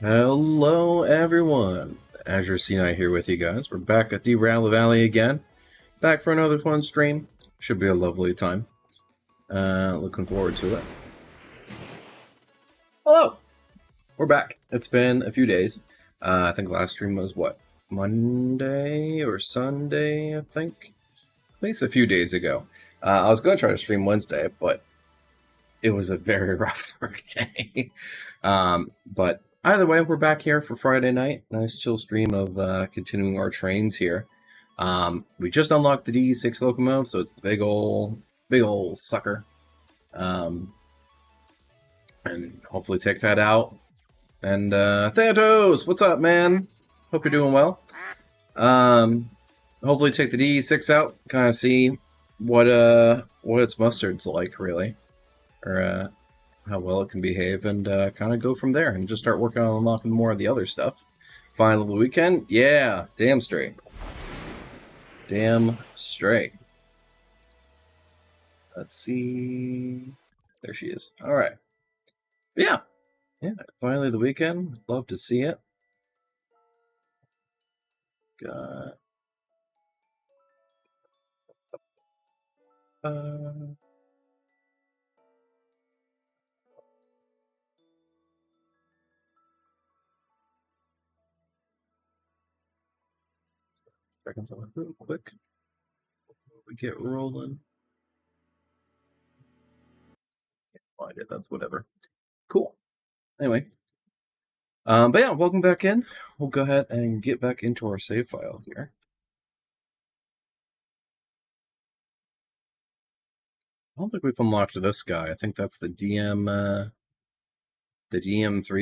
Hello, everyone. Azure C9 here with you guys. We're back at Derail Valley again. Back for another fun stream. Should be a lovely time. Looking forward to it. Hello! We're back. It's been a few days. I think last stream was, what, Monday or Sunday, I think? At least a few days ago. I was going to try to stream Wednesday, but it was a very rough work day. But either way, we're back here for Friday night. Nice chill stream of continuing our trains here. We just unlocked the DE6 Locomotive, so it's the big ol' sucker. And hopefully take that out. And Theatos, what's up, man? Hope you're doing well. Hopefully take the DE6 out, kind of see what its mustard's like, really. Or how well it can behave, and kind of go from there and just start working on unlocking more of the other stuff. Final of the weekend? Yeah, damn straight. Damn straight. Let's see. There she is. Alright. Yeah. Finally the weekend. Love to see it. Got... Seconds on it real quick. We get rolling. Can't find it. That's whatever. Cool. Anyway. But yeah, welcome back in. We'll go ahead and get back into our save file here. I don't think we've unlocked this guy. I think that's the DM3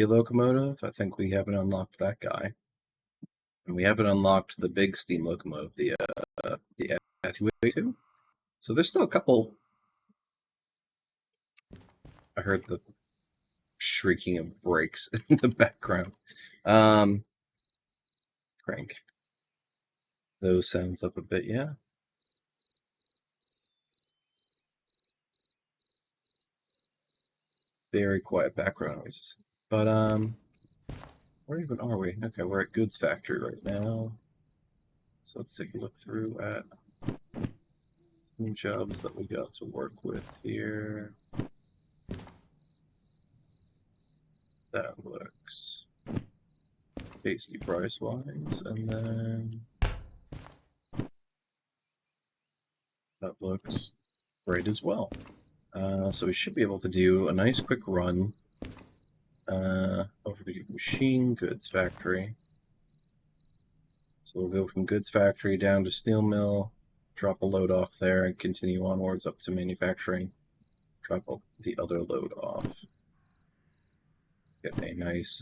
locomotive. I think we haven't unlocked that guy. And we haven't unlocked the big steam locomotive, the F2. So there's still a couple. I heard the shrieking of brakes in the background. Crank those sounds up a bit, yeah. Very quiet background noise. But where even are we? Okay, we're at Goods Factory right now. So let's take a look through at some jobs that we got to work with here. That looks tasty price-wise, and then that looks great as well. So we should be able to do a nice quick run over to Machine Goods Factory. So we'll go from Goods Factory down to Steel Mill, drop a load off there, and continue onwards up to manufacturing. Drop the other load off. Get a nice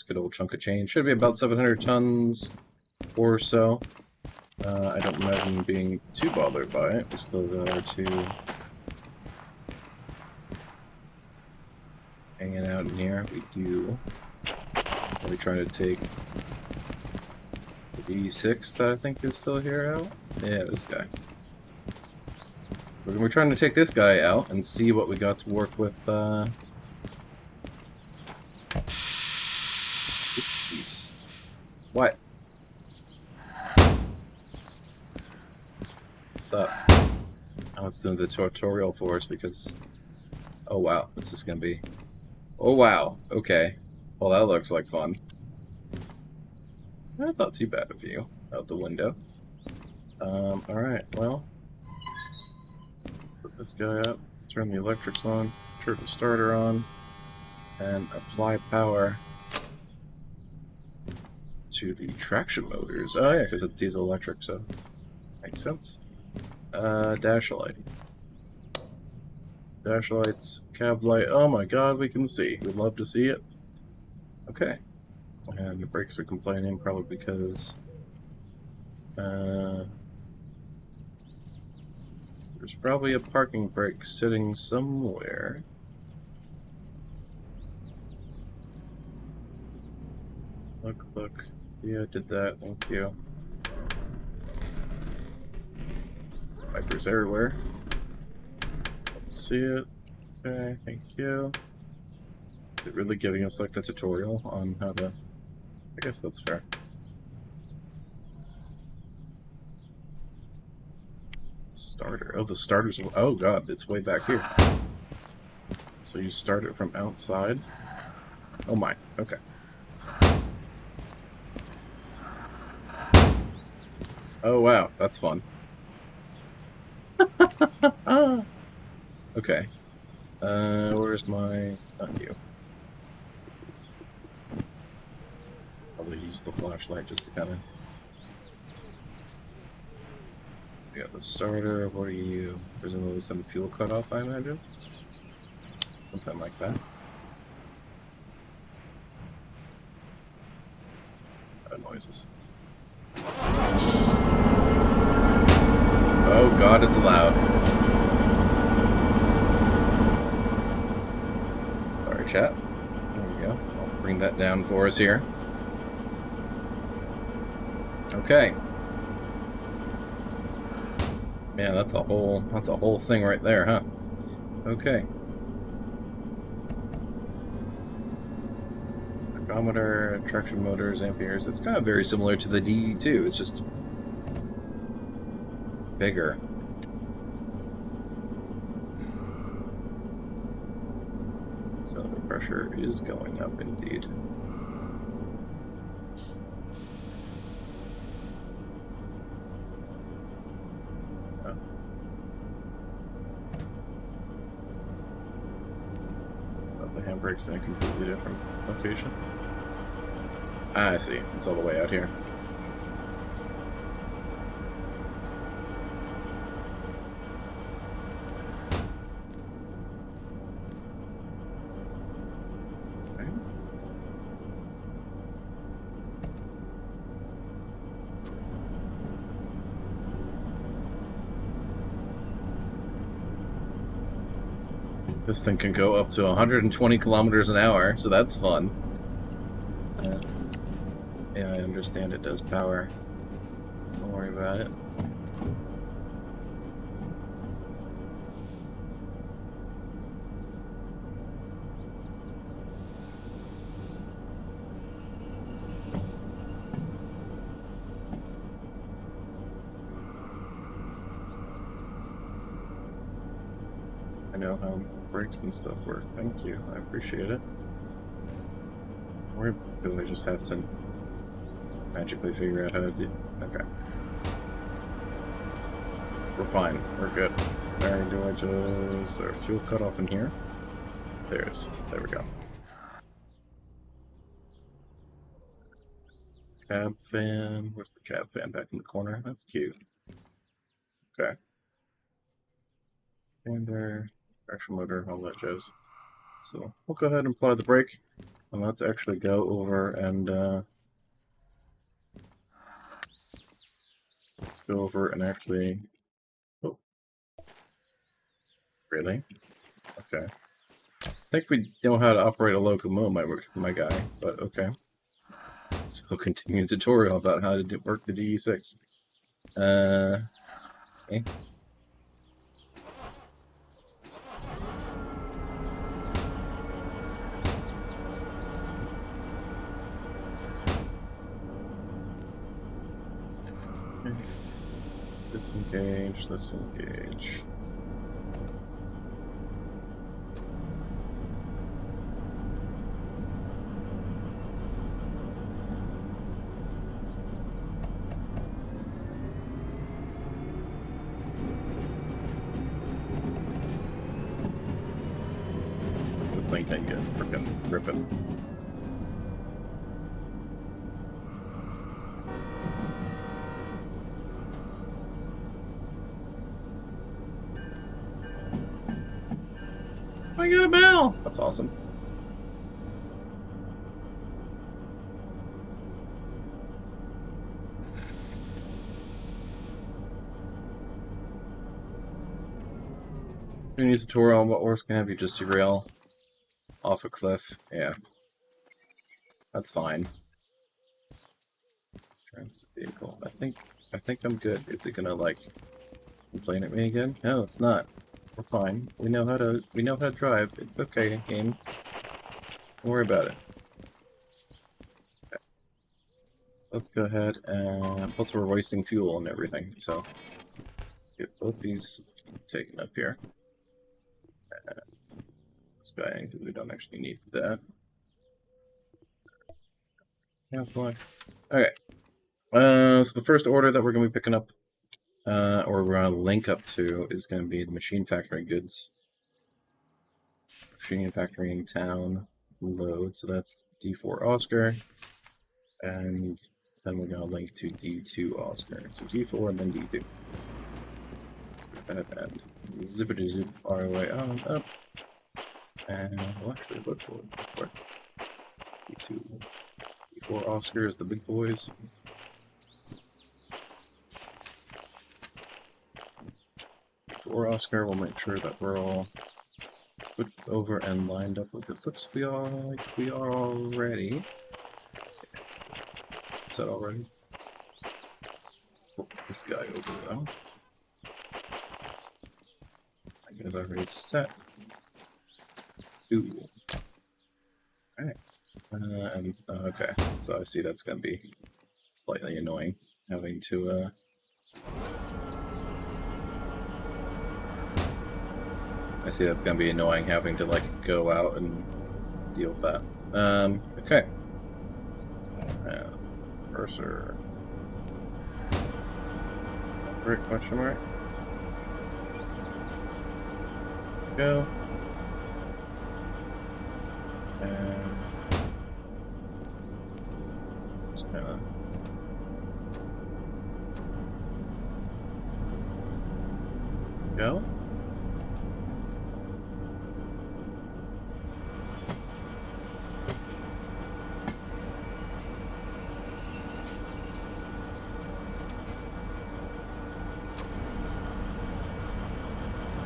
good old chunk of change. Should be about 700 tons or so. I don't imagine being too bothered by it. We still got to hanging out in here. We do. Are we trying to take the DE6 that I think is still here out? Yeah, this guy. We're trying to take this guy out and see what we got to work with. Jeez. What? What's up? I was doing the tutorial for us because... Oh wow, this is gonna be... Oh wow, okay. Well, that looks like fun. That's not too bad of you, out the window. Alright, well... Put this guy up, turn the electrics on, turn the starter on, and apply power to the traction motors. Oh yeah, because it's diesel electric, so makes sense. Dash light. Dash lights, cab light. Oh my god, we can see. We'd love to see it. Okay. And the brakes are complaining probably because there's probably a parking brake sitting somewhere. Look. Yeah, did that. Thank you. Wipers everywhere. See it. Okay, thank you. Is it really giving us like the tutorial on how to... I guess that's fair. Starter. Oh, the starter's... Oh god, it's way back here. So you start it from outside? Oh my, okay. Oh wow, that's fun. Okay. Where's my... Not you. Probably use the flashlight just to kind of... We got the starter. What are you? Presumably some fuel cutoff, I imagine? Something like that. Noises. Oh god, it's loud. Sorry, chat. There we go. I'll bring that down for us here. Okay. Man, that's a whole thing right there, huh? Okay. Locomotive, traction motors, amperes. It's kind of very similar to the DE2. It's just bigger. So the pressure is going up indeed. Oh. But the handbrake's in a completely different location. Ah, I see. It's all the way out here. Okay. This thing can go up to 120 kilometers an hour, so that's fun. Yeah, I understand it does power. Don't worry about it. I know how brakes and stuff work. Thank you. I appreciate it. Or do I just have to magically figure out how to do... Okay. We're fine. We're good. Alright, do I just... Is there a fuel cutoff in here? There is. There we go. Cab fan. Where's the cab fan? Back in the corner? That's cute. Okay. Standard. Traction motor. All that jazz. So, we'll go ahead and apply the brake. And let's actually go over and, let's go over and actually... Oh. Really? Okay. I think we know how to operate a locomotive, my guy, but okay. So we'll continue a tutorial about how to work the DE6. Okay. Disengage, disengage. This thing can get freaking ripping. I got a bell! That's awesome. You need a tutorial on what works can have you just derail off a cliff. Yeah. That's fine. Vehicle. I think I'm good. Is it gonna like complain at me again? No, it's not. We're fine. We know how to drive. It's okay, game. Don't worry about it. Okay. Let's go ahead and... Plus we're wasting fuel and everything, so... Let's get both these taken up here. This guy, we don't actually need that. Yeah, fine. Okay. So the first order that we're going to be picking up, or we're going to link up to, is going to be the machine factory goods. Machine factory in town load, so that's D4 Oscar. And then we're going to link to D2 Oscar. So D4 and then D2. Let's go ahead and zippity zip our way on up. And we'll actually look for it. D2. D4 Oscar is the big boys. For Oscar, we'll make sure that we're all switched over and lined up with it. Looks we are like we are already. Is that already? Put this guy over though. I guess I already set. Ooh. Alright. Okay, so I see that's gonna be slightly annoying having to I see that's gonna be annoying having to like go out and deal with that. Okay. Cursor. Great question mark. Go. And just kinda go.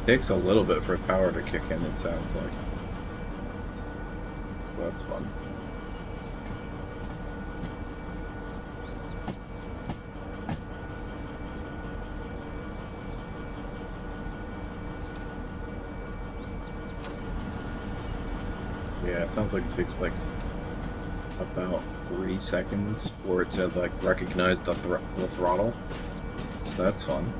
Takes a little bit for power to kick in, it sounds like. So that's fun. Yeah, it sounds like it takes like about 3 seconds for it to like recognize the throttle. So that's fun.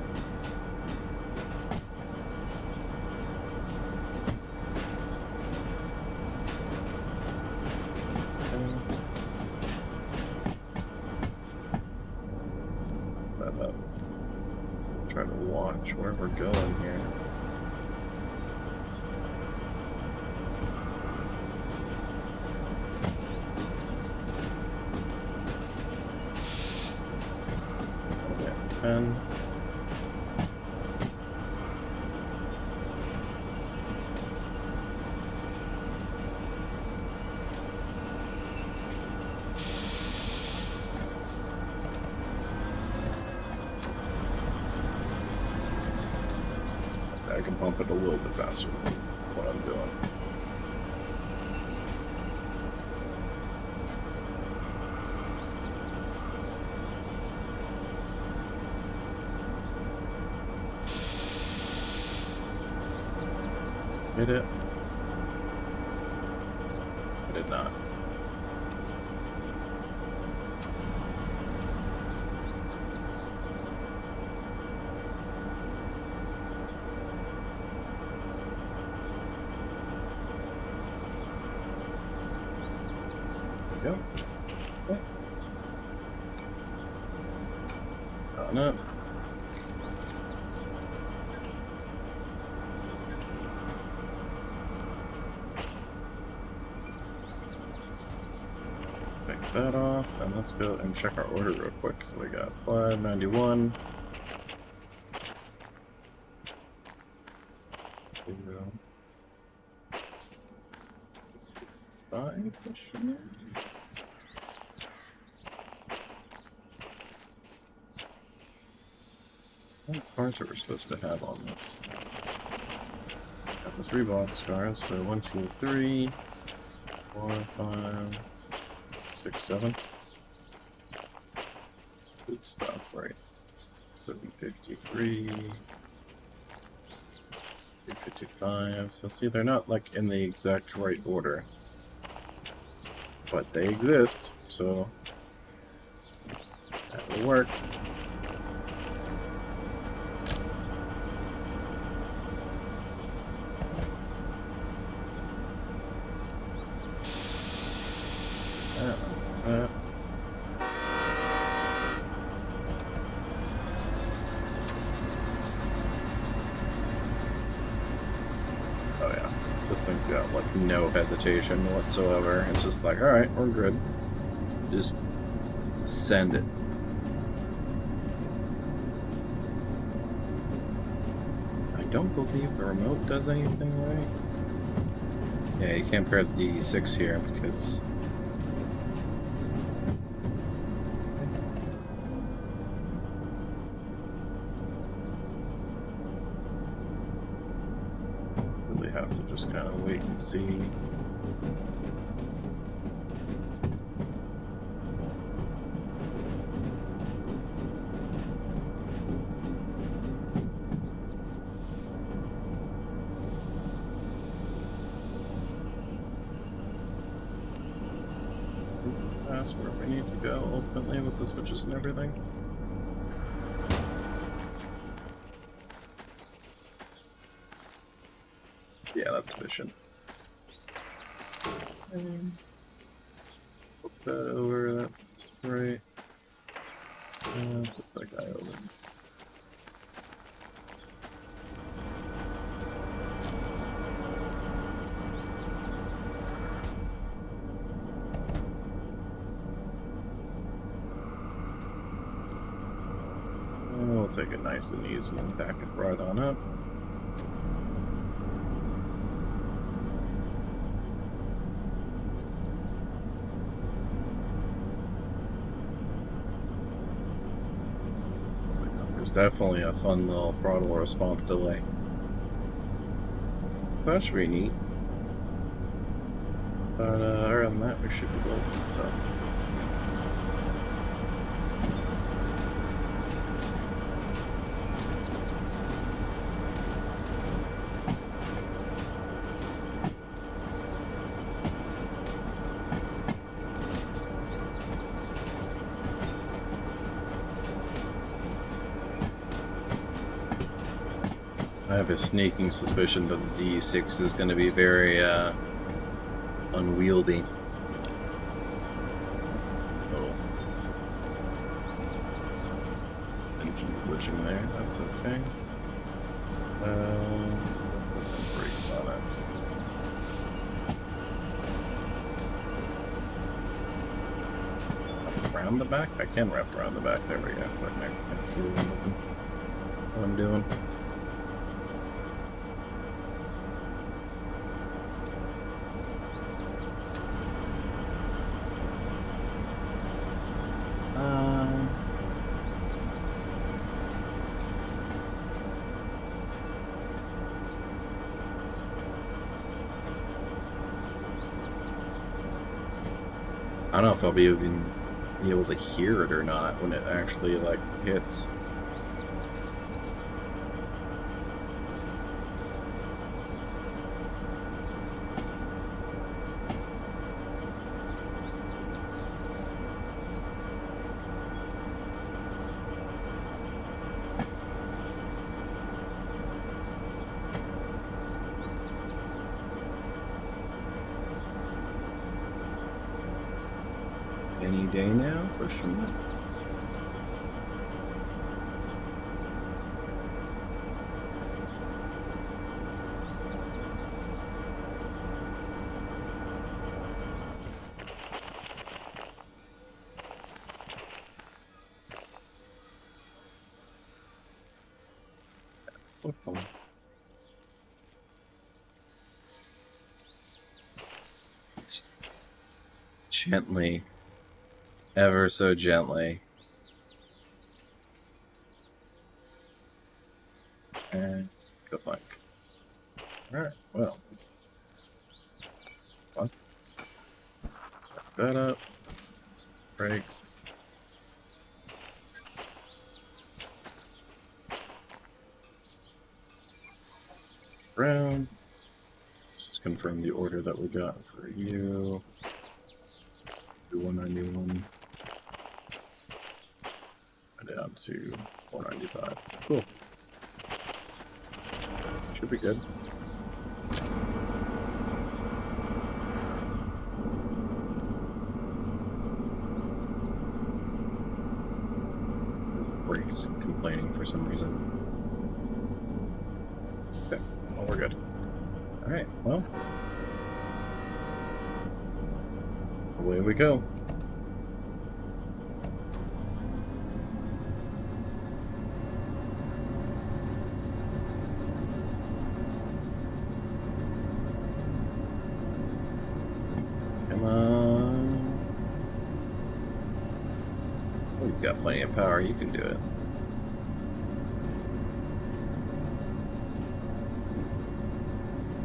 Try to watch where we're going here. Okay, 10. I can pump it a little bit faster than what I'm doing. Hit it. I did not. There we go. Okay. On up. Take that off, and let's go and check our order real quick. So we got 591. What parts are we supposed to have on this? Got the 3 boxcars, so 1, 2, 3, 4, 5, 6, 7. Good stuff, right? 753, 355. So see, they're not like in the exact right order. But they exist, so that will work. Oh yeah, this thing's got like no hesitation whatsoever. It's just like, all right, we're good. Just send it. I don't believe the remote does anything right. Yeah, you can't pair the DE6 here because really have to just kind of wait and see. That's where we need to go ultimately with the switches and everything. Yeah, that's sufficient. Flip that over, that's right. And put that guy over. We'll take it nice and easy and back it right on up. There's definitely a fun little throttle response delay. So that should be neat. But other than that, we should be good. So. I have a sneaking suspicion that the DE6 is going to be very unwieldy. Oh. Engine glitching there, that's okay. Put some brakes on it. Around the back? I can wrap around the back. There we go. So I can see what I'm doing. I don't know if I'll be able to hear it or not when it actually like hits. Any day now? Question mark. That's the fun. Gently. Ever so gently. And go flank. Alright, well. Fun. Back that up. Brakes. Round. Just confirm the order that we got for you. 191. Down to 495. Cool. Should be good. Brakes complaining for some reason. Okay, well, we're good. Alright, well. Away we go. Come on. Oh, you've got plenty of power. You can do it.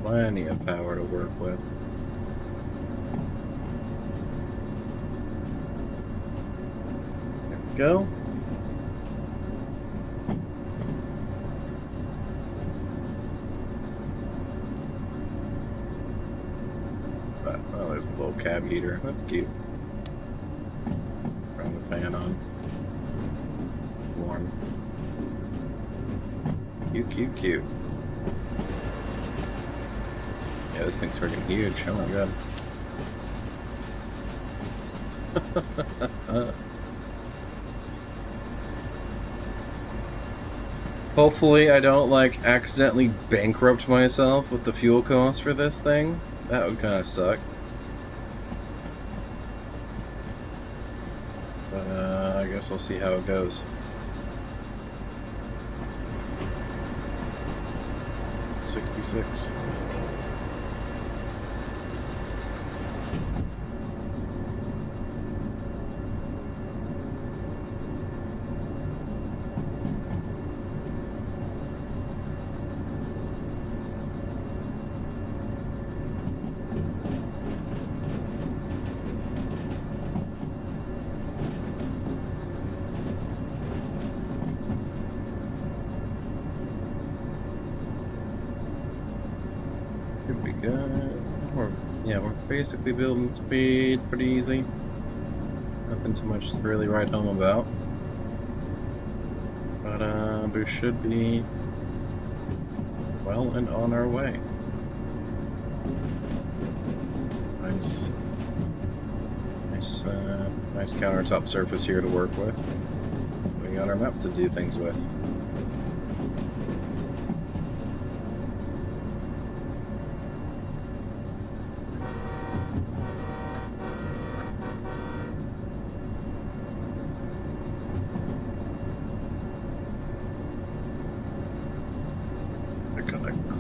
Plenty of power to work with. There we go. What's that? Oh, there's a little cab heater. That's cute. Turn the fan on. Warm. Cute, cute, cute. Yeah, this thing's freaking huge. Oh my god. Hopefully I don't, like, accidentally bankrupt myself with the fuel cost for this thing. That would kind of suck. But, I guess we'll see how it goes. 66. Should be good. We're basically building speed pretty easy. Nothing too much to really write home about. But we should be well and on our way. Nice countertop surface here to work with. We got our map to do things with.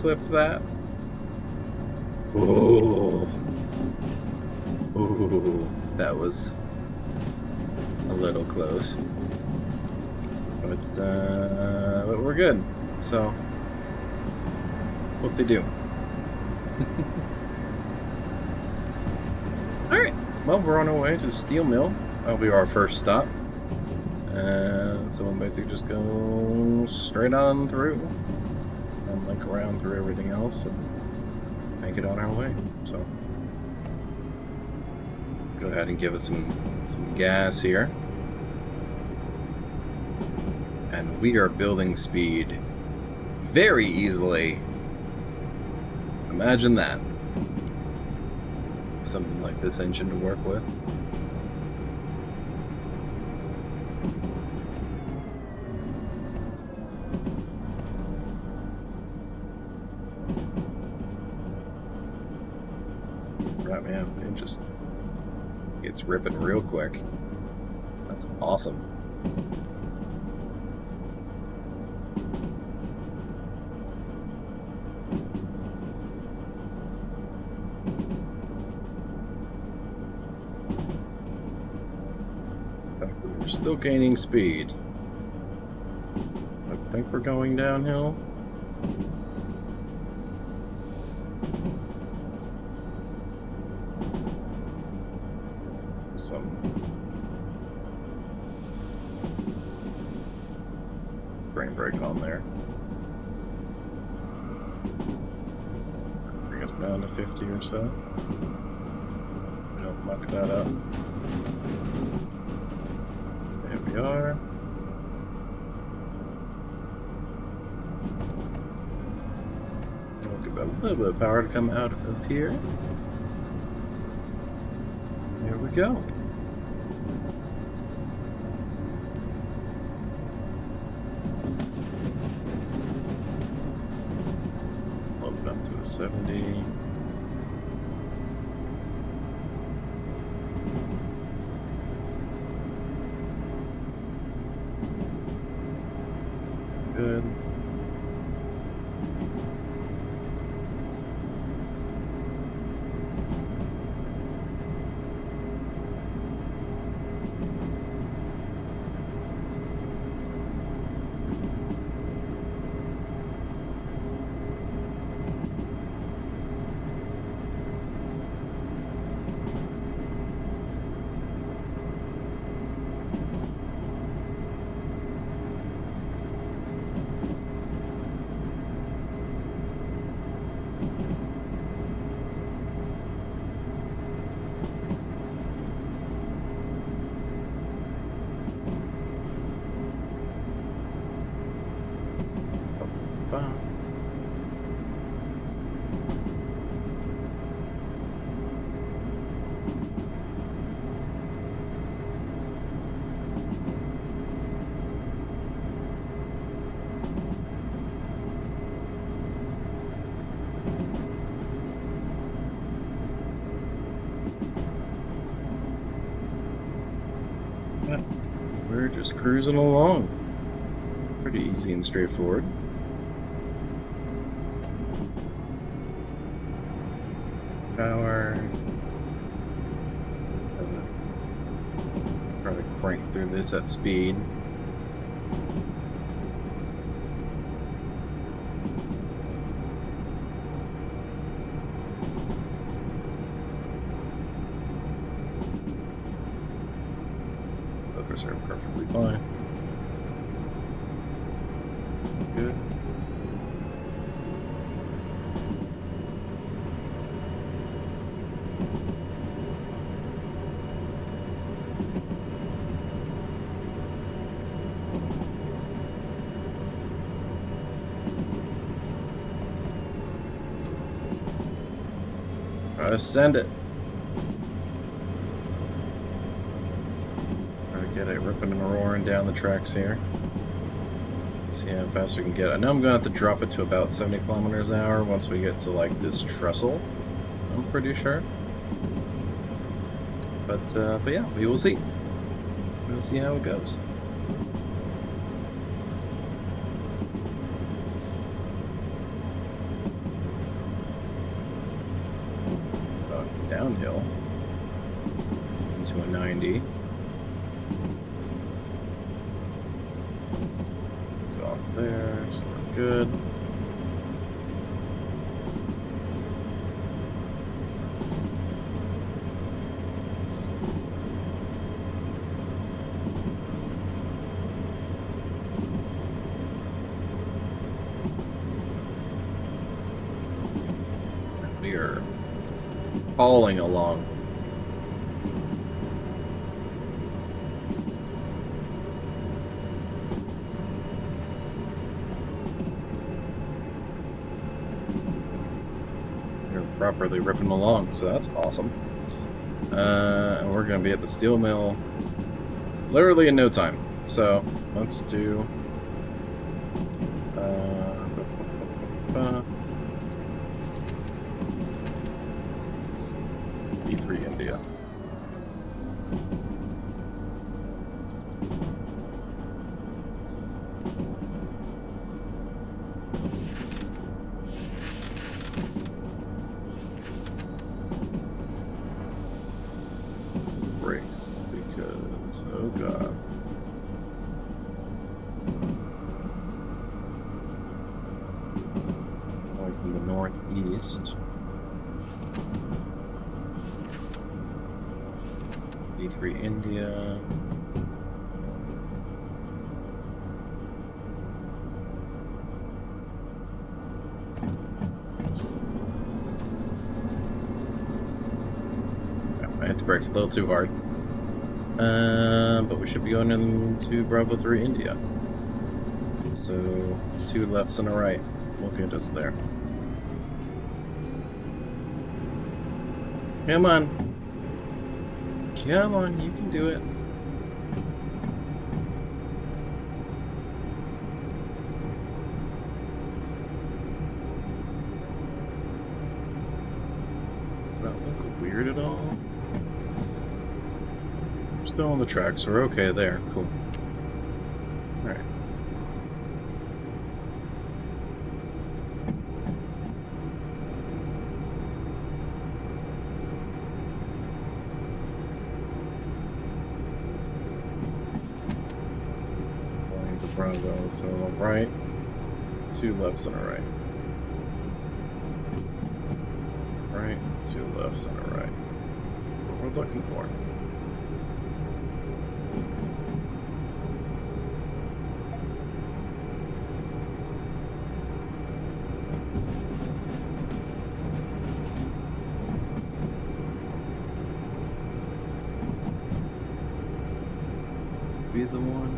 Clip that. Ooh. Ooh, that was a little close. But we're good. So, hope they do. Alright, well, we're on our way to Steel Mill. That'll be our first stop. So we'll basically just go straight on through. And link around through everything else and make it on our way. So go ahead and give it some gas here. And we are building speed very easily. Imagine that. Something like this engine to work with. Right, man, it just gets ripping real quick. That's awesome. We're still gaining speed. I think we're going downhill. Some frame break on there. Bring us down to 50 or so. We don't muck that up. There we are. We'll give it a little bit of power to come out of here. There we go. Load it up to a 70. Good. We're just cruising along. Pretty easy and straightforward. Power. Try to crank through this at speed. Are perfectly fine. Good. Try to send it. Get it ripping and roaring down the tracks here. Let's see how fast we can get. I know I'm gonna have to drop it to about 70 kilometers an hour once we get to like this trestle. I'm pretty sure. But yeah, we will see. We'll see how it goes. Downhill into a 90. Off there, so we're good. We are hauling along. Properly ripping along, so that's awesome. And we're going to be at the steel mill literally in no time. So let's do D3 India. Brakes because, oh god. Going from the northeast. D3 India. I hit the brakes a little too hard. But we should be going into Bravo 3 India. So 2 lefts and a right will get us there. Come on. Come on, you can do it. Does that look weird at all? We're still on the track, so we're okay there. Cool. Alright. Going to Bravo, so right, 2 lefts and a right. Right, 2 lefts and a right. What we're looking for. Be the one.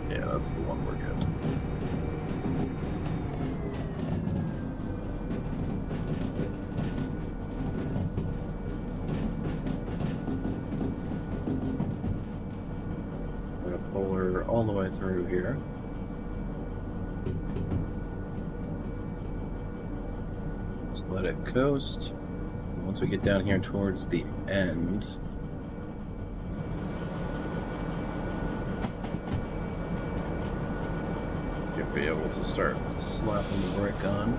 Yeah, that's the one we're good. I'm gonna pull her all the way through here. Just let it coast. Once we get down here towards the end, you'll be able to start slapping the brake on.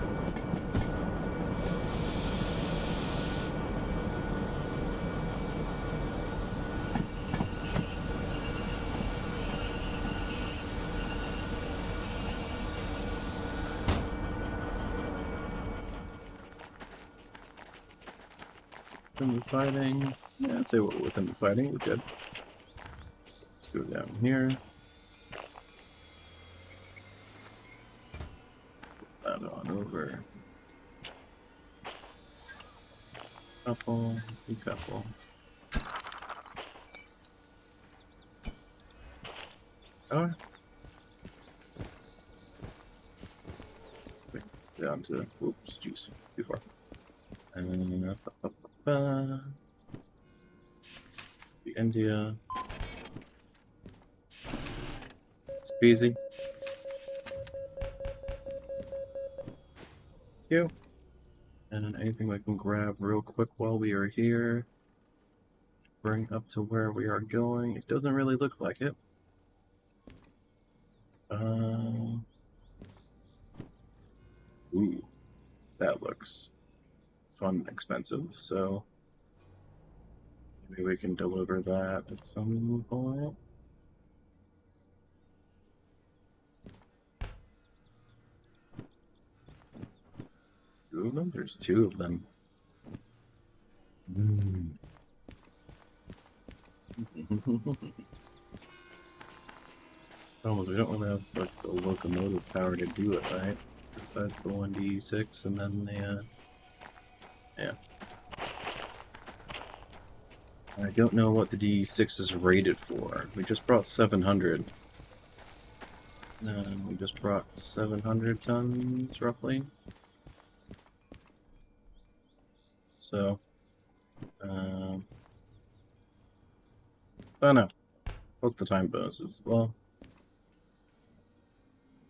Within the siding. Yeah, say we're within the siding, we're good. Let's go down here. Put that on over. Couple, couple. Alright. Let's down to, oops, juice, too far. And the India. It's easy. You. And anything we can grab real quick while we are here. Bring up to where we are going. It doesn't really look like it. Ooh, that looks fun and expensive, so maybe we can deliver that at some point. Two of them? There's 2 of them. Problem is, we don't really have like the locomotive power to do it, right? Besides the one DE6 and then the yeah. I don't know what the DE6 is rated for. We just brought 700. And we just brought 700 tons, roughly. So, oh no. What's the time bonuses? Well,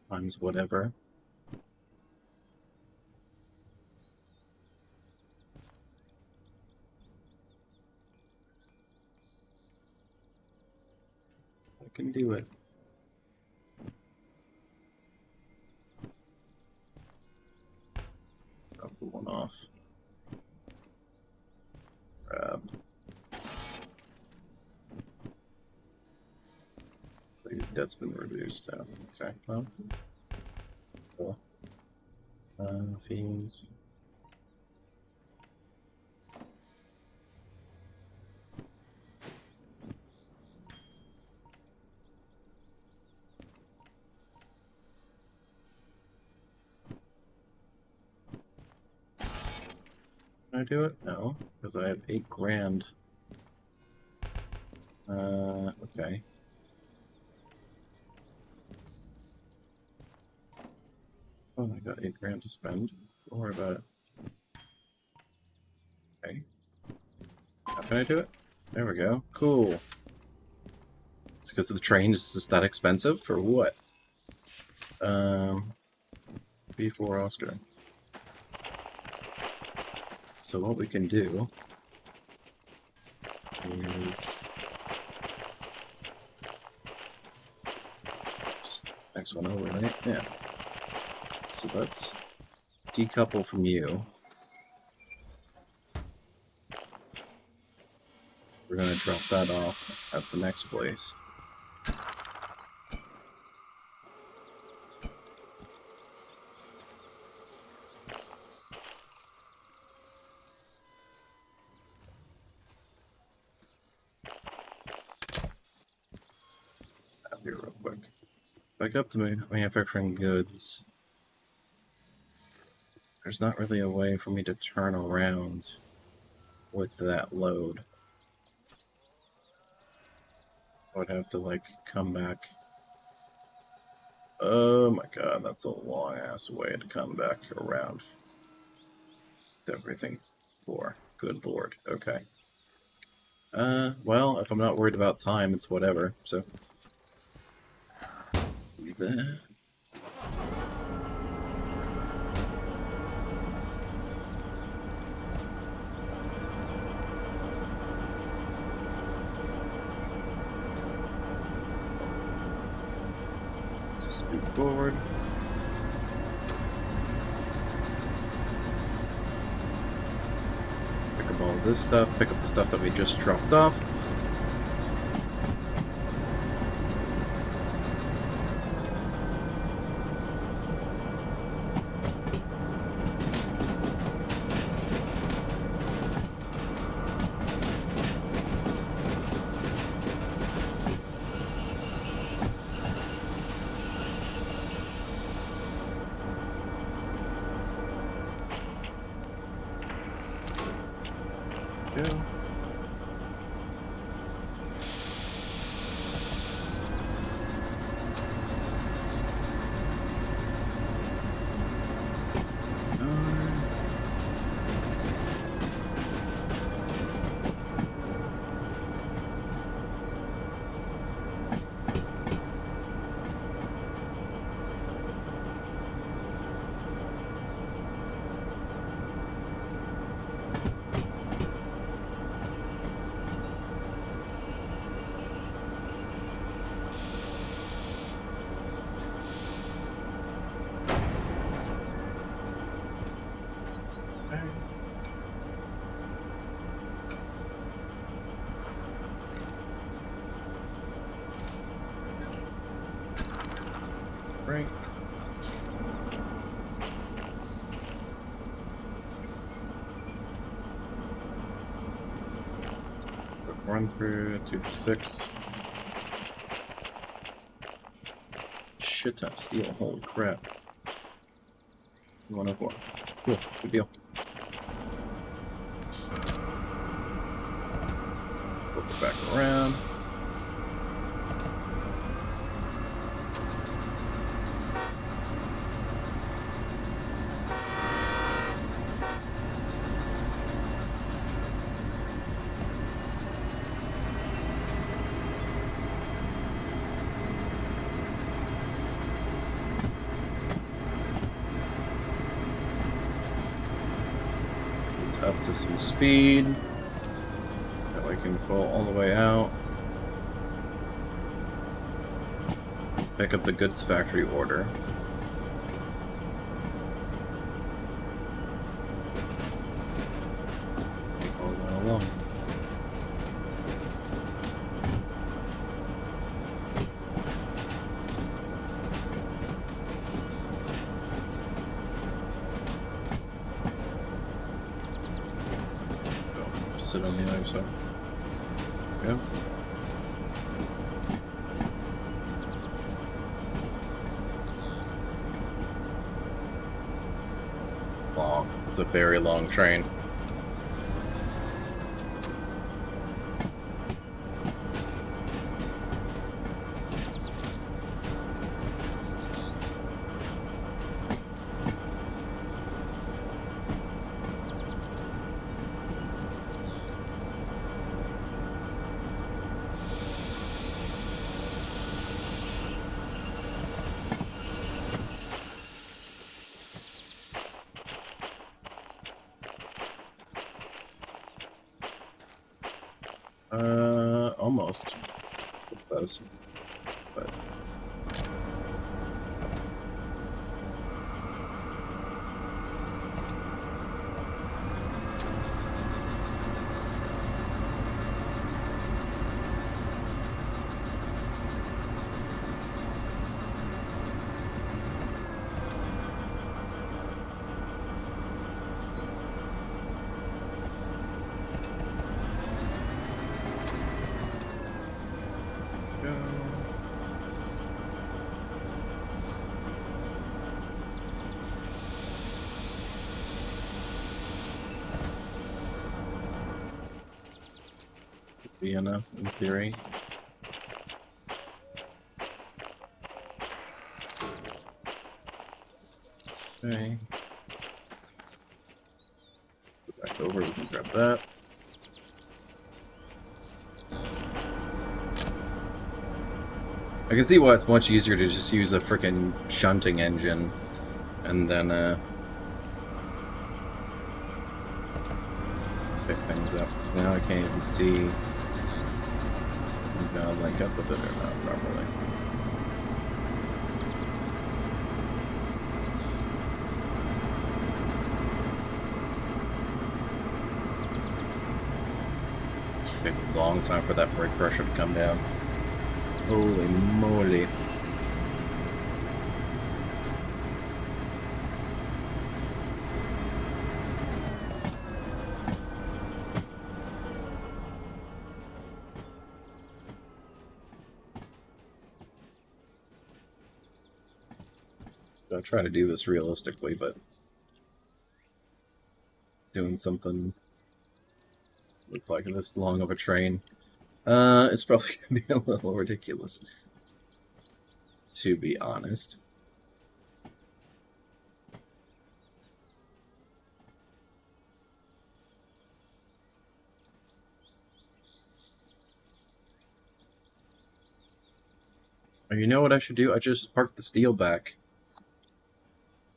times whatever. I can do it. Drop the one off. Grab. That's been reduced. Okay, well. Cool. Fees. Can I do it? No, because I have 8 grand. Okay. Oh, I got 8 grand to spend. Don't worry about it. Okay. How can I do it? There we go. Cool. It's because the train is just that expensive, or what? B4 Oscar. So what we can do is just next one over, right? Yeah. So let's decouple from you. We're gonna drop that off at the next place. Out here real quick. Back up to manufacturing goods. There's not really a way for me to turn around with that load. I would have to, like, come back. Oh my god, that's a long-ass way to come back around. Everything's for. Good lord. Okay. Well, if I'm not worried about time, it's whatever, so... Let's do that. Scoot forward. Pick up all this stuff, pick up the stuff that we just dropped off. Go. Right. Run through 256. Shit ton of steel, holy crap. 104. Cool, good deal. Flip it back around. Up to some speed that I can pull all the way out. Pick up the goods factory order. Follow that along. Sit on the other side. Yeah. Long. It's a very long train. Almost. It's close. But be enough in theory. Okay. Go back over, we can grab that. I can see why it's much easier to just use a freaking shunting engine and then pick things up. Because now I can't even see if I'm gonna link up with it or not properly. It takes a long time for that brake pressure to come down. Holy moly. I'll try to do this realistically, but doing something look like this long of a train, it's probably gonna be a little ridiculous, to be honest. Or you know what I should do? I just park the steel back.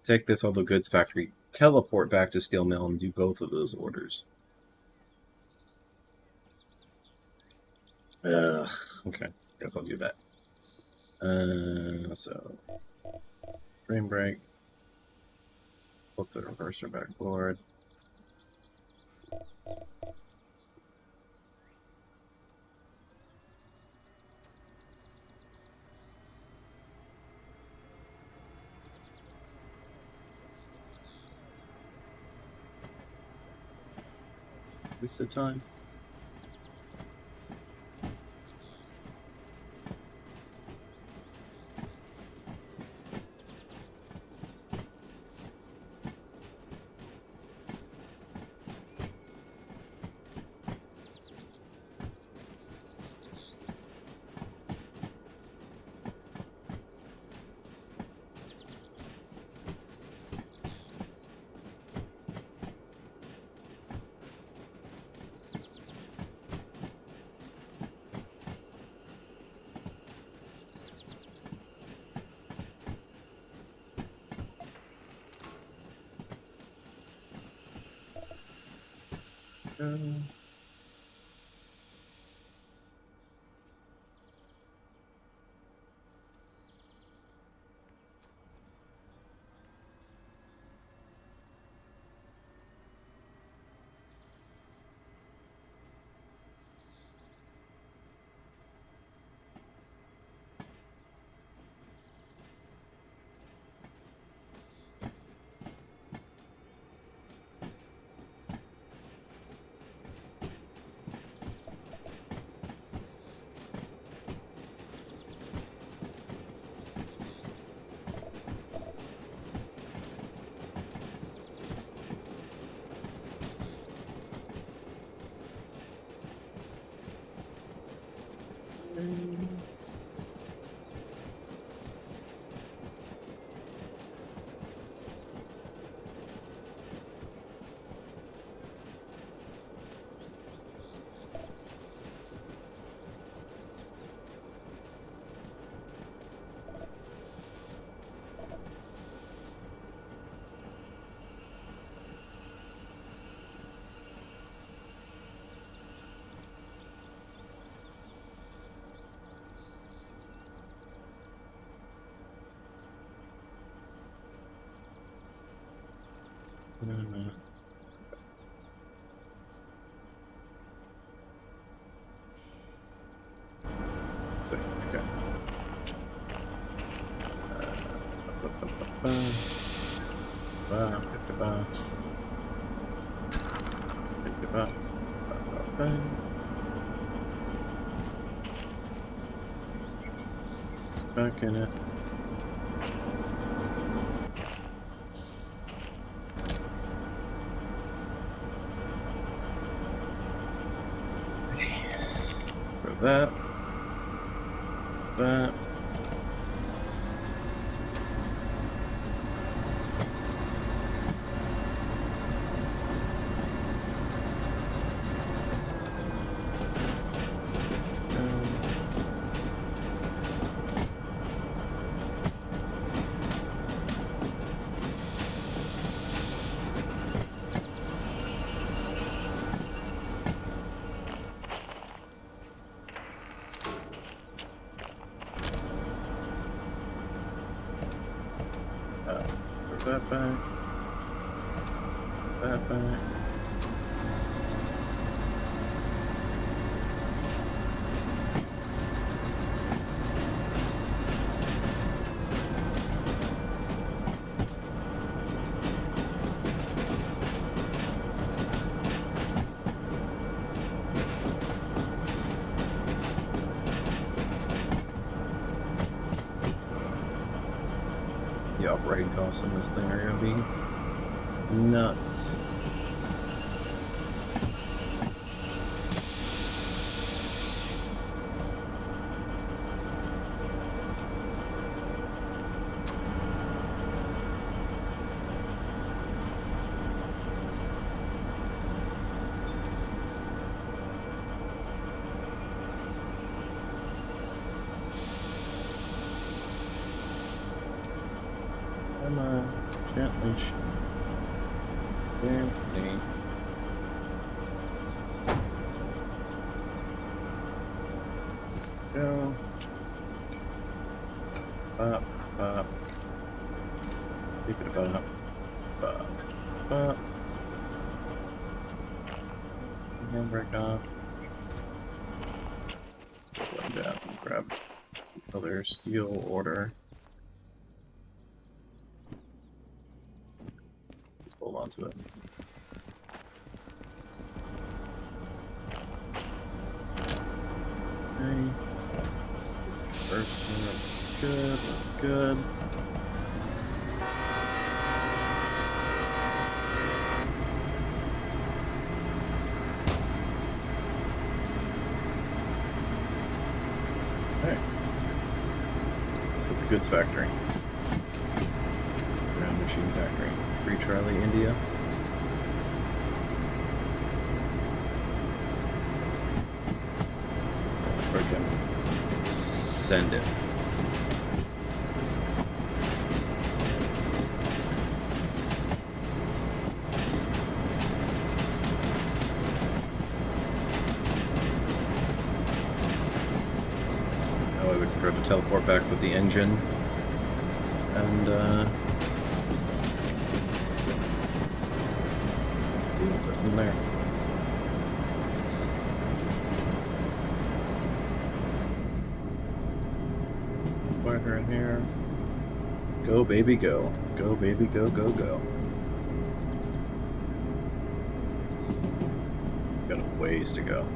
Take this all the goods factory, teleport back to steel mill, and do both of those orders. Ugh. Okay, guess I'll do that. So frame brake. Flip the reverser back forward. Waste of time. Okay. Back in it. For that. That. Put that back. That back. The operating costs on this thing are gonna be nuts. Come on, gently, gently. Go. Up, up. Keep it up, up, up. Handbrake off. Go down and grab another steel order. Hold on to it. Okay. First good, good. Alright. Let's hit the goods factory. Ground machine factory. Free Charlie, India. Let's freaking send it. That way we can try to teleport back with the engine. And, in there. Wider in here. Go baby go. Go baby go go go. Got a ways to go.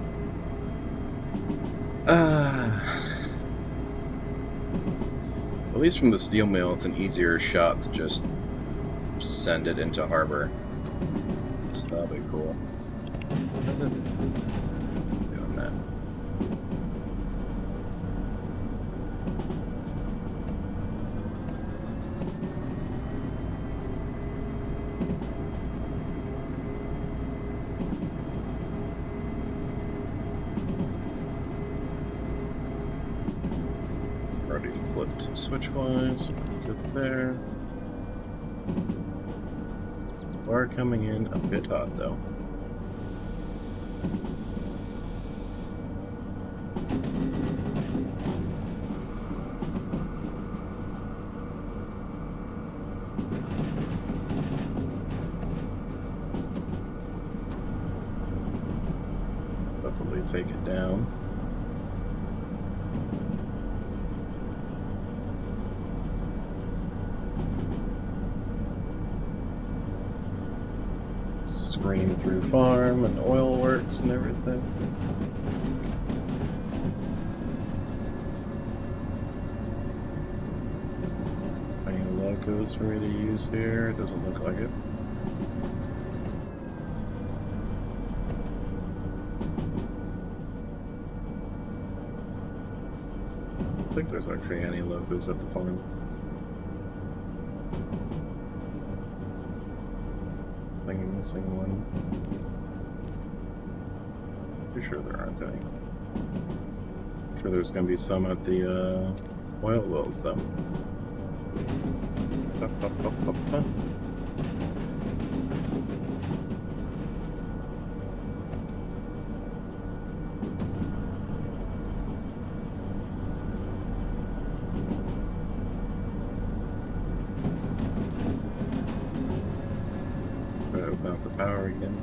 At least from the steel mill it's an easier shot to just send it into harbor. So that'll be cool. Is it? Doing that. Already flipped switchwise. Good there. Bar coming in a bit hot though. definitely take it down. Scream through farm and oil works and everything. Any locos for me to use here? It doesn't look like it. I don't think there's actually any locos at the farm. I think I'm missing one. Pretty sure there aren't any. I'm sure there's gonna be some at the oil wells though. Open up the power again.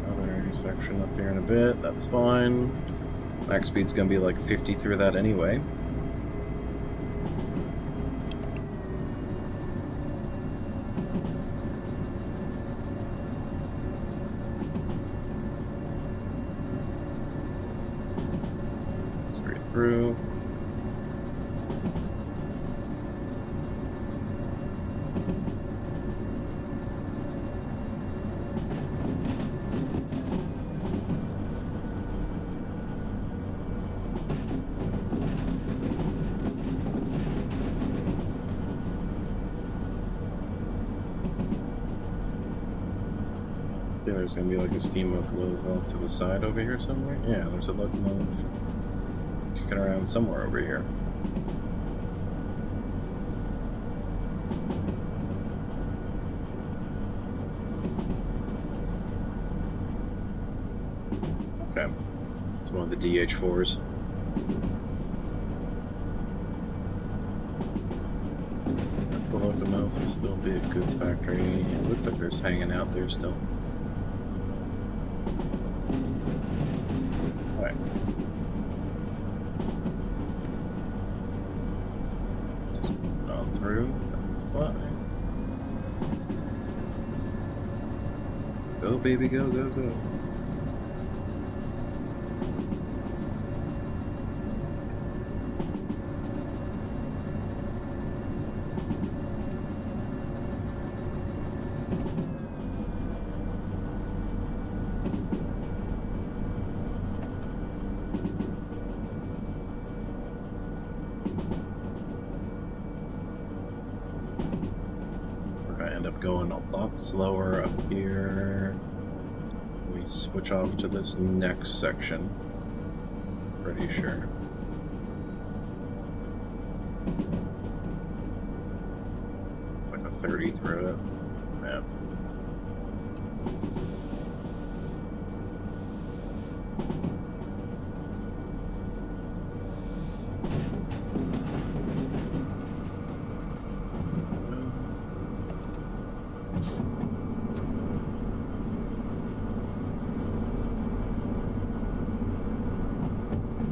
Another intersection up here in a bit. That's fine. Max speed's gonna be like 50 through that anyway. Straight through. There's gonna be like a steam locomotive off to the side over here somewhere. Yeah, there's a locomotive kicking around somewhere over here. Okay, it's one of the DH4s. The locomotive will still be at goods factory. It looks like there's hanging out there still. Through, that's fine. Go, baby, go, go, go. End up going a lot slower up here. We switch off to this next section. Pretty sure. Like a 30 through it. Yeah.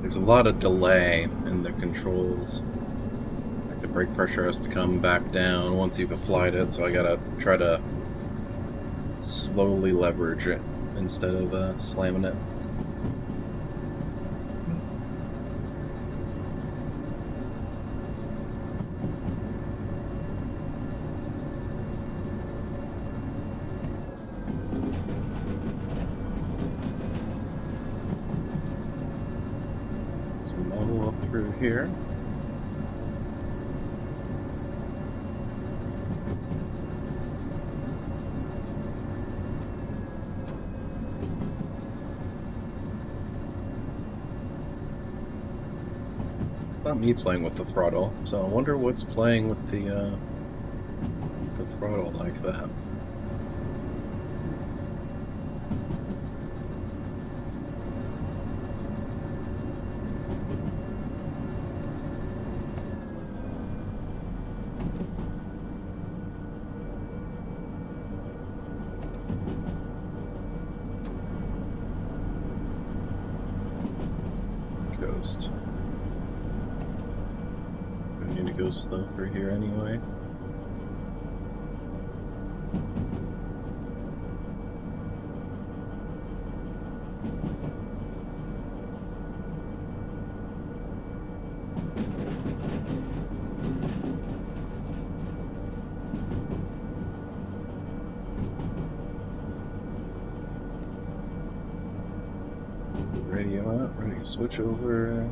There's a lot of delay in the controls. Like the brake pressure has to come back down once you've applied it, so I gotta try to slowly leverage it instead of slamming it. Some level up through here. It's not me playing with the throttle, so I wonder what's playing with the throttle like that. coast. I need to go slow through here anyway. Radio out, ready to switch over.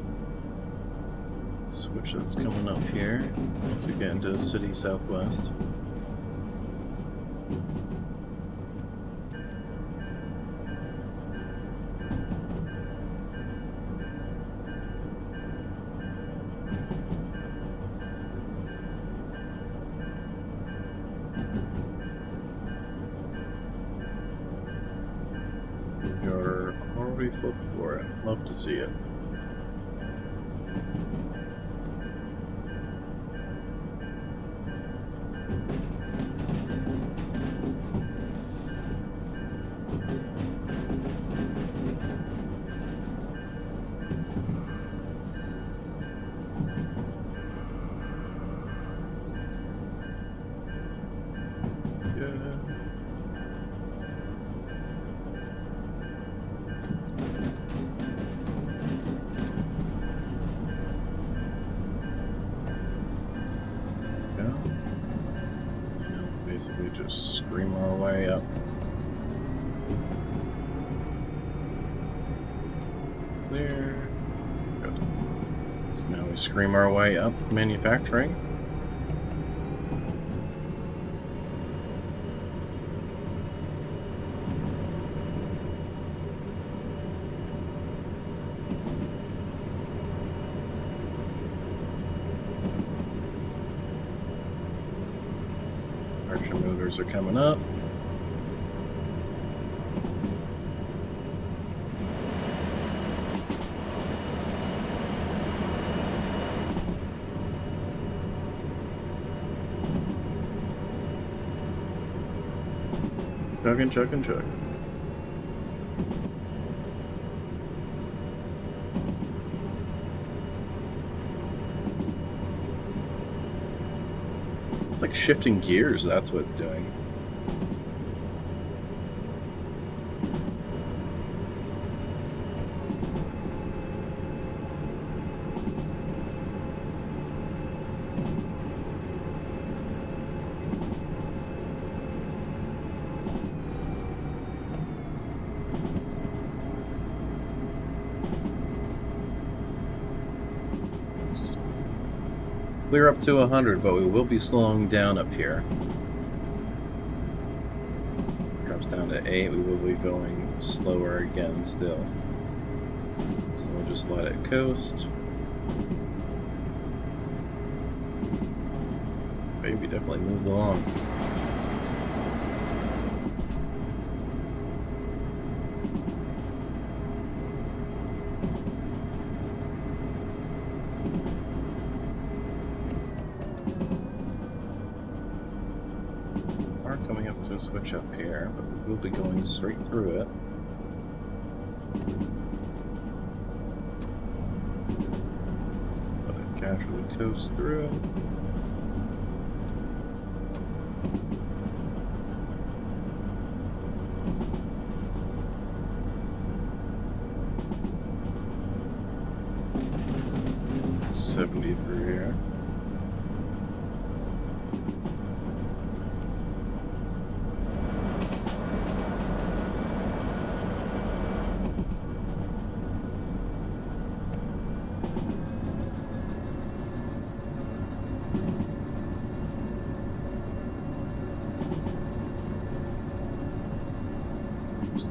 Switch that's coming up here once we get into City Southwest. You're already booked for it. Love to see it. Basically just scream our way up. Clear. Good. So now we scream our way up to manufacturing. Archer movers are coming up. Chugging, chugging, chugging. It's like shifting gears, that's what it's doing. Clear up to 100, but we will be slowing down up here. Drops down to 8, we will be going slower again still. So we'll just let it coast. This baby definitely moves along. Coming up to a switch up here, but we will be going straight through it. Let it casually coast through. $70 through here.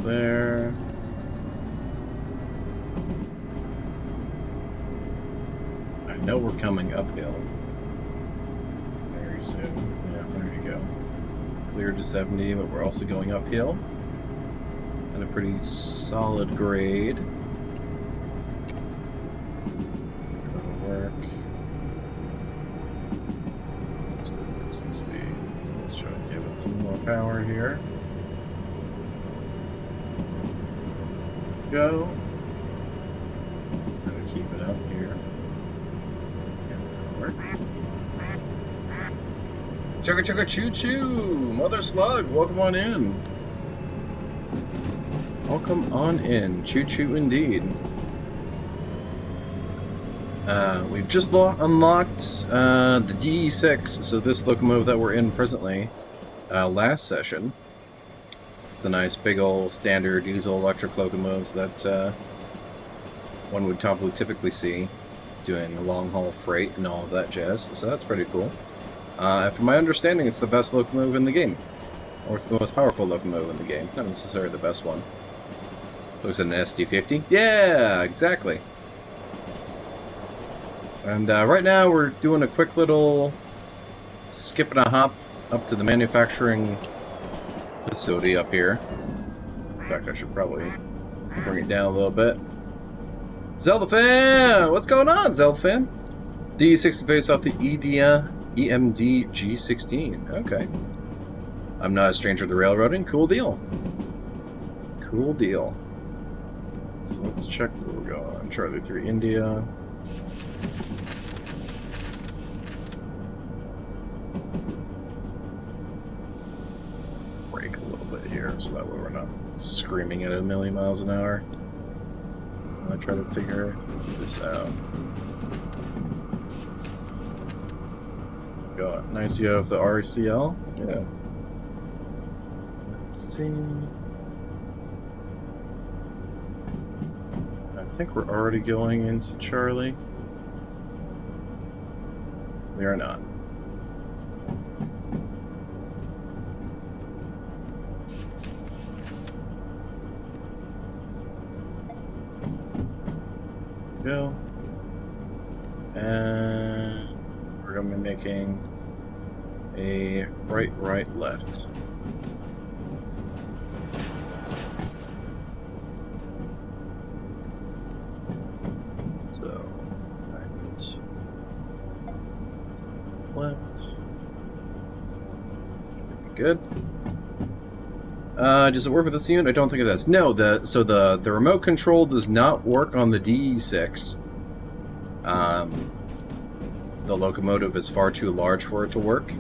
There. I know we're coming uphill very soon. Yeah, there you go. Clear to 70, but we're also going uphill at a pretty solid grade. Try to work. So let's try to give it some more power here. Go. Try to keep it out here. Chugga chugga choo choo! Mother Slug, welcome on in. Welcome on in. Choo choo indeed. We've just unlocked the DE6, so this locomotive that we're in presently, last session. It's the nice big old standard diesel electric locomotives that one would typically see doing long haul freight and all of that jazz, so that's pretty cool. From my understanding, it's the best locomotive in the game. Or it's the most powerful locomotive in the game. Not necessarily the best one. Looks at an SD50. Yeah, exactly. And right now we're doing a quick little skip and a hop up to the manufacturing facility up here. In fact, I should probably bring it down a little bit. Zelda fan! What's going on, Zelda fan? DE6 is based off the EMD G16. Okay. I'm not a stranger to railroading. Cool deal. Cool deal. So let's check where we're going. Charlie 3 India. Let's brake a little bit here so that way we're not screaming at 1,000,000 miles an hour. I try to figure this out. Got nice. You have the RCL. Yeah. Let's see. I think we're already going into Charlie. We are not. Go. And we're going to be making a right, left. So, right, left. Good. Does it work with this unit? I don't think it does. No, the remote control does not work on the DE6. The locomotive is far too large for it to work.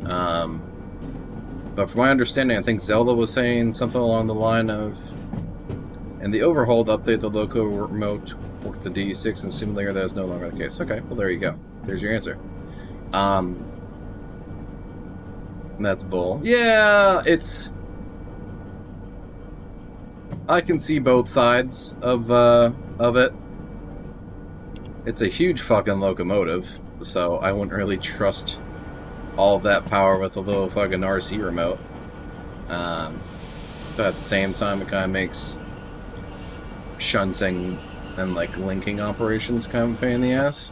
But from my understanding, I think Zelda was saying something along the line of, in the overhaul to update the loco remote work the DE6 and simulator, that is no longer the case. Okay, well there you go. There's your answer. That's bull. Yeah, it's... I can see both sides of it. It's a huge fucking locomotive, so I wouldn't really trust all of that power with a little fucking RC remote. But at the same time, it kind of makes shunting and like linking operations kind of a pain in the ass.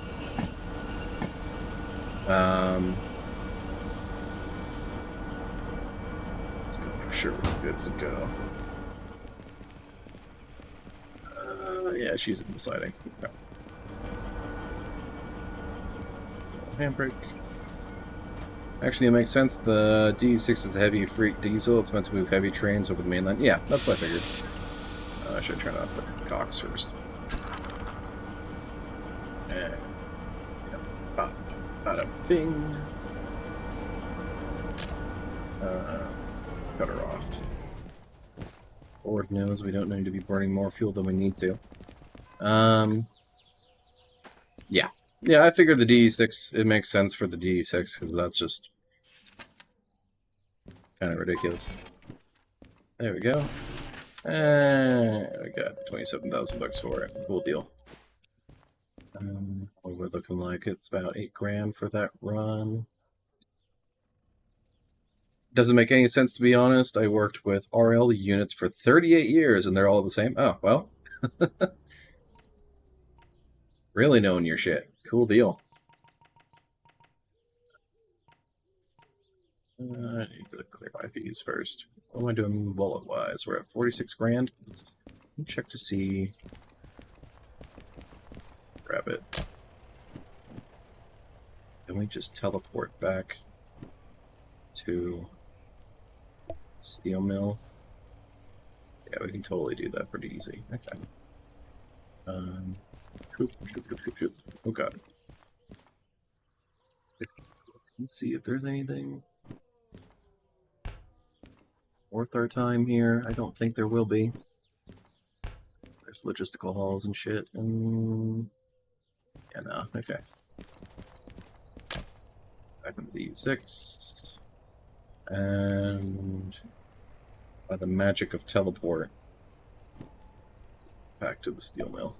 Let's go make sure we're good to go. Yeah, she's in the siding. Okay. So, handbrake. Actually, it makes sense. The DE6 is a heavy freight diesel. It's meant to move heavy trains over the mainland. Yeah, that's what I figured. I should turn off the cocks first. And bada bing. Cut her off. Lord knows we don't need to be burning more fuel than we need to. Yeah. Yeah, I figured the DE6, it makes sense for the DE6, because that's just kind of ridiculous. There we go. And we got 27,000 bucks for it. Cool deal. What we're looking like, it's about 8 grand for that run. Doesn't make any sense, to be honest. I worked with RL units for 38 years, and they're all the same. Oh, well. Really knowing your shit. Cool deal. I need to clear my fees first. What am I doing wallet-wise? We're at 46 grand. Let me check to see. Grab it. Can we just teleport back to steel mill? Yeah, we can totally do that pretty easy. Okay. Shoot. Oh god. Let's see if there's anything worth our time here. I don't think there will be. There's logistical halls and shit. Yeah, no. Okay. Back into the DE6. And by the magic of teleport, back to the steel mill.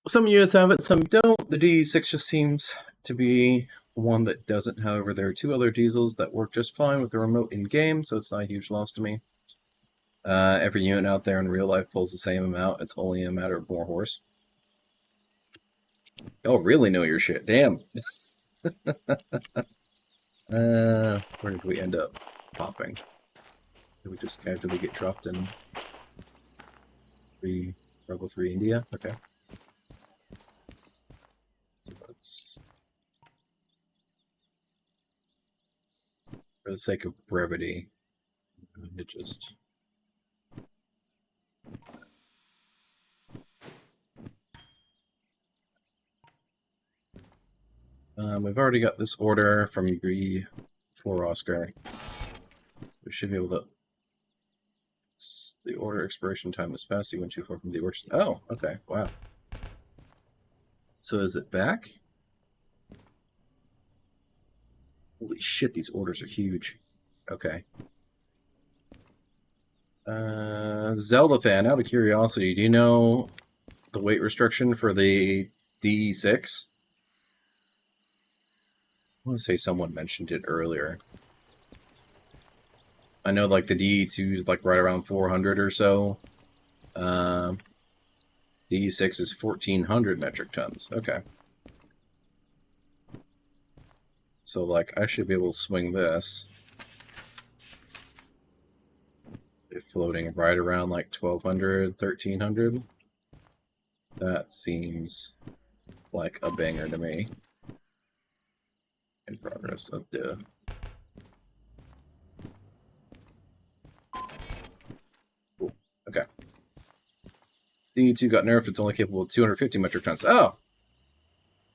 Some units have it, some don't. The DE6 just seems to be one that doesn't. However, there are two other diesels that work just fine with the remote in-game, so it's not a huge loss to me. Every unit out there in real life pulls the same amount. It's only a matter of more horse. Y'all really know your shit. Damn. Where did we end up popping? Did we just casually get dropped in Rebel 3 India? Okay. So let's, for the sake of brevity, I'm going to just... we've already got this order from Degree 4 Oscar. We should be able to... The order expiration time is past. You went too far from the order. Oh, okay. Wow. So is it back? Holy shit, these orders are huge. Okay. Zelda fan, out of curiosity, do you know the weight restriction for the DE6? I want to say someone mentioned it earlier. I know, like, the DE2 is, like, right around 400 or so. DE6 is 1,400 metric tons. Okay. So, like, I should be able to swing this. It's floating right around, like, 1,200, 1,300. That seems like a banger to me. In progress of the... Cool. Okay. DE2 got nerfed. It's only capable of 250 metric tons. Oh!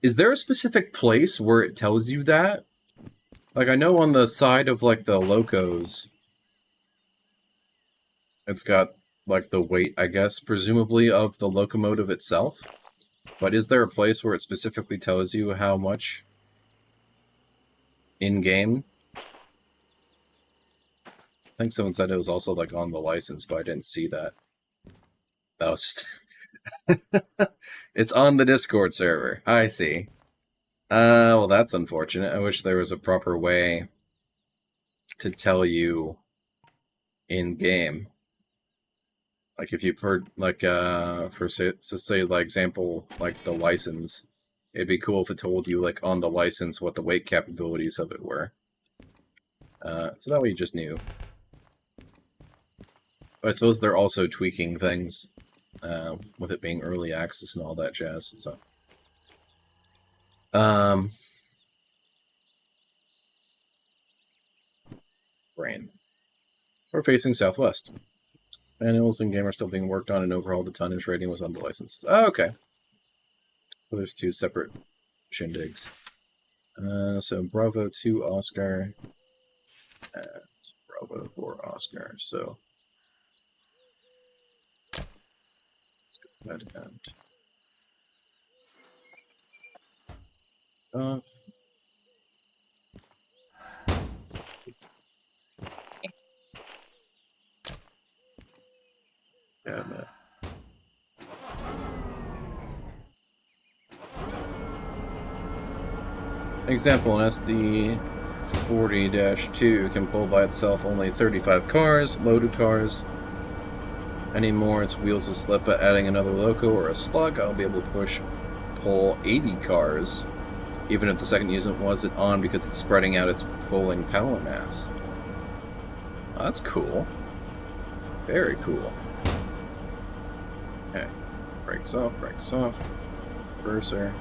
Is there a specific place where it tells you that? Like, I know on the side of, like, the locos, it's got, like, the weight, I guess, presumably, of the locomotive itself. But is there a place where it specifically tells you how much in-game? I think someone said it was also, like, on the license, but I didn't see that. That was just... It's on the Discord server. I see. Well, that's unfortunate. I wish there was a proper way to tell you in-game. Like, if you've heard, like, for, say, like, example, like, the license, it'd be cool if it told you, like, on the license what the weight capabilities of it were. So that way you just knew. But I suppose they're also tweaking things, with it being early access and all that jazz, so... Brain. We're facing southwest. Manuals in game are still being worked on and overhauled. The tonnage rating was on the license. Oh, okay. So there's two separate shindigs. So Bravo 2 Oscar and Bravo 4 Oscar. So let's go ahead and off. Cabinet. Example, an SD40-2 can pull by itself only 35 cars, loaded cars. Anymore, its wheels will slip, but adding another loco or a slug, I'll be able to pull 80 cars, even if the second unit wasn't on, because it's spreading out its pulling power mass. Oh, that's cool. Very cool. Okay. Brakes off, Cursor.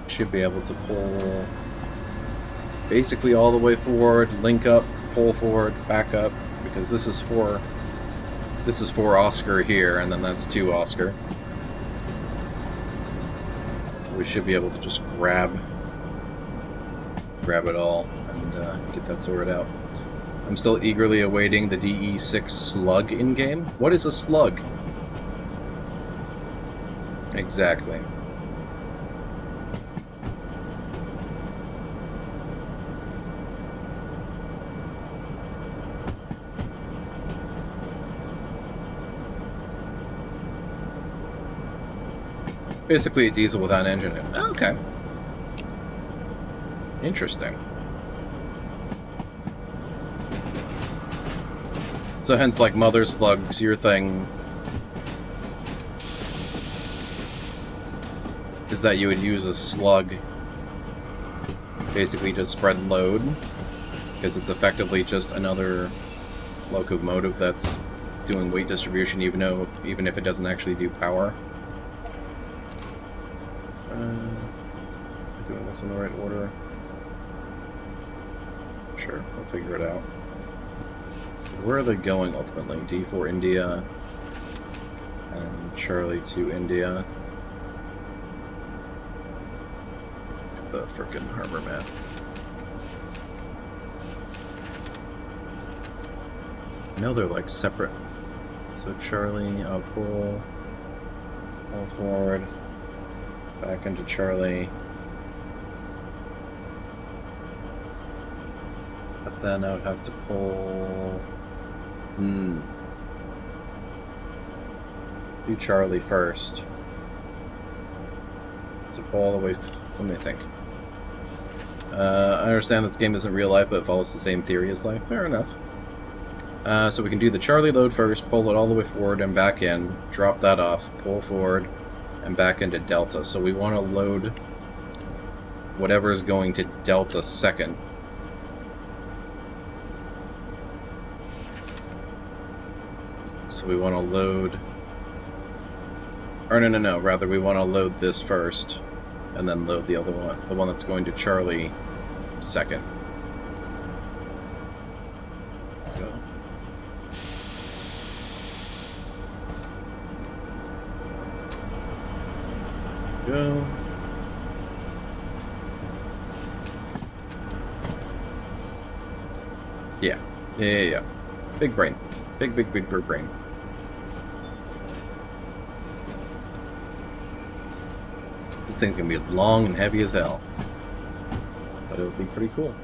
Should be able to pull basically all the way forward, link up, pull forward, back up, because this is for Oscar here, and then that's 2 Oscar. So we should be able to just grab it all and get that sorted out. I'm still eagerly awaiting the DE6 slug in-game. What is a slug? Exactly. Basically a diesel without an engine in it. Oh, okay. Interesting. So hence, like, mother slugs, your thing is that you would use a slug basically to spread load, because it's effectively just another locomotive that's doing weight distribution, even if it doesn't actually do power. Doing this in the right order. Sure, we'll figure it out. Where are they going ultimately? D4 India and Charlie to India. The frickin' harbor map. I know they're like separate. So Charlie, I'll pull forward, back into Charlie. But then I would have to pull... do Charlie first. So pull all the way... let me think. I understand this game isn't real life, but it follows the same theory as life. Fair enough. So we can do the Charlie load first, pull it all the way forward and back in, drop that off, pull forward, and back into Delta. So we want to load whatever is going to Delta second. So we want to load... or no, rather we want to load this first, and then load the other one, the one that's going to Charlie second. Go. Go. Yeah. Big brain. Big brain. This thing's gonna be long and heavy as hell. But it'll be pretty cool.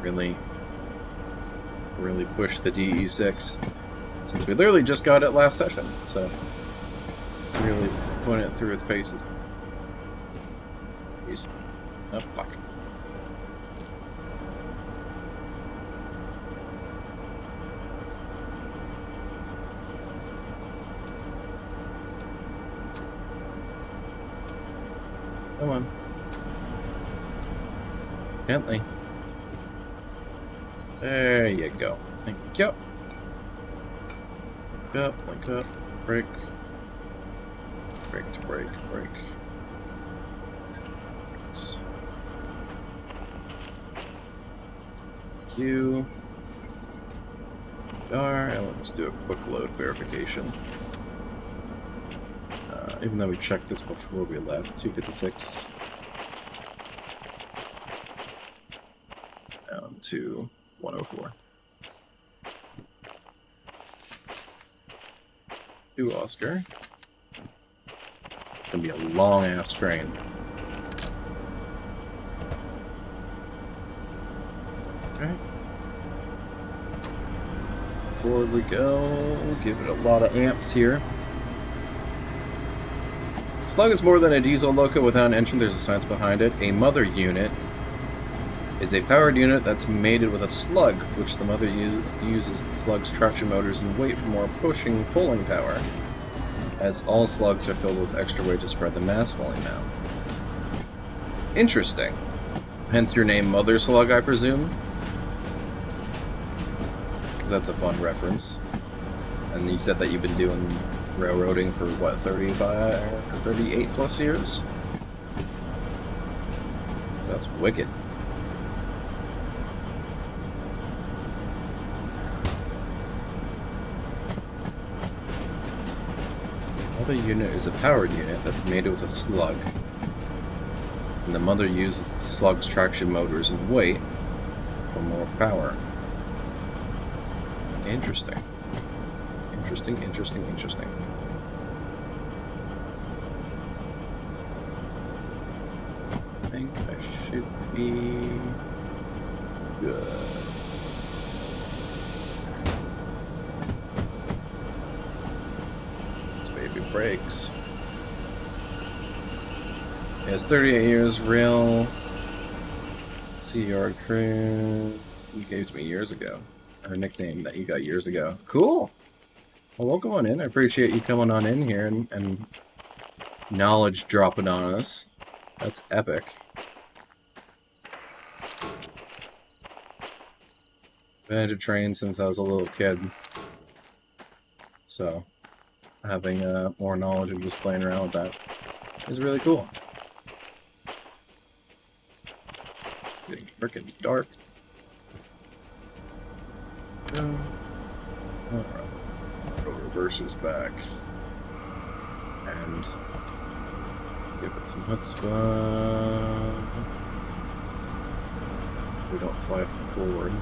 Really push the DE6. Since we literally just got it last session, so really putting it through its paces. Jeez. Oh, fuck. Come on. Gently. There you go. Thank you. Link up. Break. Break to break. Break. You. And we'll just do a quick load verification. Even though we checked this before we left, 2 to the 6. Down to 104. 2 Oscar. It's gonna be a long ass train. Alright. Forward we go. We'll give it a lot of amps here. Slug is more than a diesel loco without an engine. There's a science behind it. A mother unit is a powered unit that's mated with a slug, which the mother uses the slug's traction motors and weight for more pulling power, as all slugs are filled with extra weight to spread the mass volume out. Interesting. Hence your name Mother Slug, I presume? Because that's a fun reference. And you said that you've been doing railroading for, what, 35 or 38 plus years? So that's wicked. Mother unit is a powered unit that's made with a slug. And the mother uses the slug's traction motors and weight for more power. Interesting. Interesting, interesting, interesting. I think I should be good. This baby breaks. Yeah, it's 38 years, real Sea Yard crew. You gave to me years ago. Our nickname that you got years ago. Cool! Well, welcome on in. I appreciate you coming on in here and knowledge dropping on us. That's epic. Been into train since I was a little kid. So, having more knowledge of just playing around with that is really cool. It's getting freaking dark. Alright. Go reverses back. And give it some chutzpah. We don't fly forward.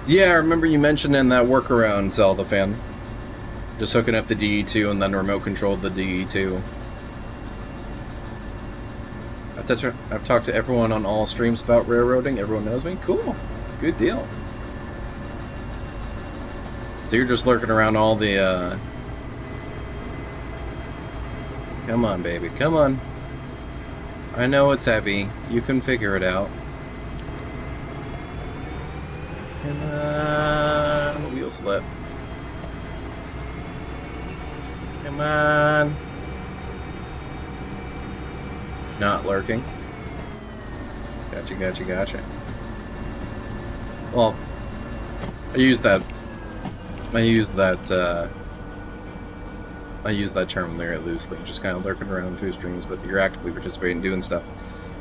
Yeah, I remember you mentioning that workaround, Zelda fan. Just hooking up the DE2 and then remote controlled the DE2. I've talked to everyone on all streams about railroading. Everyone knows me. Cool. Good deal. So you're just lurking around all the, Come on, baby. Come on. I know it's heavy. You can figure it out. Come on. Wheel slip. Come on. Not lurking. Gotcha, gotcha, gotcha. Well, I use that term there loosely, just kind of lurking around through streams, but you're actively participating, doing stuff.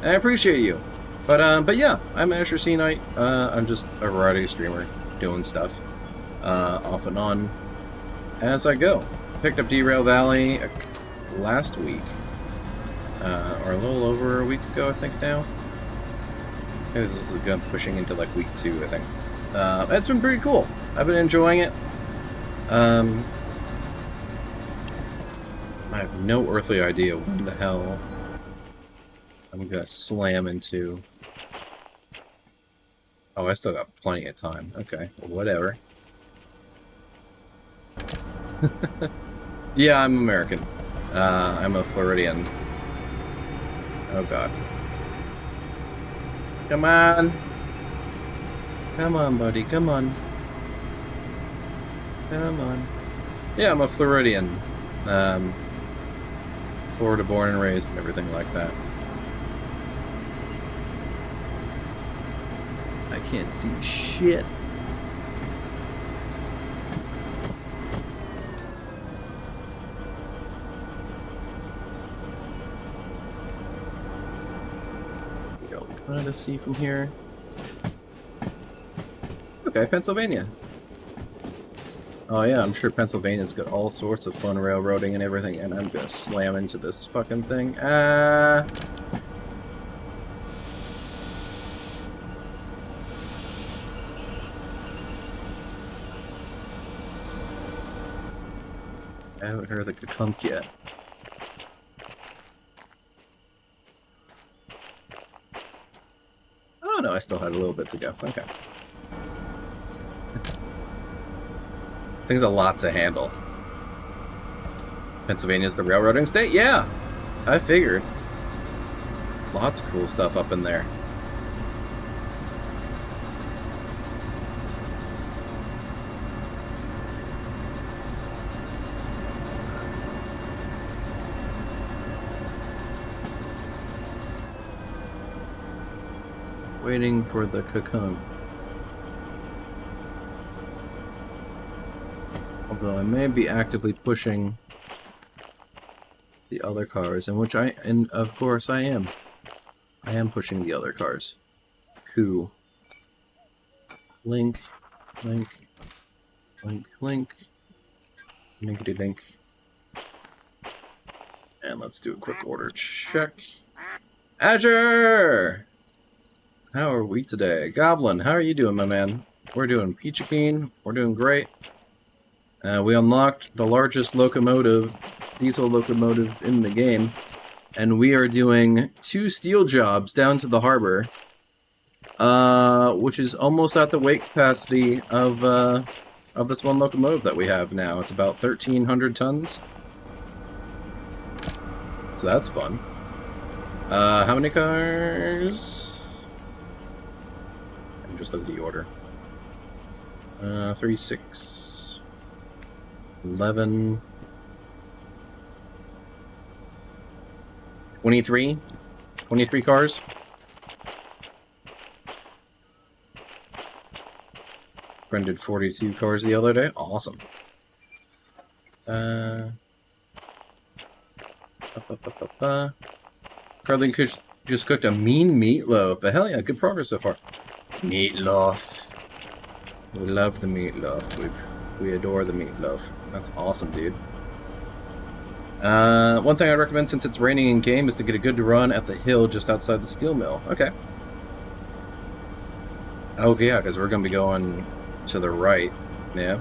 And I appreciate you. But yeah, I'm Asher C. Knight. I'm just a variety streamer, doing stuff, off and on, as I go. Picked up Derail Valley last week, or a little over a week ago, I think now. Maybe this is pushing into like week 2, I think. It's been pretty cool. I've been enjoying it. I have no earthly idea when the hell I'm gonna slam into. Oh, I still got plenty of time. Okay, well, whatever. Yeah, I'm American. I'm a Floridian. Oh god. Come on! Come on, buddy, come on. Come on. Yeah, I'm a Floridian. Florida born and raised and everything like that. I can't see shit. Trying to see from here. Okay, Pennsylvania. Oh yeah, I'm sure Pennsylvania's got all sorts of fun railroading and everything, and I'm gonna slam into this fucking thing. I haven't heard the ka-kunk yet. Oh no, I still had a little bit to go. Okay. This thing's a lot to handle. Pennsylvania's the railroading state? Yeah! I figured. Lots of cool stuff up in there. Waiting for the ka-kunk. Although I may be actively pushing the other cars, and of course I am. I am pushing the other cars. Cool. Link, link, link, link. Ninkety dink. And let's do a quick order check. Azure! How are we today? Goblin, how are you doing, my man? We're doing peachy keen. We're doing great. We unlocked the largest locomotive, diesel locomotive in the game. And we are doing 2 steel jobs down to the harbor. Which is almost at the weight capacity of this one locomotive that we have now. It's about 1,300 tons. So that's fun. How many cars? Just look at the order. 3, 6, 11, 23. 23 cars. Friend did 42 cars the other day. Awesome. Carly just cooked a mean meatloaf. But hell yeah, good progress so far. Meatloaf. We love the meatloaf. We adore the meatloaf. That's awesome, dude. One thing I'd recommend since it's raining in game is to get a good run at the hill just outside the steel mill. Okay. Okay, yeah, because we're going to be going to the right. Yeah.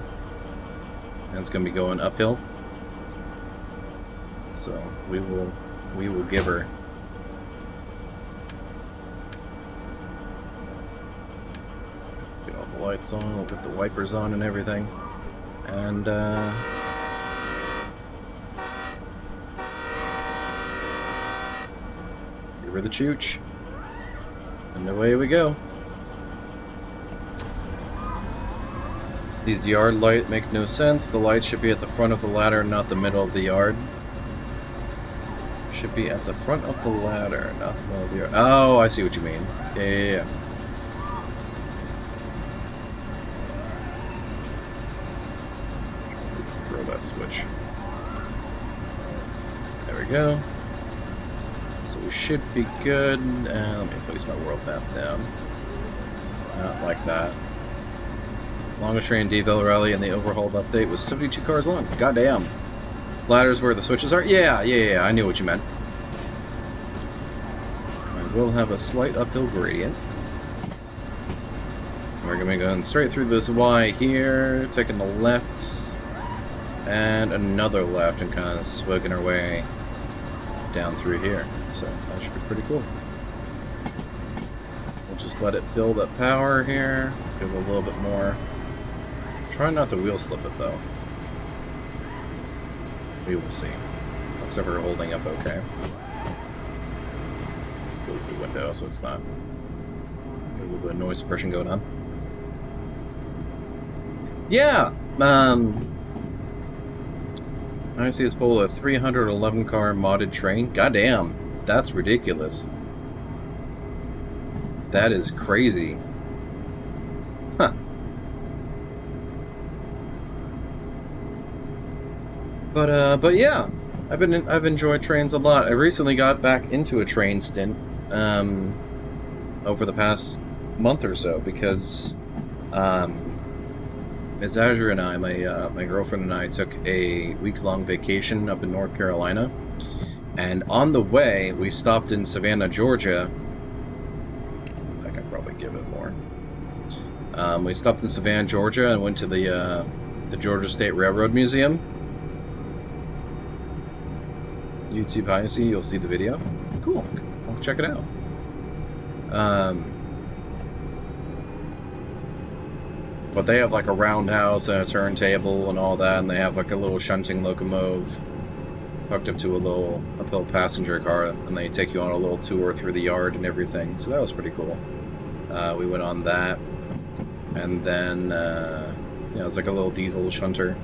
And it's going to be going uphill. So we will give her. Lights on, we'll put the wipers on and everything, and give her the chooch, and away we go. These yard lights make no sense. The lights should be at the front of the ladder, not the middle of the yard. Should be at the front of the ladder, not the middle of the yard. Oh, I see what you mean. Yeah. Switch. There we go. So we should be good. Let me place my world map down. Not like that. Longest train Derail rally and the overhauled update was 72 cars long. Goddamn. Ladders where the switches are? Yeah, I knew what you meant. I will have a slight uphill gradient. We're going to be going straight through this Y here, taking the left. And another left and kind of swigging our way down through here. So that should be pretty cool. We'll just let it build up power here. Give it a little bit more. Try not to wheel slip it though. We will see. Looks like we're holding up okay. Let's close the window so it's not a little bit of noise suppression going on. Yeah, I see it's pull a 311 car modded train. Goddamn, that's ridiculous. That is crazy. Huh. But yeah, I've enjoyed trains a lot. I recently got back into a train stint over the past month or so because Ms. Azure and I, my girlfriend and I, took a week-long vacation up in North Carolina. And on the way, we stopped in Savannah, Georgia. I can probably give it more. We stopped in Savannah, Georgia, and went to the Georgia State Railroad Museum. YouTube High, you'll see the video. Cool. I'll check it out. But they have like a roundhouse and a turntable and all that, and they have like a little shunting locomotive hooked up to a little passenger car, and they take you on a little tour through the yard and everything. So that was pretty cool. We went on that, and then it's like a little diesel shunter,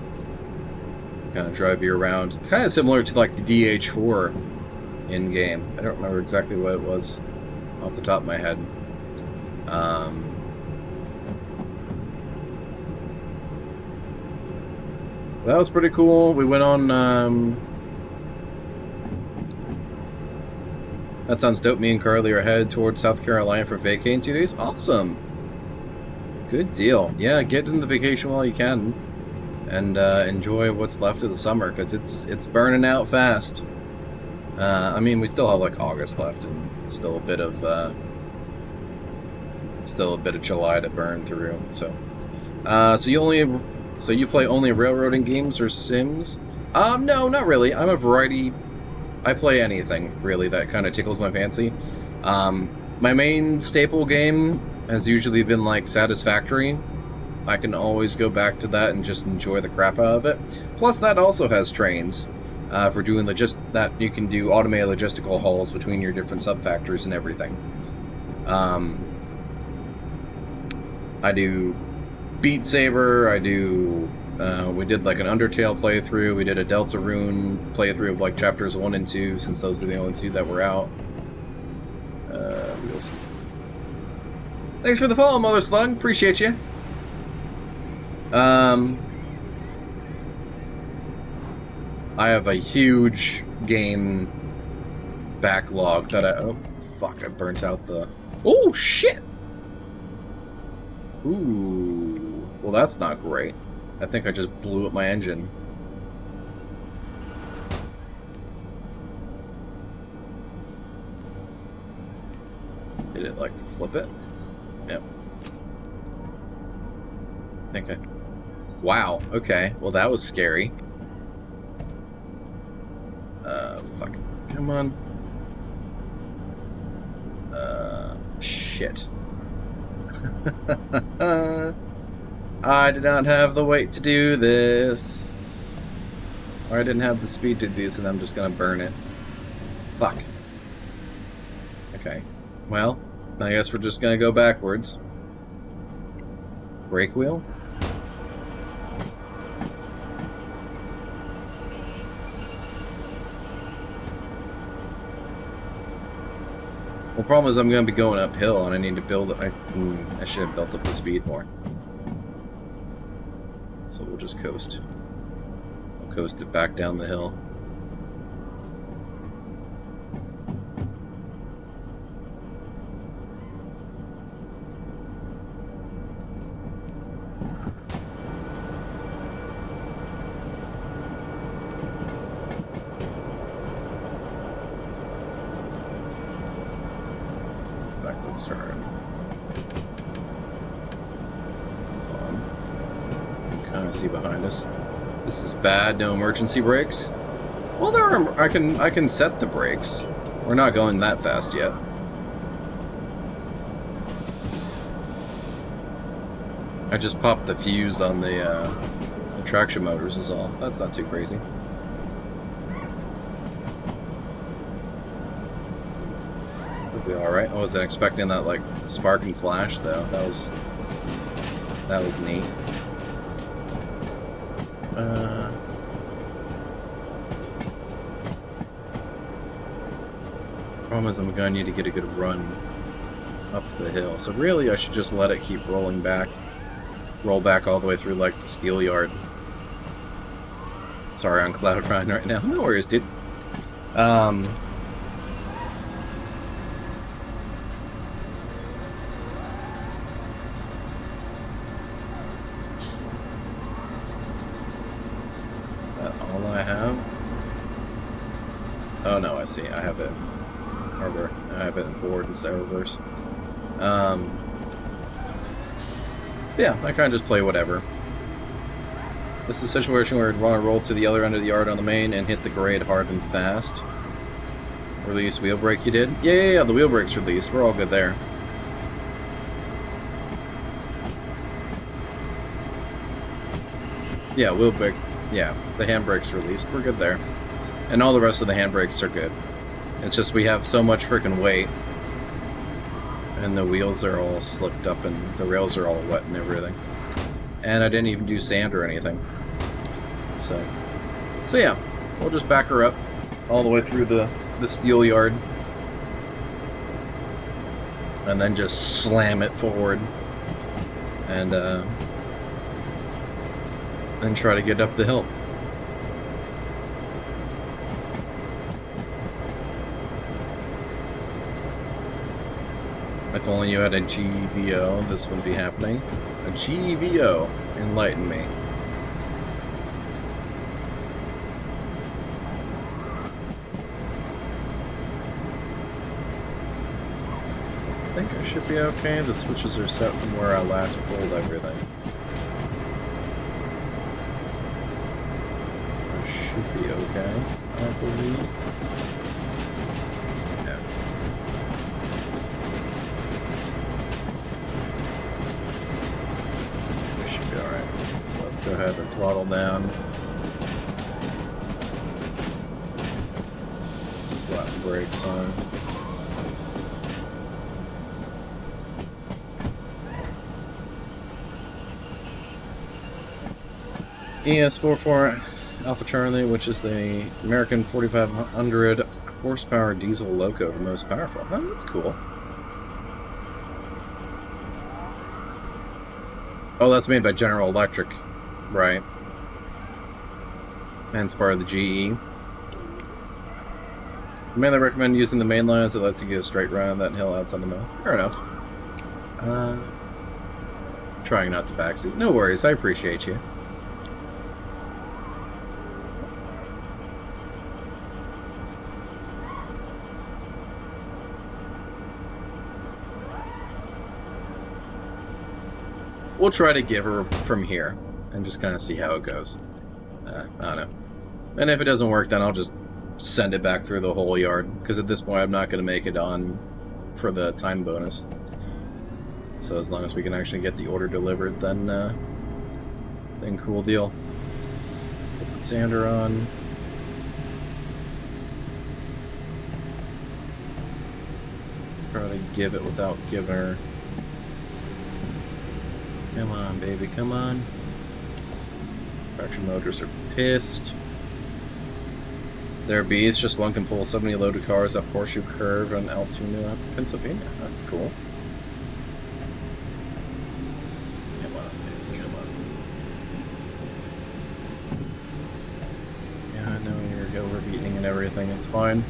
kind of drive you around, kind of similar to like the DH4 in game. I don't remember exactly what it was off the top of my head. That was pretty cool. We went on, that sounds dope. Me and Carly are headed towards South Carolina for vacay in 2 days. Awesome. Good deal. Yeah, get in the vacation while you can. and enjoy what's left of the summer, because it's burning out fast. I mean, we still have like August left, and still a bit of July to burn through. So, so you play only railroading games or Sims? No, not really. I'm a variety. I play anything really that kind of tickles my fancy. My main staple game has usually been like Satisfactory. I can always go back to that and just enjoy the crap out of it. Plus, that also has trains for doing that. You can do automated logistical hauls between your different sub-factories and everything. I do Beat Saber. I do. We did like an Undertale playthrough. We did a Deltarune playthrough of like chapters 1 and 2, since those are the only two that were out. Thanks for the follow, Mother Slug. Appreciate you. I have a huge game backlog that oh, fuck, I burnt out the... Oh, shit! Ooh. Well, that's not great. I think I just blew up my engine. Did it like to flip it? Yep. I think I... Wow, okay. Well, that was scary. Fuck. Come on. Shit. I did not have the weight to do this. Or I didn't have the speed to do this, and I'm just gonna burn it. Fuck. Okay. Well, I guess we're just gonna go backwards. Brake wheel? The problem is I'm going to be going uphill, and I need to build... I should have built up the speed more. So we'll just coast. We'll coast it back down the hill. Let's turn. It's on. Kind of see behind us. This is bad. No emergency brakes. Well, there are. I can set the brakes. We're not going that fast yet. I just popped the fuse on the traction motors is all. That's not too crazy. Alright, I wasn't expecting that, like, spark and flash, though. That was neat. Problem is I'm gonna need to get a good run up the hill. So really, I should just let it keep rolling back. Roll back all the way through, like, the steel yard. Sorry, on Cloud Run right now. No worries, dude. Oh no, I see. I have it. I have it in forward instead of reverse. Yeah, I kind of just play whatever. This is a situation where I'd want to roll to the other end of the yard on the main and hit the grade hard and fast. Release wheel brake you did? Yeah, the wheel brake's released. We're all good there. Yeah, wheel brake. Yeah, the handbrake's released. We're good there. And all the rest of the handbrakes are good. It's just we have so much freaking weight. And the wheels are all slicked up and the rails are all wet and everything. And I didn't even do sand or anything. So yeah, we'll just back her up all the way through the steel yard. And then just slam it forward. And then try to get up the hill. If only you had a GVO, this wouldn't be happening. A GVO, enlighten me. think I should be okay. The switches are set from where I last pulled everything. I should be okay, I believe. Yeah. We should be alright. So let's go ahead and throttle down. Slap brakes on. ES44 Alpha Charlie, which is the American 4500 horsepower diesel loco, the most powerful. Oh, that's cool. Oh, that's made by General Electric, right? And it's part of the GE. I mainly recommend using the main line as it lets you get a straight run on that hill outside the mill. Fair enough. Trying not to backseat. No worries, I appreciate you. We'll try to give her from here and just kind of see how it goes. I don't know. And if it doesn't work, then I'll just send it back through the whole yard, because at this point I'm not going to make it on for the time bonus. So as long as we can actually get the order delivered, then cool deal. Put the sander on. Try to give it without giving her. Come on, baby, come on. Traction motors are pissed. There be, it's just one can pull 70 loaded cars up Horseshoe Curve in Altoona, Pennsylvania. That's cool. Come on, baby, come on. Yeah, I know you're overheating and everything, it's fine.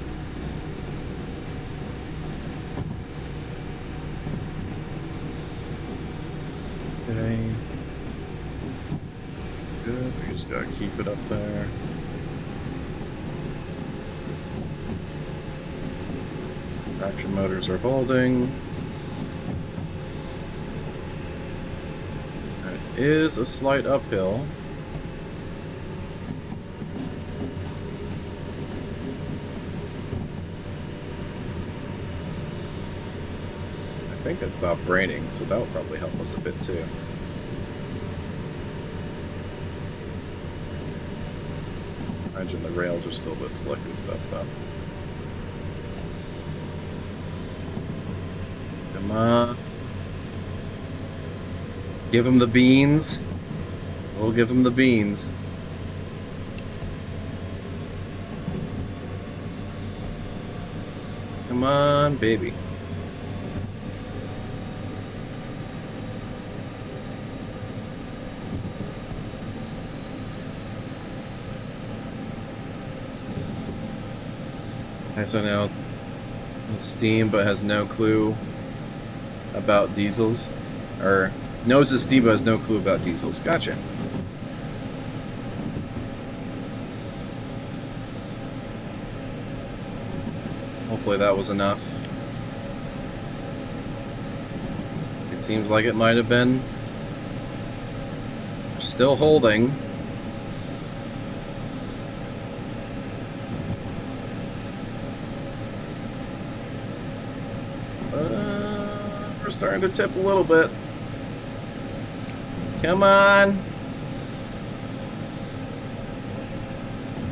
Okay. Good, we just gotta keep it up there. Traction motors are holding. It is a slight uphill. I think it stopped raining, so that will probably help us a bit too. Imagine the rails are still a bit slick and stuff though. Come on. Give him the beans. We'll give him the beans. Come on, baby. Okay, so now it's steam, but has no clue about diesels. Or knows it's steam, but has no clue about diesels. Gotcha. Hopefully that was enough. It seems like it might have been. Still holding. We're starting to tip a little bit. Come on.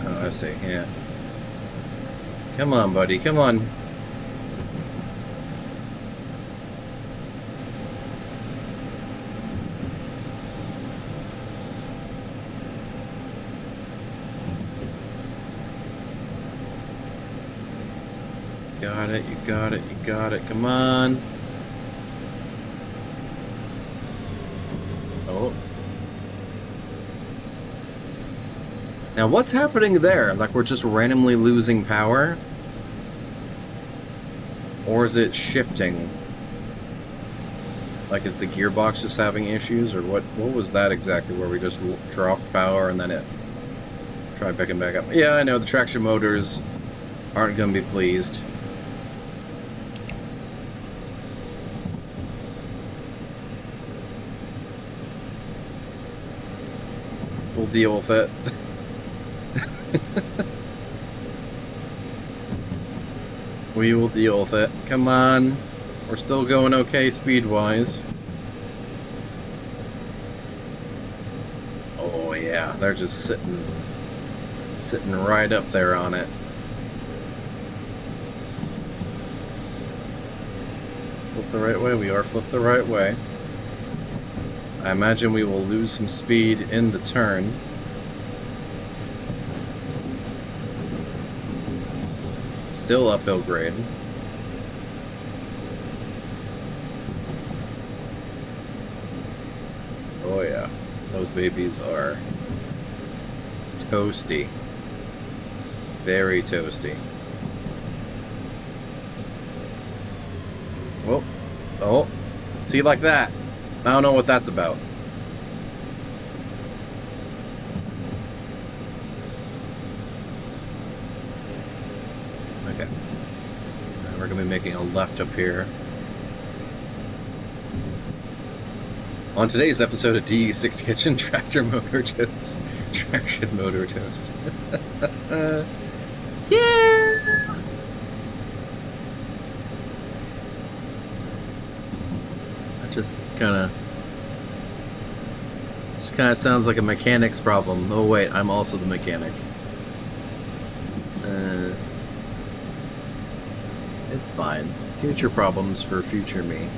Oh, I see, yeah. Come on, buddy, come on. Got it, you got it, you got it, come on. Oh. Now what's happening there? Like we're just randomly losing power? Or is it shifting? Like is the gearbox just having issues? Or what was that exactly where we just dropped power and then it tried picking back up? Yeah, I know the traction motors aren't going to be pleased. We'll deal with it. We will deal with it. Come on. We're still going okay speed-wise. Oh yeah, they're just sitting right up there on it. Flip the right way. We are flipped the right way. I imagine we will lose some speed in the turn. Still uphill grade. Oh yeah, those babies are toasty. Very toasty. Whoa. Oh. See, like that. I don't know what that's about. Okay. Now we're going to be making a left up here. On today's episode of DE6 Kitchen, traction motor toast. Traction motor toast. Yeah! That just kind of sounds like a mechanic's problem. Oh wait, I'm also the mechanic. It's fine. Future problems for future me.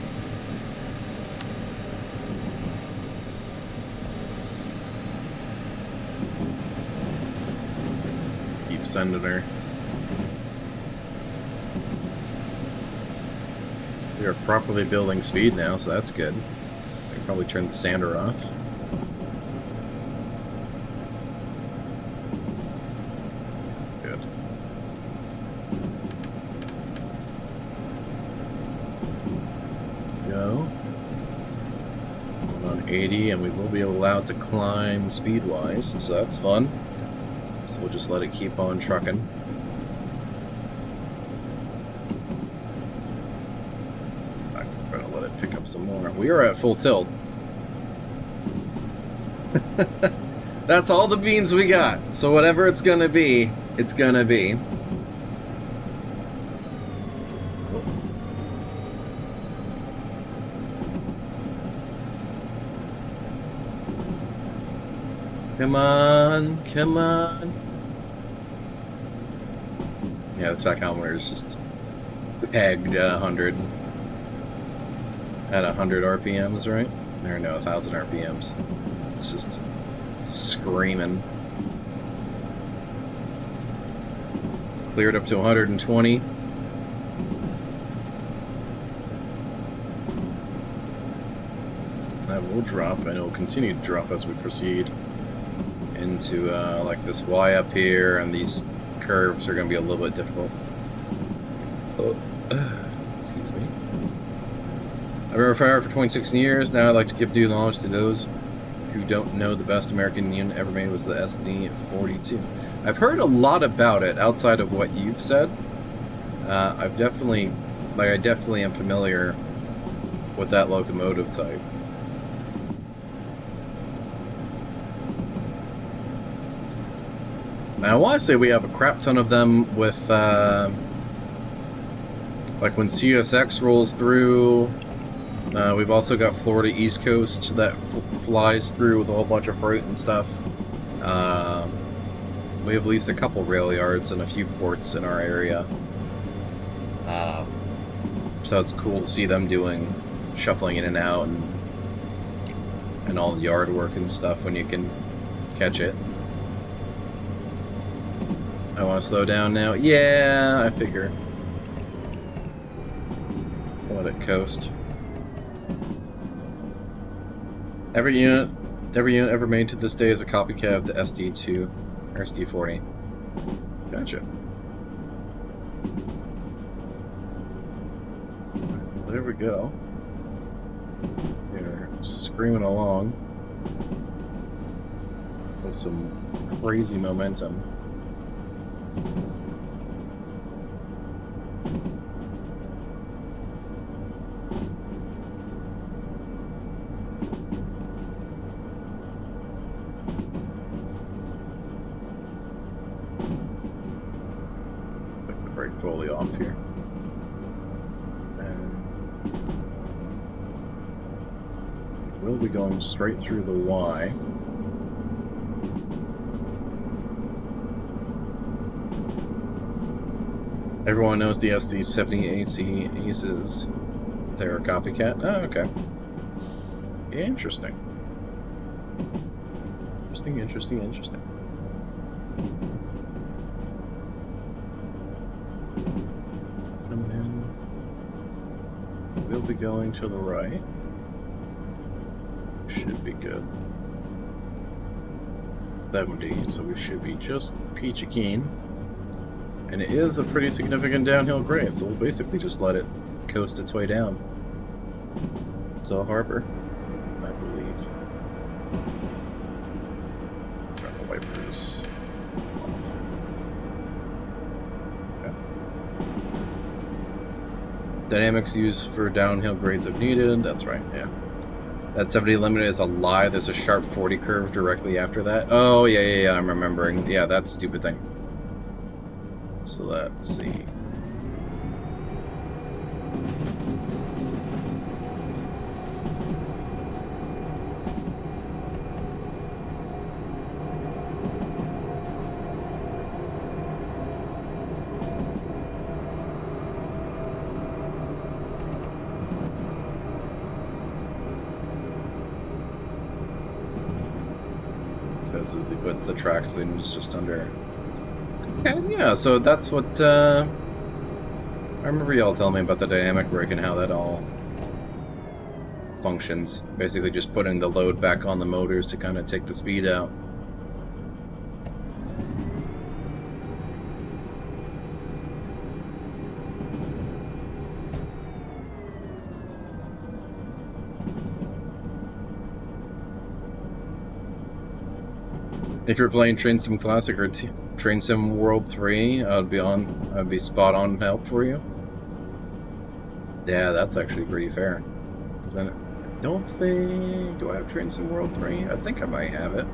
Keep sending her. We are properly building speed now, so that's good. I can probably turn the sander off. Good. Go. We're on 80, and we will be allowed to climb speed-wise, so that's fun. So we'll just let it keep on trucking. I'm gonna let it pick up some more. We are at full tilt. That's all the beans we got. So whatever it's gonna be, it's gonna be. Come on, come on. Yeah, the tachometer is just pegged at 100. At 100 RPMs, right? Or no, 1,000 RPMs. It's just screaming. Cleared up to 120. That will drop, and it will continue to drop as we proceed into like this Y up here, and these curves are going to be a little bit difficult. Excuse me. I've been a firefighter for 26 years. Now I'd like to give due knowledge to those who don't know the best American unit ever made was the SD-42. I've heard a lot about it outside of what you've said. I definitely am familiar with that locomotive type. And I want to say we have a crap ton of them with, like when CSX rolls through. We've also got Florida East Coast that flies through with a whole bunch of freight and stuff. We have at least a couple rail yards and a few ports in our area. So it's cool to see them shuffling in and out and all the yard work and stuff when you can catch it. I want to slow down now. Yeah, I figure. Let it coast. Every unit ever made to this day is a copycat of the SD2 or SD40. Gotcha. There we go. We're screaming along with some crazy momentum. brake fully off here. We'll be going straight through the Y. Everyone knows the SD70 AC Aces. They're a copycat? Oh, okay. Interesting. Interesting. Coming in. We'll be going to the right. Should be good. It's 70, so we should be just peachy keen. And it is a pretty significant downhill grade, so we'll basically just let it coast its way down. It's all harbor, I believe. Turn the wipers off. Okay. Dynamics used for downhill grades if needed. That's right, yeah. That 70 limit is a lie. There's a sharp 40 curve directly after that. Oh, yeah, I'm remembering. Yeah, that stupid thing. So let's see. Says as he puts the tracks in, it's just under. Okay, yeah, so that's what I remember y'all telling me about the dynamic brake and how that all functions. Basically just putting the load back on the motors to kind of take the speed out. If you're playing Train Sim Classic or Train Sim World 3, I'd be spot on help for you. Yeah, that's actually pretty fair. Because I don't think... Do I have Train Sim World 3? I think I might have it.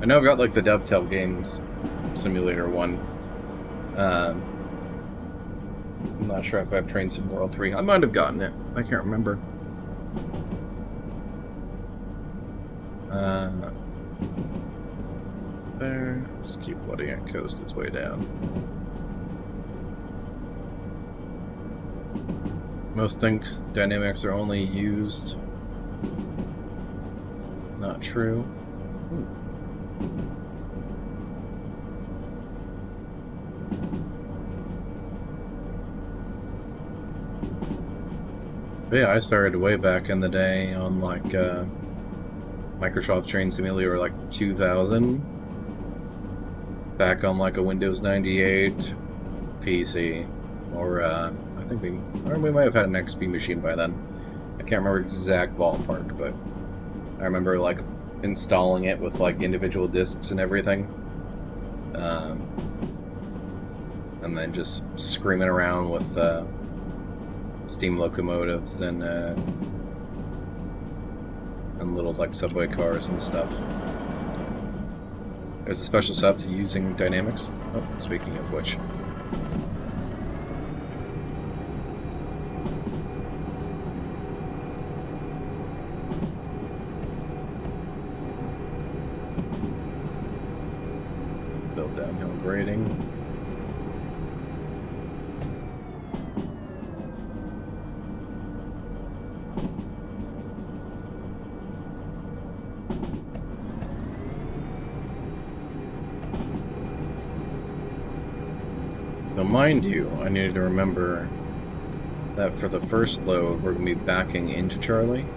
I know I've got like the Dovetail Games Simulator 1. I'm not sure if I have Train Sim World 3. I might have gotten it. I can't remember. There. Just keep letting it coast its way down. Most think dynamics are only used. Not true. But yeah, I started way back in the day on like Microsoft Train Simulator like 2000. Back on like a Windows 98 PC, or I think we might have had an XP machine by then. I can't remember exact ballpark, but I remember like installing it with like individual discs and everything, and then just screaming around with steam locomotives and little like subway cars and stuff. There's a special setup to using dynamics. Oh, speaking of which. Build downhill grading. So mind you, I needed to remember that for the first load, we're going to be backing into Charlie.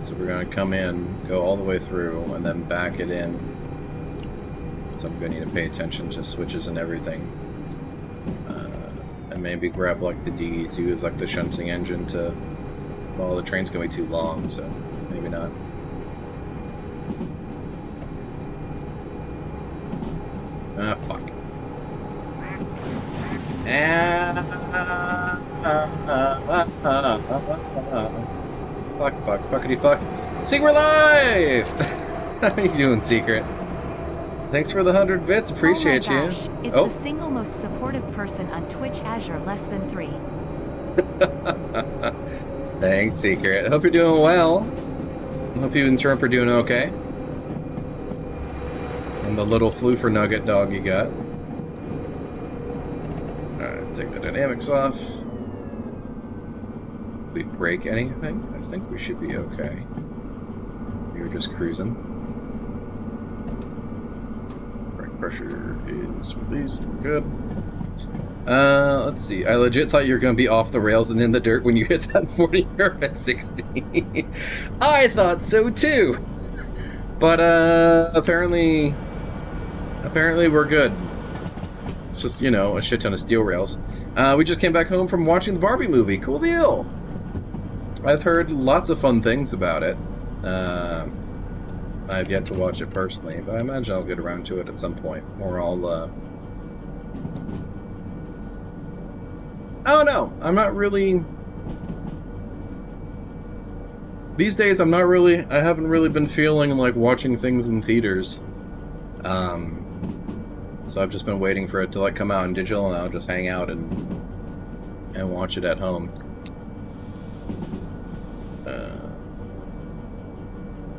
So we're going to come in, go all the way through, and then back it in. So I'm going to need to pay attention to switches and everything. And maybe grab like the DE2 as like the shunting engine to... Well, the train's going to be too long, so maybe not. Ah, fuck. Fuckity fuck. Secret Life! How you doing, Secret? Thanks for the 100 bits. Appreciate oh my you. gosh, it's Oh. the single most supportive person on Twitch Azure less than 3. Thanks, Secret. I hope you're doing well. I hope you and Trump are doing okay. And the little floofer nugget dog you got. Alright, take the dynamics off. Did we break anything? I think we should be okay. We were just cruising. Brake pressure is released. We're good. Let's see. I legit thought you were going to be off the rails and in the dirt when you hit that 40 curve at 60. I thought so too. But apparently we're good. It's just, you know, a shit ton of steel rails. We just came back home from watching the Barbie movie. Cool deal. I've heard lots of fun things about it. I've yet to watch it personally, but I imagine I'll get around to it at some point. Or I'll, I don't know. I'm not really... These days, I haven't really been feeling like watching things in theaters. So I've just been waiting for it to like come out in digital, and I'll just hang out and watch it at home.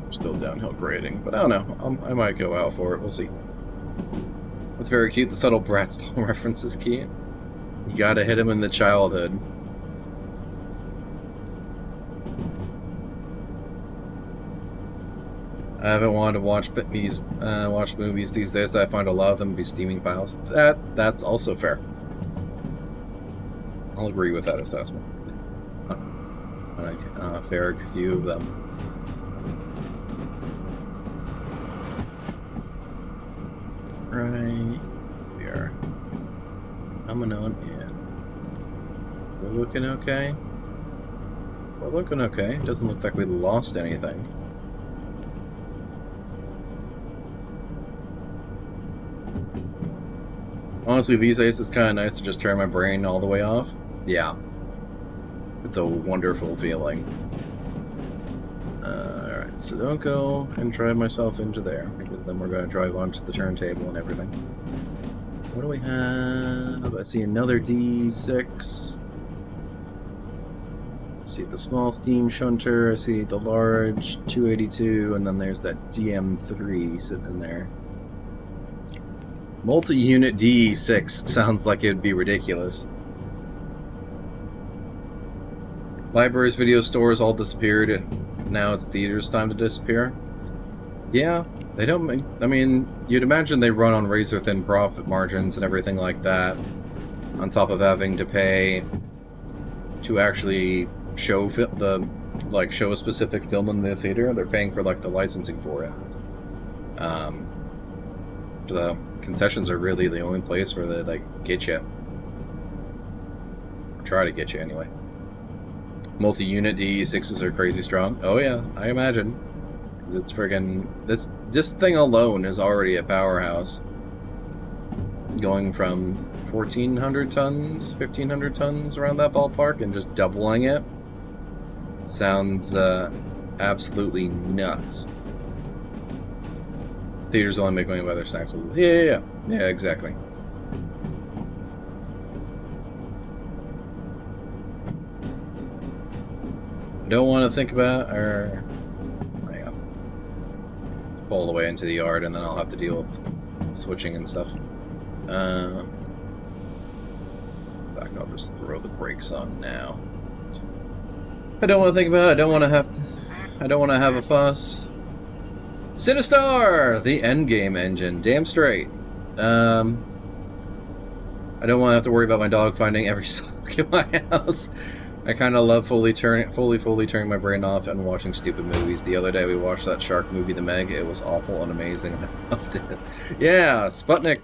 Still downhill grading, but I don't know. I might go out for it. We'll see. That's very cute. The subtle Bratz doll reference is key. You gotta hit him in the childhood. I haven't wanted to watch movies these days. I find a lot of them to be steaming piles. That's also fair. I'll agree with that assessment. A fair few of them. Right, we are coming on in. We're looking okay. We're looking okay. Doesn't look like we lost anything. Honestly, these days it's kind of nice to just turn my brain all the way off. Yeah. It's a wonderful feeling. Alright, so don't go and drive myself into there, because then we're going to drive onto the turntable and everything. What do we have? I see another DE6. I see the small steam shunter. I see the large 282, and then there's that DM3 sitting in there. Multi-unit DE6 sounds like it'd be ridiculous. Libraries, video stores all disappeared, and now it's theaters' time to disappear. Yeah, they don't make... I mean, you'd imagine they run on razor-thin profit margins and everything like that, on top of having to pay to actually show show a specific film in the theater. They're paying for, like, the licensing for it. The concessions are really the only place where they, like, get you. Or try to get you, anyway. Multi-unit DE6s are crazy strong. Oh yeah, I imagine. Because it's friggin... This thing alone is already a powerhouse. Going from 1,400 tons, 1,500 tons around that ballpark, and just doubling it. Sounds absolutely nuts. Theaters only make money by their snacks. Yeah, exactly. Don't want to think about, or hang on. Let's pull away into the yard, and then I'll have to deal with switching and stuff. I'll just throw the brakes on now. I don't want to think about it. I don't want to have a fuss. Sinistar, the endgame engine. Damn straight. I don't want to have to worry about my dog finding every sock in my house. I kind of love fully turning my brain off and watching stupid movies. The other day we watched that shark movie, The Meg. It was awful and amazing. I loved it. Yeah, Sputnik.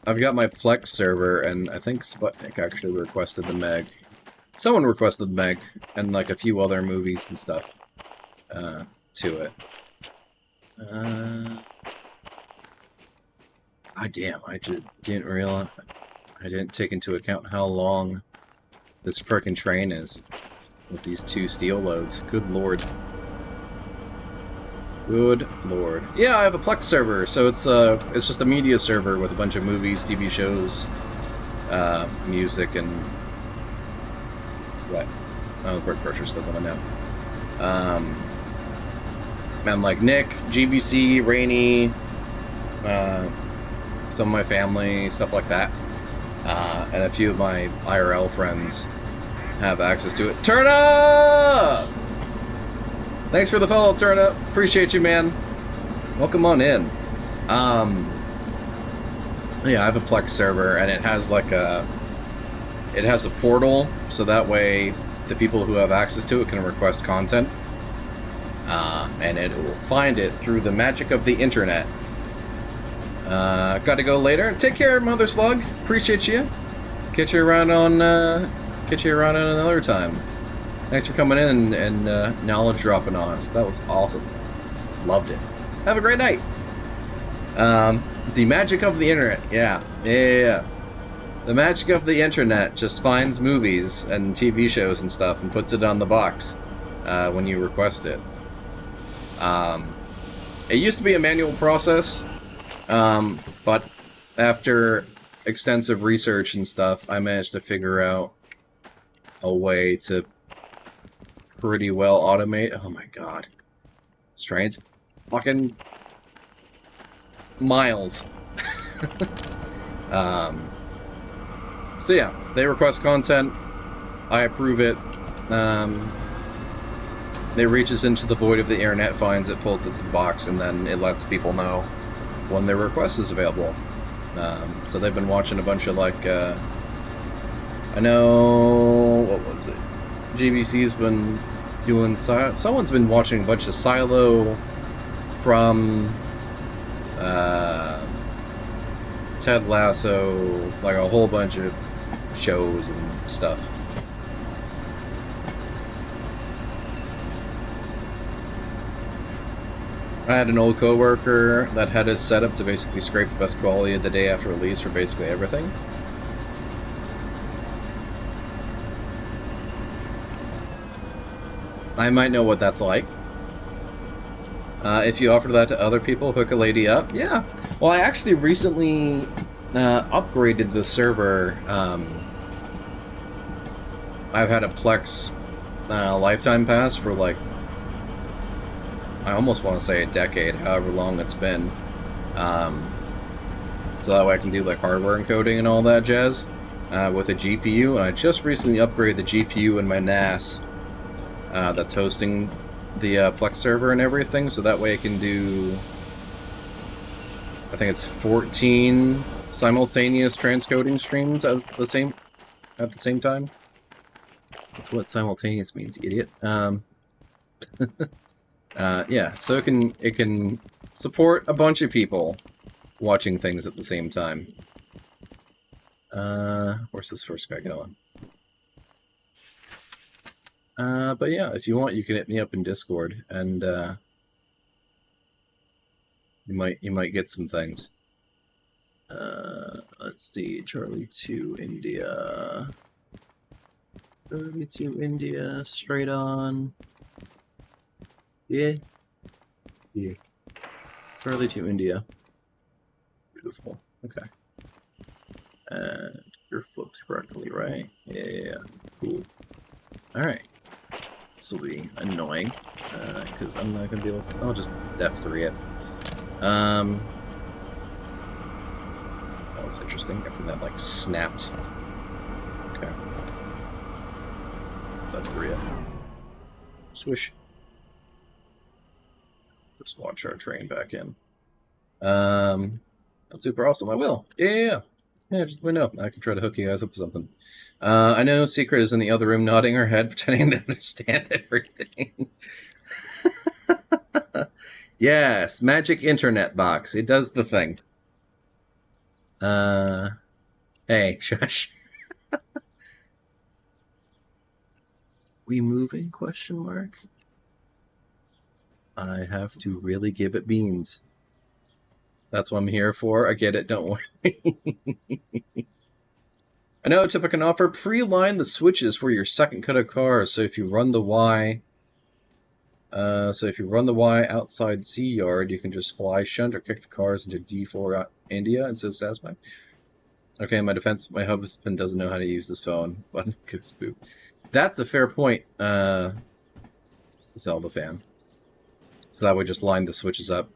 I've got my Plex server, and I think Sputnik actually requested The Meg. Someone requested The Meg, and like a few other movies and stuff to it. Damn, I just didn't realize... I didn't take into account how long this frickin' train is with these two steel loads. Good lord. Good lord. Yeah, I have a Plex server, so it's just a media server with a bunch of movies, TV shows, music, and what? Oh, the blood pressure's still going down. And like Nick, GBC, Rainy, some of my family, stuff like that, and a few of my IRL friends have access to it. Turn up! Thanks for the follow, Turn Up. Appreciate you, man. Welcome on in. Yeah, I have a Plex server, and it has like a portal, so that way the people who have access to it can request content, and it will find it through the magic of the internet. Got to go later. Take care, Mother Slug. Appreciate you. Catch you around another time. Thanks for coming in and knowledge dropping on us. That was awesome. Loved it. Have a great night. The magic of the internet. Yeah. The magic of the internet just finds movies and TV shows and stuff and puts it on the box when you request it. It used to be a manual process, but after extensive research and stuff, I managed to figure out a way to pretty well automate. Oh my god. Strains fucking miles. So yeah, they request content, I approve it, it reaches into the void of the internet, finds it, pulls it to the box, and then it lets people know when their request is available. So they've been watching a bunch of like, I know, what was it? GBC's been doing, someone's been watching a bunch of Silo from Ted Lasso, like a whole bunch of shows and stuff. I had an old coworker that had his setup to basically scrape the best quality of the day after release for basically everything. I might know what that's like. If you offer that to other people, hook a lady up. Yeah. Well, I actually recently upgraded the server. I've had a Plex lifetime pass for like, I almost want to say a decade, however long it's been. So that way I can do like hardware encoding and all that jazz with a GPU. And I just recently upgraded the GPU in my NAS that's hosting the Plex server and everything, so that way I can do, I think it's 14 simultaneous transcoding streams at the same time. That's what simultaneous means, idiot. Yeah, so it can support a bunch of people watching things at the same time. Where's this first guy going? But yeah, if you want, you can hit me up in Discord, and you might get some things. Let's see, Charlie 2 India. Charlie 2 India, straight on. Yeah. Charlie 2 India. Beautiful. Okay. And you're flipped correctly, right? Yeah. Cool. Alright. This will be annoying, because I'm not going to be able to... I'll just F3 it. That was interesting. After that, like, snapped. Okay. Let's F3 it. Swish. Just launch our train back in. That's super awesome. I will. Yeah. Just let me know. I can try to hook you guys up with something. I know Secret is in the other room nodding her head, pretending to understand everything. Yes, magic internet box. It does the thing. Hey, shush. We moving? Question mark. I have to really give it beans. That's what I'm here for. I get it, don't worry. I know Tipa can offer pre-line the switches for your second cut of cars, so if you run the Y So if you run the Y outside C yard, you can just fly shunt or kick the cars into D4 India and so satisfied. Okay, my defense, my husband doesn't know how to use this phone. Button goes boop. That's a fair point, Zelda fan. So that would just line the switches up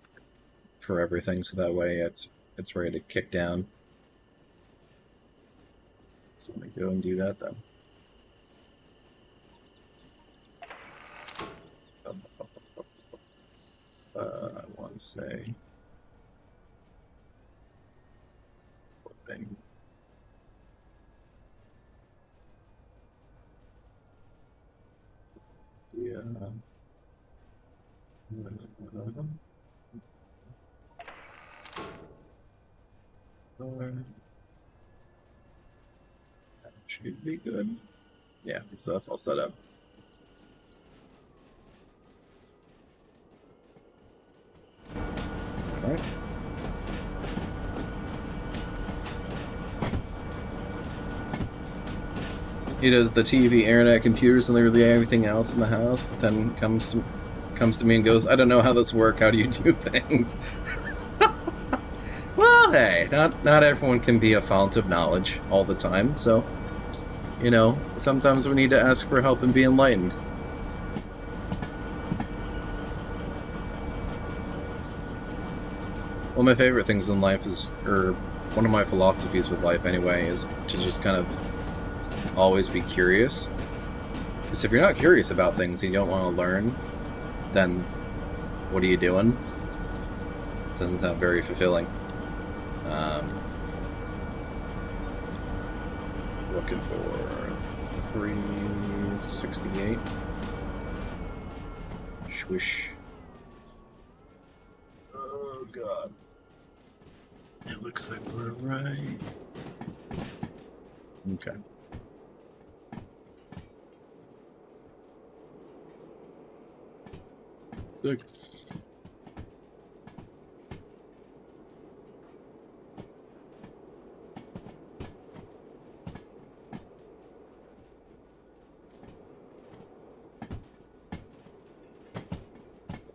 for everything, so that way it's ready to kick down. So let me go and do that then. I want to say thing. Yeah. That should be good. Yeah, so that's all set up. All right. He does the TV, internet, computers, and literally everything else in the house, but then comes to me and goes, "I don't know how this works. How do you do things?" Well, hey, not everyone can be a fount of knowledge all the time, so you know, sometimes we need to ask for help and be enlightened. One of my favorite things in life is, or one of my philosophies with life anyway, is to just kind of always be curious. Because if you're not curious about things and you don't want to learn, then what are you doing? It doesn't sound very fulfilling. Looking for 368. Swish. Oh god. It looks like we're right. Okay. Six.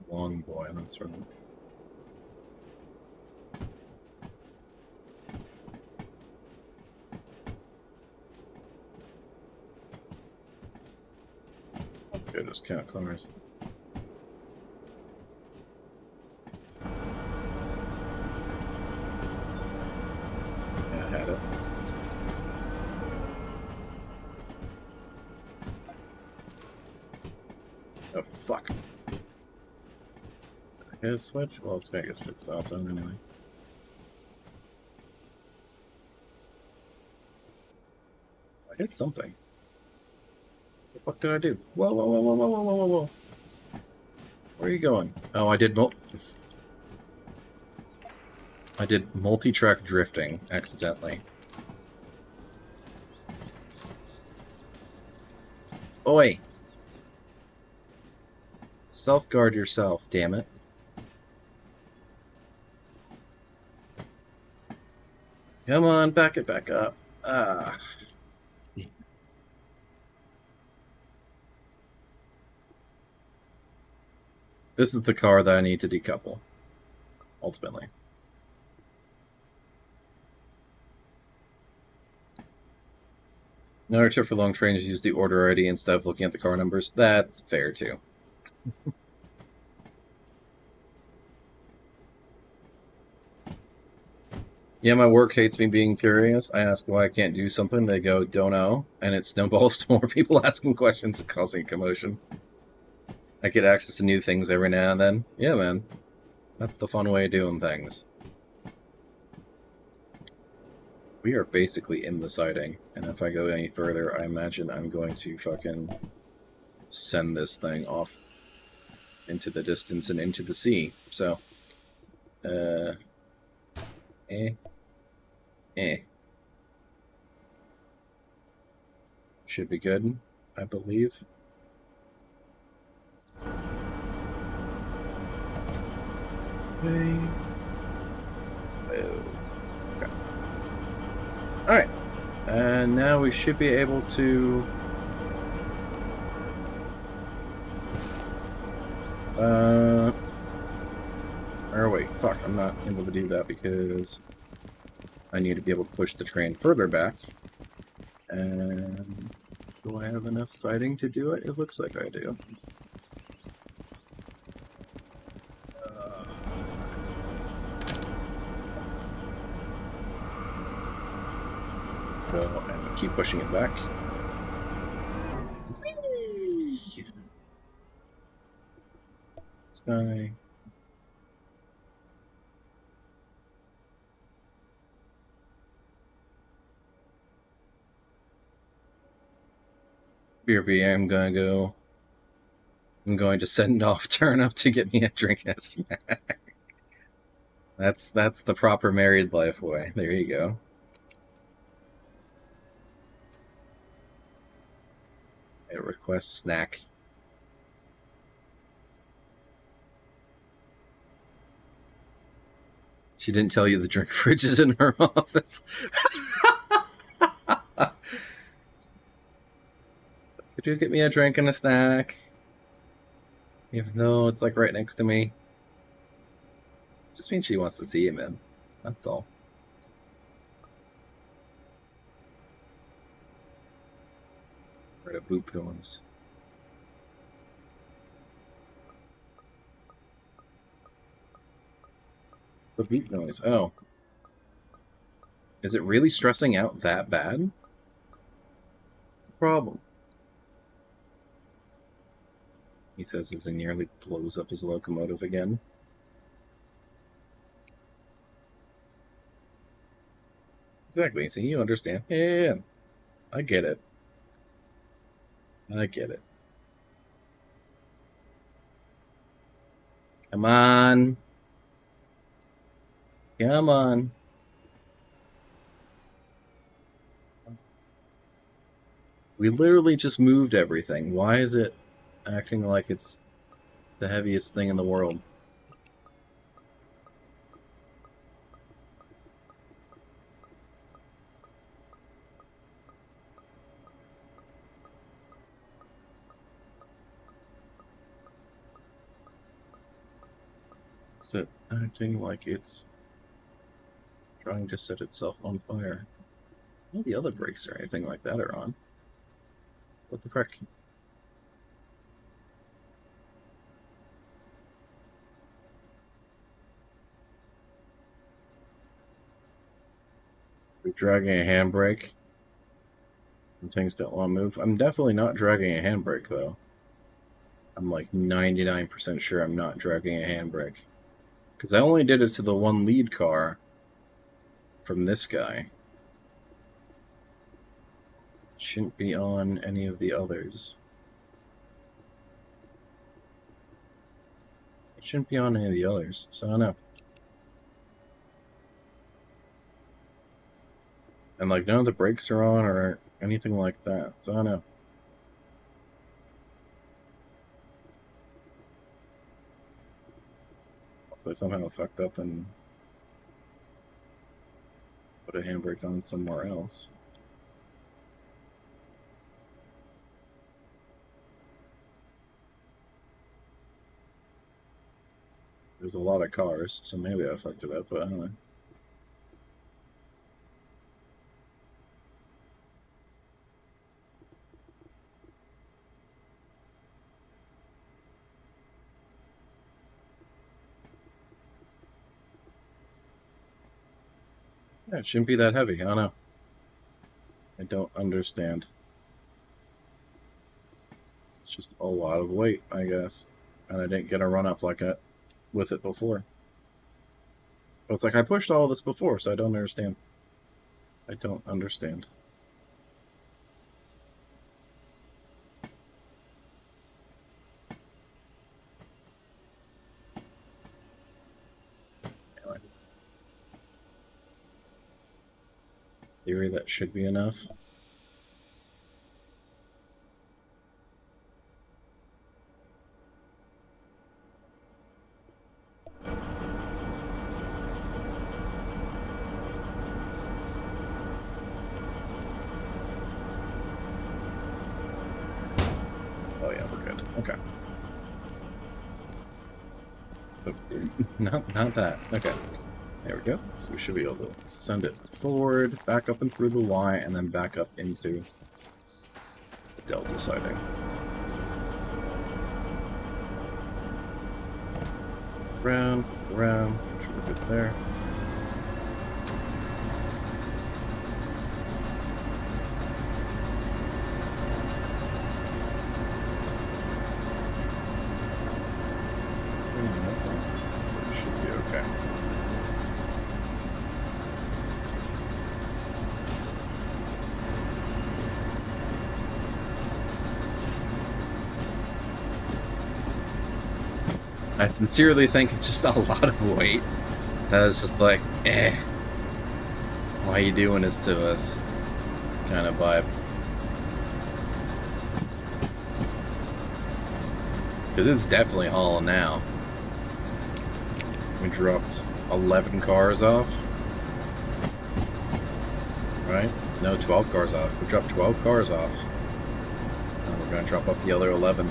Long boy, that's right. Okay, just count cars. Yeah, I had it. Oh, fuck. Hit a switch? Well, it's gonna get fixed also anyway. I hit something. What the fuck did I do? Whoa, whoa, whoa, whoa, whoa, whoa, whoa, whoa. Where are you going? Oh, I did multi-track drifting accidentally. Oi! Self-guard yourself, damn it. Come on, back it back up. Ah. This is the car that I need to decouple, ultimately. Another tip for long trains, use the order ID instead of looking at the car numbers. That's fair, too. Yeah, my work hates me being curious. I ask why I can't do something, they go, don't know, and it snowballs to more people asking questions and causing commotion. I get access to new things every now and then. Yeah, man. That's the fun way of doing things. We are basically in the siding, and if I go any further, I imagine I'm going to fucking send this thing off into the distance and into the sea. So, should be good, I believe. Okay. Alright. And now we should be able to Or wait, fuck, I'm not able to do that because I need to be able to push the train further back. And do I have enough siding to do it? It looks like I do. Let's go and keep pushing it back. Sky. BRB, I'm going to send off Turnip to get me a drink and a snack. That's the proper married life way. There you go. A request snack. She didn't tell you the drink fridge is in her office. Could you get me a drink and a snack? Even though it's like right next to me. It just means she wants to see you, man. That's all. Right, a boop noise. The boop noise. Oh. Is it really stressing out that bad? What's the problem? He says as he nearly blows up his locomotive again. Exactly. See, you understand. Yeah. I get it. I get it. Come on. Come on. We literally just moved everything. Why is it acting like it's the heaviest thing in the world? Is it acting like it's trying to set itself on fire? None of the other brakes or anything like that are on. What the frick? We're dragging a handbrake and things don't want to move. I'm definitely not dragging a handbrake though. I'm like 99% sure I'm not dragging a handbrake. Because I only did it to the one lead car from this guy. It shouldn't be on any of the others. It shouldn't be on any of the others, so I don't know. And like none of the brakes are on or anything like that, so I don't know. So I somehow fucked up and put a handbrake on somewhere else. There's a lot of cars, so maybe I fucked it up, but I don't know. Yeah, it shouldn't be that heavy. I don't know. I don't understand. It's just a lot of weight, I guess. And I didn't get a run up like that with it before. But it's like I pushed all this before, so I don't understand. I don't understand. Anyway. Theory, that should be enough. Oh yeah, we're good. Okay. So, not that. Okay. There we go. So we should be able to send it forward, back up and through the Y, and then back up into the Delta sighting. Around, should be good there. That's on, so it should be okay. I sincerely think it's just a lot of weight. That is just like, why are you doing this to us? Kind of vibe. Because it's definitely hauling now. We dropped 11 cars off. Right? No, 12 cars off. We dropped 12 cars off. And we're going to drop off the other 11.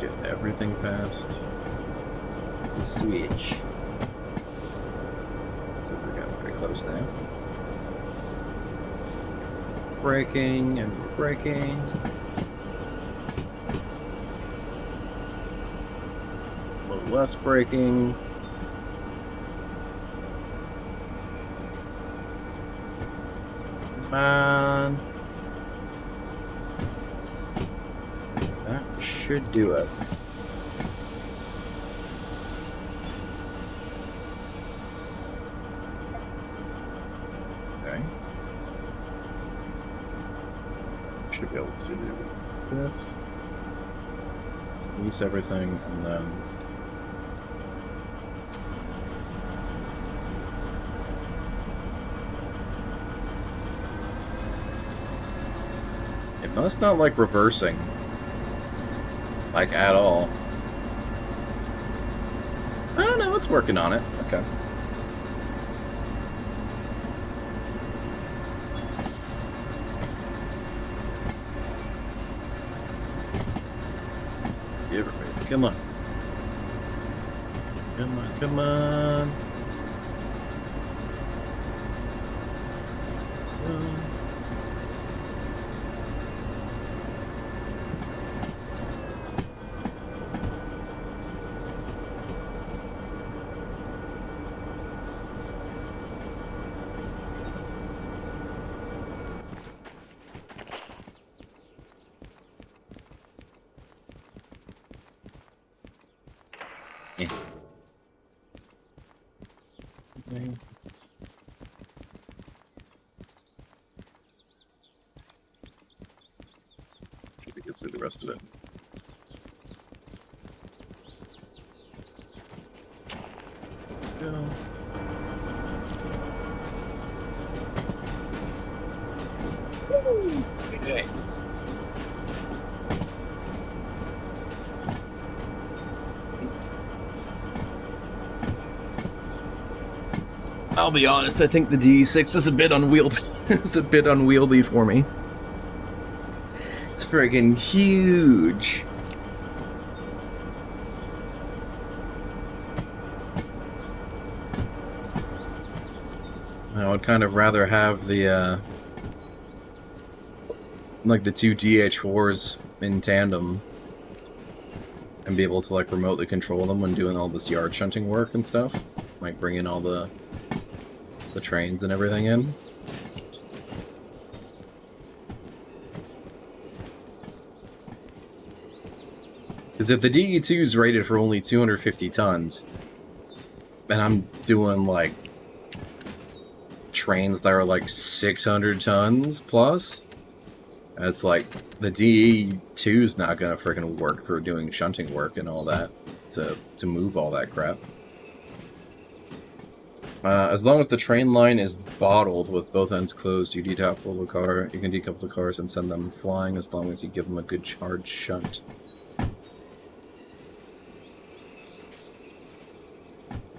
Get everything past the switch. So we're getting pretty close now. Braking, and we're braking. A little less braking. Man. Should do it. Okay. Should be able to do this. Release everything and then it must not like reversing. Like, at all. I don't know, it's working on it. Okay. Give it, baby. Come on. Come on, come on. Should we get through the rest of it? Go. Okay. I'll be honest, I think the DE6 is a bit unwieldy. It's a bit unwieldy for me. It's friggin' huge. I would kind of rather have the, like the two DH4s in tandem and be able to, like, remotely control them when doing all this yard shunting work and stuff. Like, bringing all the trains and everything in. Because if the DE2 is rated for only 250 tons, and I'm doing, like, trains that are, like, 600 tons plus, it's like, the DE2 is not gonna freaking work for doing shunting work and all that, to move all that crap. As long as the train line is bottled with both ends closed, you decouple the car. You can decouple the cars and send them flying as long as you give them a good hard shunt. As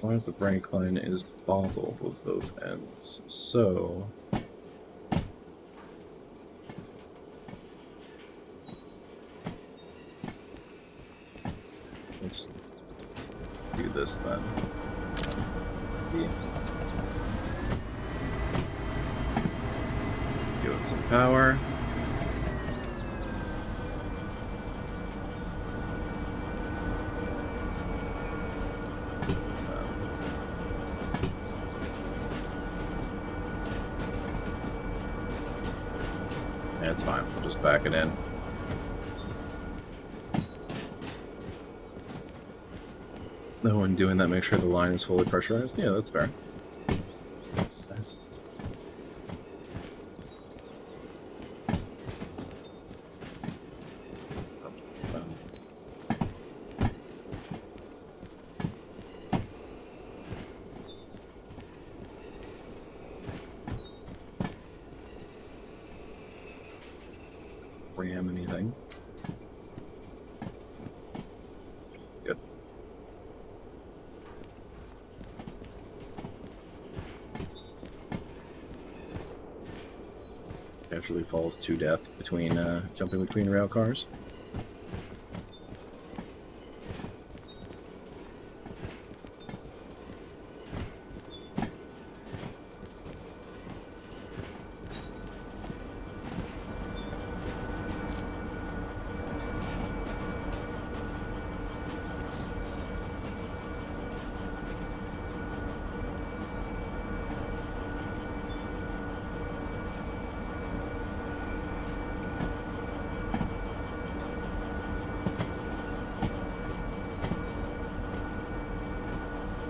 long as the brake line is bottled with both ends. So... let's do this then. Yeah. Give it some power. Yeah, it's fine. We'll just back it in. Then when doing that, make sure the line is fully pressurized. Yeah, that's fair. Ram anything. Good. Casually falls to death between jumping between rail cars.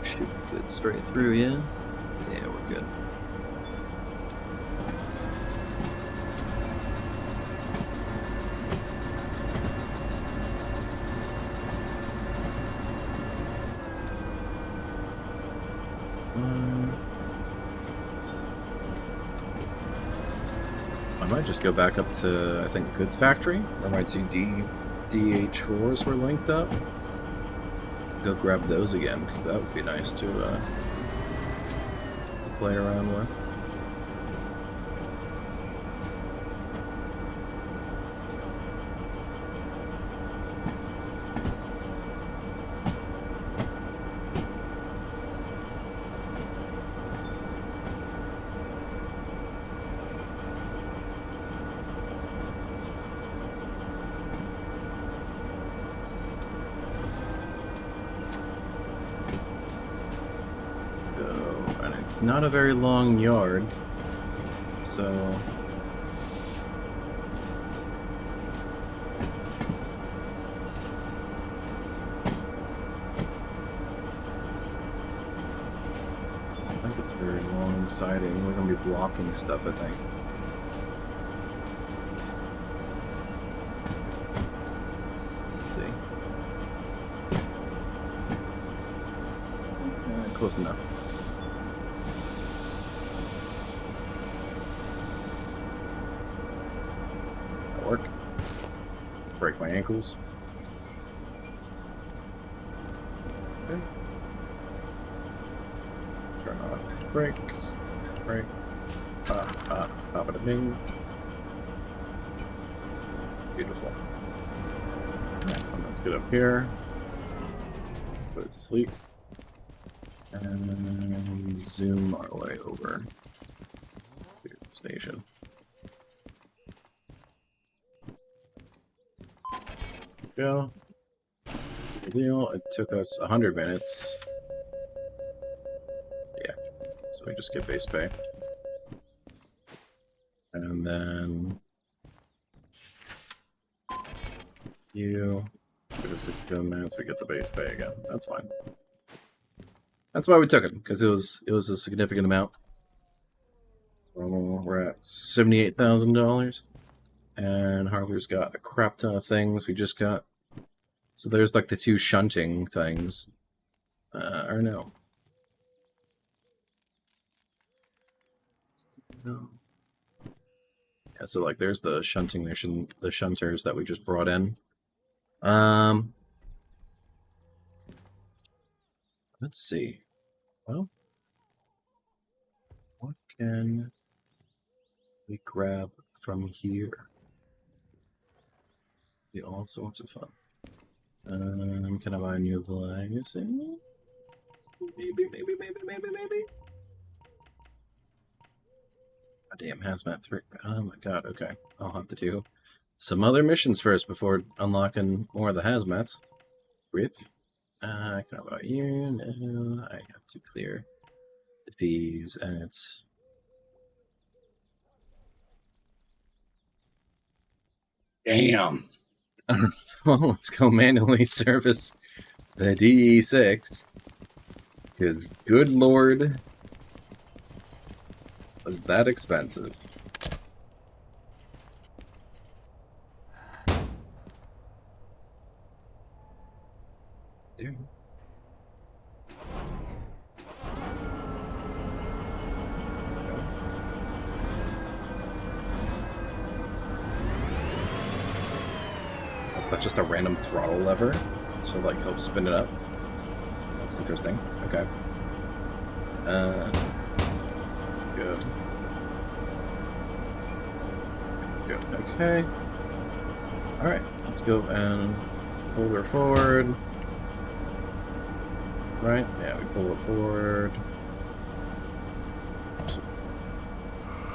Shoot good straight through, yeah? Yeah, we're good. I might just go back up to, I think, Goods Factory. Or my two DH4s were linked up. Go grab those again, because that would be nice to play around with. It's not a very long yard, so... I think it's a very long siding. We're going to be blocking stuff, I think. Let's see. Close enough. Work. Break my ankles. Okay. Turn off. Break. Break. Pop it a bing. Beautiful. Yeah, let's get up here. Put it to sleep. And zoom our way over to the station. Go. Good deal. It took us 100 minutes. Yeah. So we just get base pay. And then you go 67 minutes, we get the base pay again. That's fine. That's why we took it, because it was a significant amount. We're at $78,000. And Harley's got a crap ton of things we just got. So there's like the two shunting things. Or no. No. Yeah, so like there's the shunting mission, the shunters that we just brought in. Let's see. Well, what can we grab from here? Be all sorts of fun. Can I buy a new legacy? Maybe. Oh, damn, hazmat 3. Oh my god, okay. I'll have to do some other missions first before unlocking more of the hazmats. Rip. Can I buy you? No, I have to clear the fees, and it's... Damn! Well, let's go manually service the DE6. Because, good lord, was that expensive. Dude. Is that just a random throttle lever? So like help spin it up? That's interesting. Okay. Good. Good. Okay. Alright, let's go and pull her forward. Right? Yeah, we pull it forward. So,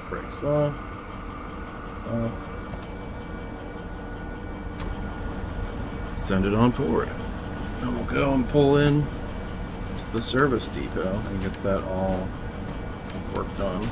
brakes off. Brakes off. Send it on forward. And we'll go and pull in to the service depot and get that all worked on.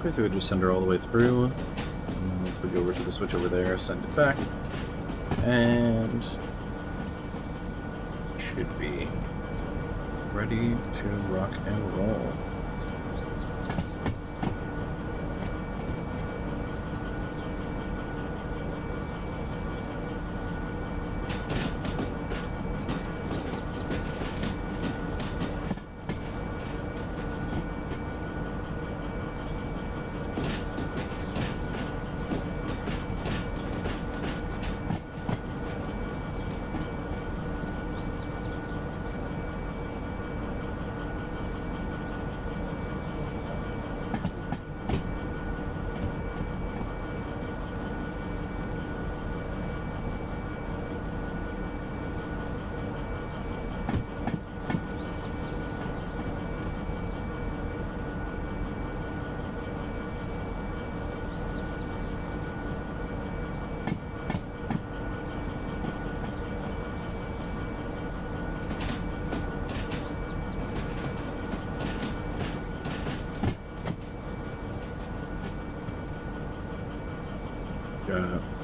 Okay, so we just send her all the way through, and then once we go over to the switch over there, send it back, and should be ready to rock and roll.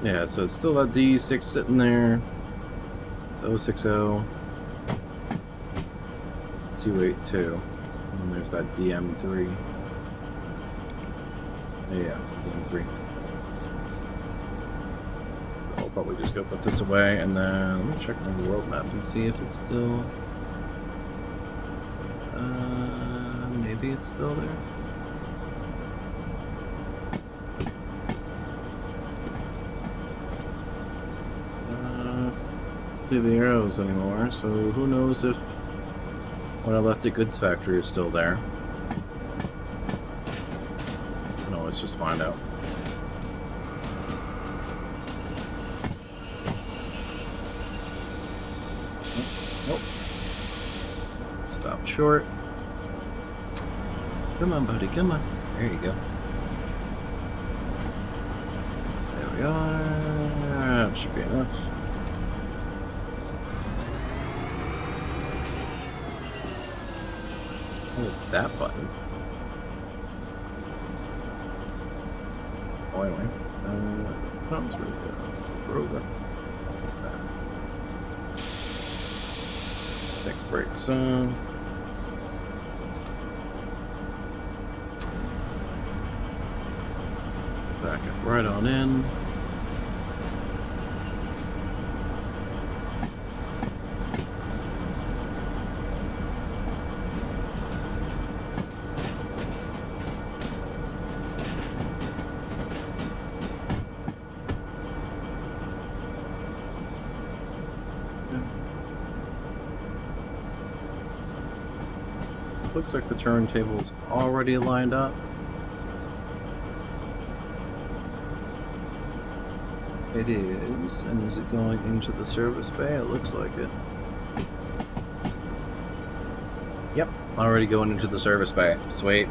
Yeah, so it's still that DE6 sitting there. 060. 282. And then there's that DM3. Yeah, DM3. So I'll probably just go put this away, and then let me check my world map and see if it's still... maybe it's still there. See the arrows anymore, so who knows if When I left the goods factory is still there. No, let's just find out. Nope. Stop short. Come on, buddy, come on. There you go. There we are. That should be enough. What is that button? Oiling. Comes really good. Flip over. Take brakes on. Back it right on in. Looks like the turntable's already lined up. It is, and is it going into the service bay? It looks like it. Yep, already going into the service bay. Sweet.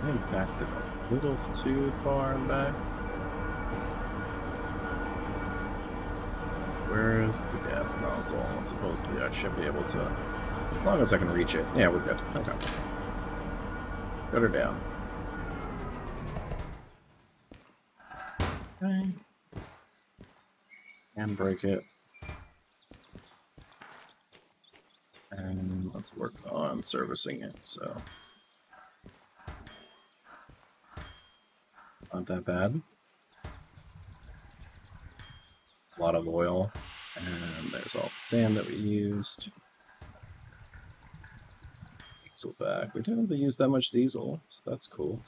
Maybe backed it a little too far back. Where's the gas nozzle? Supposedly I should be able to, as long as I can reach it. Yeah, we're good. Okay. Got her down. Okay. And break it. And let's work on servicing it, so. It's not that bad. A lot of oil. And there's all the sand that we used. Diesel back. We didn't really use that much diesel, so that's cool.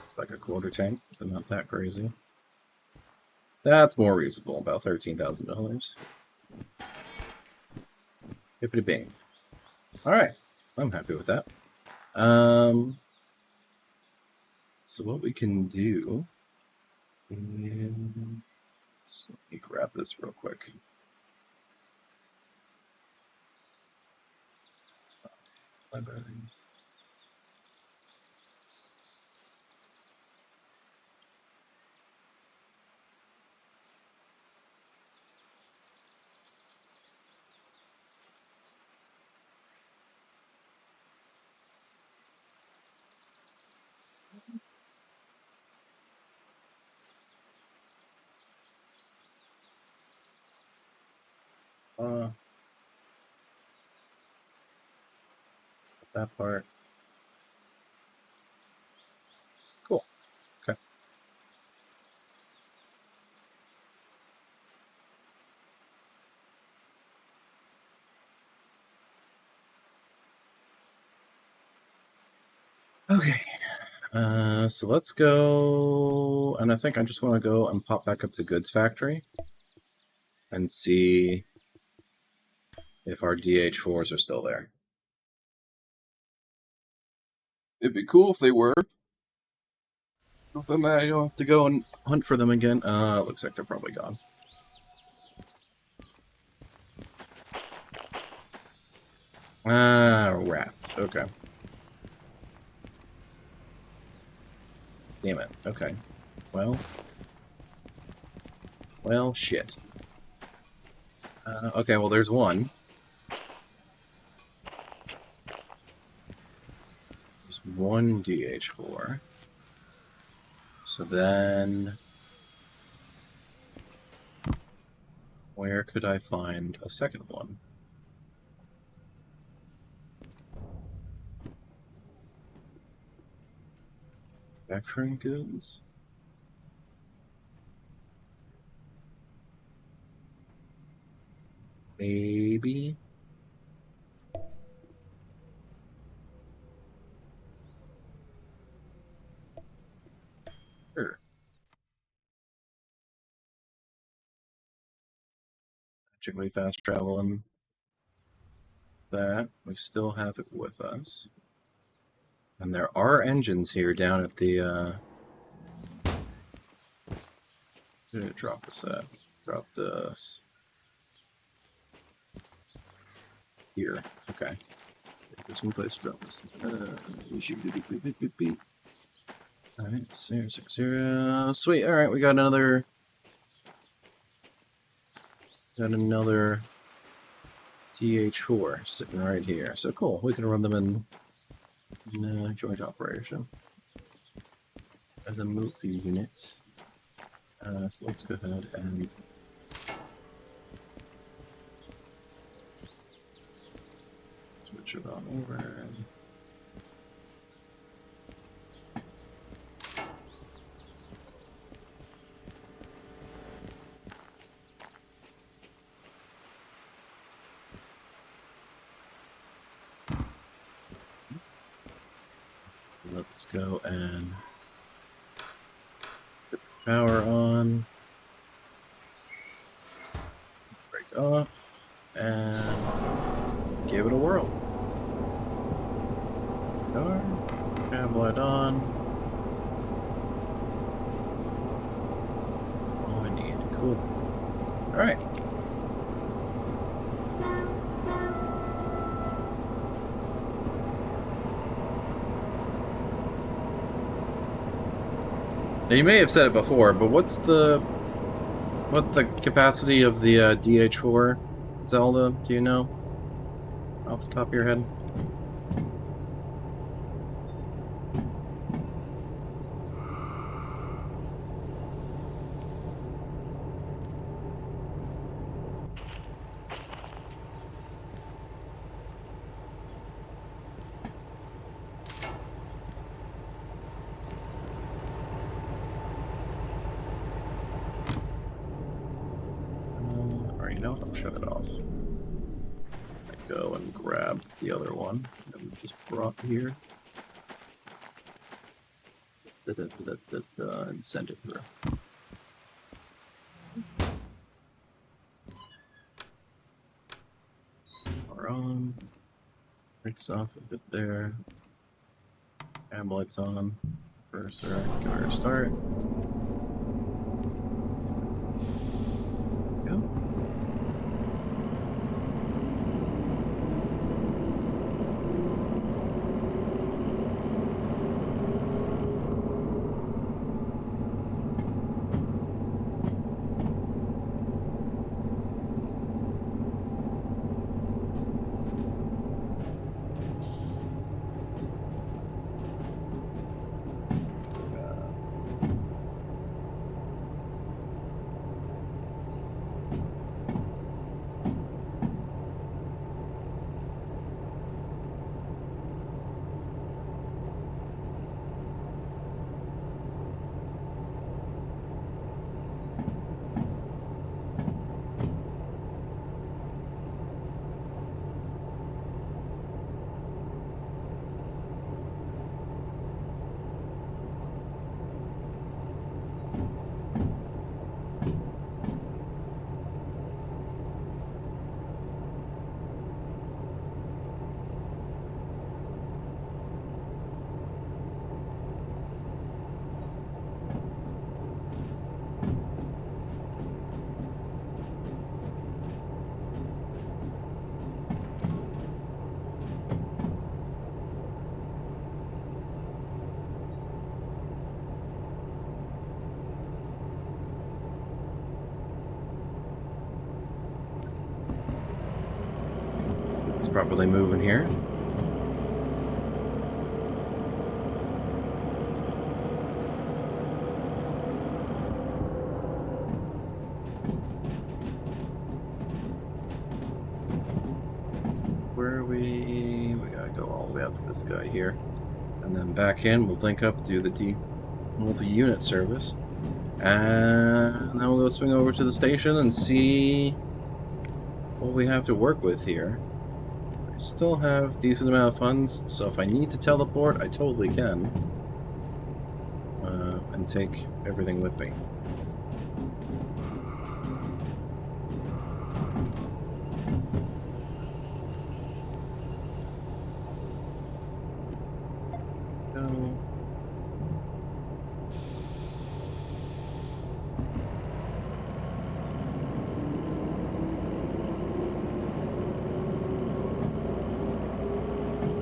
It's like a quarter tank, so not that crazy. That's more reasonable, about $13,000. Hippity bing. Alright, I'm happy with that. So what we can do is, let me grab this real quick. Bye-bye. That part. Cool. Okay. Okay. So let's go, and I think I just want to go and pop back up to Goods Factory and see if our DH4s are still there. It'd be cool if they were, because then I don't have to go and hunt for them again. Looks like they're probably gone. Rats. Okay. Damn it. Okay. Well, shit. Okay, well, there's one. There's one DH4. So then, where could I find a second one? Manufacturing goods. Maybe. Sure. Magically fast traveling. That we still have it with us. And there are engines here down at the where did it drop this at? Dropped us here. Okay. There's one place to drop this. Alright, 060. Sweet, alright, we got another DH4 sitting right here. So cool. We can run them in joint operation as a multi-unit. So let's go ahead and switch it on over. Let's go and put the power on, break off, and give it a whirl. Cable it on. That's all we need. Cool. Alright. Now, you may have said it before, but what's the capacity of the DH4 Zelda? Do you know off the top of your head? You know what? I'll shut it off. I go and grab the other one that we just brought here. And send it through. Power on. Breaks off a bit there. Amulets on. Cursor. Give her a start. Go. It's properly moving here. Where are we? We gotta go all the way out to this guy here. And then back in, we'll link up, do the multi-unit service. And then we'll go swing over to the station and see what we have to work with here. I still have decent amount of funds, so if I need to teleport, I totally can. And take everything with me. Go.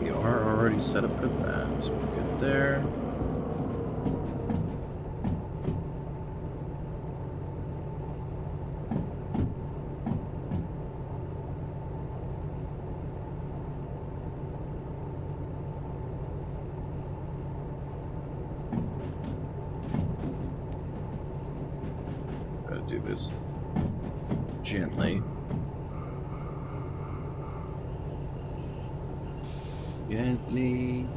We are already set up for that, so we'll get there. Gotta do this gently. Gently.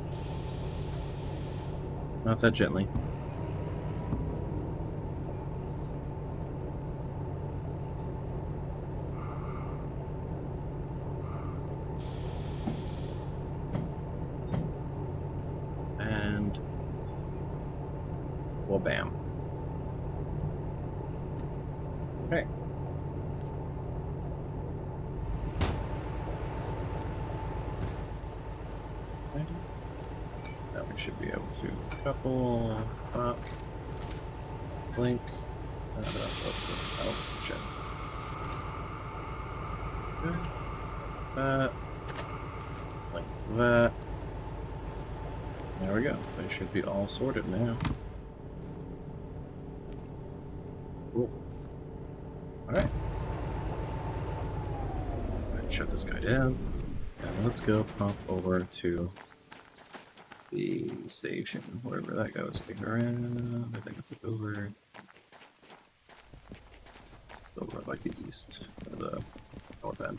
Not that gently. And well, bam. Okay. Now we should be able to couple up, blink. Oh, shit. That, like that. There we go. They should be all sorted now. Cool. Alright. Shut this guy down. And let's go pop over to the station, wherever that goes. Around. I think it's over. It's over like the east, or the north end.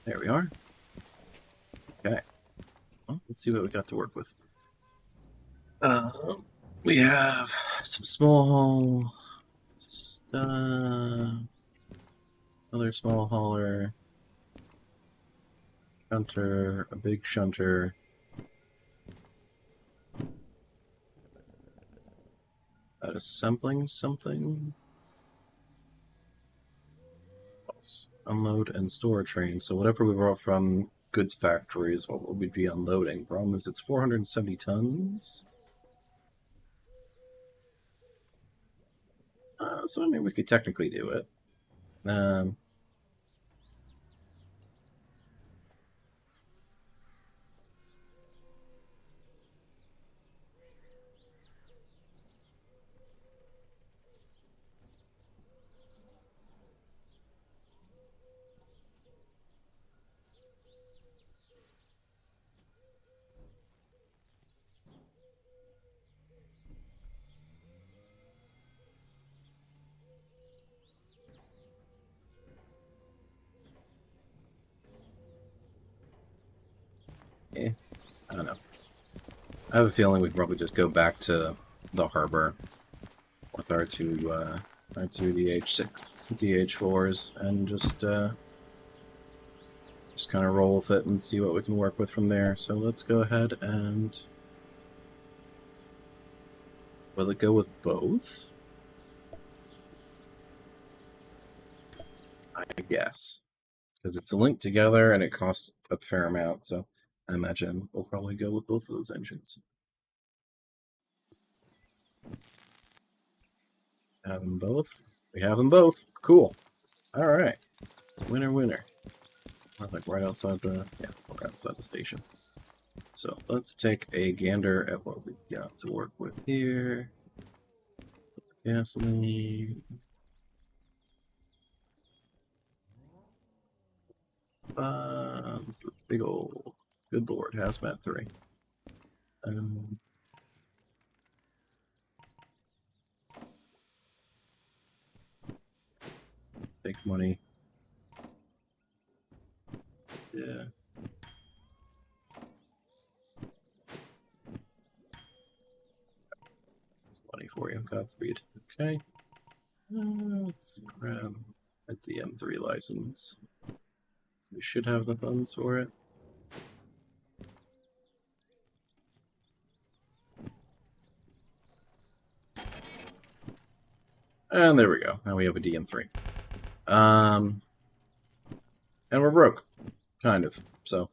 There we are. Okay. Well, let's see what we got to work with. We have some small haul, another small hauler, shunter, a big shunter. Assembling something. Unload and store train. So whatever we brought from goods factory is what we'd be unloading. Problem is it's 470 tons. So I mean we could technically do it. Yeah, I don't know. I have a feeling we could probably just go back to the harbor with our two DH6, DH4s and just kind of roll with it and see what we can work with from there. So let's go ahead and will it go with both? I guess because it's a link together and it costs a fair amount. So I imagine we'll probably go with both of those engines. Have them both. We have them both. Cool. All right. Winner, winner. Like right outside the right outside the station. So let's take a gander at what we've got to work with here. Gasoline. This is a big old, good lord, hazmat 3. Take money. Yeah. for you. Godspeed. Okay. Let's grab a DM3 license. We should have the funds for it. And there we go. Now we have a DM3. And we're broke. Kind of. So.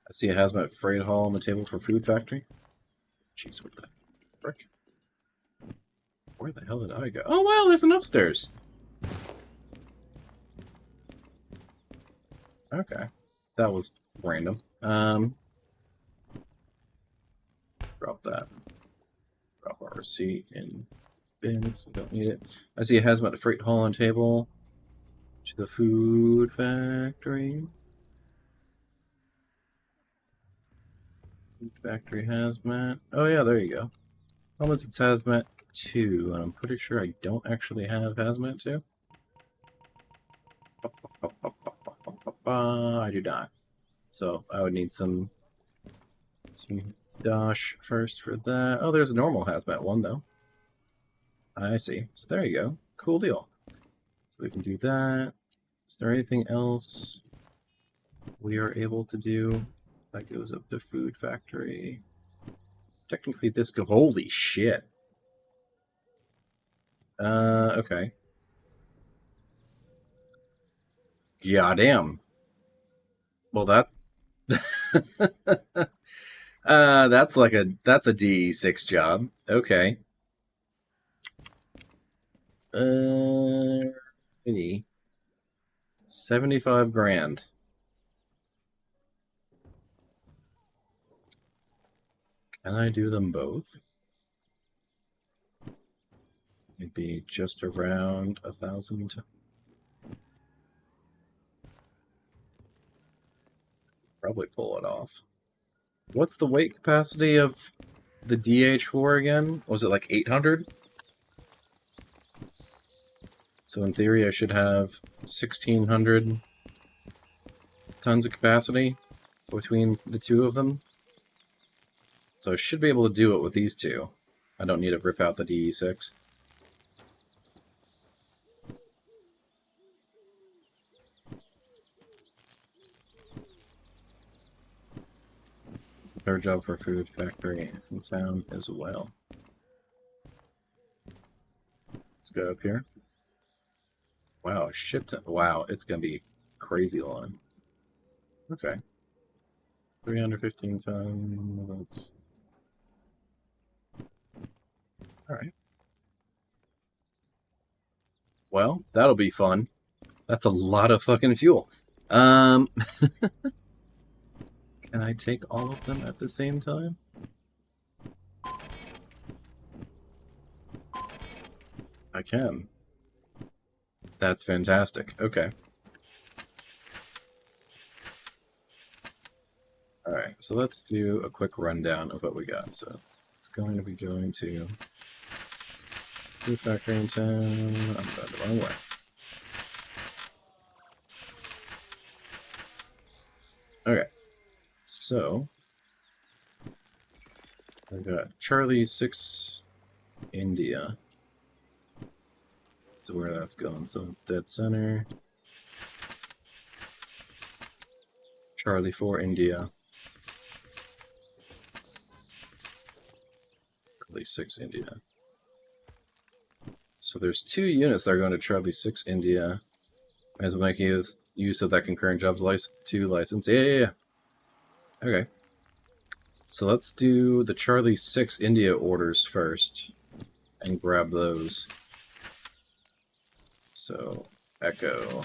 I see a hazmat freight haul on the table for food factory. Jeez, what the frick? Where the hell did I go? Oh, wow, there's an upstairs. Okay. That was random. Drop that. Drop our receipt in bins. We don't need it. I see a hazmat freight haul on table to the food factory. Food factory hazmat. Oh, yeah, there you go. Unless it's hazmat 2, and I'm pretty sure I don't actually have hazmat 2. I do not. So I would need some dosh first for that. Oh, there's a normal hazmat 1 though. I see. So there you go. Cool deal. So we can do that. Is there anything else we are able to do? That goes up to food factory. Technically this go. Holy shit. Okay. Goddamn. Well, that that's a DE6 job. Okay. 75 grand. Can I do them both? It'd be just around 1,000. Probably pull it off. What's the weight capacity of the DH4 again? Was it like 800? So in theory I should have 1,600 tons of capacity between the two of them. So I should be able to do it with these two. I don't need to rip out the DE6. Third job for food factory and sound as well. Let's go up here. Wow, shit. Wow, it's going to be crazy long. Okay. 315 tons. Alright. Well, that'll be fun. That's a lot of fucking fuel. Can I take all of them at the same time? I can. That's fantastic. Okay. Alright, so let's do a quick rundown of what we got. So it's going to be going to food factory in town. I'm going the wrong way. Okay. So I've got Charlie 6 India. So where that's going. So it's dead center. Charlie 4, India. Charlie 6, India. So there's 2 units that are going to Charlie 6, India. As we make use of that concurrent jobs license. Yeah. Okay. So let's do the Charlie 6 India orders first and grab those. So Echo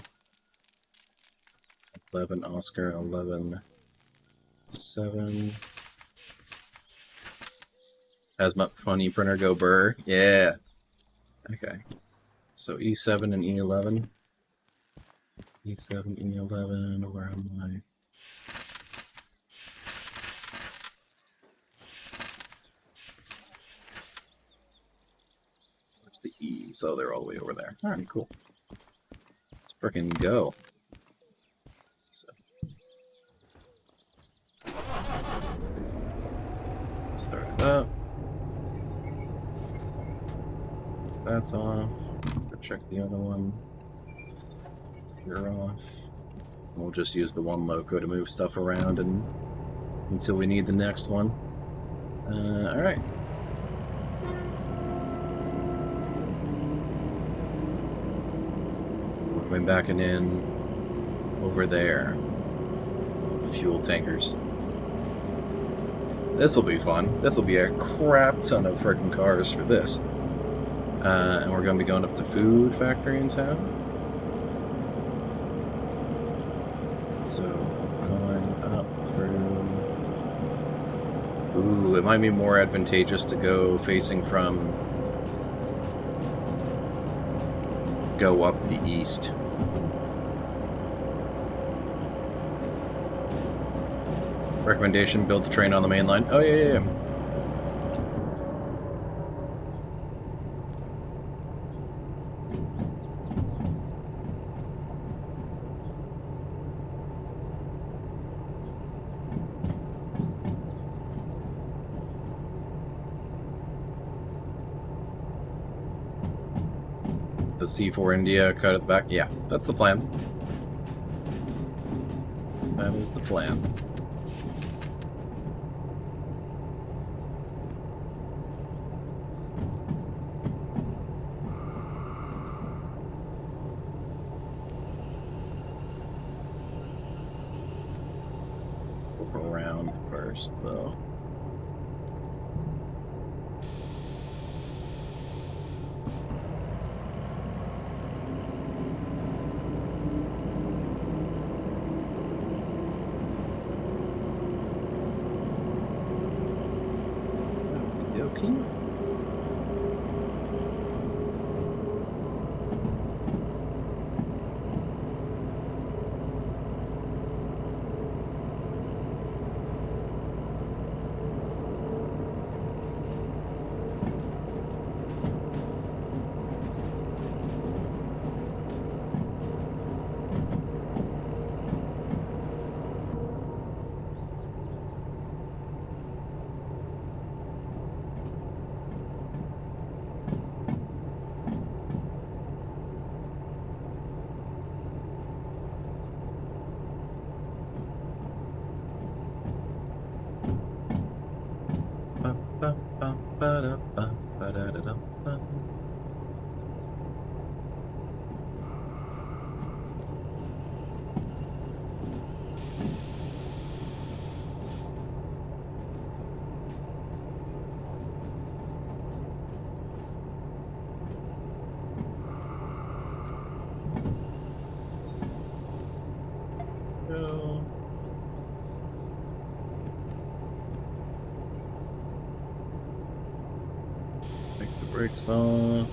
11 Oscar 11 7. Hazmat funny printer go burr. Yeah. Okay. So E7 and E11. E7, E11, where am I? Where's the E's? Oh, they're all the way over there. Alright, cool. Let's frickin' go. So. Start it up. That's off. Go check the other one. You're off. We'll just use the one loco to move stuff around until we need the next one. Alright. We're going backing in over there. The fuel tankers. This'll be fun. This'll be a crap ton of frickin' cars for this. And we're going to be going up to Food Factory in town. So, going up through... Ooh, it might be more advantageous to go facing from... Go up the east. Recommendation, build the train on the main line. Oh, yeah. The C4 India cut at the back. Yeah, that's the plan. That is the plan. Look around first, though. Okay. Go. Take the brakes off.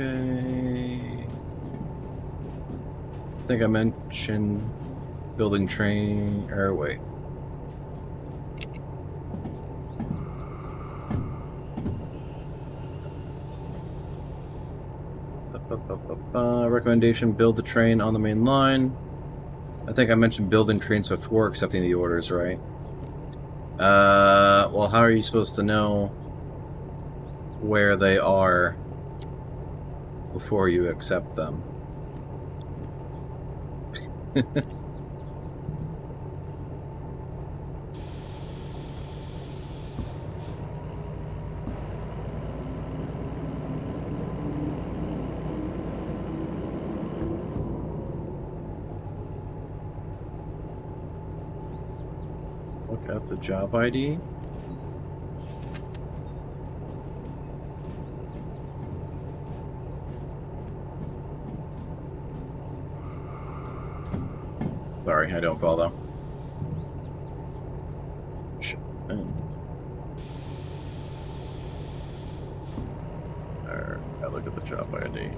Okay. I think I mentioned building train, or wait. Recommendation, build the train on the main line. I think I mentioned building trains before accepting the orders, right? Well, how are you supposed to know where they are before you accept them? Look at the job ID. Sorry, I don't follow. I look at the job ID.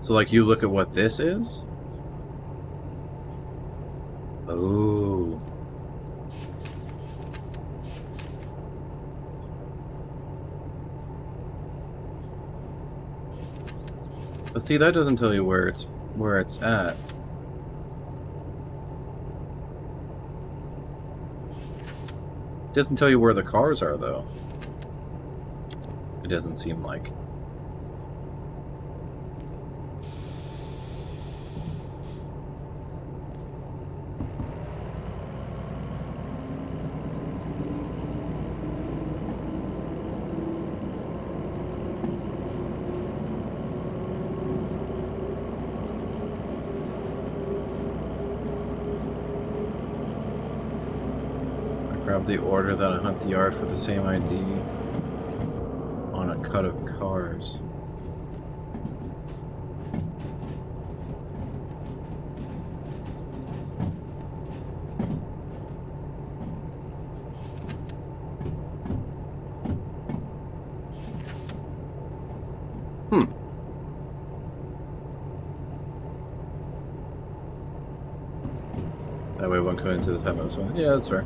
So, like, you look at what this is? Oh. But see, that doesn't tell you where it's at. It doesn't tell you where the cars are, though. It doesn't seem like. Grab the order, then I hunt the yard for the same ID on a cut of cars. That way one coming into the time as well. Yeah, that's fair.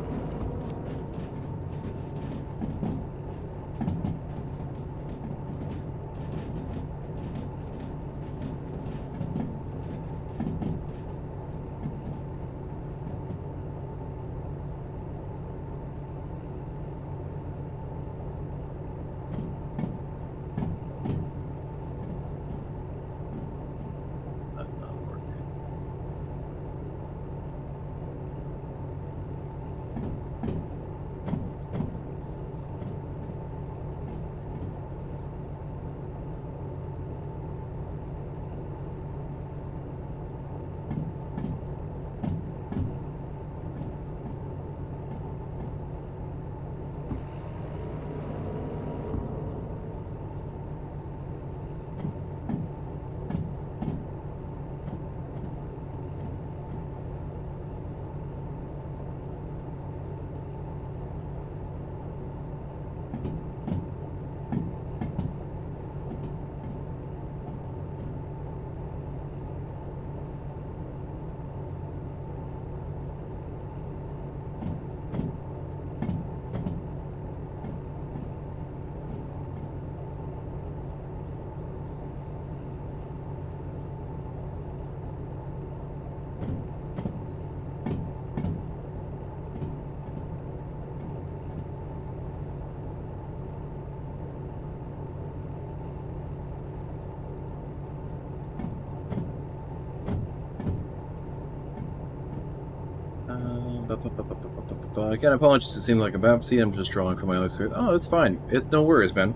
Again, apologies to seem like a Babsy. I'm just drawing from my looks. Oh, it's fine. It's no worries, man.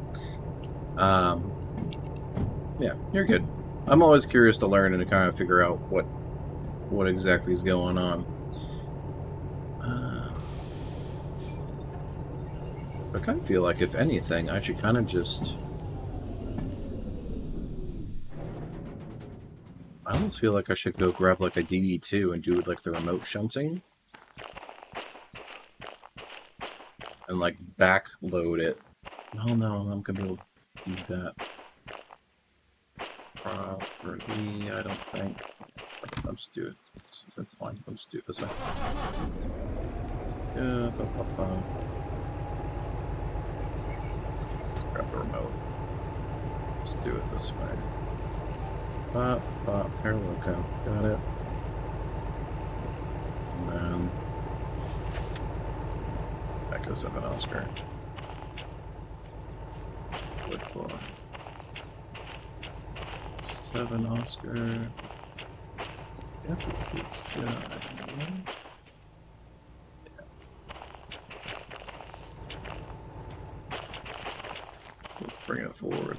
Yeah, you're good. I'm always curious to learn and to kind of figure out what exactly is going on. I kind of feel like, if anything, I should kind of just... I almost feel like I should go grab, like, a DE2 and do, like, the remote shunting. And, like, backload it. Oh, no, I'm gonna be able to do that. Properly, I don't think. I'll just do it. That's fine. I'll just do it this way. Let's grab the remote. Just do it this way. Here we go. Got it. And then that goes up an Oscar. Let's look for 7 Oscar. Guess it's this guy. Yeah. So let's bring it forward.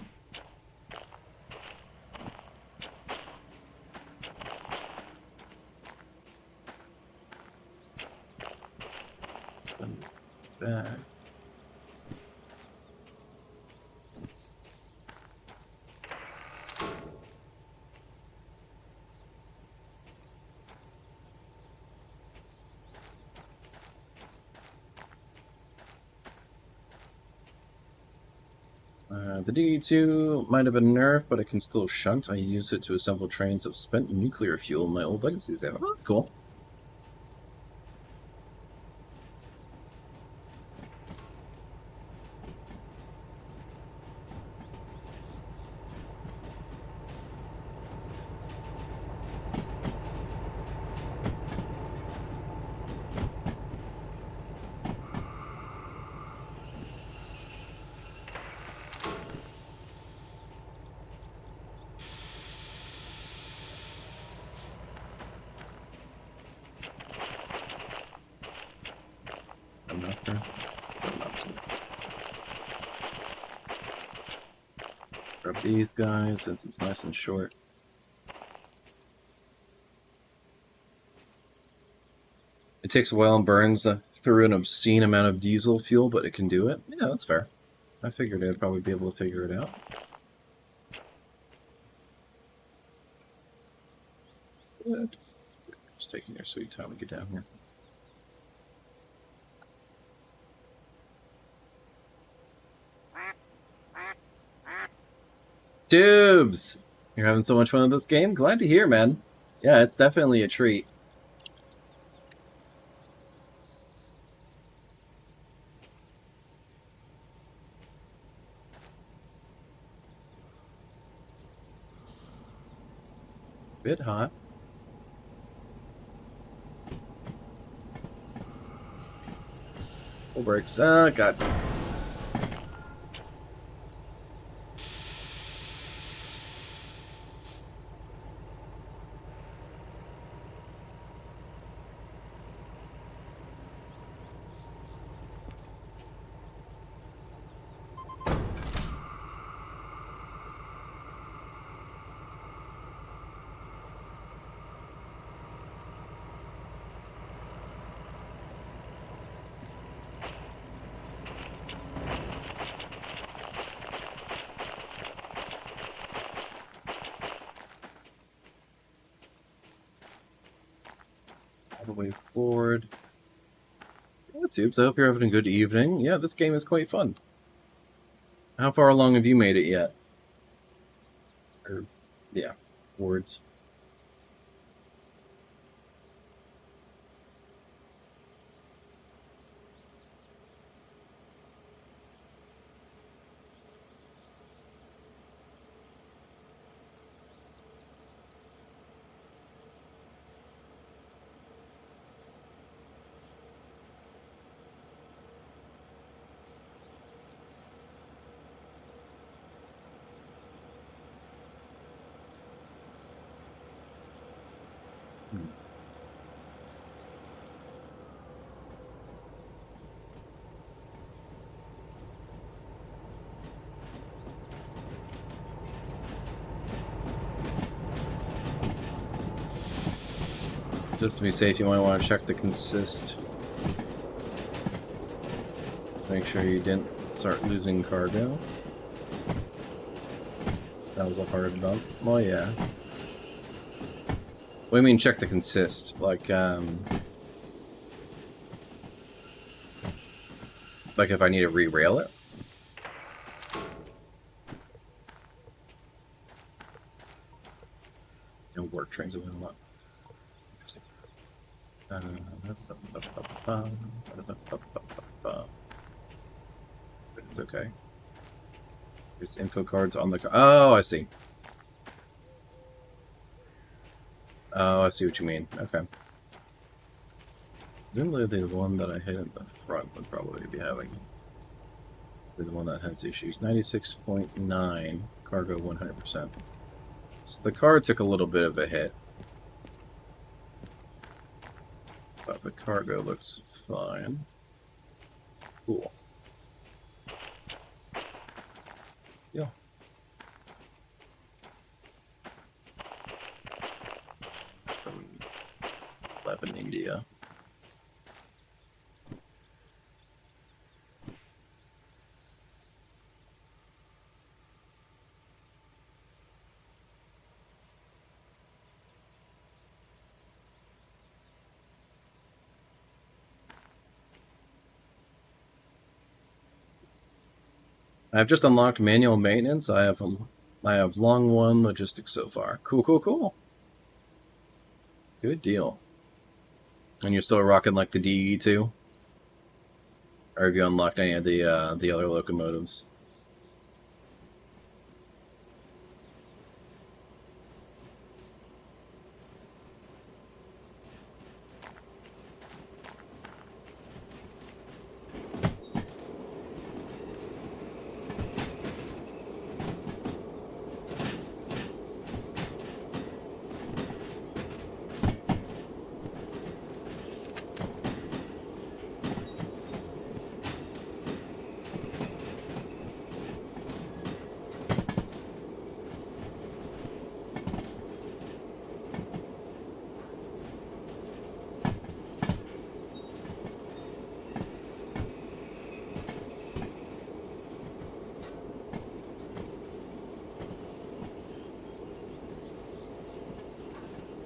Send it back. The DE2 might have been nerfed, but it can still shunt. I use it to assemble trains of spent nuclear fuel my old legacies have. Oh, that's cool. Grab these guys since it's nice and short. It takes a while and burns through an obscene amount of diesel fuel, but it can do it. Yeah, that's fair. I figured I'd probably be able to figure it out. Good. Just taking your sweet time to get down here. Tubes! You're having so much fun with this game? Glad to hear, man. Yeah, it's definitely a treat. Bit hot. Full brakes. God. All the way forward. Yeah, Tubes, I hope you're having a good evening. Yeah, this game is quite fun. How far along have you made it yet? Or, yeah, words. Just to be safe, you might want to check the consist. make sure you didn't start losing cargo. That was a hard bump. Well, yeah. What do you mean check the consist? Like if I need to re-rail it? No work trains will not. It's okay. There's info cards on the car. Oh, I see. Oh, I see what you mean. Okay. Presumably the one that I hit in the front would probably be having the one that has issues. 96.9 cargo 100%. So the car took a little bit of a hit. But the cargo looks fine. Cool. Yeah. From 11 India. I've just unlocked manual maintenance. I have long one logistics so far. Cool, cool, cool. Good deal. And you're still rocking like the DE2? Or have you unlocked any of the other locomotives?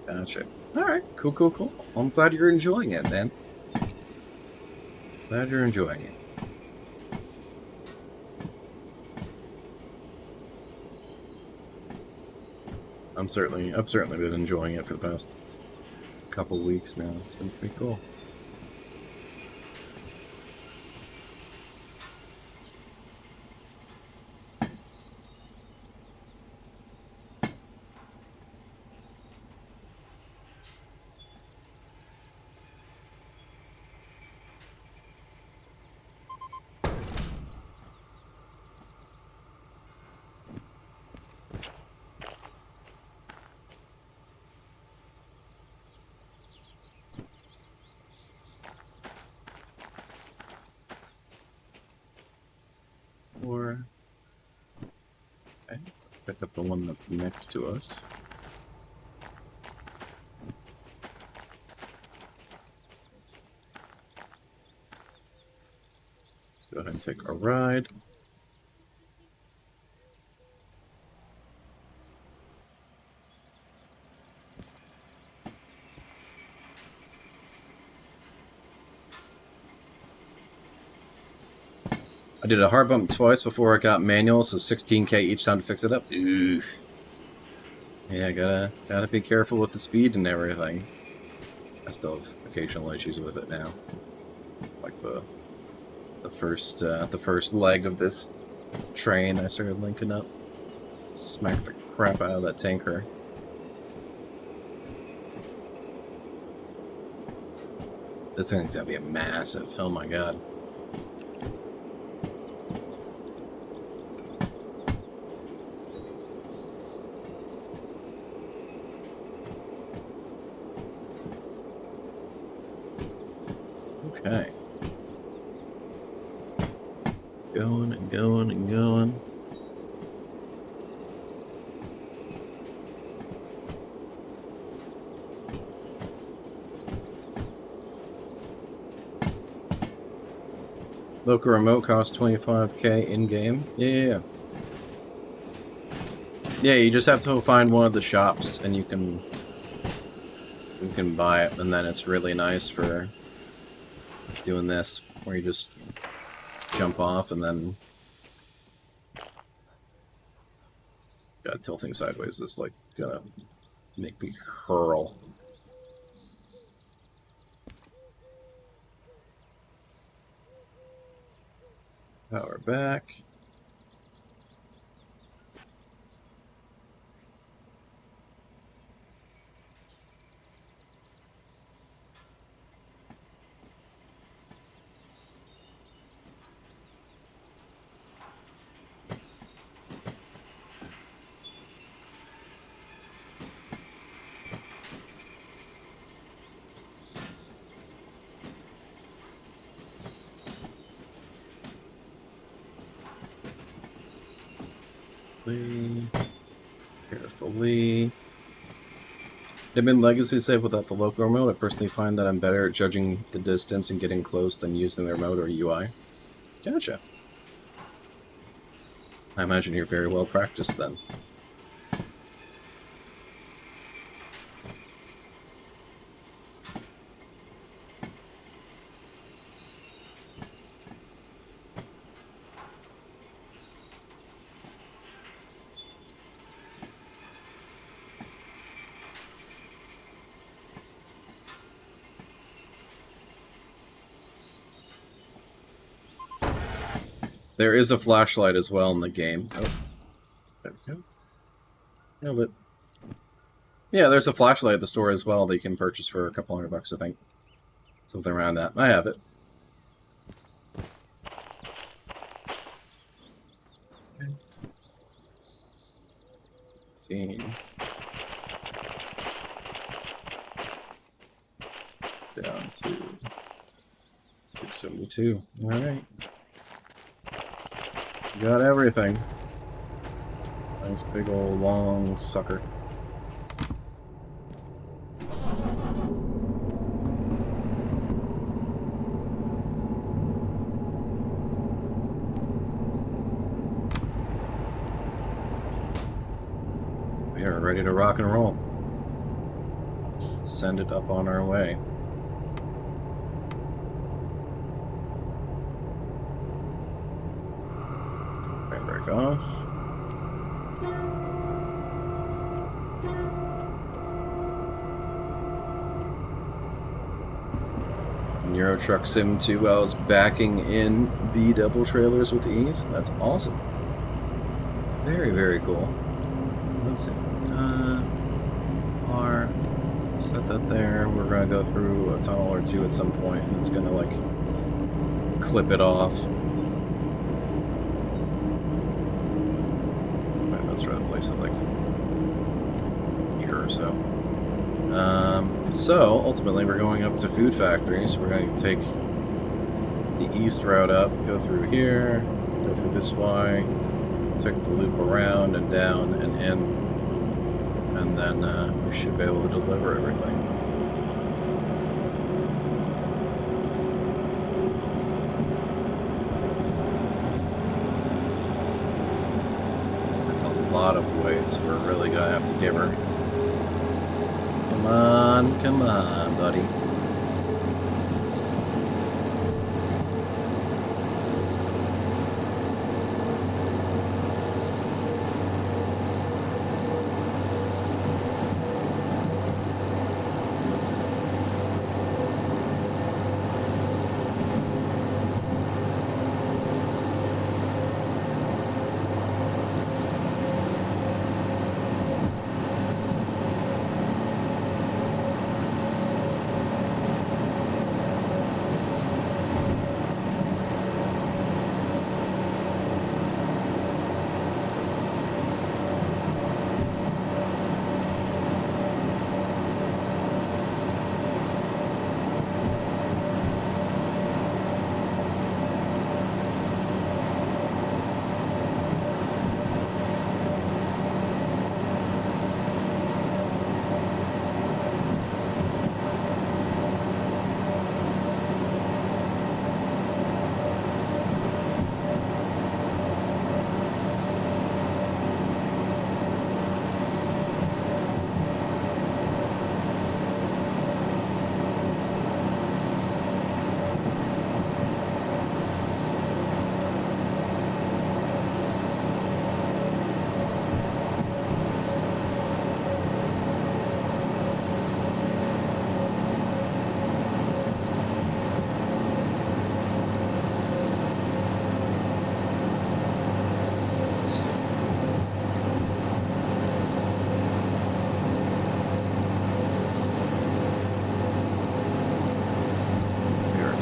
Gotcha. Alright, cool, cool, cool. I'm glad you're enjoying it, man. Glad you're enjoying it. I've certainly been enjoying it for the past couple weeks now. It's been pretty cool. Or okay, pick up the one that's next to us. Let's go ahead and take a ride. I did a hard bump twice before I got manual, so 16K each time to fix it up. Oof. Yeah, gotta be careful with the speed and everything. I still have occasional issues with it now. Like the first leg of this train I started linking up. Smacked the crap out of that tanker. This thing's gonna be a massive, oh my god. Okay. Going and going and going. Local remote costs 25k in-game. Yeah. Yeah, you just have to find one of the shops and you can buy it, and then it's really nice for doing this, where you just jump off and then God, tilting sideways is like gonna make me hurl. Power back. Carefully. I've been legacy save without the local remote. I personally find that I'm better at judging the distance and getting close than using the remote or UI. Gotcha. I imagine you're very well practiced then. There is a flashlight as well in the game. Oh, there we go. Nailed it. Yeah, there's a flashlight at the store as well that you can purchase for a couple $100, I think. Something around that. I have it. Down to 672. Alright. Got everything. Nice big old long sucker. We are ready to rock and roll. Send it up on our way. Brake off. Euro Truck Sim 2, I was backing in B double trailers with ease. That's awesome. Very, very cool. Let's see. R. Set that there. We're going to go through a tunnel or two at some point, and it's going to, like, clip it off. Let's try to place it, like, here or so. So, ultimately, we're going up to Food Factory, so we're going to take the east route up, go through here, go through this way, take the loop around and down and in, and then we should be able to deliver everything. That's a lot of weight, so we're really going to have to give her. Come on, buddy.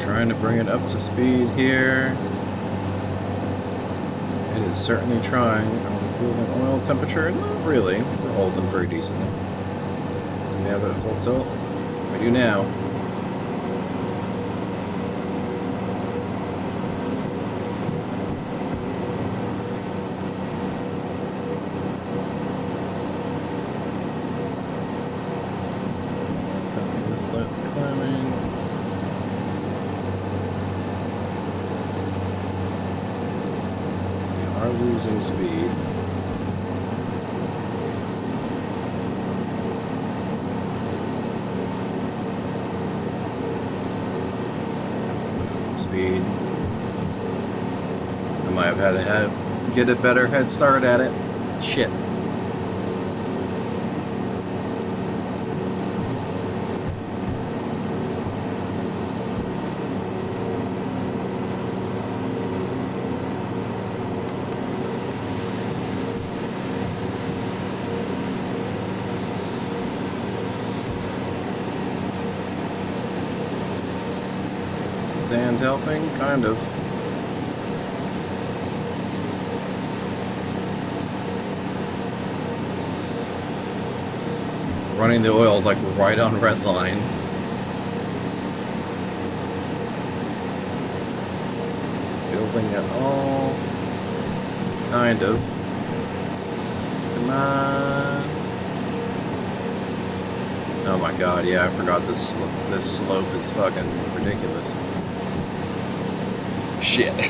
Trying to bring it up to speed here. It is certainly trying. Are we building oil temperature? Not really. We're holding pretty decently. Do we have it at full tilt? We do now. Temperature is slightly climbing. We are losing speed. Speed. I might have had to get a better head start at it. Shit. Sand helping? Kind of. Running the oil like we're right on red line. Building it all. Kind of. Come on. Oh my god, yeah, I forgot this slope is fucking ridiculous. Shit. I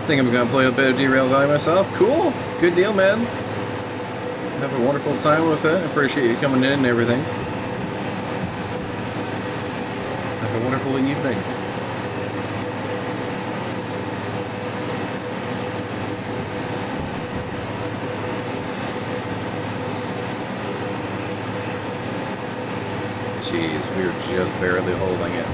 think I'm gonna play a bit of Derail by myself. Cool. Good deal, man. Have a wonderful time with it. Appreciate you coming in and everything. Have a wonderful evening. Jeez, we were just barely holding it.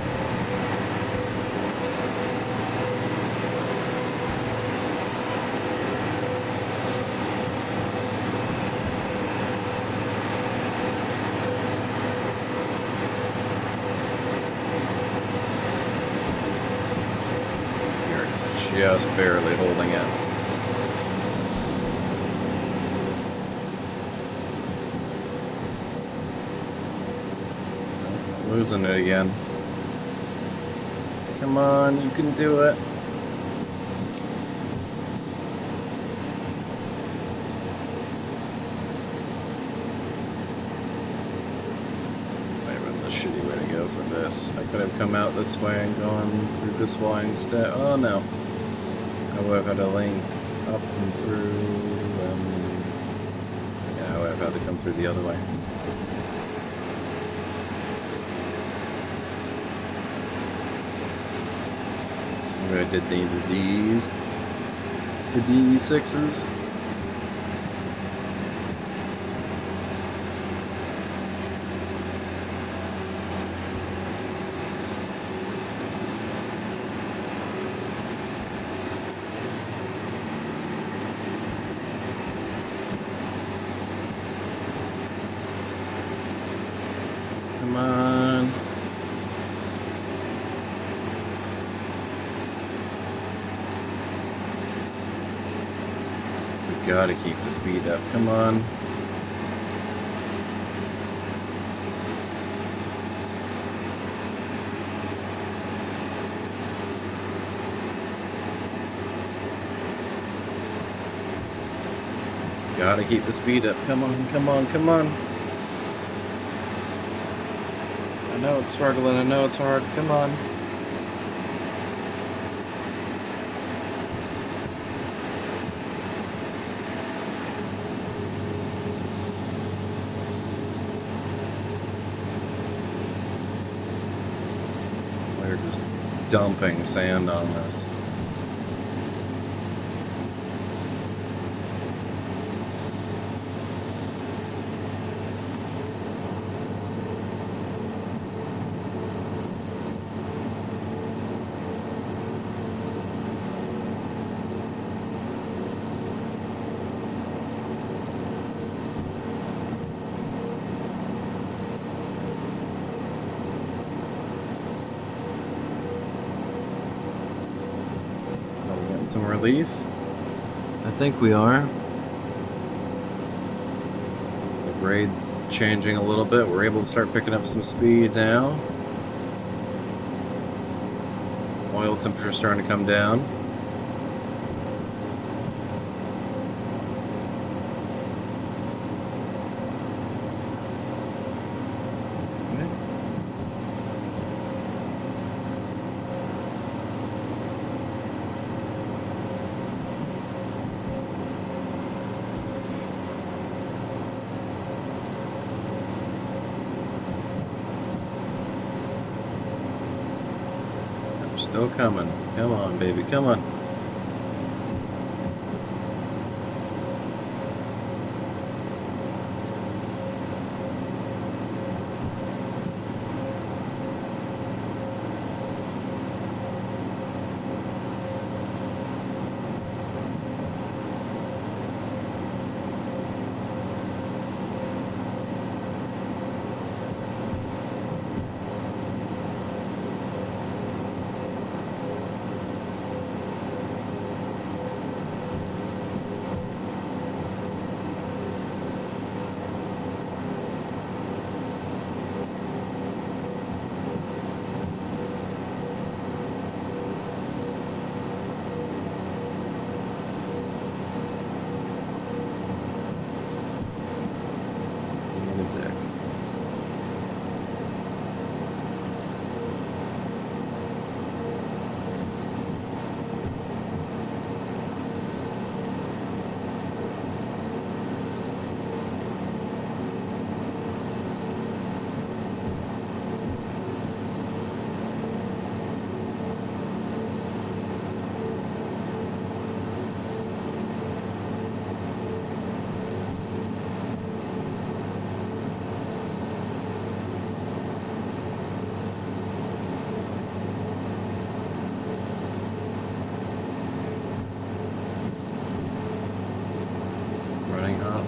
Just barely holding it. I'm losing it again. Come on, you can do it. This may have been the shitty way to go for this. I could have come out this way and gone through this way instead. Oh no. I would have had to link up and through, yeah, I would have had to come through the other way. Maybe I did the D's, the DE6s. Come on. We gotta keep the speed up. Come on. Gotta keep the speed up. Come on, come on, come on. I know it's struggling. I know it's hard. Come on. We're just dumping sand on this. relief. I think we are. The grade's changing a little bit. We're able to start picking up some speed now. Oil temperature starting to come down. Still coming. Come on, baby, come on.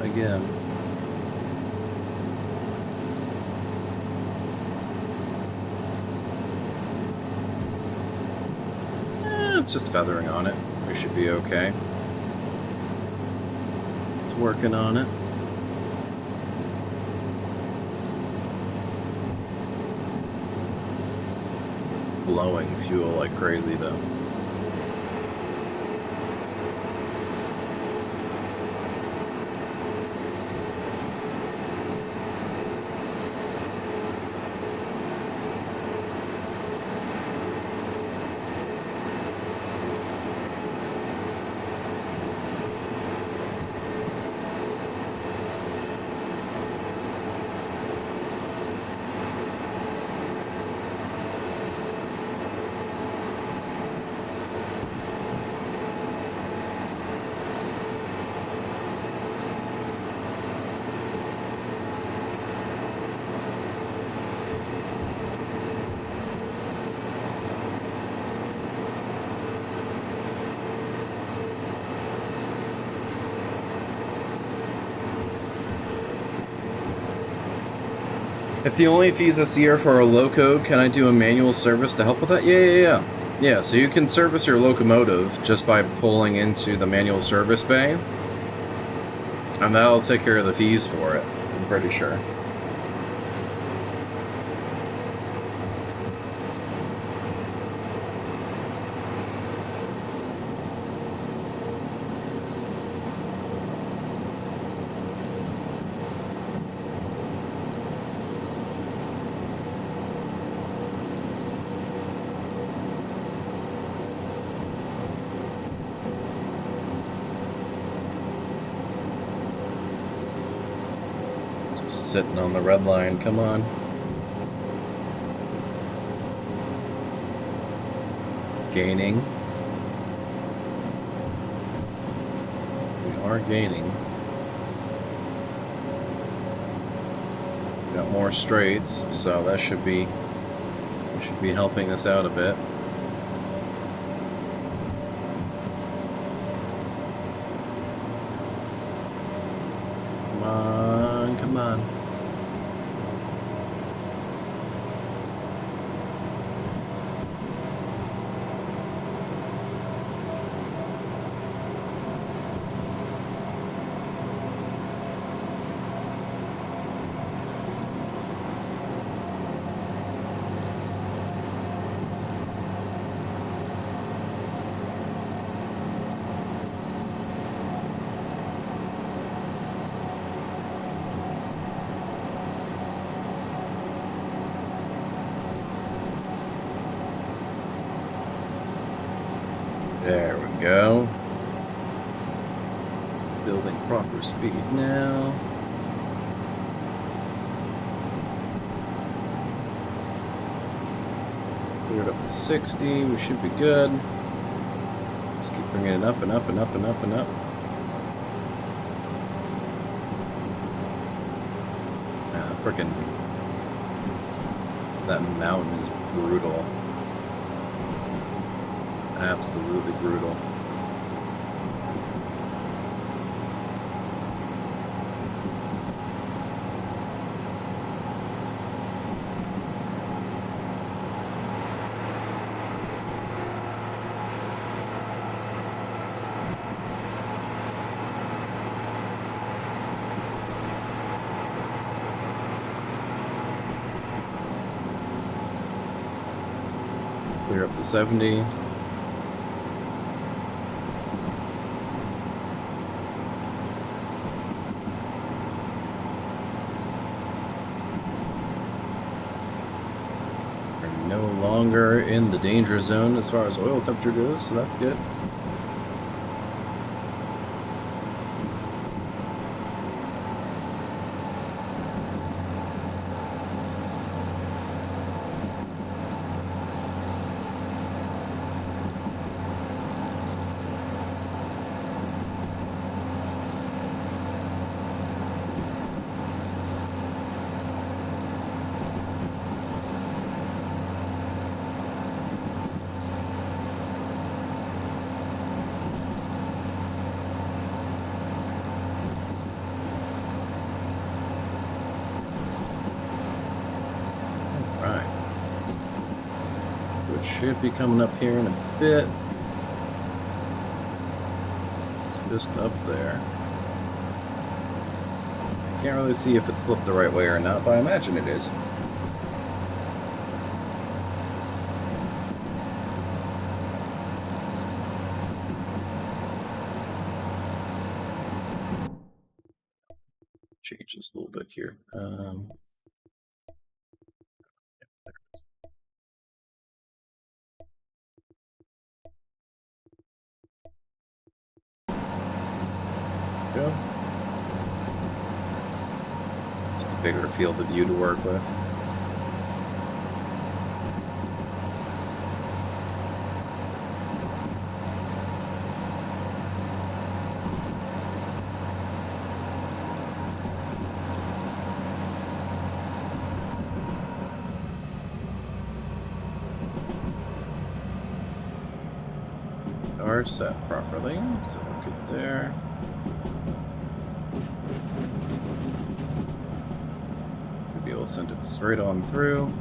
Again. It's just feathering on it. We should be okay. It's working on it. Blowing fuel like crazy though. If the only fees this year for a loco, can I do a manual service to help with that? Yeah. Yeah, so you can service your locomotive just by pulling into the manual service bay. And that'll take care of the fees for it, I'm pretty sure. Sitting on the red line, come on. Gaining. We are gaining. Got more straights, so that should be helping us out a bit. Come on, come on. go. Building proper speed now. Clear it up to 60. We should be good. Just keep bringing it up and up and up and up and up. Frickin' that mountain is brutal. Absolutely brutal. Clear up to 70. We're no longer in the danger zone as far as oil temperature goes, so that's good. Should be coming up here in a bit. It's just up there. I can't really see if it's flipped the right way or not, but I imagine it is. Change this a little bit here. Go. Just a bigger field of view to work with. Are set properly, so we're good there. We'll be able to send it straight on through.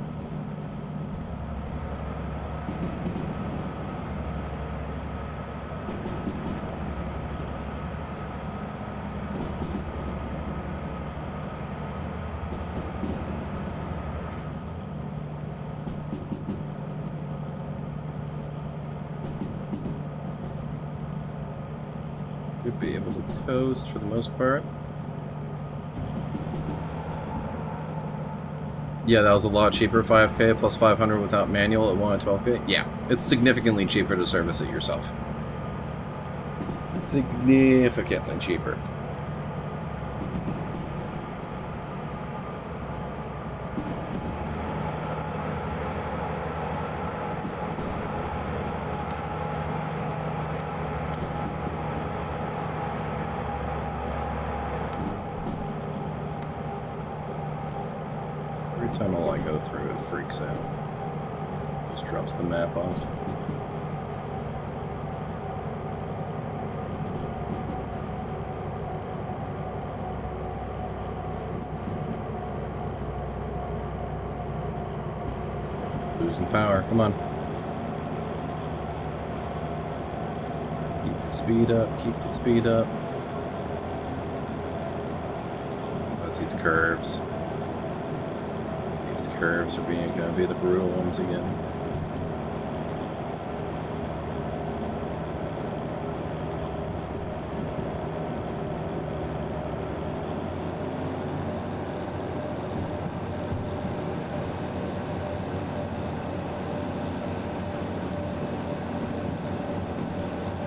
Should be able to coast for the most part. Yeah, that was a lot cheaper, 5K plus 500 without manual at 112K. Yeah, it's significantly cheaper to service it yourself. Significantly cheaper. Tunnel I go through, it freaks out. Just drops the map off. Losing power, come on. Keep the speed up, keep the speed up. Unless these curves. These curves are gonna be the brutal ones again.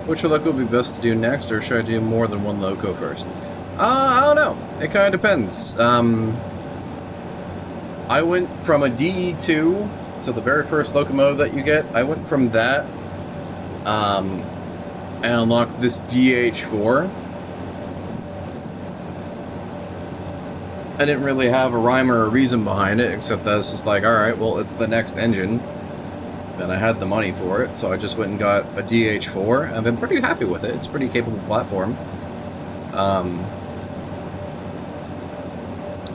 Which loco would be best to do next, or should I do more than one loco first? I don't know. It kind of depends. I went from a DE2, so the very first locomotive that you get, I went from that, and unlocked this DH4. I didn't really have a rhyme or a reason behind it, except that it's just like, alright, well, it's the next engine. And I had the money for it, so I just went and got a DH4. I've been pretty happy with it. It's a pretty capable platform.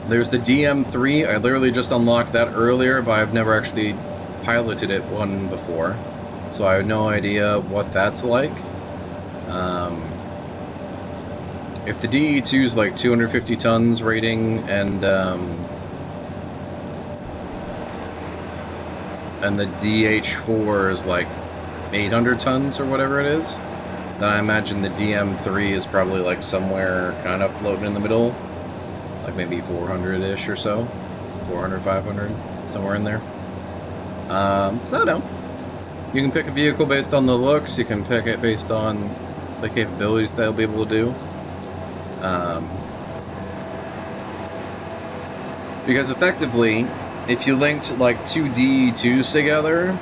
There's the DM3. I literally just unlocked that earlier, but I've never actually piloted it one before. So I have no idea what that's like. If the DE2 is like 250 tons rating and the DH4 is like 800 tons or whatever it is, then I imagine the DM3 is probably like somewhere kind of floating in the middle, like maybe 400-ish or so, 400, 500, somewhere in there. So I don't know. You can pick a vehicle based on the looks, you can pick it based on the capabilities they'll be able to do. Because effectively, if you linked like two DE2s together,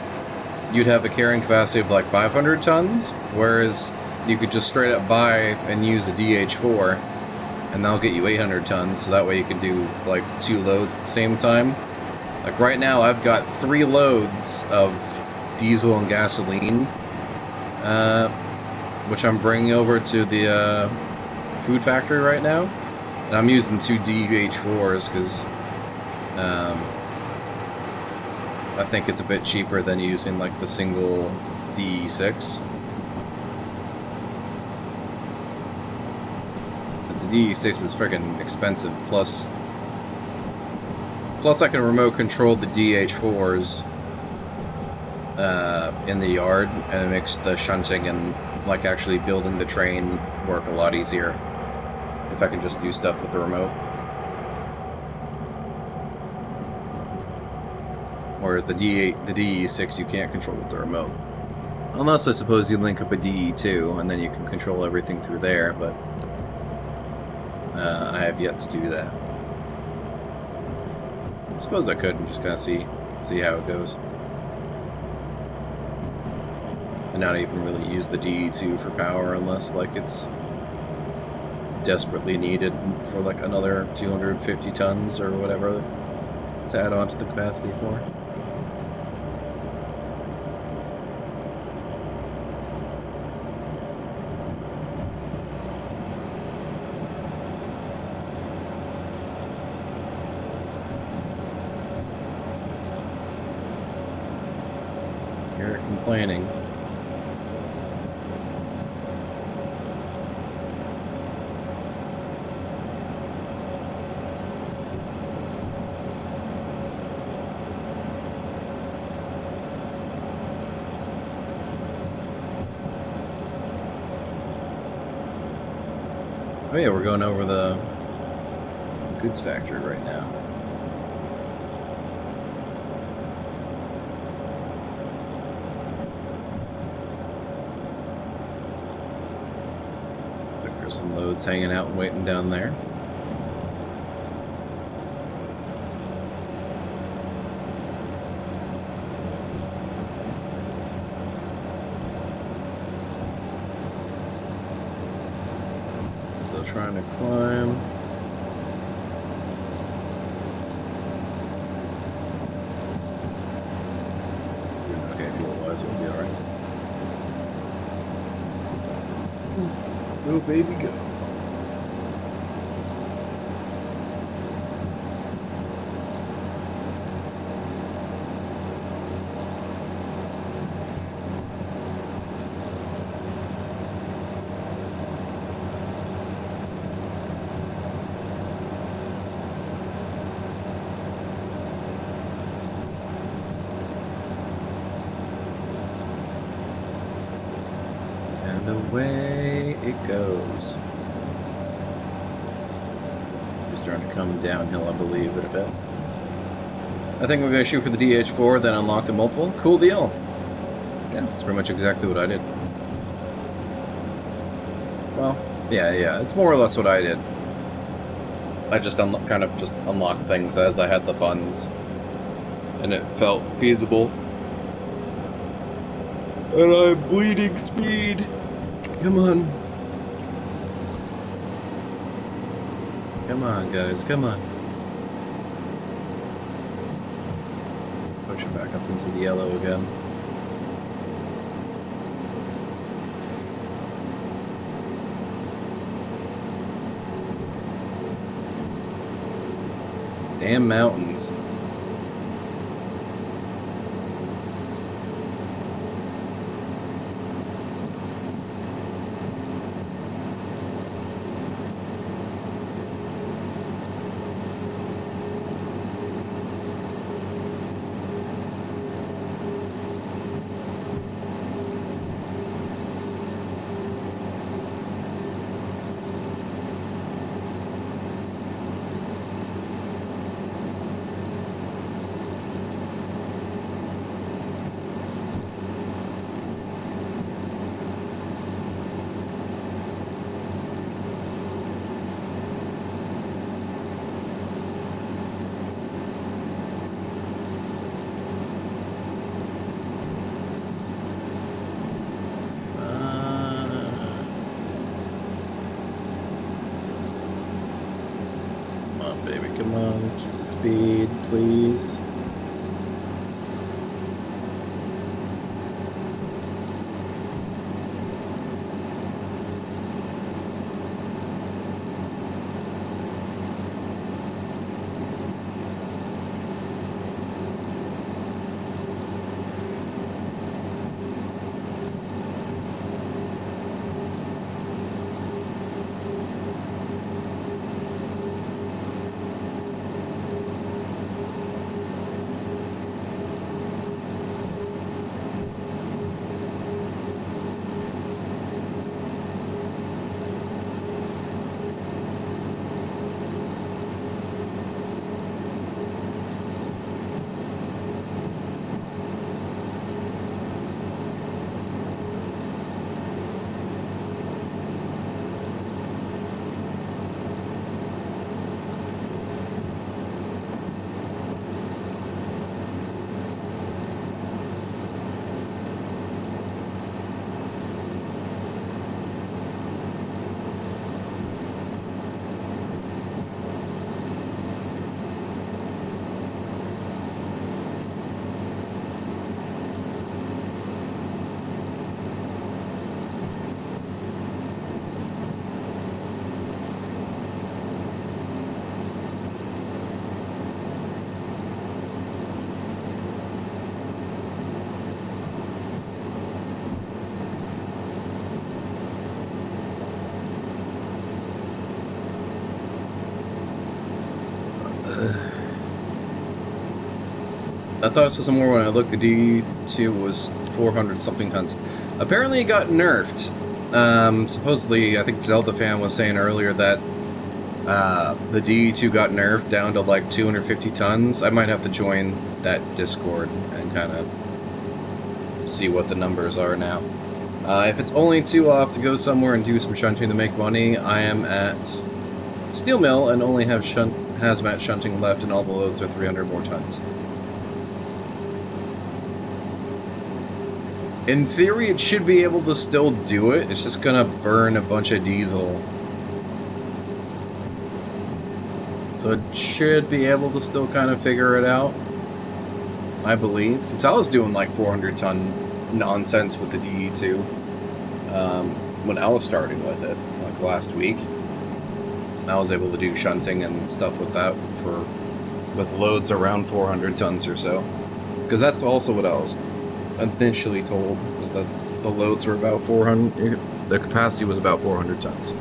you'd have a carrying capacity of like 500 tons, whereas you could just straight up buy and use a DH4, and that'll get you 800 tons, so that way you can do like 2 loads at the same time. Like right now, I've got 3 loads of diesel and gasoline, which I'm bringing over to the food factory right now, and I'm using 2 DH4s because I think it's a bit cheaper than using like the single DE6. Because the DE6 is freaking expensive, plus I can remote control the DH4s in the yard, and it makes the shunting and like actually building the train work a lot easier if I can just do stuff with the remote. Whereas the DE6 you can't control with the remote. Unless I suppose you link up a DE2 and then you can control everything through there, but I have yet to do that. I suppose I could and just kind of see how it goes. And not even really use the DE2 for power unless like it's desperately needed for like another 250 tons or whatever to add on to the capacity for. You're complaining. Oh yeah, we're going over the goods factory right now. Looks like there's some loads hanging out and waiting down there. Trying to climb. Okay, fuel-wise, we'll be alright. Little baby go. Away it goes. Just starting to come downhill, I believe, in a bit. I think we're going to shoot for the DH4, then unlock the multiple. Cool deal. Yeah, that's pretty much exactly what I did. Yeah, it's more or less what I did. I just kind of just unlocked things as I had the funds, and it felt feasible. And I'm bleeding speed. Come on. Come on, guys, come on. Push it back up into the yellow again. These damn mountains. Baby, come on, keep the speed, please. I thought I saw some more when I looked. The DE2 was 400 something tons. Apparently it got nerfed. Supposedly, I think Zelda fan was saying earlier that the DE2 got nerfed down to like 250 tons. I might have to join that Discord and kind of see what the numbers are now. If it's only too off to go somewhere and do some shunting to make money, I am at Steel Mill and only have hazmat shunting left, and all the loads are 300 more tons. In theory, it should be able to still do it. It's just gonna burn a bunch of diesel. So it should be able to still kind of figure it out, I believe. Because I was doing like 400 ton nonsense with the DE2 when I was starting with it, like last week. I was able to do shunting and stuff with that with loads around 400 tons or so. Because that's also what I was initially told, was that the loads were about 400, the capacity was about 400 tons.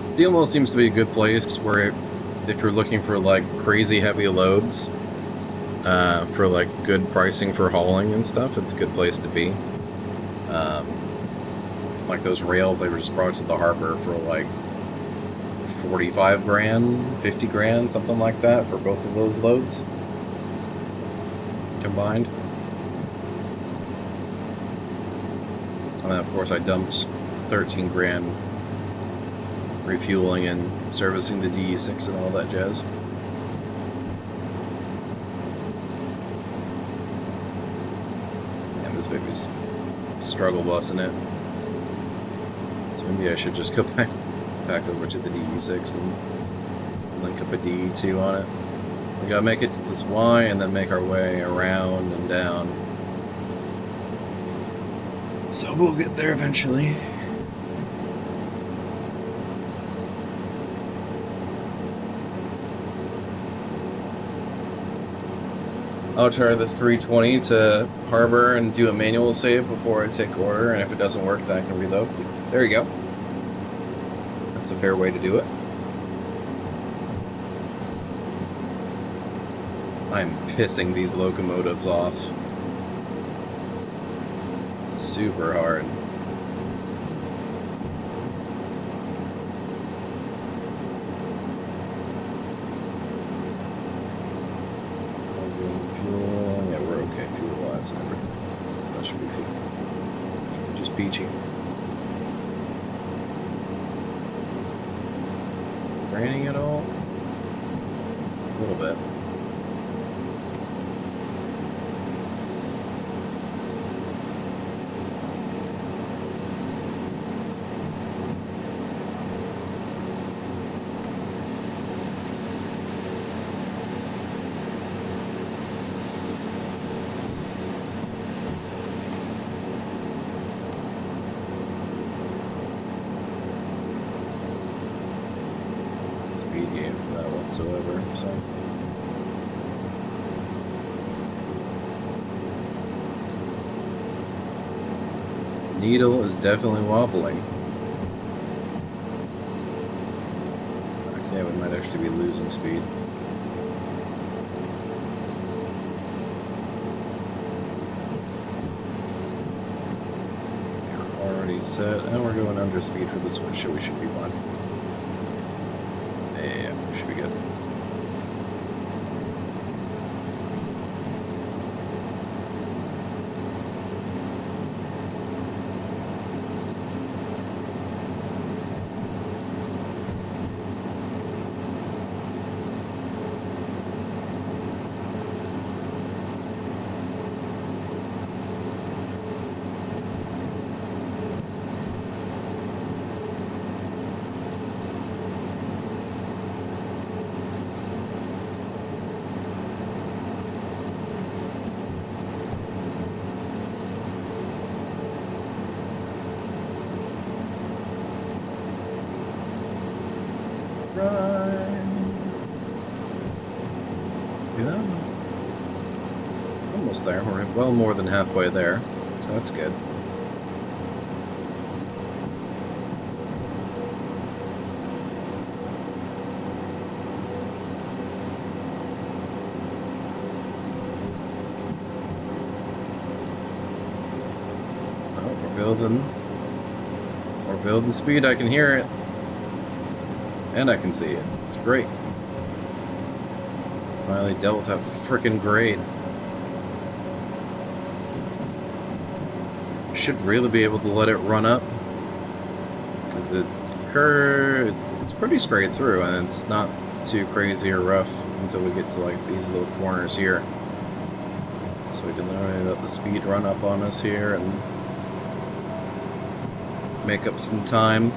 Steel Mill seems to be a good place where if you're looking for like crazy heavy loads, for like good pricing for hauling and stuff, it's a good place to be. Like those rails they were just brought to the harbor for like 45 grand, 50 grand, something like that for both of those loads combined. And then of course I dumped 13 grand refueling and servicing the DE6 and all that jazz. And this baby's struggle busing it. So maybe I should just go back over to the DE6 and link up a DE2 on it. We gotta make it to this Y and then make our way around and down. So we'll get there eventually. I'll try this 320 to harbor and do a manual save before I take order, and if it doesn't work, then I can reload. There you go. That's a fair way to do it. I'm pissing these locomotives off. Super hard. Fuel. Yeah, we're okay fuel-wise and everything. So that should be just peachy. Raining at all? A little bit. Speed gain from that whatsoever, so. Needle is definitely wobbling. Okay, we might actually be losing speed. Already set, and we're going under speed for the switch, so we should be fine. Yeah, we should be good. Almost there. We're well more than halfway there, so that's good. Oh, we're building speed. I can hear it. And I can see it. It's great. Finally dealt with that frickin' grade. Should really be able to let it run up. Because the curve, it's pretty straight through and it's not too crazy or rough until we get to like these little corners here. So we can literally let the speed run up on us here and make up some time.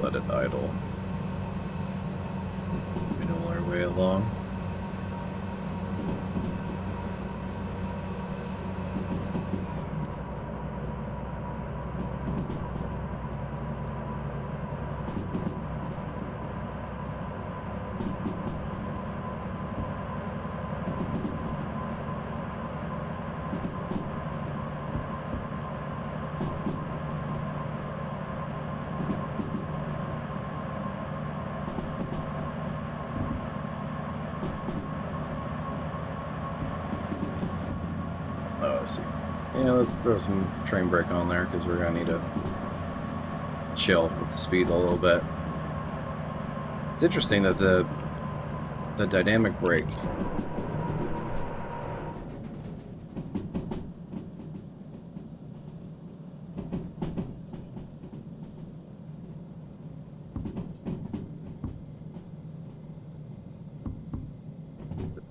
Let it idle. We know our way along. see. Yeah, let's throw some train brake on there because we're gonna need to chill with the speed a little bit. It's interesting that the dynamic brake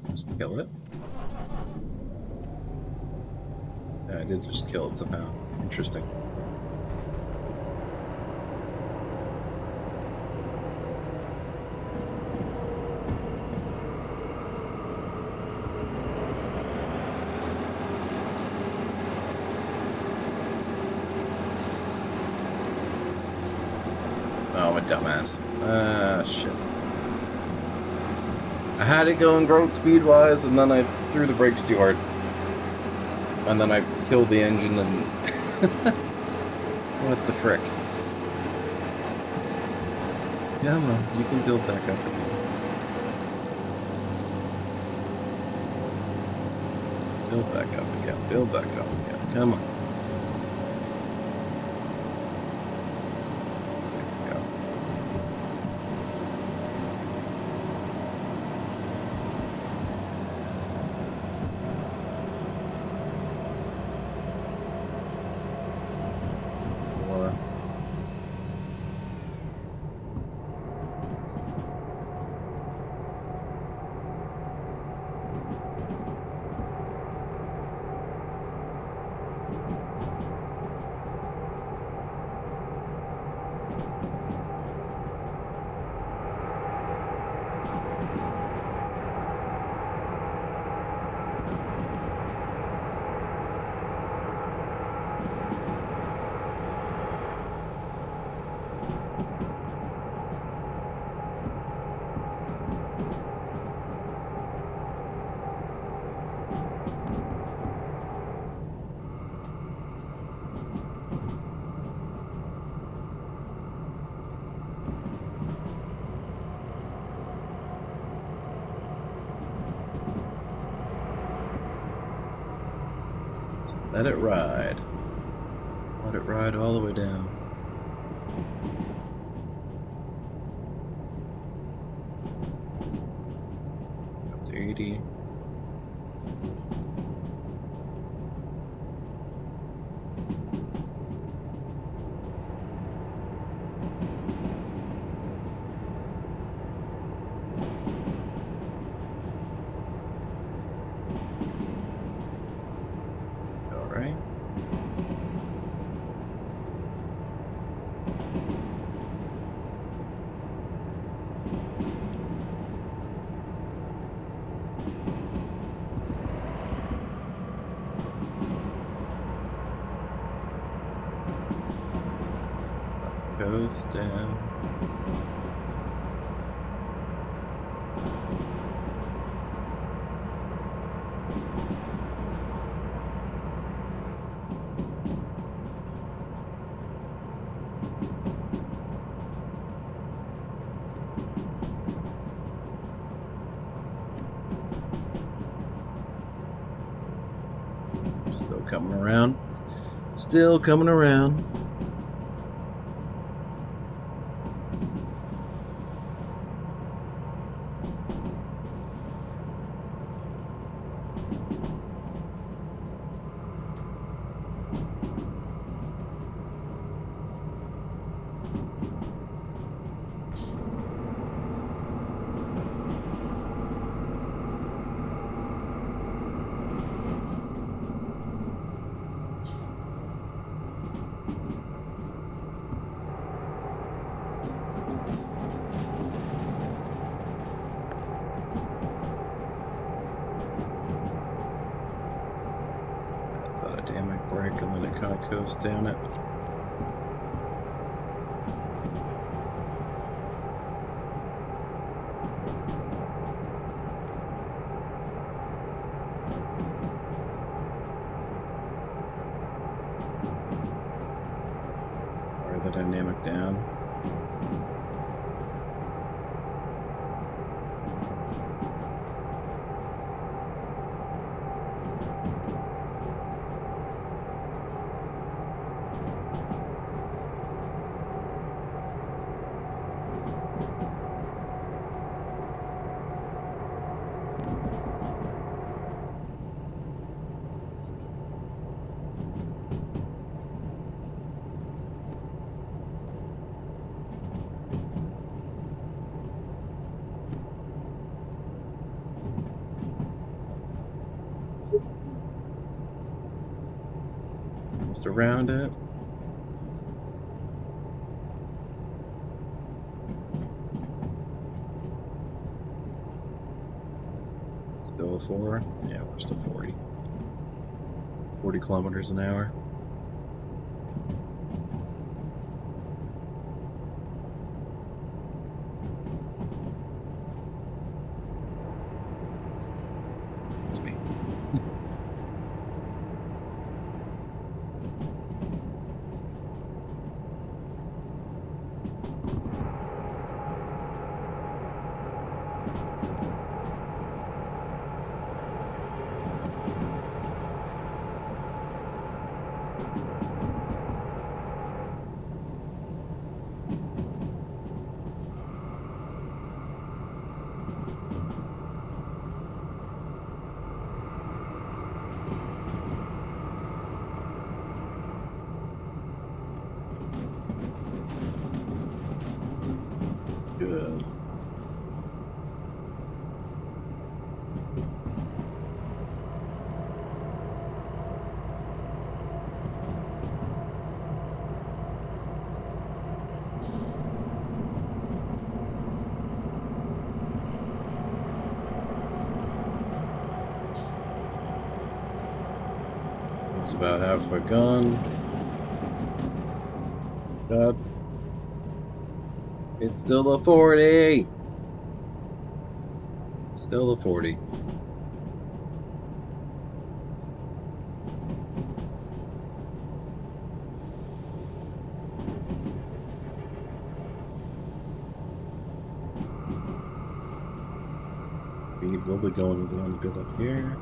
just kill it. Yeah, I did just kill it somehow. Interesting. Oh, I'm a dumbass. Ah, shit. I had it going great speed-wise, and then I threw the brakes too hard. And then I killed the engine and... What the frick? Come on, you can build back up again. Build back up again, build back up again. Come on. Just let it ride. Let it ride all the way down. Up to 80. Alright. Goes down. Still coming around. Still coming around. Dynamic brake and then it kind of coasts down it. Or the dynamic down. Just around it. Still a 4? Yeah, we're still 40. 40 kilometers an hour. It's me. Good. It's about halfway gone. God. It's still a 40! It's still a 40. Speed will be going down a bit up here.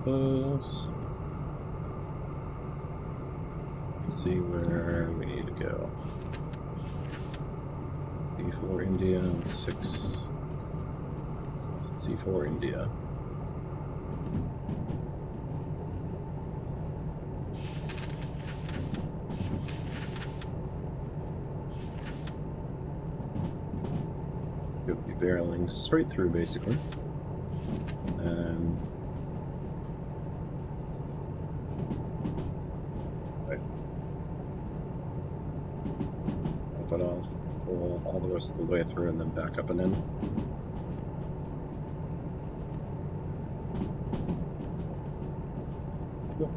Close. Let's see where we need to go. C4 India, 6. C4 India. Could be barreling straight through, basically. And it off, pull all the rest of the way through, and then back up and in. Yep.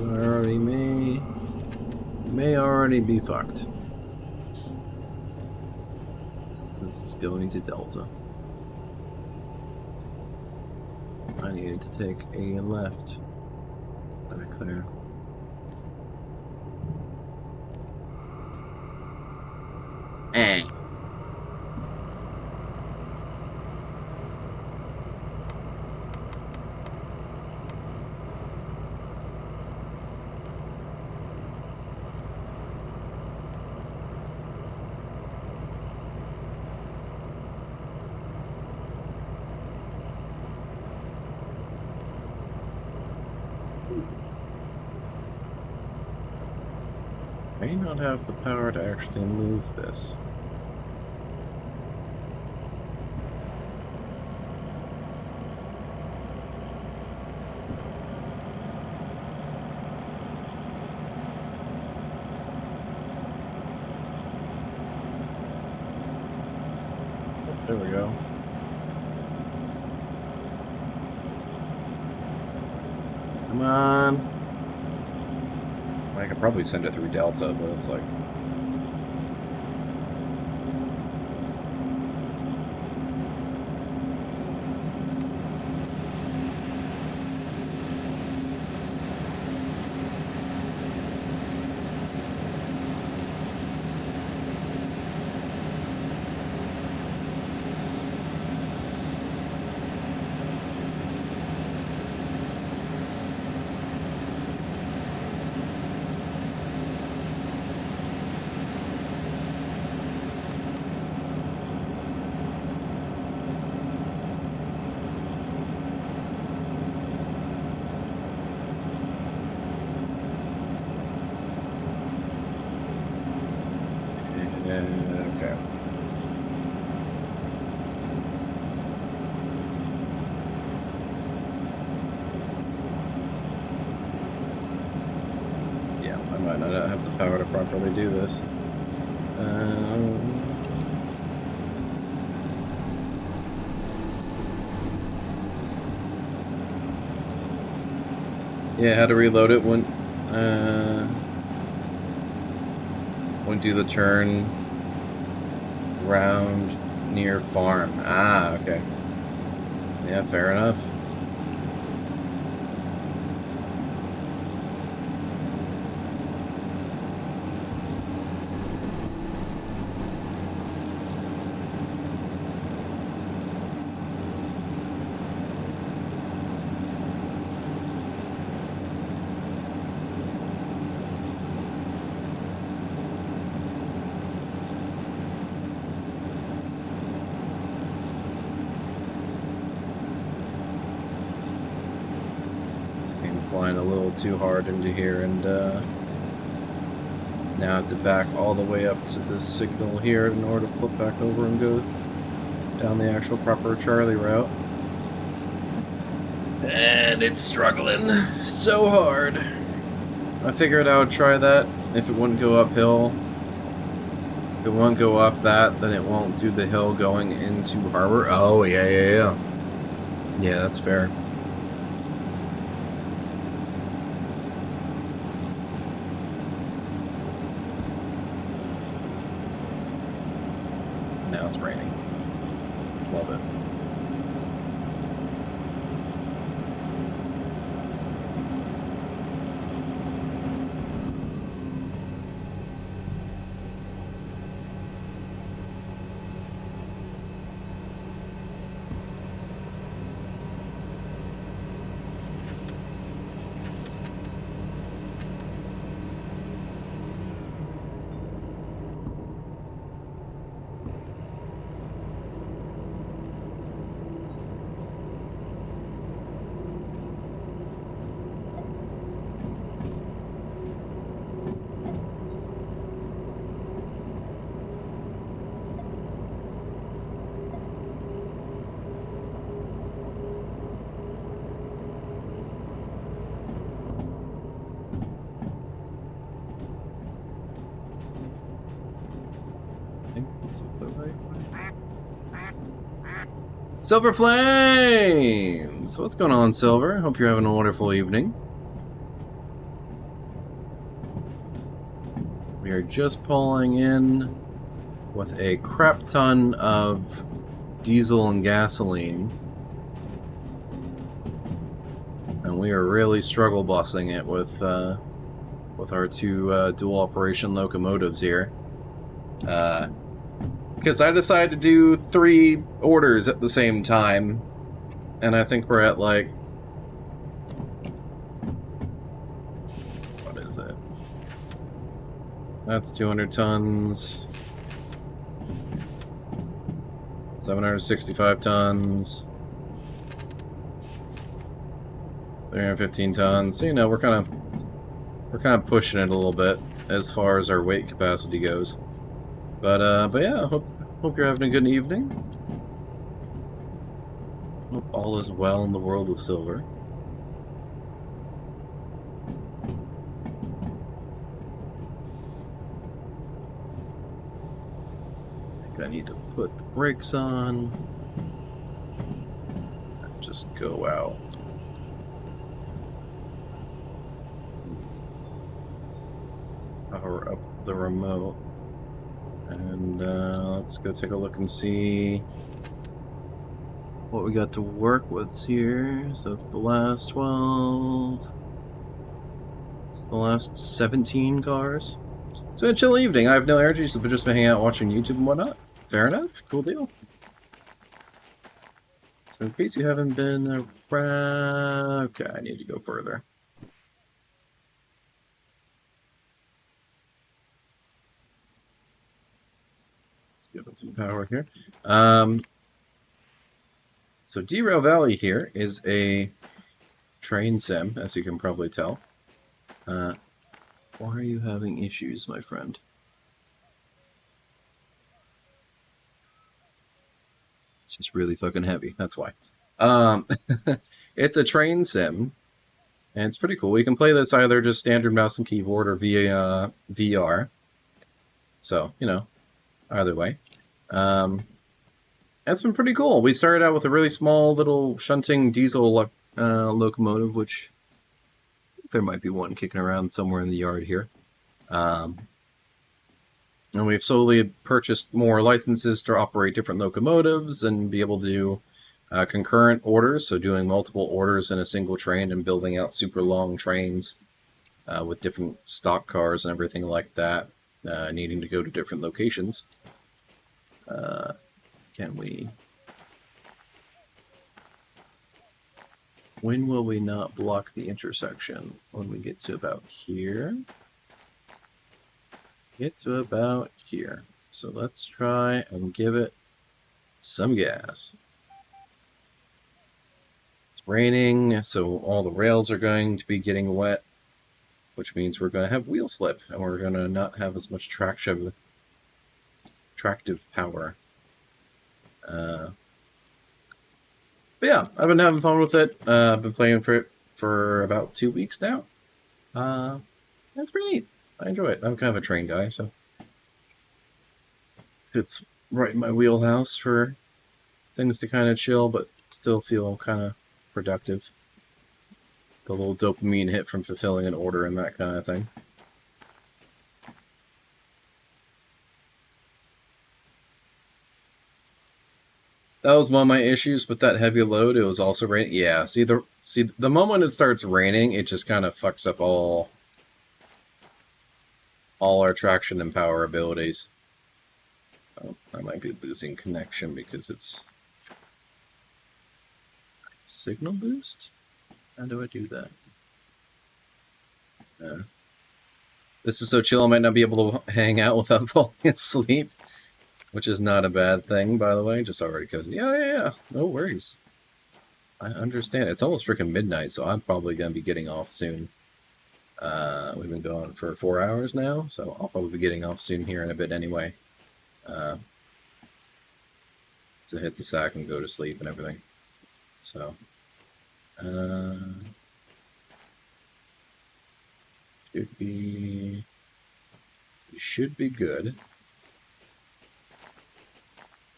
Already may already be fucked. So this is going to Delta. I needed to take a left back there. May not have the power to actually move this. Oh, there we go. Come on. I could probably send it through Delta, but it's like... Okay. Yeah, I might not have the power to properly do this. Yeah, how to reload it wouldn't do the turn round near farm. Ah, okay. Yeah, fair enough. Flying a little too hard into here, and now I have to back all the way up to this signal here in order to flip back over and go down the actual proper Charlie route. And it's struggling so hard. I figured I would try that if it wouldn't go uphill. If it won't go up that, then it won't do the hill going into harbor. Oh, yeah. Yeah, that's fair. Now it's raining. Love it. I think this is the right way. Silver Flames! What's going on, Silver? Hope you're having a wonderful evening. We are just pulling in with a crap ton of diesel and gasoline. And we are really struggle bussing it with our two dual operation locomotives here. Because I decided to do 3 orders at the same time, and I think we're at like, what is it? That's 200 tons, 765 tons, 315 tons. So, you know, we're kind of we're kind of pushing it a little bit as far as our weight capacity goes. But yeah, hope you're having a good evening. Hope all is well in the world of silver. I think I need to put the brakes on. Just go out. Power up the remote. And let's go take a look and see what we got to work with here. So it's the last 12. It's the last 17 cars. It's been a chill evening. I have no energy, so I've just been hanging out watching YouTube and whatnot. Fair enough. Cool deal. So in case you haven't been around... Okay, I need to go further. Let's give it some power here. So Derail Valley here is a train sim, as you can probably tell. Why are you having issues, my friend? It's just really fucking heavy, that's why. It's a train sim, and it's pretty cool. You can play this either just standard mouse and keyboard or via VR. So, you know, either way. That's been pretty cool. We started out with a really small little shunting diesel locomotive, which there might be one kicking around somewhere in the yard here. And we've slowly purchased more licenses to operate different locomotives and be able to do concurrent orders, so doing multiple orders in a single train and building out super long trains with different stock cars and everything like that, needing to go to different locations. Can we... When will we not block the intersection? When we get to about here? Get to about here. So let's try and give it some gas. It's raining, so all the rails are going to be getting wet, which means we're going to have wheel slip, and we're going to not have as much tractive power. But yeah, I've been having fun with it. I've been playing for it for about 2 weeks now. That's pretty neat. I enjoy it. I'm kind of a train guy, so it's right in my wheelhouse for things to kind of chill, but still feel kind of productive. The little dopamine hit from fulfilling an order and that kind of thing. That was one of my issues with that heavy load. It was also raining. Yeah, see the moment it starts raining, it just kind of fucks up all our traction and power abilities. Oh, I might be losing connection because it's signal boost. How do I do that? This is so chill. I might not be able to hang out without falling asleep. Which is not a bad thing, by the way, just already because, yeah, no worries. I understand. It's almost freaking midnight, so I'm probably going to be getting off soon. We've been going for 4 hours now, so I'll probably be getting off soon here in a bit anyway. To hit the sack and go to sleep and everything. So, should be good.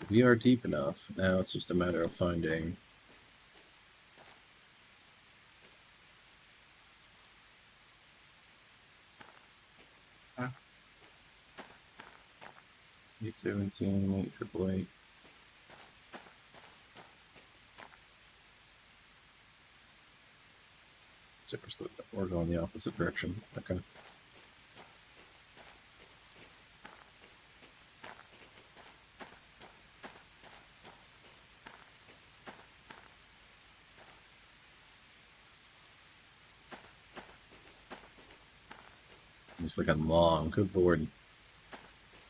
We are deep enough. Now it's just a matter of finding... Ah. 817, 888. We're going the opposite direction. Okay. It's freaking long. Good lord.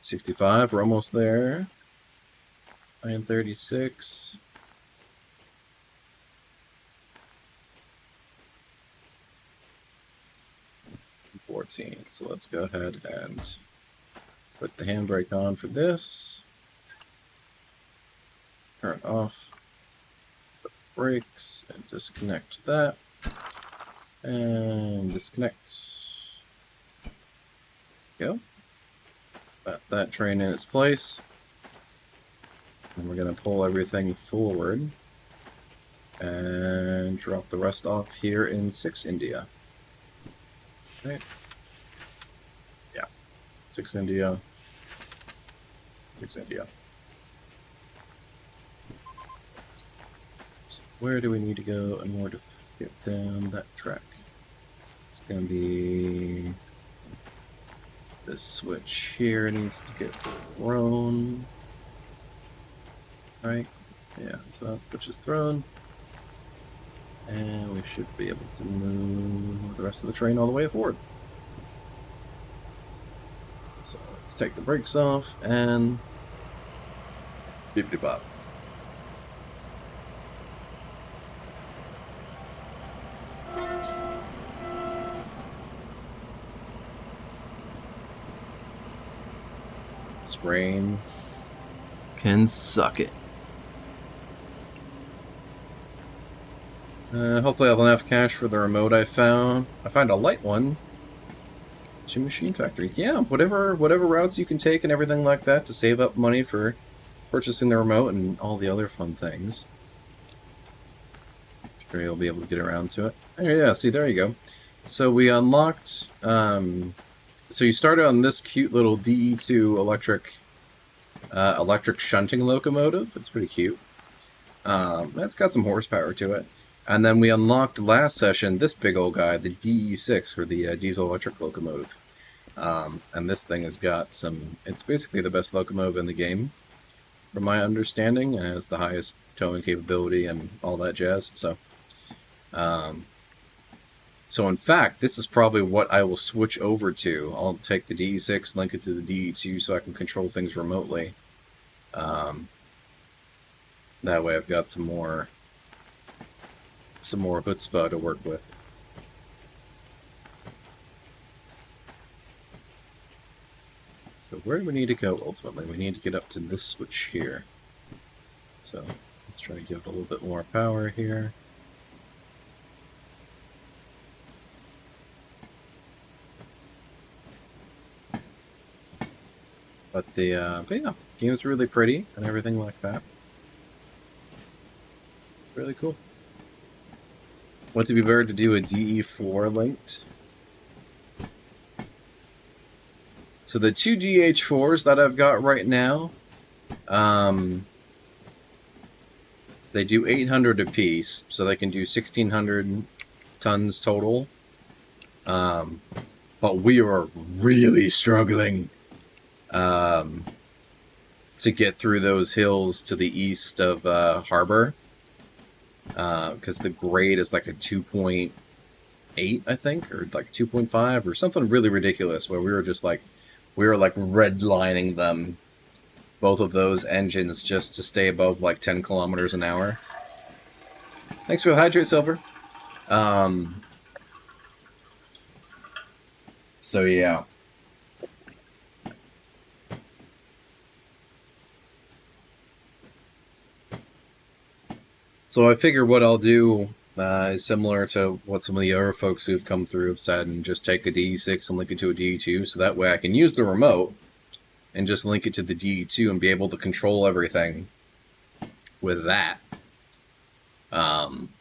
65, we're almost there. 936. 14. So let's go ahead and put the handbrake on for this. Turn off the brakes and disconnect that. And disconnect. Go. That's that train in its place. And we're going to pull everything forward and drop the rest off here in 6 India. Okay. Yeah. 6 India. 6 India. So where do we need to go in order to get down that track? It's going to be this switch here needs to get thrown. Right? Yeah, so that switch is thrown. And we should be able to move the rest of the train all the way forward. So let's take the brakes off and bippity-bop. This rain can suck it. Hopefully I'll have enough cash for the remote I found. I found a light one. To Machine Factory. Yeah, whatever routes you can take and everything like that to save up money for purchasing the remote and all the other fun things. Sure you'll be able to get around to it. Oh, yeah, see, there you go. So we unlocked... so you started on this cute little DE2 electric shunting locomotive. It's pretty cute. That's got some horsepower to it. And then we unlocked last session this big old guy, the DE6, or the diesel electric locomotive. And this thing has got some... It's basically the best locomotive in the game, from my understanding. It has the highest towing capability and all that jazz. So in fact, this is probably what I will switch over to. I'll take the DE6, link it to the DE2 so I can control things remotely. That way I've got some more chutzpah to work with. So where do we need to go ultimately? We need to get up to this switch here. So let's try to give it a little bit more power here. But yeah, game's really pretty and everything like that. Really cool. Would it be better to do a DE4 linked? So the two DH4s that I've got right now, they do 800 apiece, so they can do 1,600 tons total. But we are really struggling to get through those hills to the east of Harbor, because the grade is like a 2.8, I think, or like 2.5 or something really ridiculous, where we were redlining them, both of those engines, just to stay above like 10 kilometers an hour. Thanks for the hydrate, Silver. So yeah. So I figure what I'll do is similar to what some of the other folks who've come through have said, and just take a DE6 and link it to a DE2, so that way I can use the remote and just link it to the DE2 and be able to control everything with that. When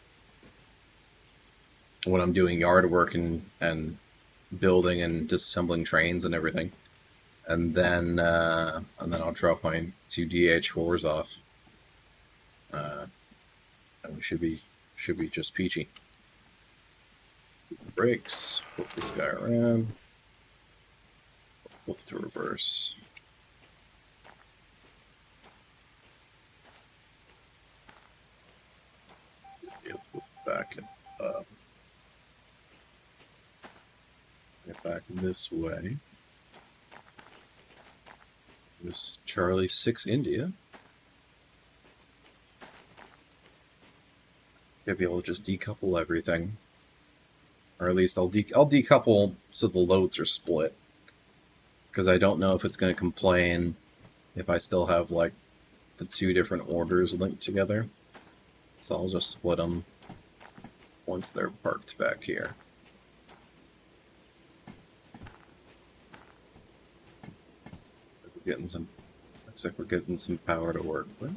I'm doing yard work and building and disassembling trains and everything. And then I'll drop my two DH4s off. And we should be just peachy. Brakes, flip this guy around, flip to reverse. Be able to back it up. Get back this way. This Charlie 6 India. Gonna be able to just decouple everything Or at least I'll decouple so the loads are split. Because I don't know if it's going to complain if I still have, like, the two different orders linked together. So I'll just split them once they're parked back here. We're getting some... Looks like we're getting some power to work with.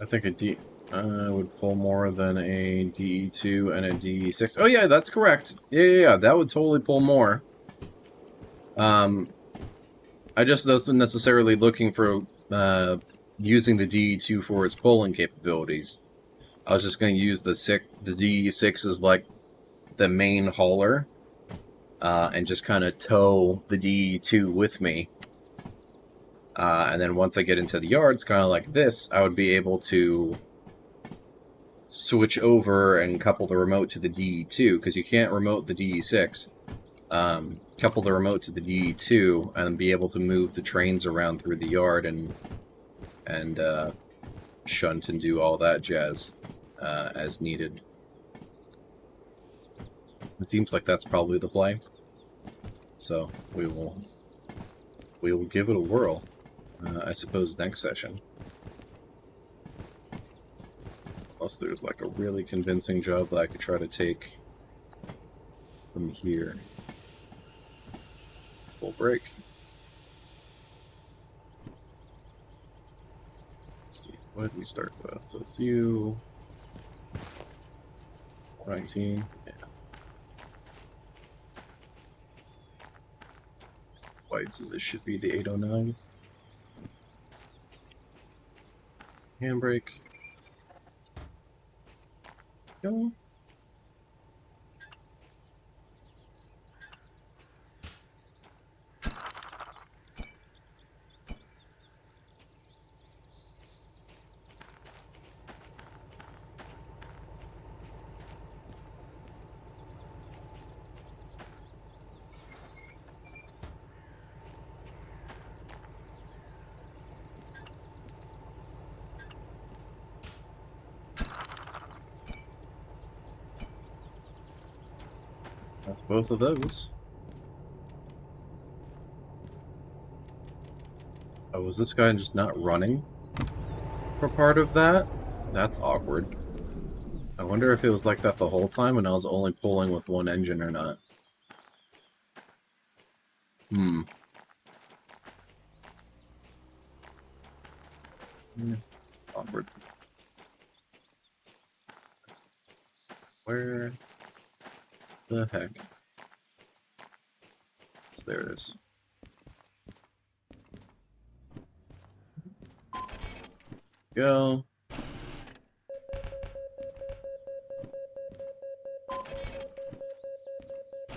I think a D would pull more than a DE2 and a DE6. Oh yeah, that's correct. Yeah, that would totally pull more. I just wasn't necessarily looking for using the DE2 for its pulling capabilities. I was just going to use the DE6 as like the main hauler, and just kind of tow the DE2 with me. And then once I get into the yards, kind of like this, I would be able to switch over and couple the remote to the DE2, because you can't remote the DE6. Couple the remote to the DE2, and be able to move the trains around through the yard and shunt and do all that jazz as needed. It seems like that's probably the play. So we will give it a whirl. I suppose next session. Plus there's like a really convincing job that I could try to take from here. Full break. Let's see, what did we start with? So it's you. 19. Yeah. White, so this should be the 809. Handbrake. Go. That's both of those. Oh, was this guy just not running for part of that? That's awkward. I wonder if it was like that the whole time and I was only pulling with one engine or not. Awkward. Where the heck? So there it is. Go.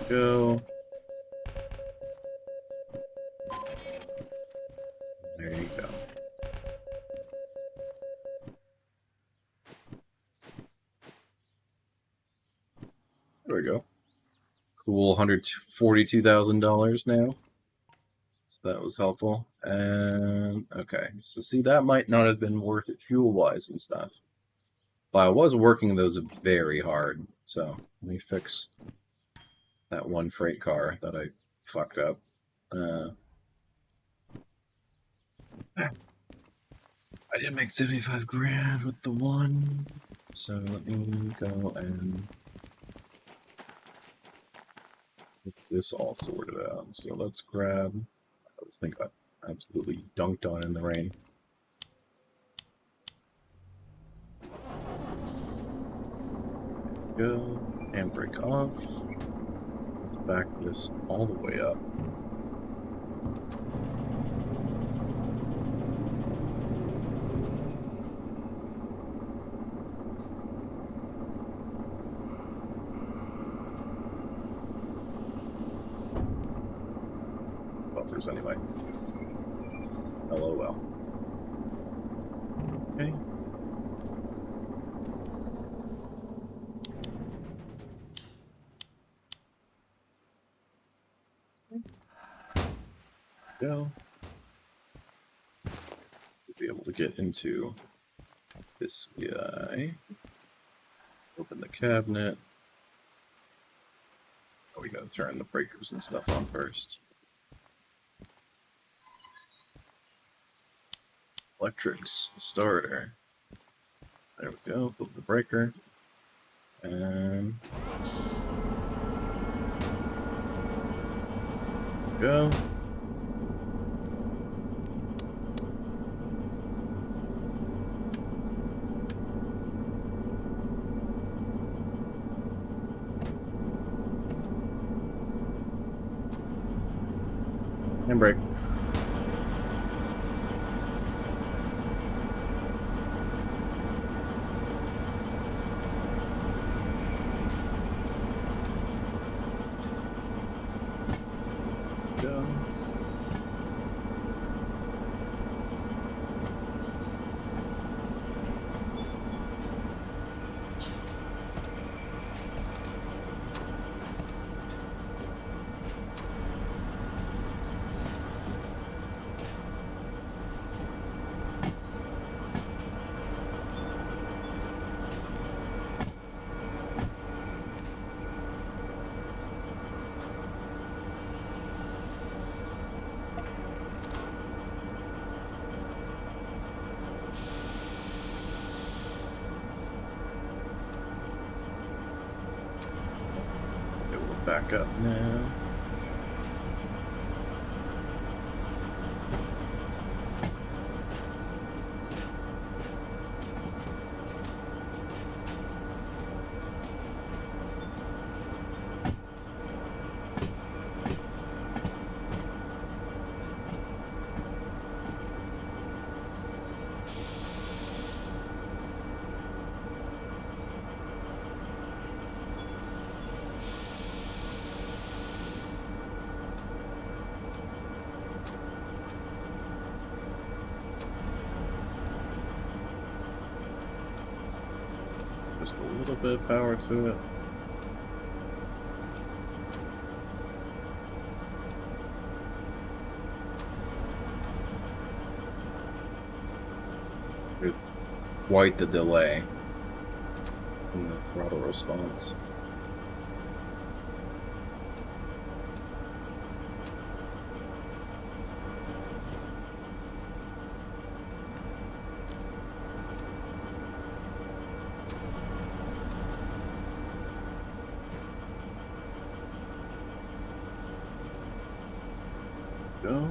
Go. There you go. There we go. Cool, $142,000 now. So that was helpful. And okay, so see, that might not have been worth it fuel-wise and stuff. But I was working those very hard. So let me fix that one freight car that I fucked up. I did make 75 grand with the one. So let me go and get this all sorted out. So let's grab, let's think I absolutely dunked on in the rain. Go, handbrake off. Let's back this all the way up. breakers anyway. LOL. Okay. Go. We'll be able to get into this guy. Open the cabinet. Oh, we gotta turn the breakers and stuff on first. Electrics starter. There we go. Flip the breaker. And go. And brake. Go. It will back up now. Just a little bit of power to it. There's quite the delay in the throttle response. Go.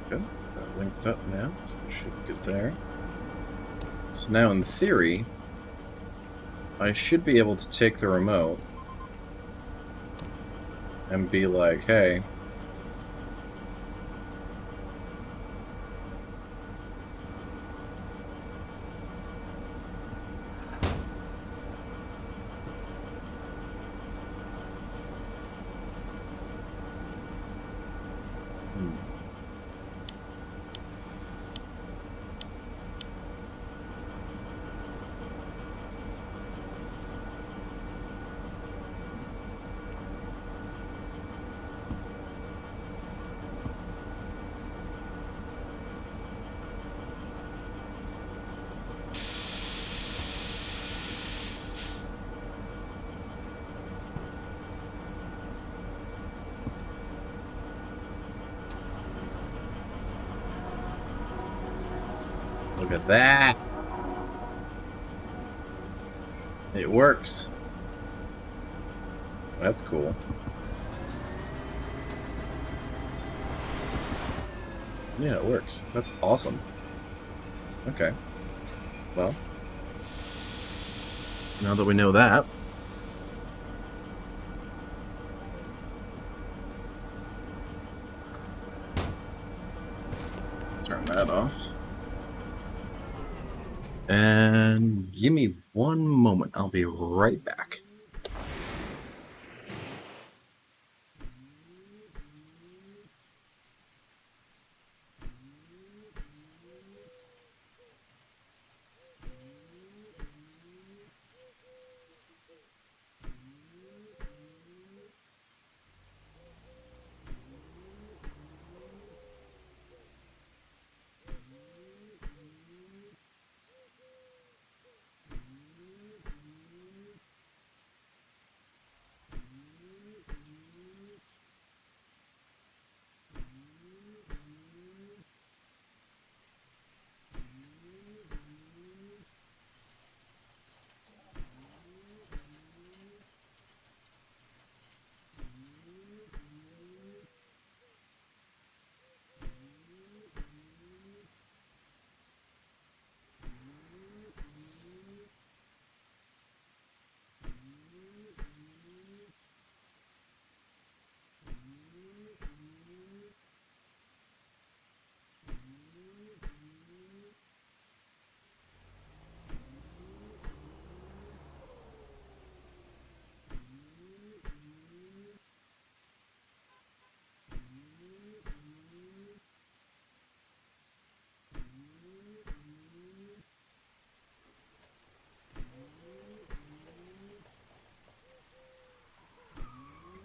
Good. Got linked up now, so we should get there. So now, in theory, I should be able to take the remote and be like, hey, look at that. It works. That's cool. Yeah, it works. That's awesome. Okay. Well, now that we know that, Turn that off. And give me one moment. I'll be right back.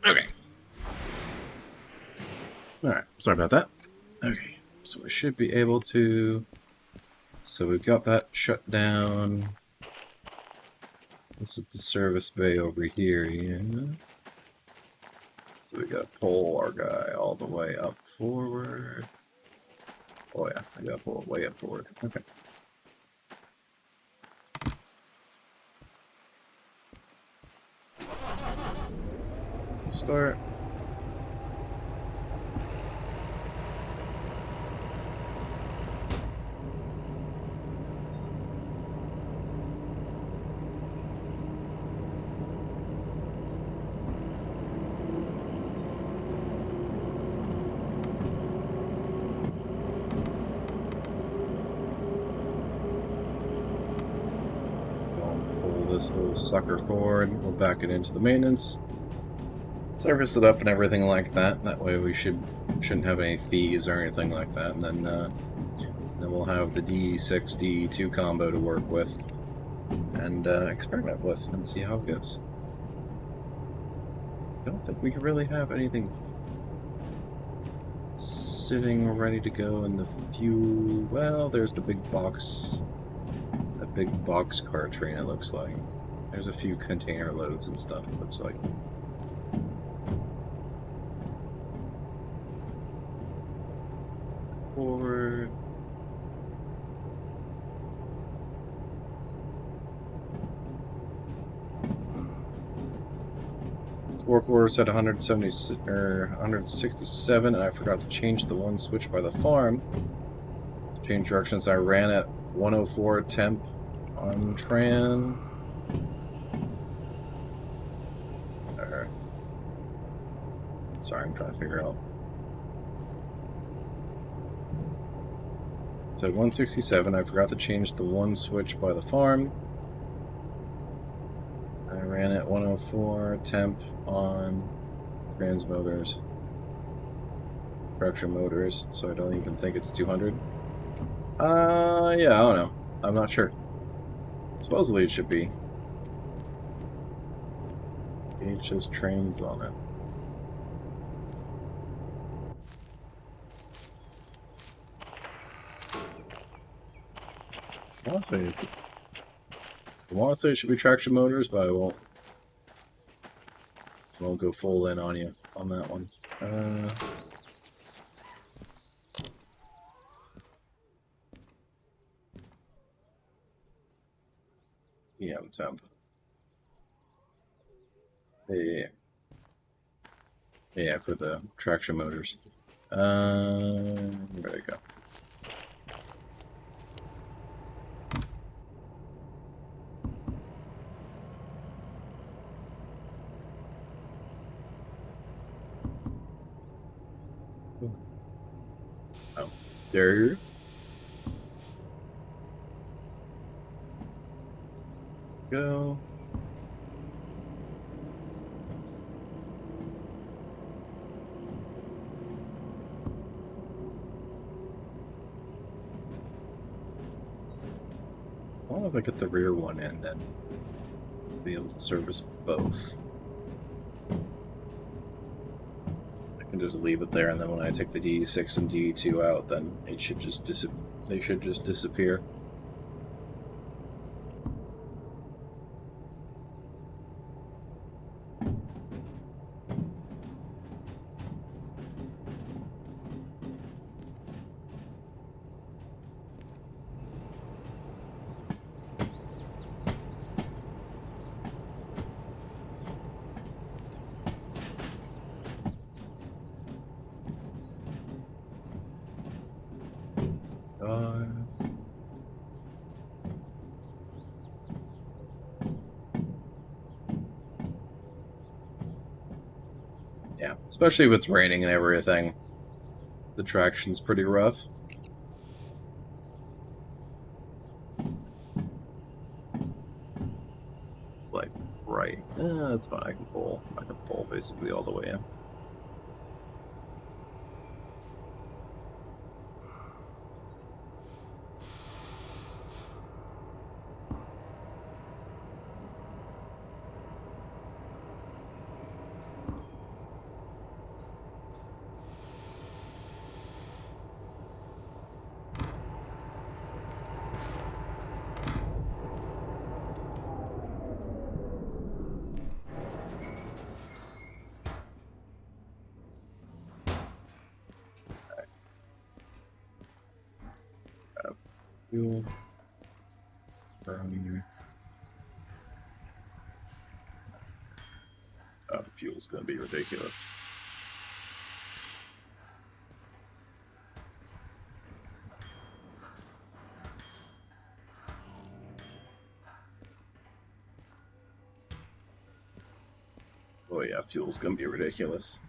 Okay. Alright, sorry about that. Okay, so we should be able to... So we've got that shut down. This is the service bay over here, yeah. So we gotta pull our guy all the way up forward. Oh yeah, I gotta pull it way up forward. Okay. Start. Pull this little sucker forward. We'll back it into the maintenance. Service it up and everything like that. That way we shouldn't have any fees or anything like that. And then we'll have the DE6, DE2 combo to work with and experiment with and see how it goes. Don't think we can really have anything sitting ready to go in the few... Well, there's the big box... That big boxcar train, it looks like. There's a few container loads and stuff, it looks like. Forward... Work order set 167, and I forgot to change the one switch by the farm. To change directions, I ran at 104 temp on Tran. Sorry, I'm trying to figure out. So 167, I forgot to change the one switch by the farm. I ran at 104 temp on trans motors, traction motors, so I don't even think it's 200. Yeah, I don't know. I'm not sure. Supposedly it should be. HS trains on it. I want to say it should be traction motors, but I won't go full in on you on that one. Yeah, temp. Yeah, for the traction motors. Where'd it go? Oh, there. Go. As long as I get the rear one in, then I'll be able to service both. I can just leave it there, and then when I take the DE6 and DE2 out, then it should just they should just disappear. Yeah, especially if it's raining and everything. The traction's pretty rough. It's like, right. That's fine. I can pull. I can pull basically all the way in. Fuel. The fuel's gonna be ridiculous. Oh yeah, fuel's gonna be ridiculous.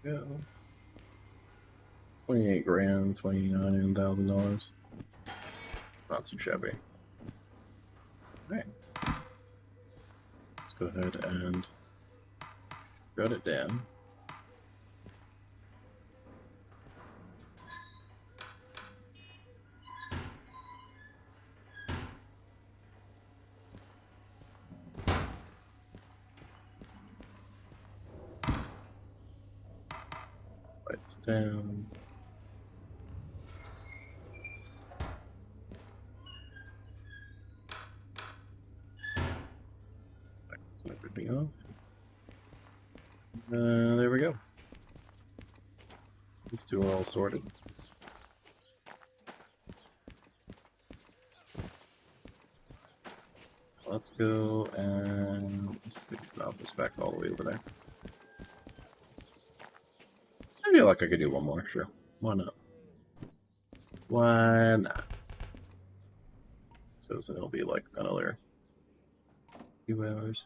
Yeah. 28 grand, $29,000. Not too shabby. Alright. Let's go ahead and shut it down. Lights down. Everything off. There we go. These two are all sorted. Let's go and stick this back all the way over there. I feel like I could do one more, sure. Why not? Why not? So it'll be like another few hours.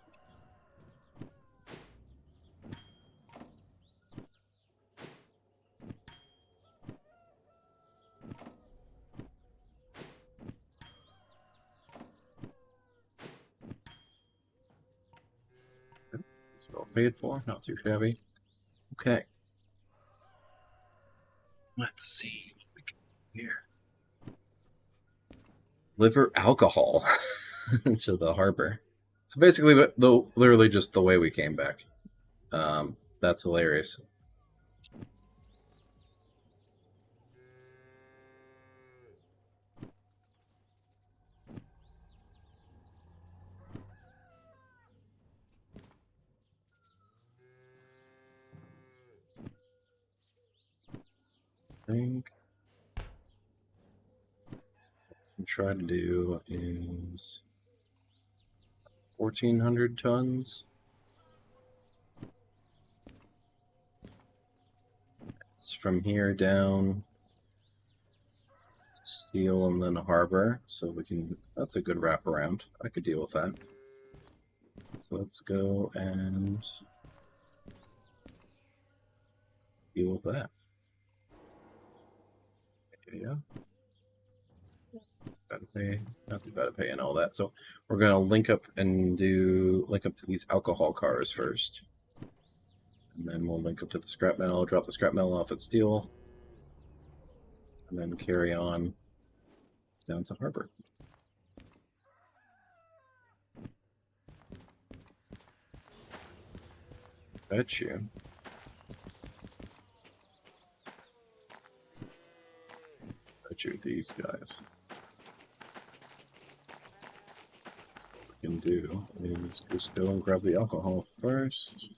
It's well paid for, not too shabby. Okay. Let's see what we can do here. Liver alcohol to the harbor. So basically, literally just the way we came back. That's hilarious. I think what try to do is 1,400 tons. It's from here down steel and then harbor, so we can. That's a good wraparound. I could deal with that. So let's go and deal with that. Yeah. Gotta pay, not too bad at paying all that. So we're gonna link up to these alcohol cars first, and then we'll link up to the scrap metal, drop the scrap metal off at steel, and then carry on down to harbor. Bet you. Bet you these guys. What we can do is just go and grab the alcohol first,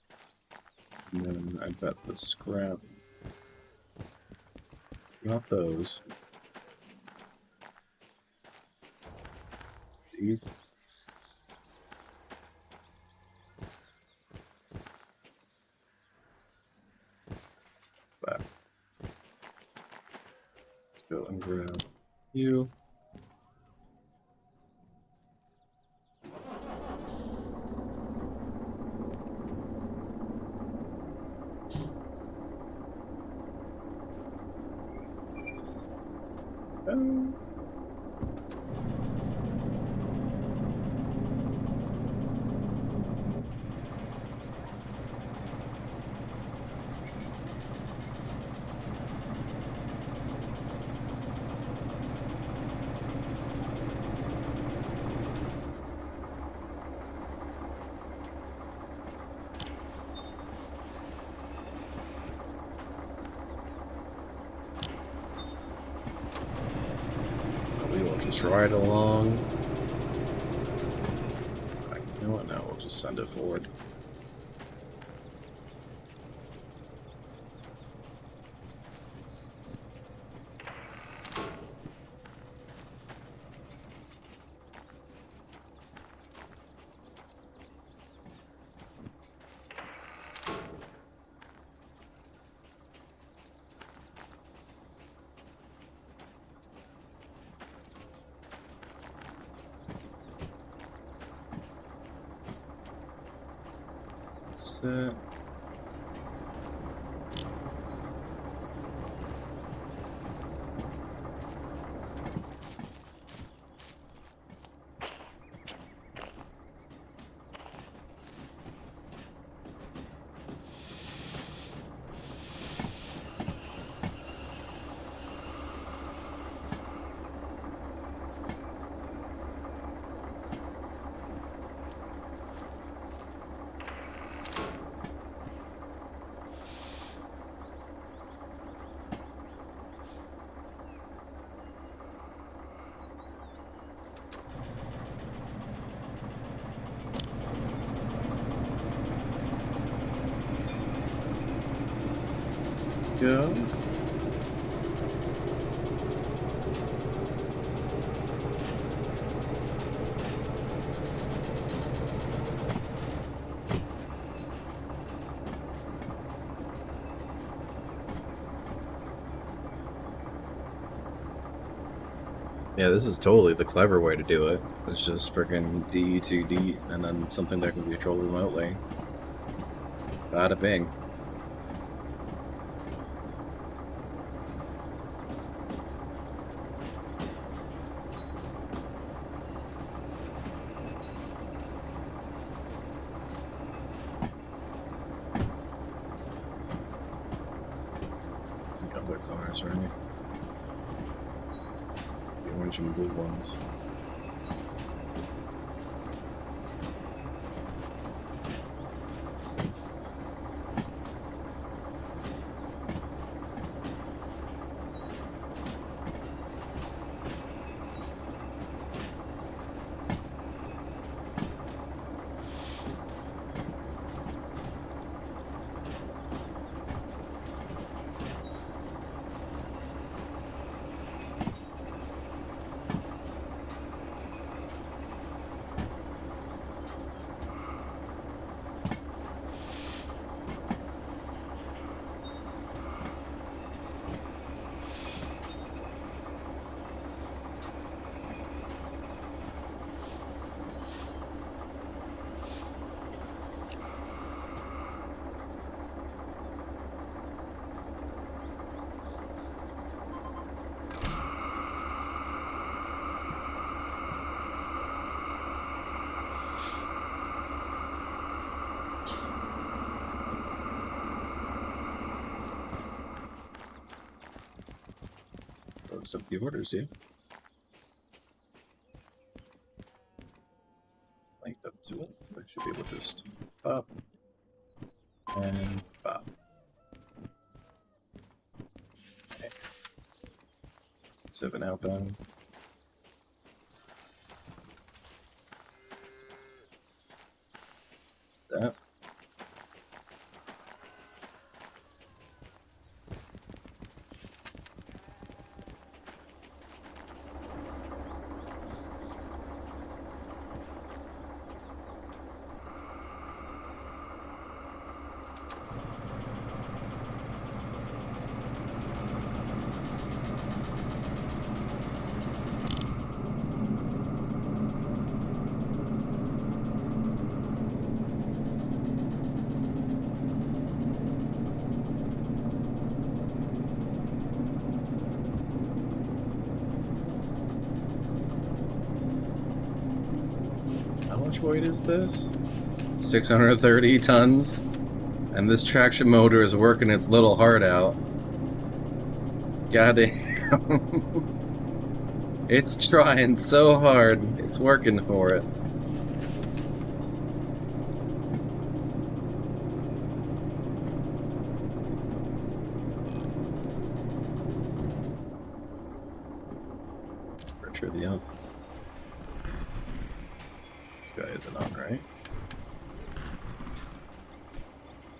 and then I bet the scrap. Not those. These. That. Let's go and grab you. We will just ride along. You know what? Now we'll just send it forward. Set. Go. Yeah, this is totally the clever way to do it. It's just freaking D to D and then something that can be controlled remotely. Bada bing. Other cars, right? The orange and blue ones. accept the orders, yeah. Linked up to it, so I should be able to just pop and pop. Okay. 7 outbound. That. How much weight is this? 630 tons. And this traction motor is working its little heart out. Goddamn. It's trying so hard. It's working for it. Pressure the up. This guy isn't on, right?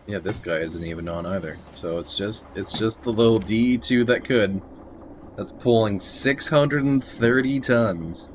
Yeah, this guy isn't even on either. So it's just the little DE2 that could. That's pulling 630 tons.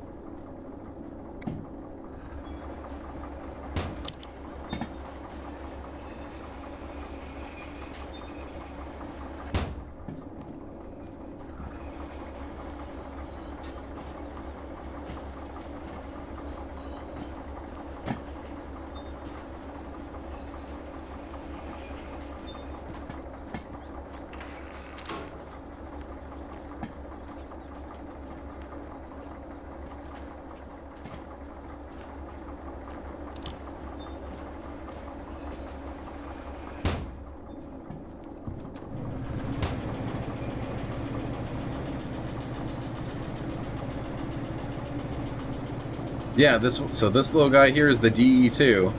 Yeah, this little guy here is the DE2,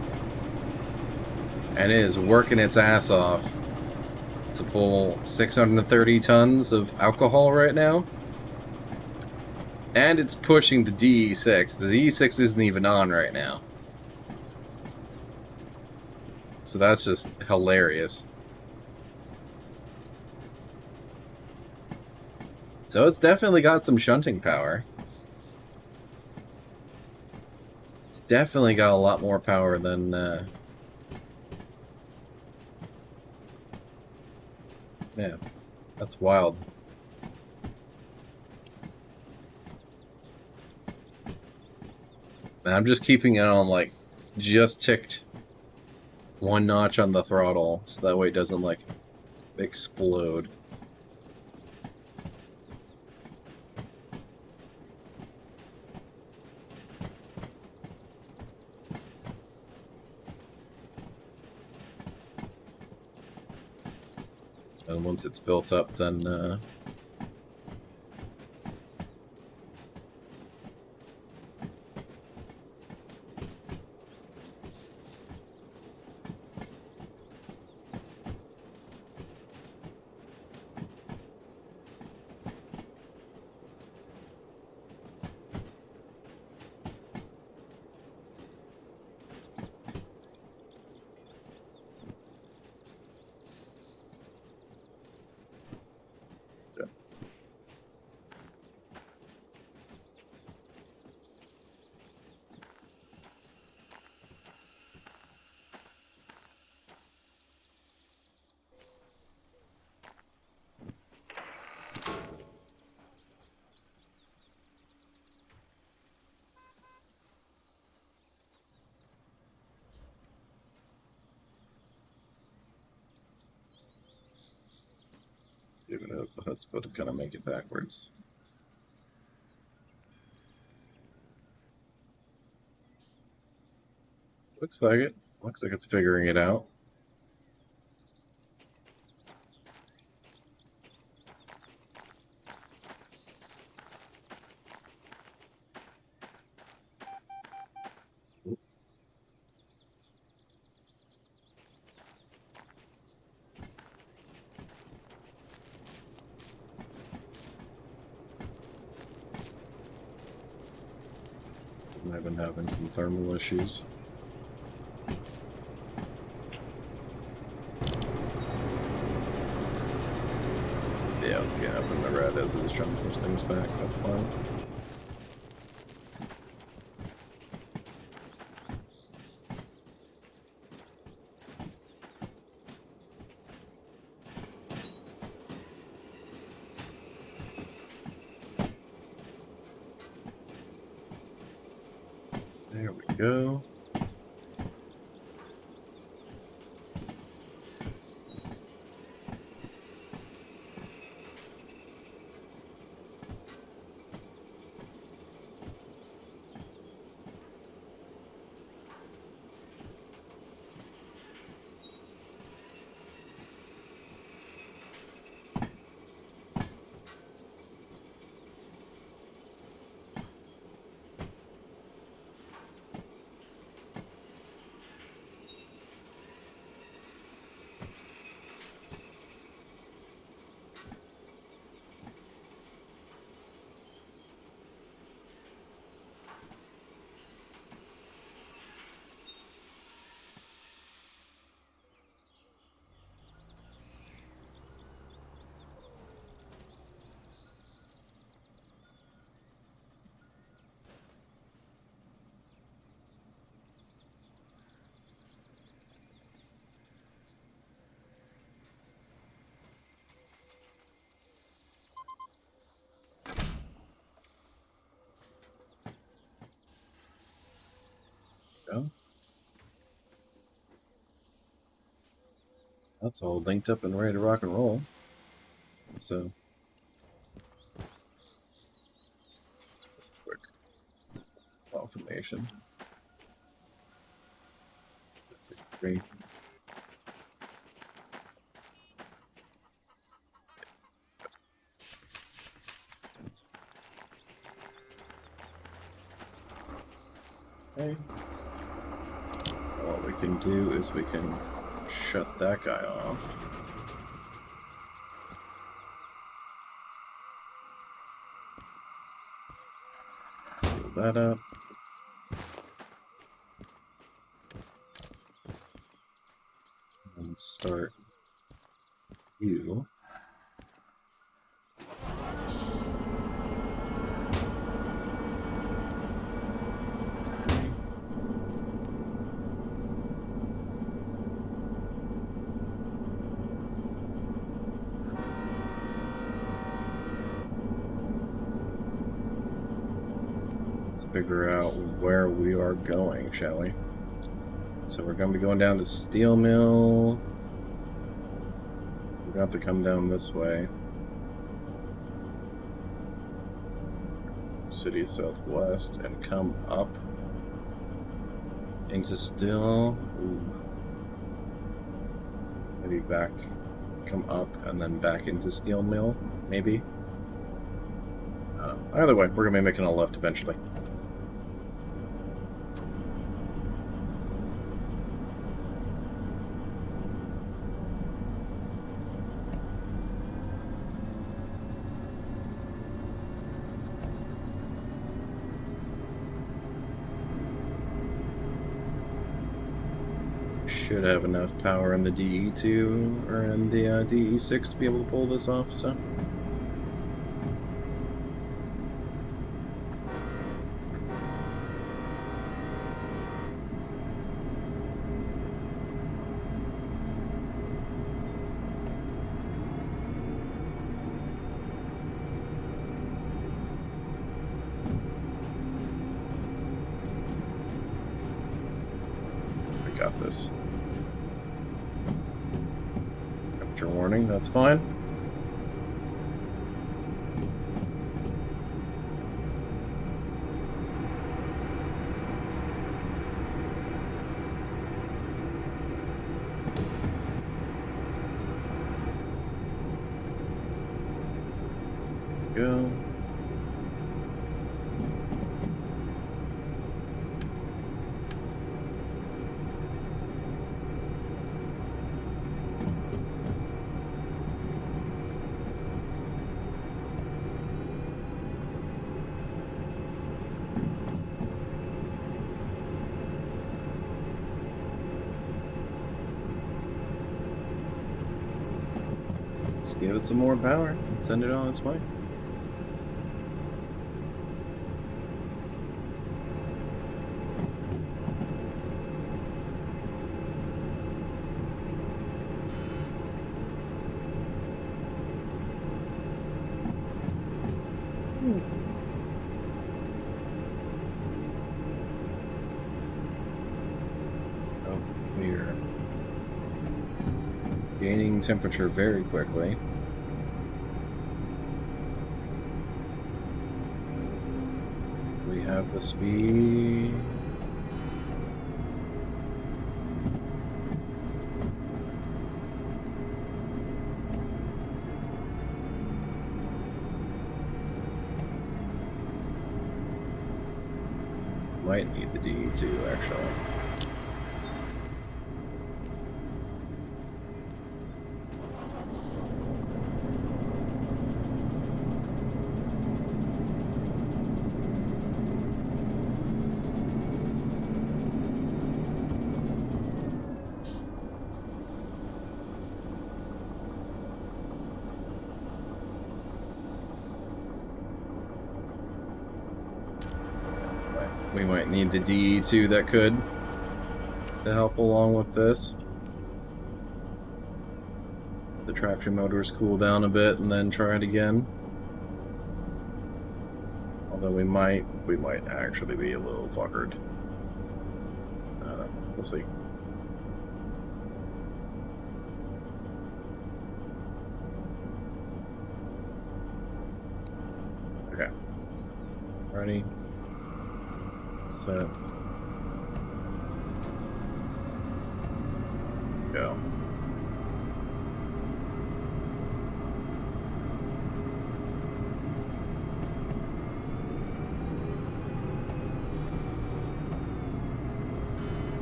and it is working its ass off to pull 630 tons of alcohol right now, and it's pushing the DE6. The DE6 isn't even on right now, so that's just hilarious. So it's definitely got some shunting power. It's definitely got a lot more power than, yeah, that's wild. And I'm just keeping it on, like, just ticked one notch on the throttle, so that way it doesn't, like, explode. And once it's built up, then, even as the HUD's supposed to kind of make it backwards. Looks like it. Looks like it's figuring it out. I've been having some thermal issues. Yeah, I was getting up in the red as I was trying to push things back. That's fine. There we go. Go. That's all linked up and ready to rock and roll. So, quick confirmation. Great. Okay. What we can do is we can shut that guy off. Seal that up. And start you. Let's figure out where we are going, shall we? So we're going to be going down to Steel Mill. We're going to have to come down this way. City Southwest and come up into Steel. Ooh. Maybe back, come up and then back into Steel Mill, maybe. Either way, we're going to be making a left eventually. Should have enough power in the DE2 or in the DE6 to be able to pull this off, so. I got this. Temperature warning, that's fine. Go. Just give it some more power and send it on its way. Oh, we're gaining temperature very quickly. We have the speed. Might need the DE2 actually. We might need the DE2 that could to help along with this. The traction motors cool down a bit and then try it again. Although we might actually be a little fuckered. We'll see. Okay. Ready? Set. Go.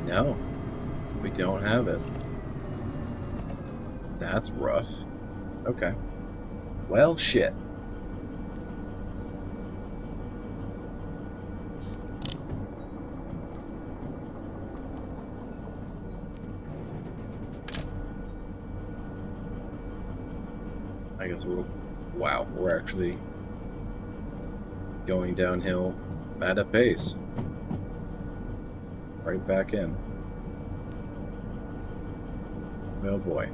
No, we don't have it. That's rough. Okay. Well, shit. I guess we'll... Wow, we're actually going downhill at a pace. Right back in. Oh boy.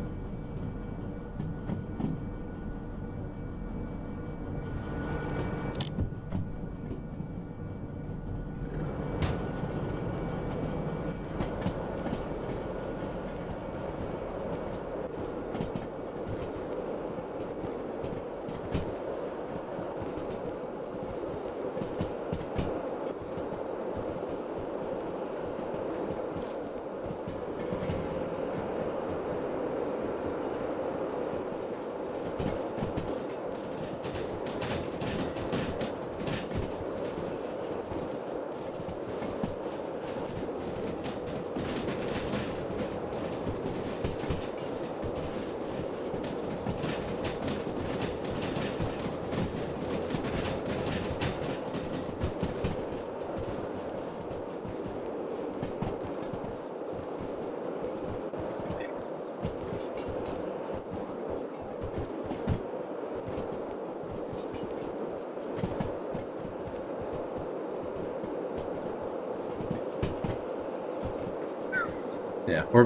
Yeah, we're...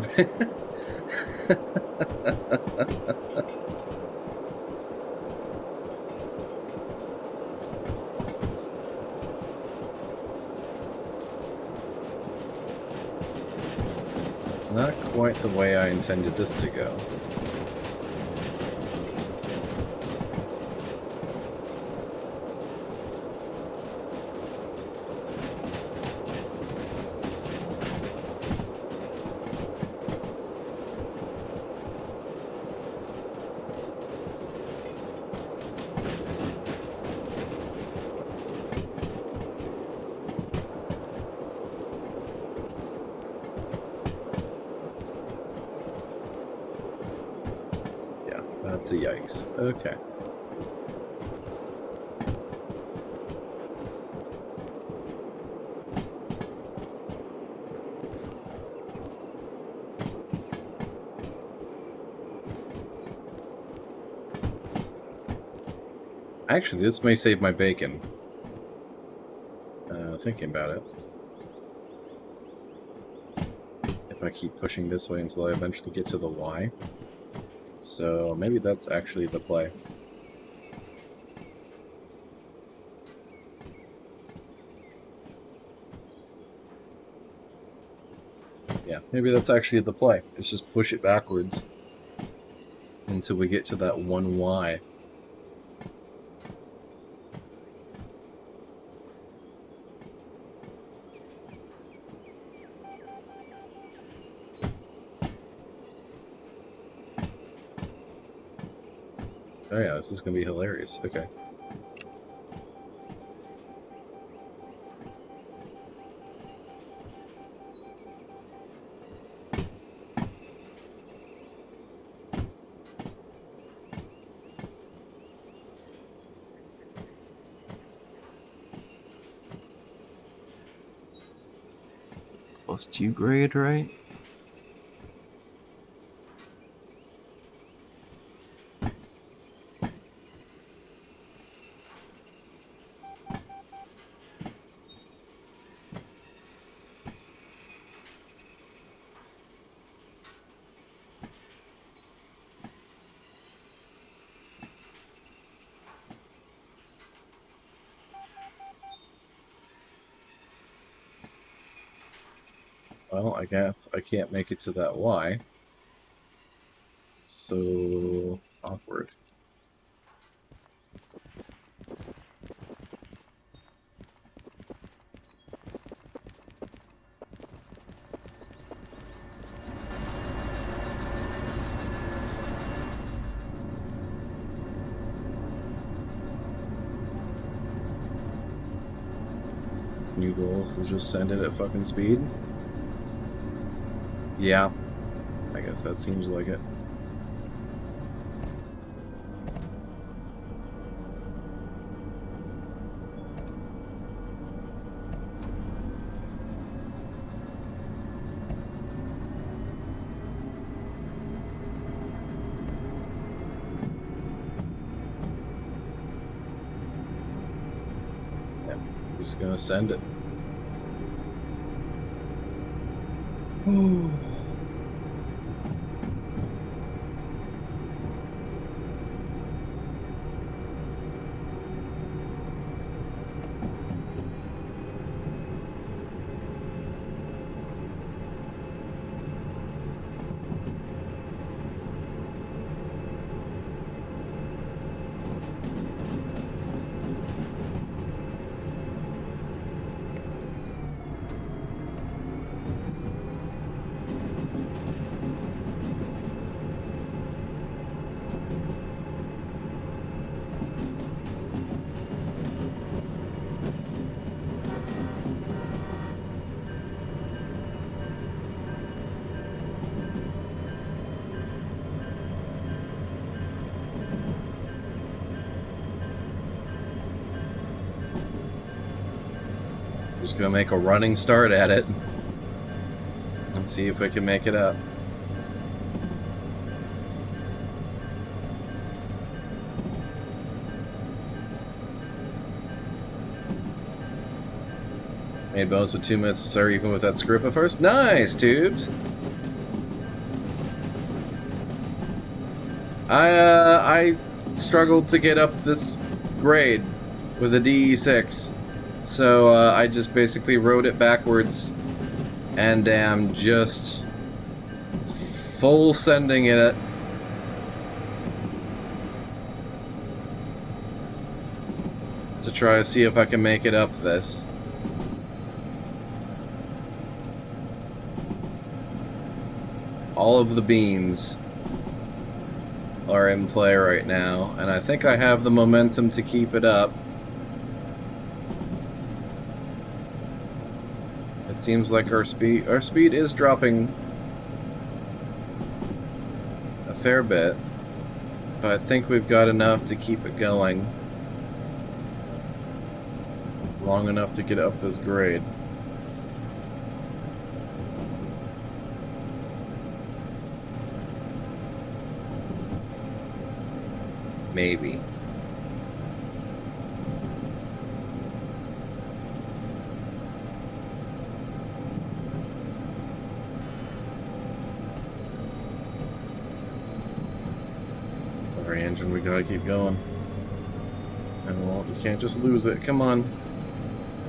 Not quite the way I intended this to go. That's a yikes. Okay. Actually, this may save my bacon. Thinking about it. If I keep pushing this way until I eventually get to the Y. So maybe that's actually the play. Yeah, maybe that's actually the play. It's just push it backwards until we get to that one Y. Oh yeah, this is gonna be hilarious. Okay. +2 grade, right? Well, I guess I can't make it to that Y. So awkward. This new goal is to just send it at fucking speed. Yeah, I guess that seems like it. Yeah, we're just gonna send it. Just gonna make a running start at it and see if we can make it up. Made bones with 2 minutes to start even with that script at first. Nice, Tubes! I struggled to get up this grade with a DE6. So I just basically wrote it backwards and am just full sending it. To try to see if I can make it up this. All of the beans are in play right now, and I think I have the momentum to keep it up. It seems like our speed is dropping a fair bit, but I think we've got enough to keep it going long enough to get up this grade. Maybe. Sorry, engine, we gotta keep going. And well, we can't just lose it. Come on.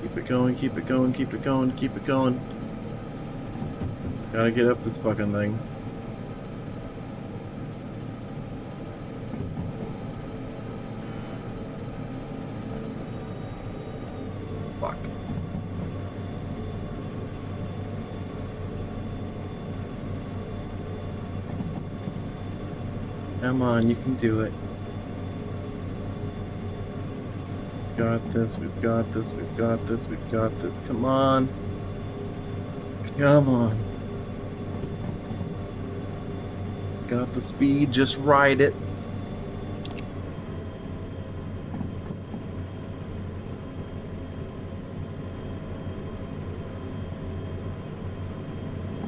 Keep it going, keep it going, keep it going, keep it going. Gotta get up this fucking thing. Fuck. Come on, you can do it. Got this, we've got this, we've got this, we've got this. Come on. Come on. Got the speed, just ride it.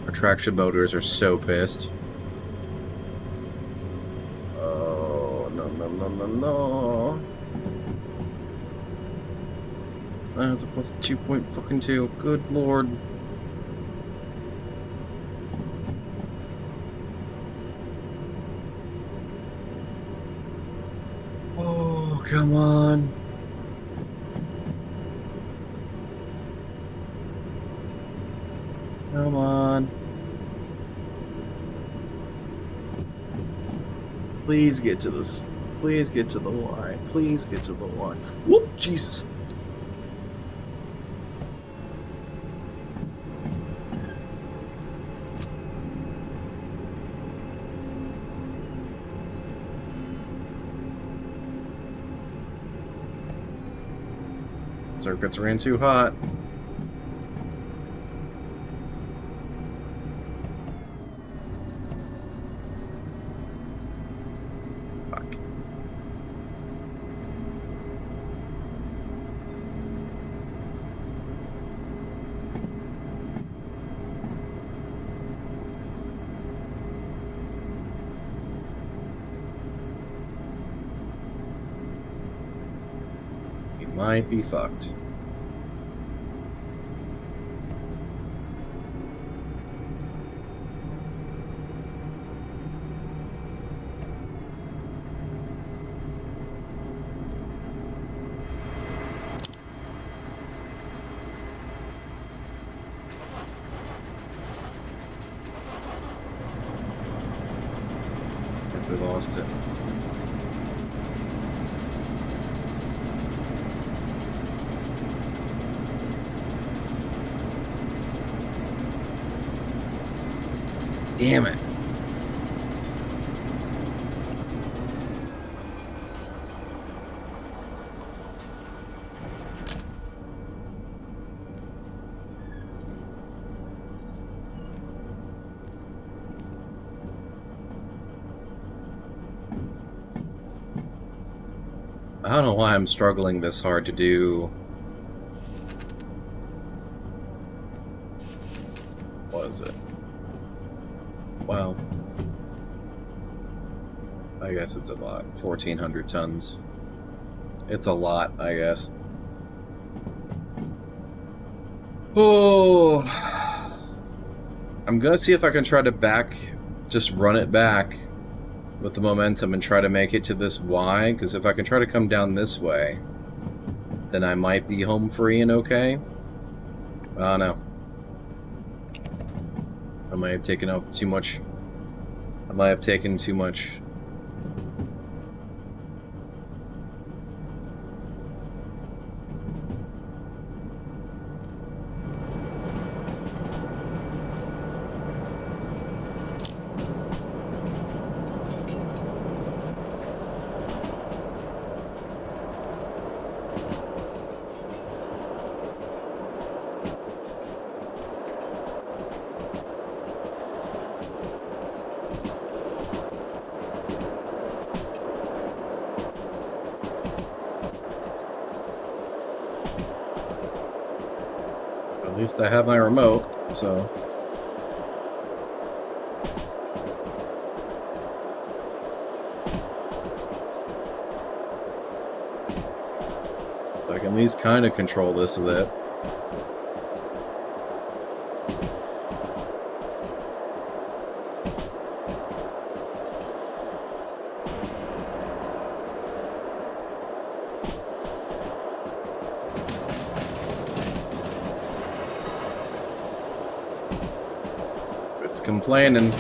Our traction motors are so pissed. Oh, no, no, no, no, no. That's a plus 2.2. Good lord. Oh, come on. Come on. Please get to this. Please get to the Y. Please get to the Y. Whoop, Jesus. Circuits ran too hot. Fuck. We might be fucked. We lost it. Damn it. I don't know why I'm struggling this hard to do. What is it? Well, I guess it's a lot. 1,400 tons. It's a lot, I guess. Oh, I'm gonna see if I can try to just run it back with the momentum and try to make it to this Y, because if I can try to come down this way, then I might be home free and okay. Oh no. I might have taken off too much. I might have taken too much. At least I have my remote, so. I can at least kind of control this a bit. complaining.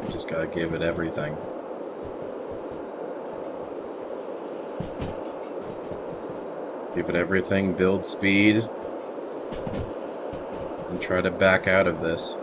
Just gotta give it everything. Give it everything, build speed, and try to back out of this.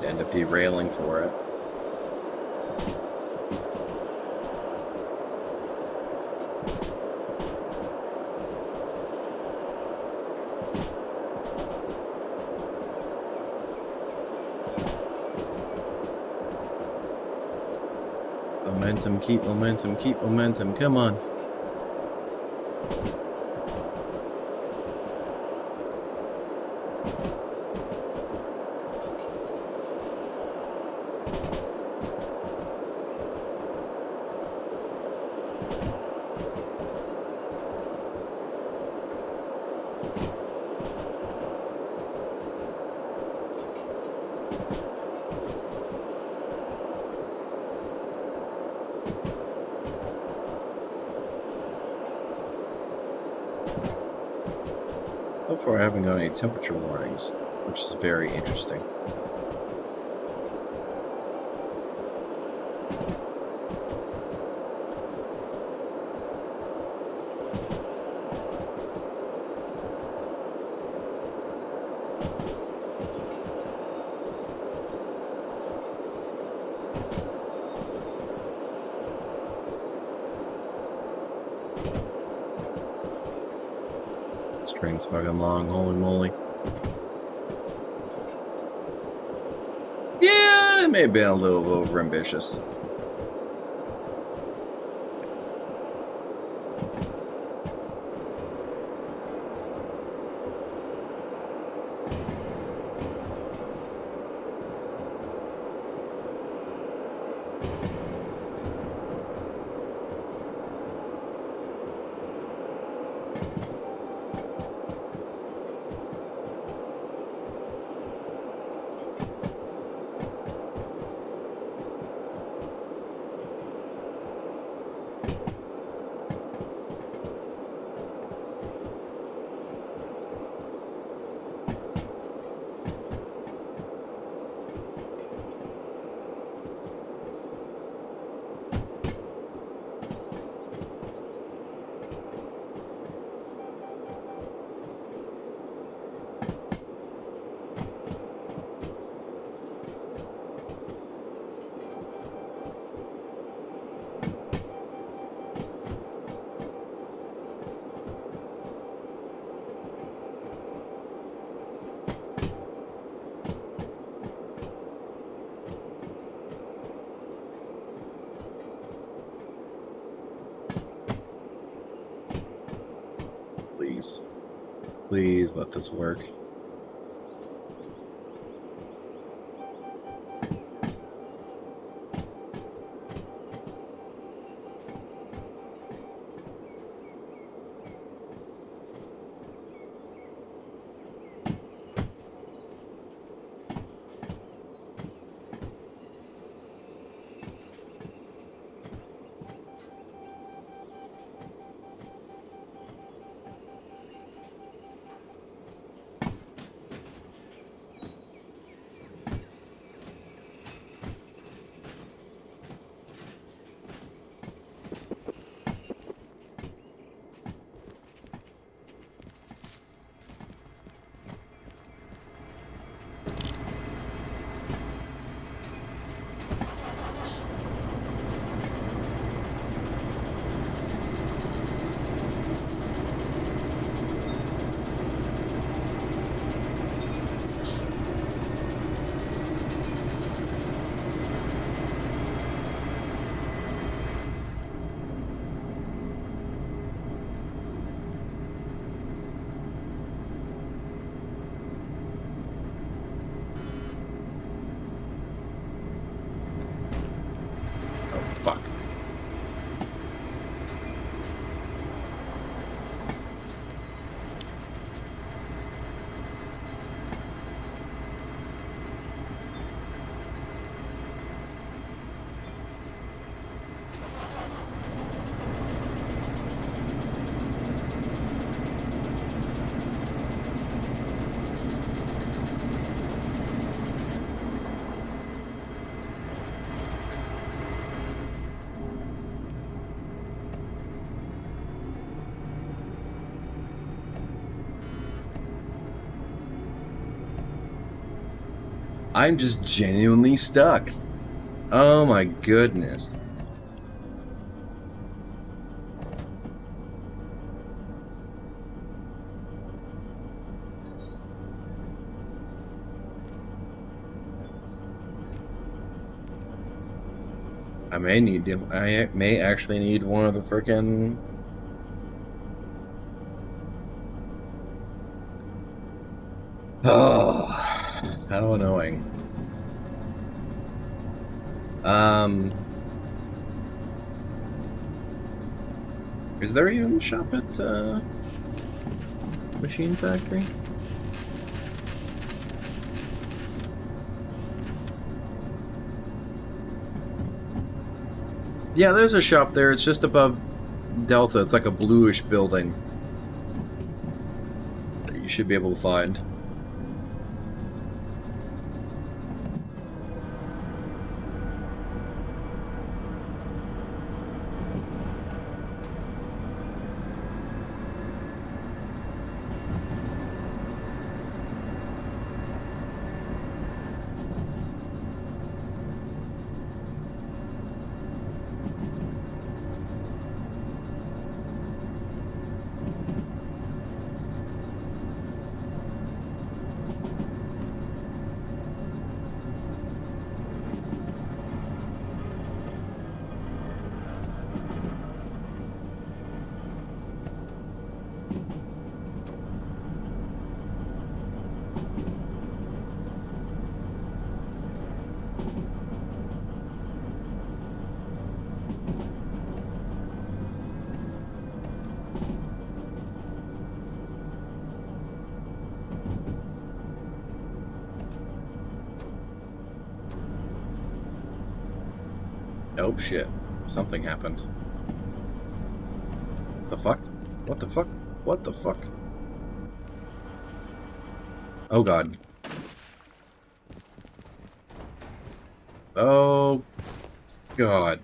End up derailing for it. Momentum, keep momentum, come on. So far I haven't got any temperature warnings, which is very interesting. This train's fucking long, holy moly. Yeah, it may have been a little over ambitious. Please. Please let this work. I'm just genuinely stuck. Oh my goodness. I may actually need one of the frickin'... Oh, how annoying. Is there even a shop at, Machine Factory? Yeah, there's a shop there. It's just above Delta. It's like a bluish building that you should be able to find. Oh shit. Something happened. The fuck? What the fuck? What the fuck? Oh god. Oh god.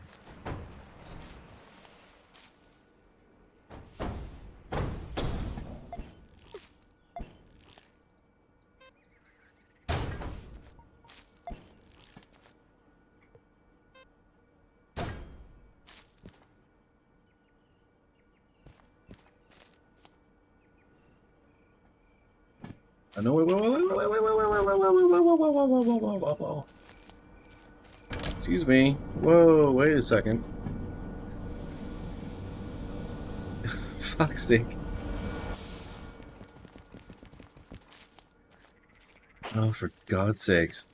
No, wait. Excuse me. Whoa, wait a second. Fuck's sake. Oh, for God's sakes.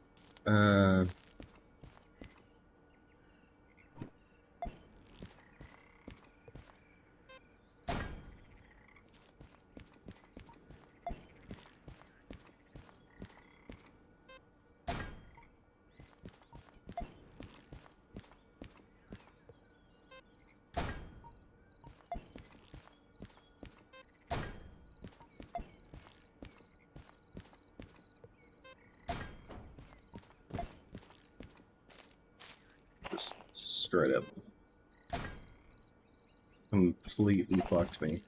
Just straight up completely fucked me.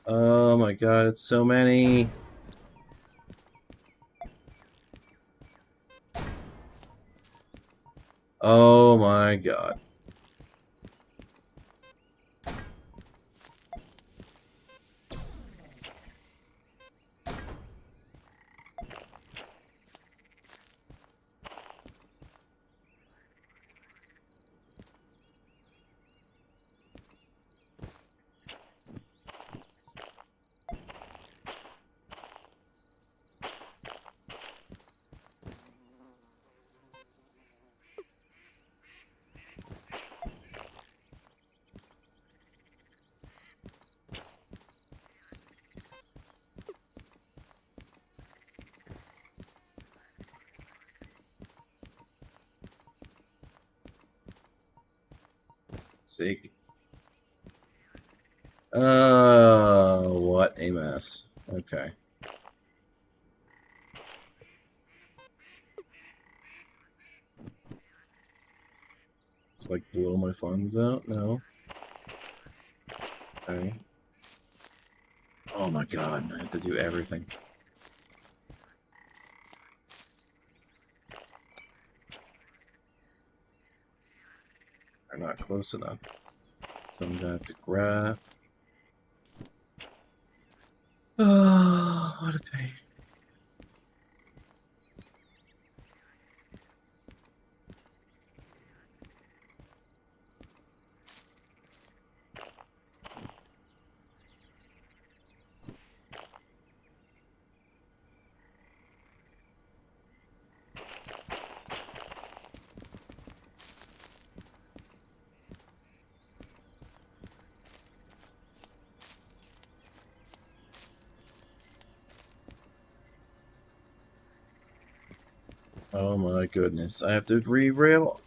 Oh my god, it's so many. Oh my god. Sake. What a mess. Okay. Just like blow my funds out? No. Okay. Oh my god, I have to do everything. They're not close enough. So I'm gonna have to grab. Oh, what a pain. Oh my goodness. I have to re-rail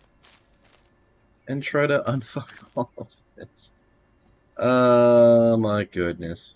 and try to unfuck all of this. Oh my goodness.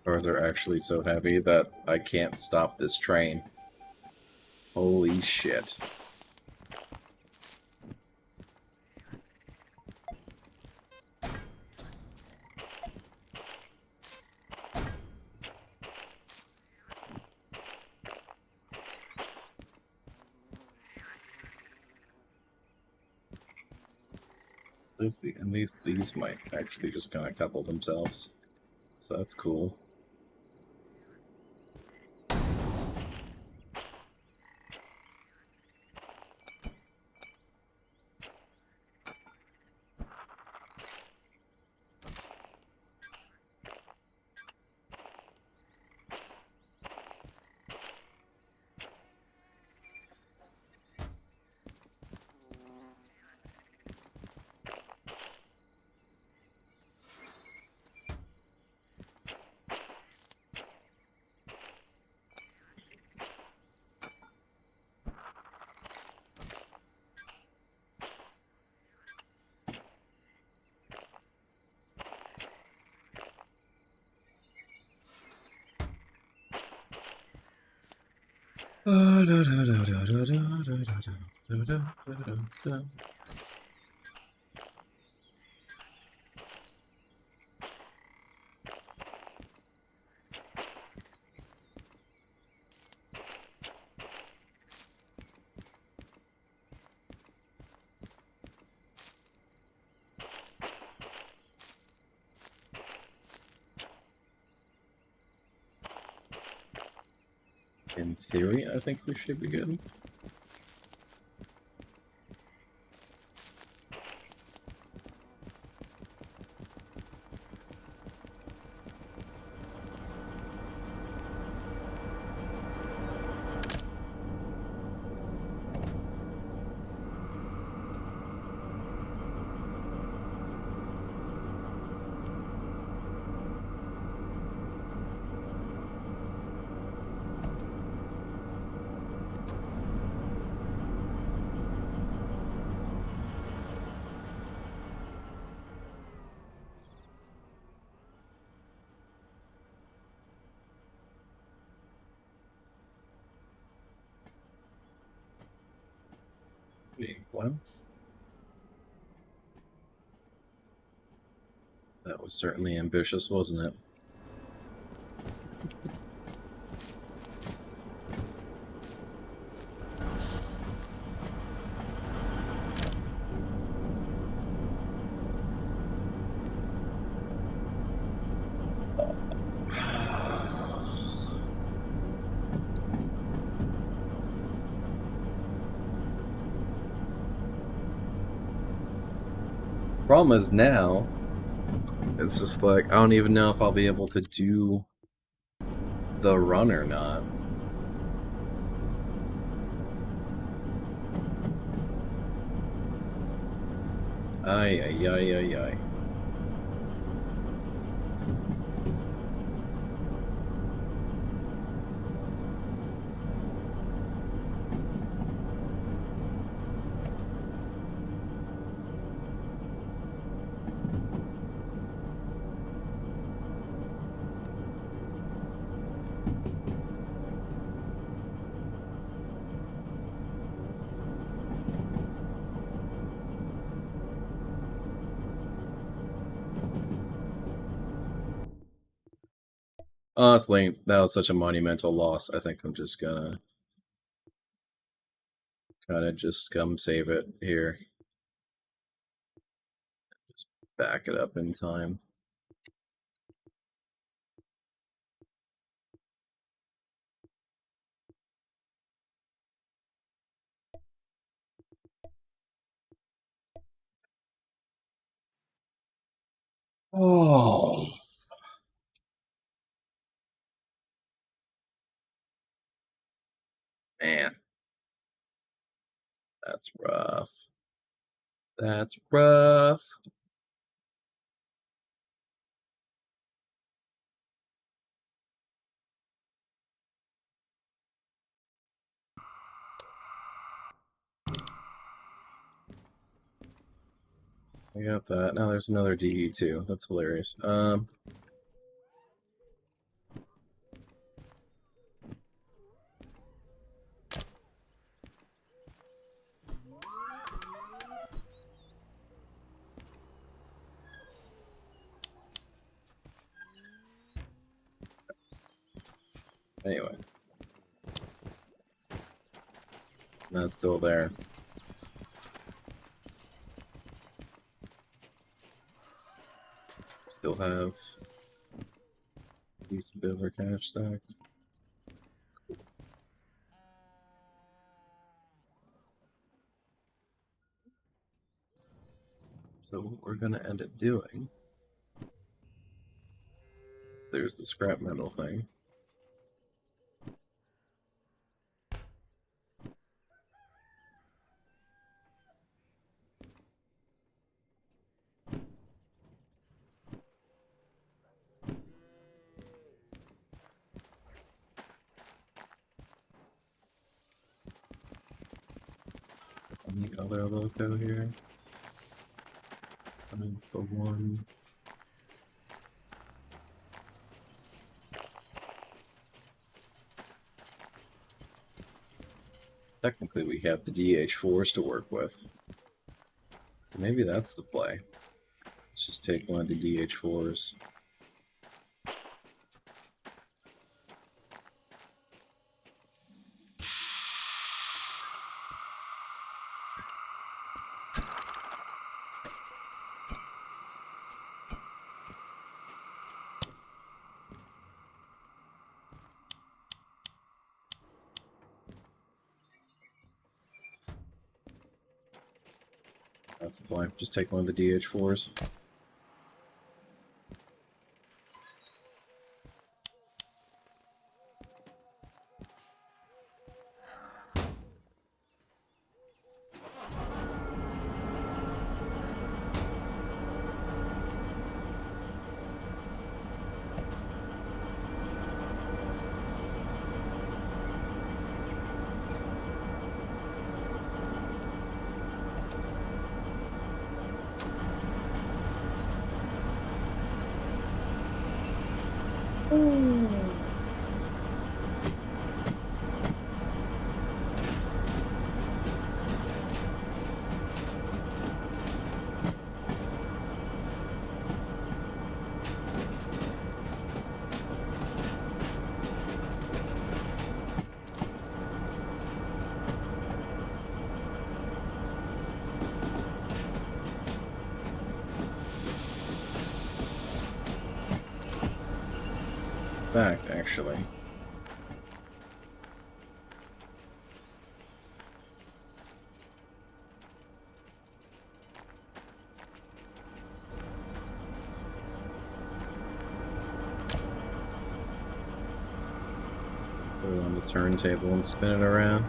Or they're actually so heavy that I can't stop this train. Holy shit. These might actually just kind of couple themselves. So that's cool. In theory, I think we should be good. Well, that was certainly ambitious, wasn't it? Problem is now, it's just like, I don't even know if I'll be able to do the run or not. Ay, ay, ay, ay, ay. Honestly, that was such a monumental loss. I think I'm just gonna kind of just come save it here. Just back it up in time. Oh, man. That's rough. That's rough. I got that. Now there's another DE2. That's hilarious. Anyway. That's still there. Still have a decent bit of our cash stack. So what we're gonna end up doing is there's the scrap metal thing. And the other loco here. So it's the one. Technically, we have the DH4s to work with. So maybe that's the play. Let's just take one of the DH4s. That's the play. Just take one of the DH4s. Fact, actually. Put it on the turntable and spin it around.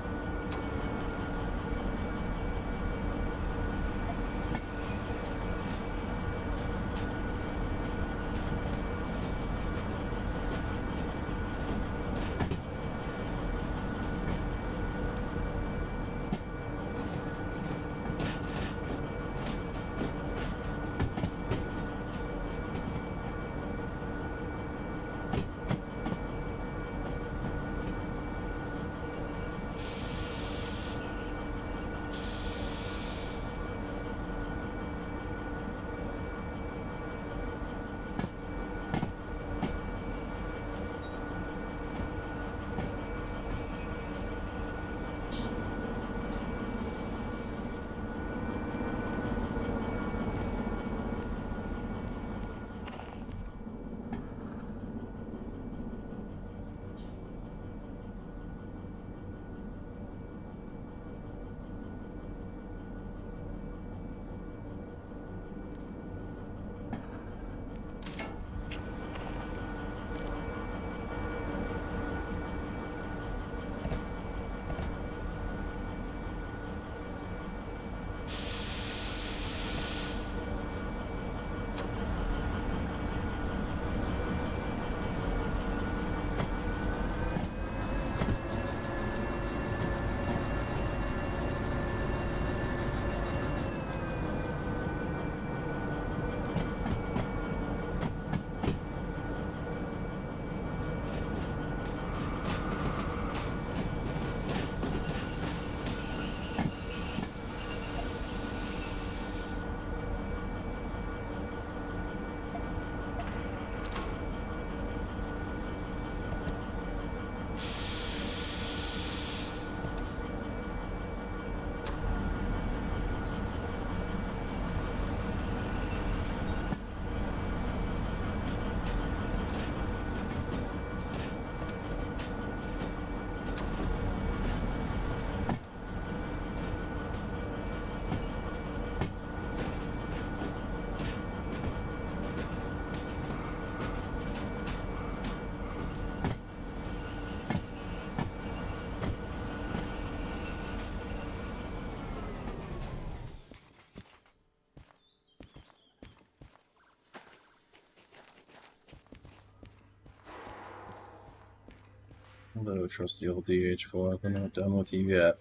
Although trust the old DH4, we're not done with you yet.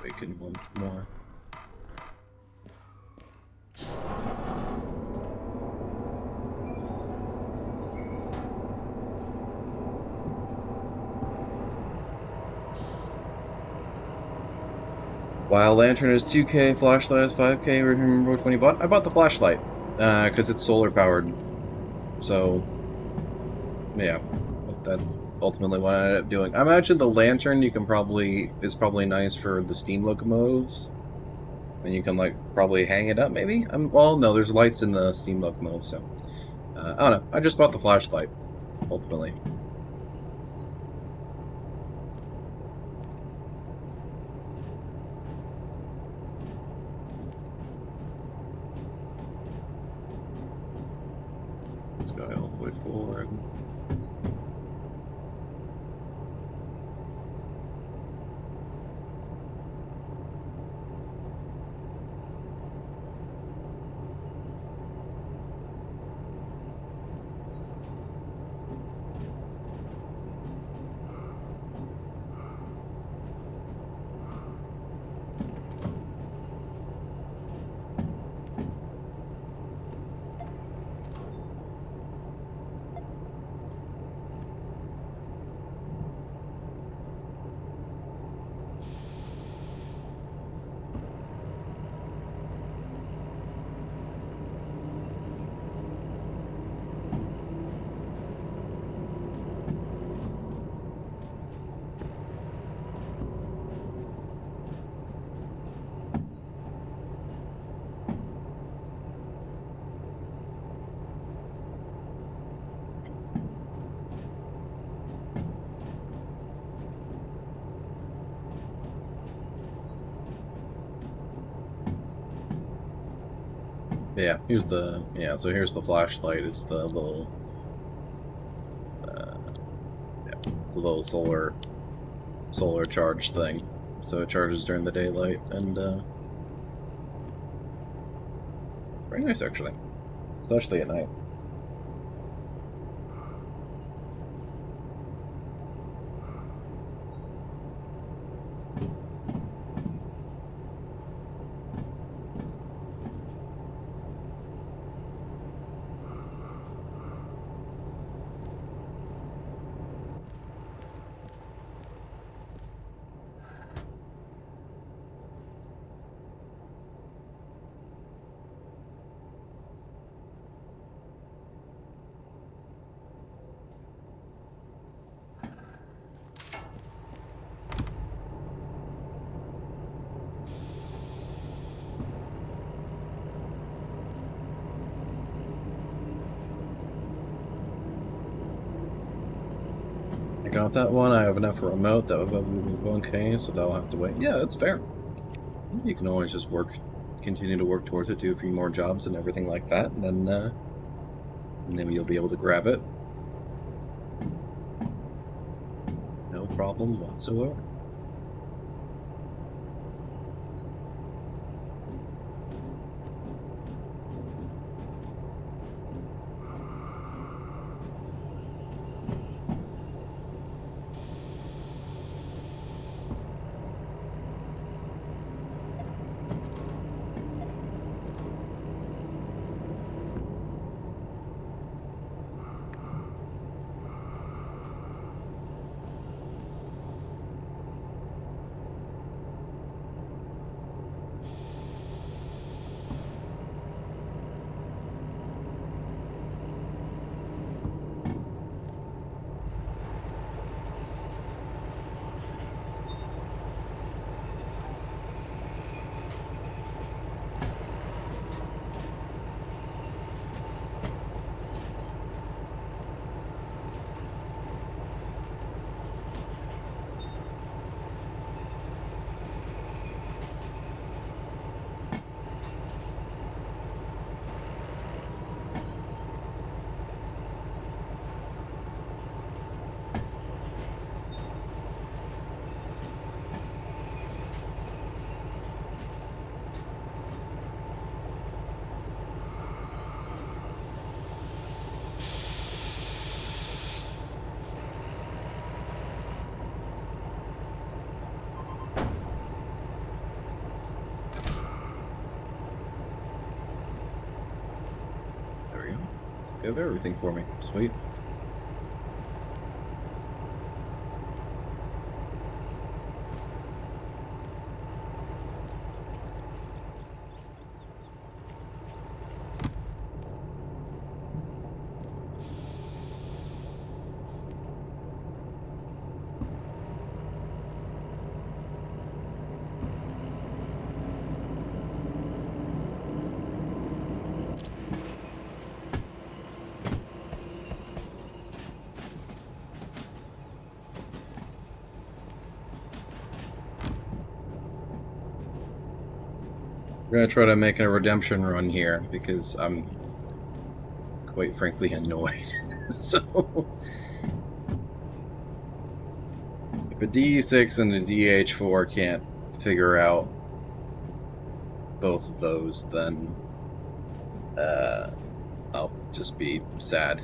Awaken once more. While lantern is 2K, flashlight is 5K, remember which one you bought? I bought the flashlight, because it's solar powered. So, yeah, that's ultimately what I ended up doing. I imagine the lantern is probably nice for the steam locomotives. And you can, like, probably hang it up, maybe? Well, no, there's lights in the steam locomotive, so... I don't know, I just bought the flashlight, ultimately. This guy all the way forward. Yeah, here's the so here's the flashlight. It's the little it's a little solar charge thing. So it charges during the daylight, and very nice actually, especially at night. I got that one. I have enough for a remote. That would be okay, so that'll have to wait. Yeah, that's fair. You can always just continue to work towards it, do a few more jobs and everything like that, and then maybe you'll be able to grab it. No problem whatsoever. There we go. You have everything for me. Sweet. We're gonna try to make a redemption run here because I'm quite frankly annoyed. So if a DE6 and a DH4 can't figure out both of those, then I'll just be sad.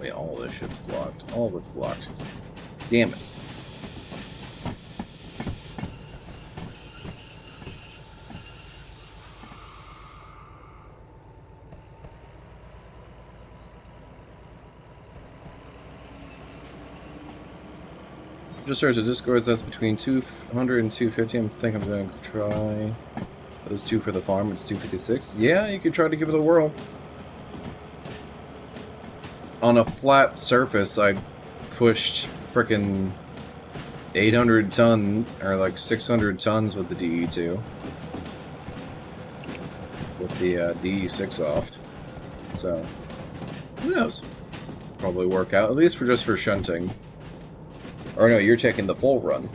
Wait, all this shit's blocked. All of it's blocked. Damn it. Just search the Discords. That's between 200 and 250. I think I'm going to try those two for the farm. It's 256. Yeah, you could try to give it a whirl. On a flat surface, I pushed frickin' 800 ton, or like 600 tons with the DE2. With the DE6 off. So, who knows? Probably work out, at least for just for shunting. Or no, you're taking the full run.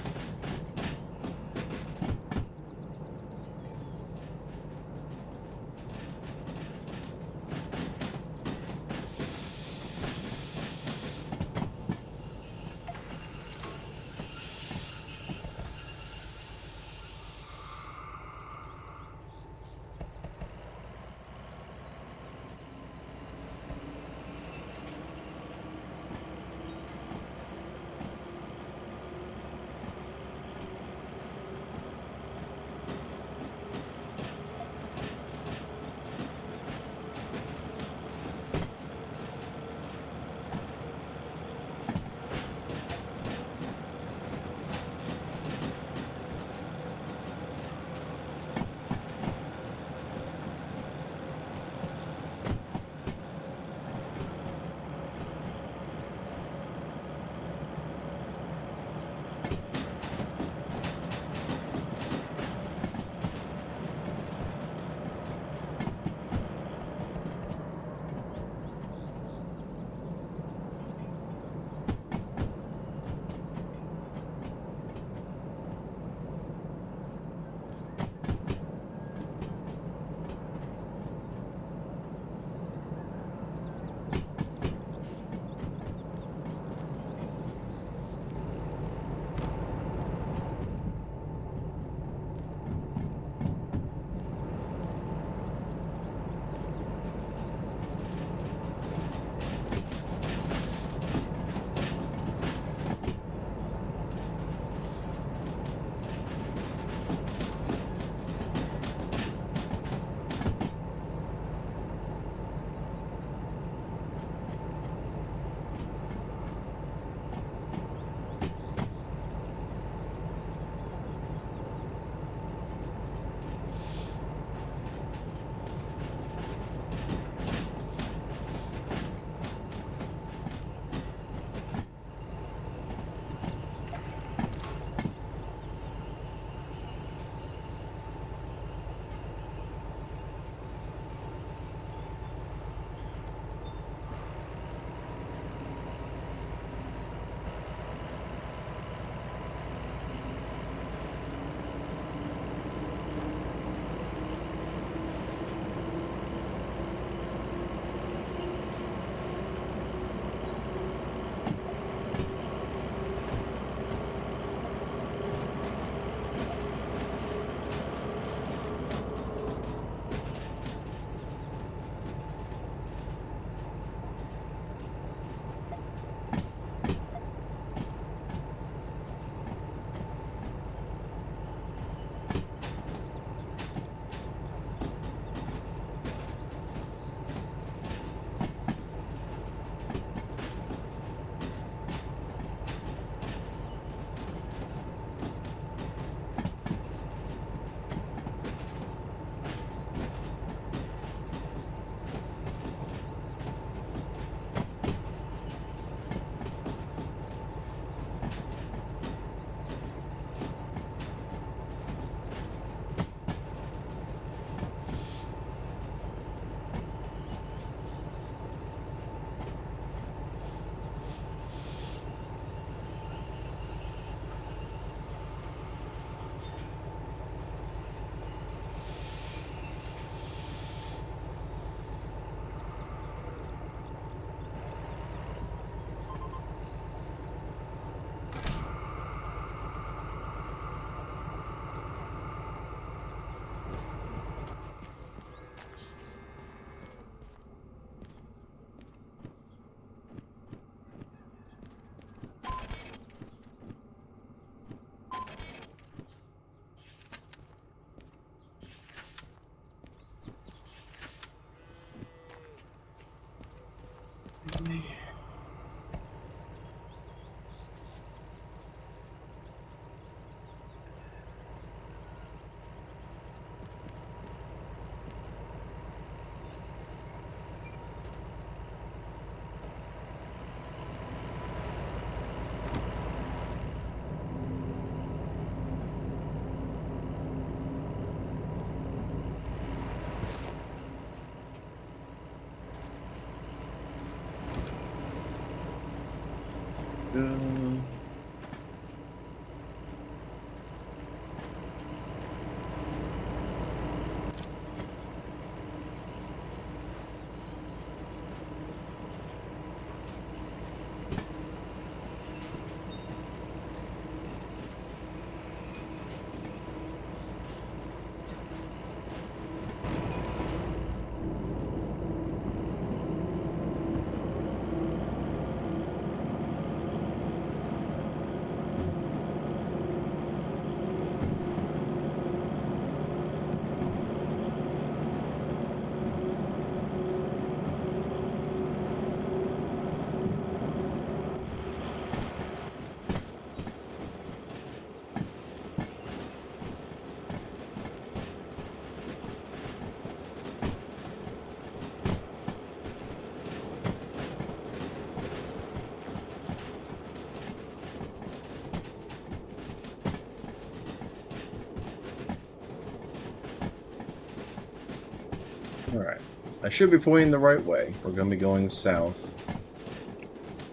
Alright. I should be pointing the right way. We're going to be going south.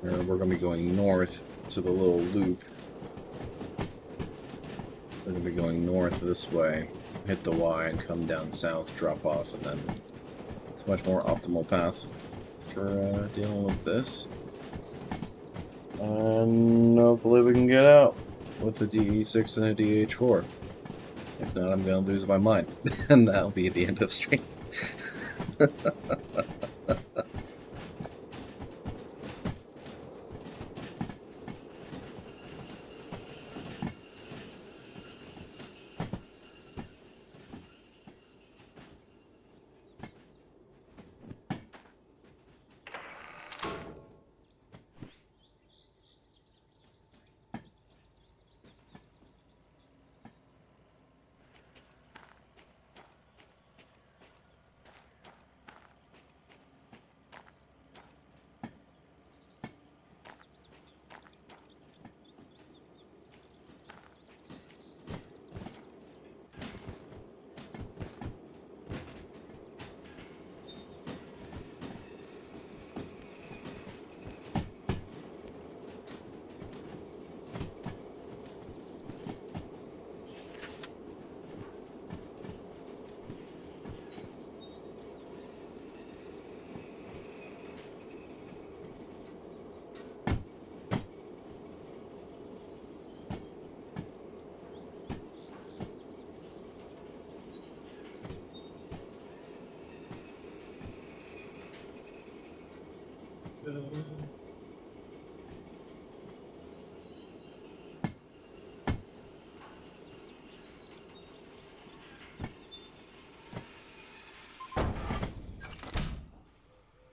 Or we're going to be going north to the little loop. We're going to be going north this way, hit the Y, and come down south, drop off, and then it's a much more optimal path for dealing with this. And hopefully we can get out with a DE6 and a DH4. If not, I'm going to lose my mind. And that'll be the end of stream.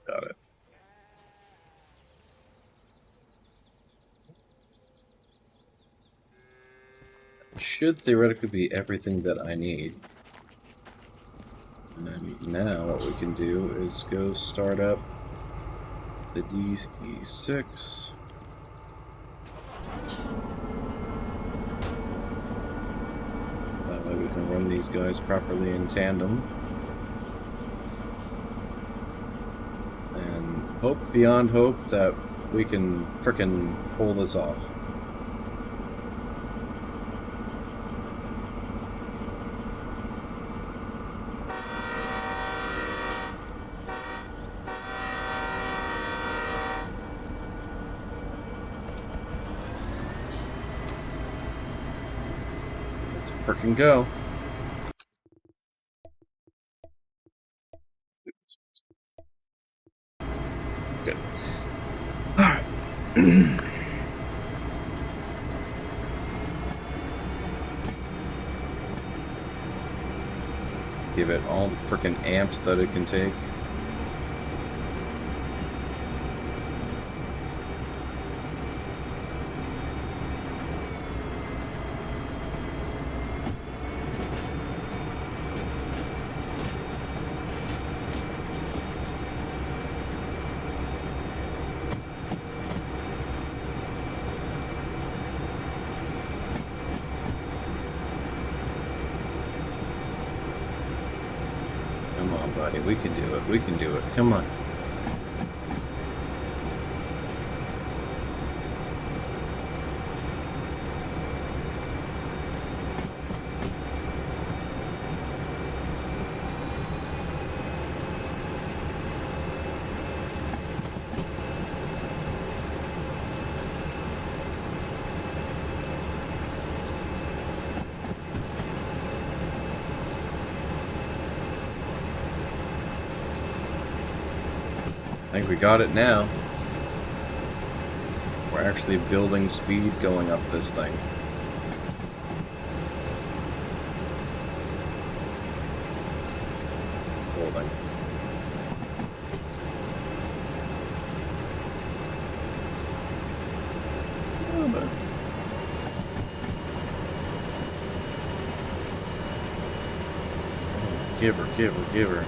Got it. Should theoretically be everything that I need. And now what we can do is go start up the DE6. That way we can run these guys properly in tandem. And hope beyond hope that we can frickin' pull this off. Let's frickin' go. Good. Alright. Give it all the frickin' amps that it can take. Come on, buddy. We can do it. We can do it. Come on. I think we got it now. We're actually building speed going up this thing. Just holding. A little bit. Give her, give her, give her.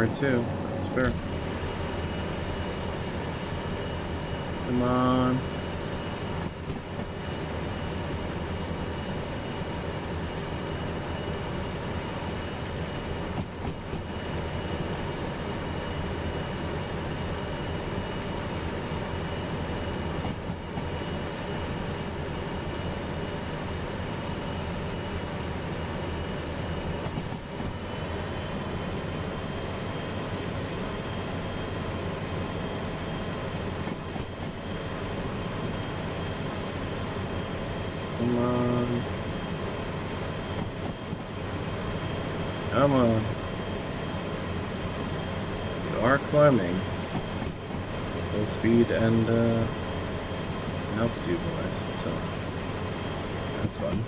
hard too. That's fair. Come on. Come on. Come on. You are climbing. Full speed and altitude wise, so that's fun.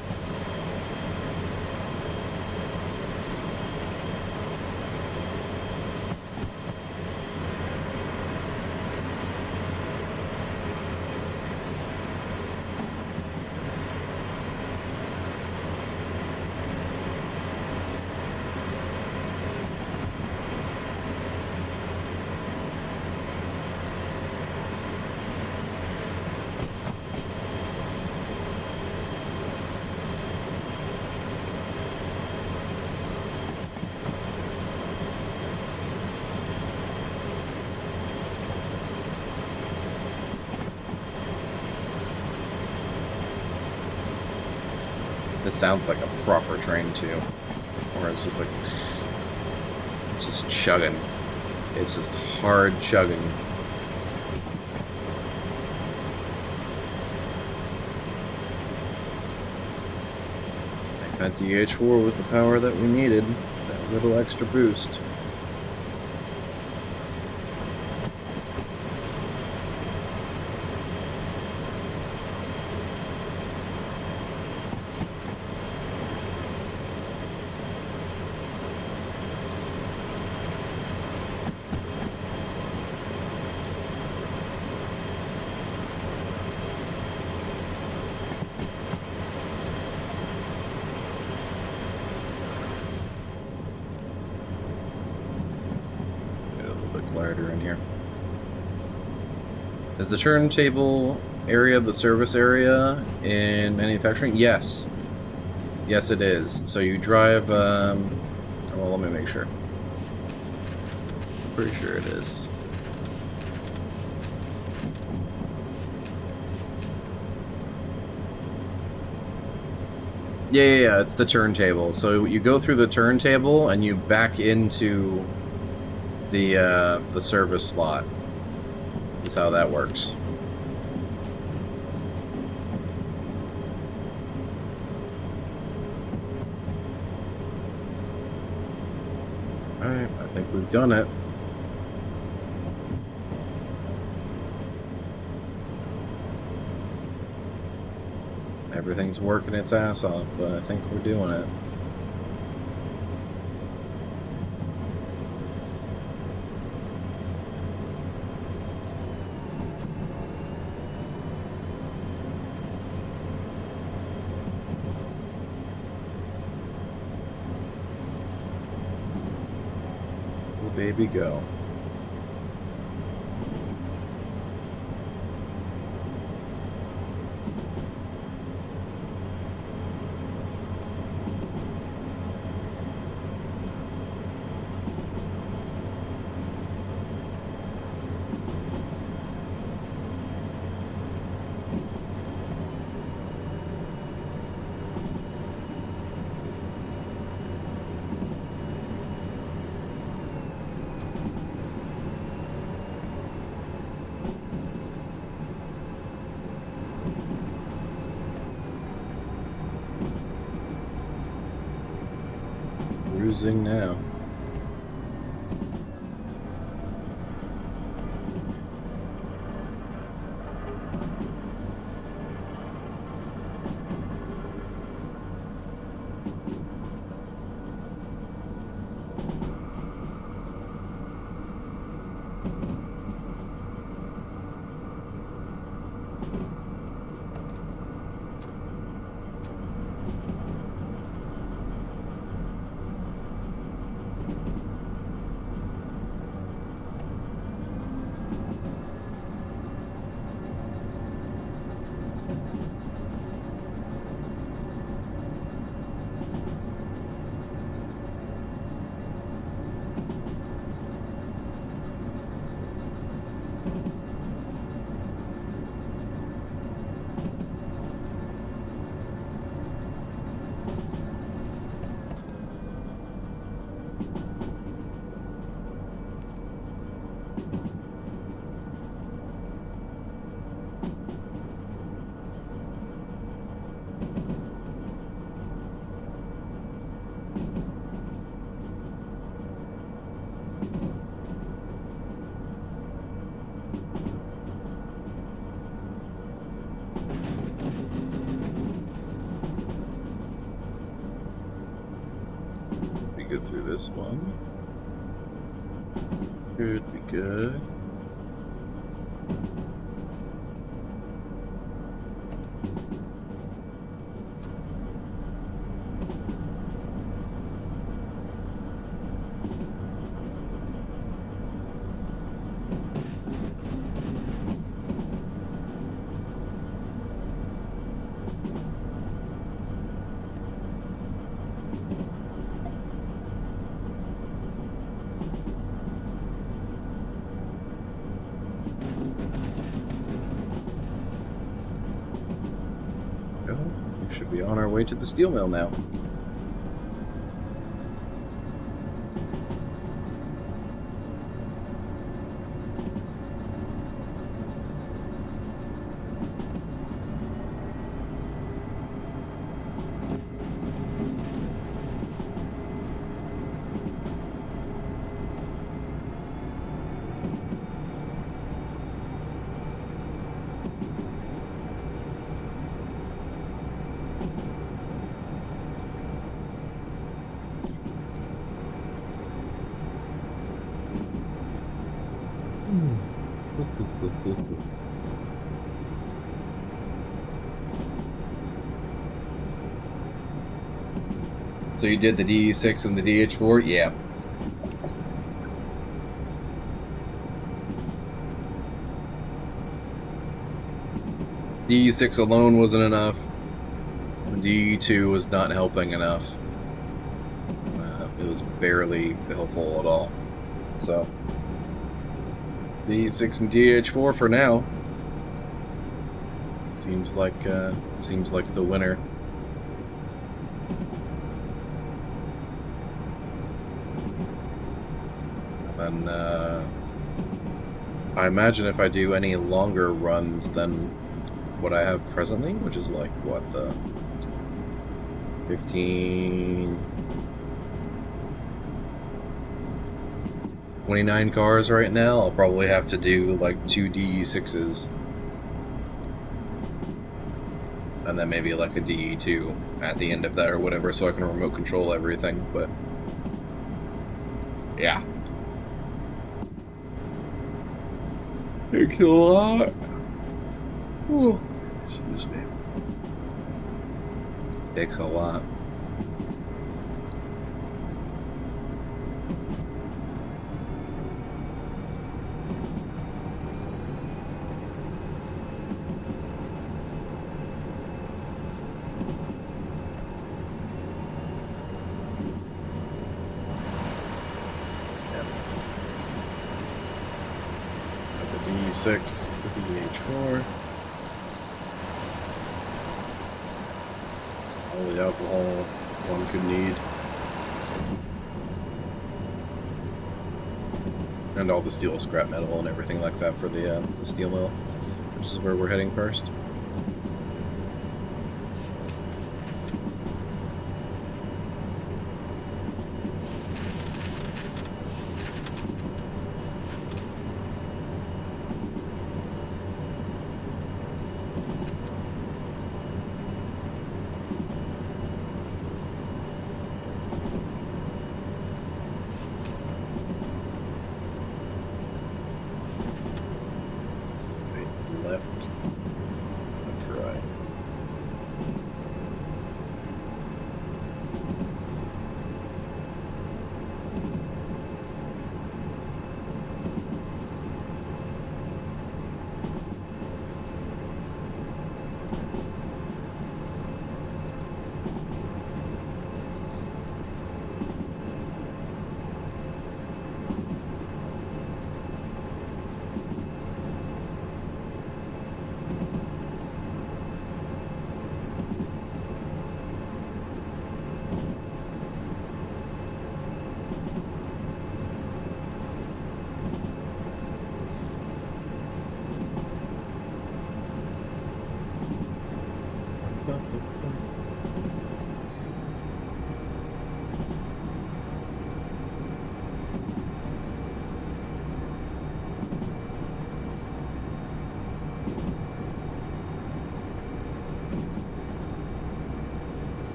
This sounds like a proper train too. Or it's just like, it's just chugging. It's just hard chugging. I think that DH4 was the power that we needed. That little extra boost. In here. Is the turntable area the service area in manufacturing? Yes. Yes, it is. So you drive, well, let me make sure. Pretty sure it is. Yeah, it's the turntable. So you go through the turntable and you back into the service slot is how that works. Alright, I think we've done it. Everything's working its ass off, but I think we're doing it. Baby, go. Cruising now. get through this one. Should be good. We should be on our way to the steel mill now. So you did the DE6 and the DH4? Yeah. DE6 alone wasn't enough. DE2 was not helping enough. It was barely helpful at all. So DE6 and DH4 for now. Seems like the winner. And I imagine if I do any longer runs than what I have presently, which is like what, the 15, 29 cars right now, I'll probably have to do like 2 DE6s and then maybe like a DE2 at the end of that or whatever, so I can remote control everything. But yeah, takes a lot. Ooh, excuse me. Takes a lot. DE6, the DH4. All the alcohol one could need. And all the steel, scrap metal, and everything like that for the steel mill, which is where we're heading first.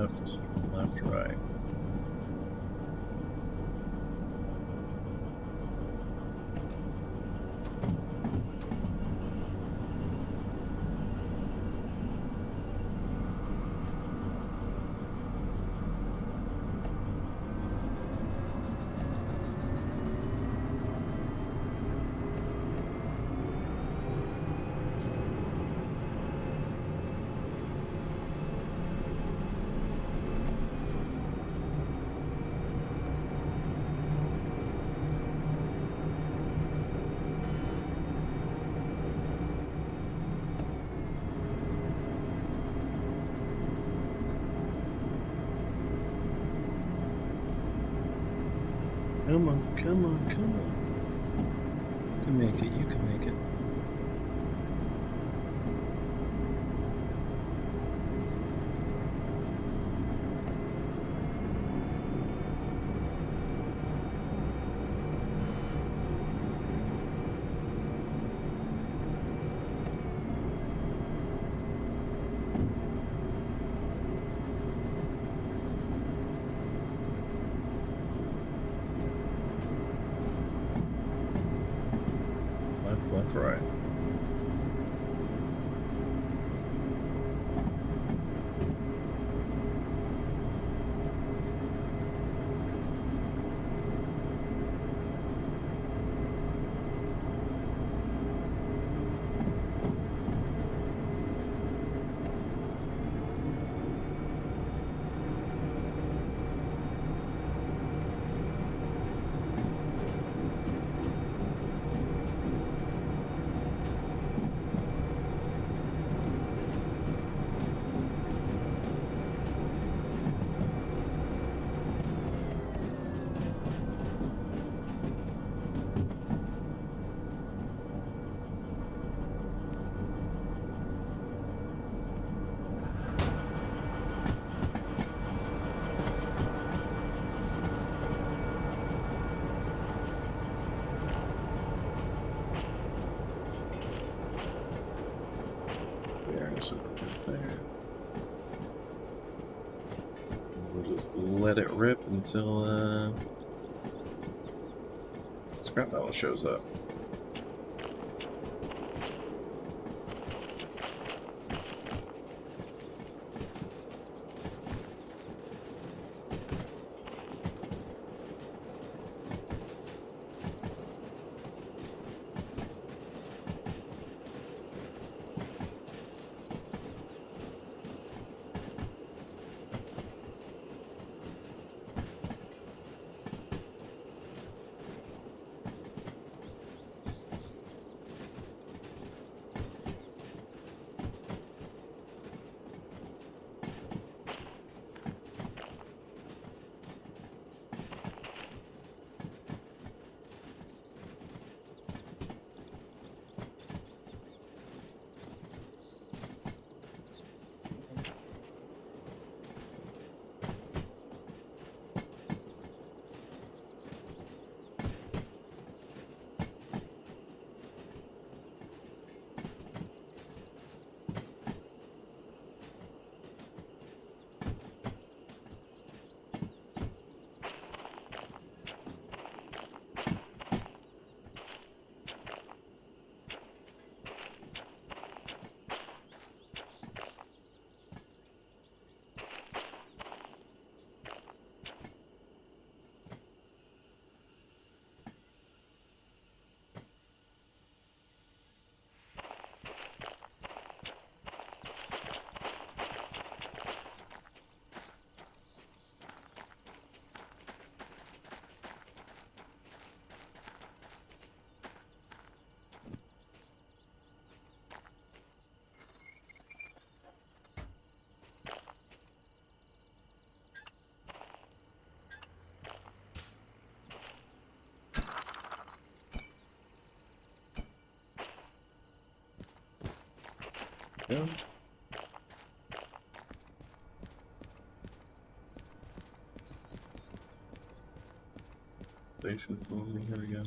left, left, right. Come on, come on, come on. You can make it, you can make it. Left, left, right. There's a bit there. We'll just let it rip until scrap metal shows up. Yeah. Station phone, here we go.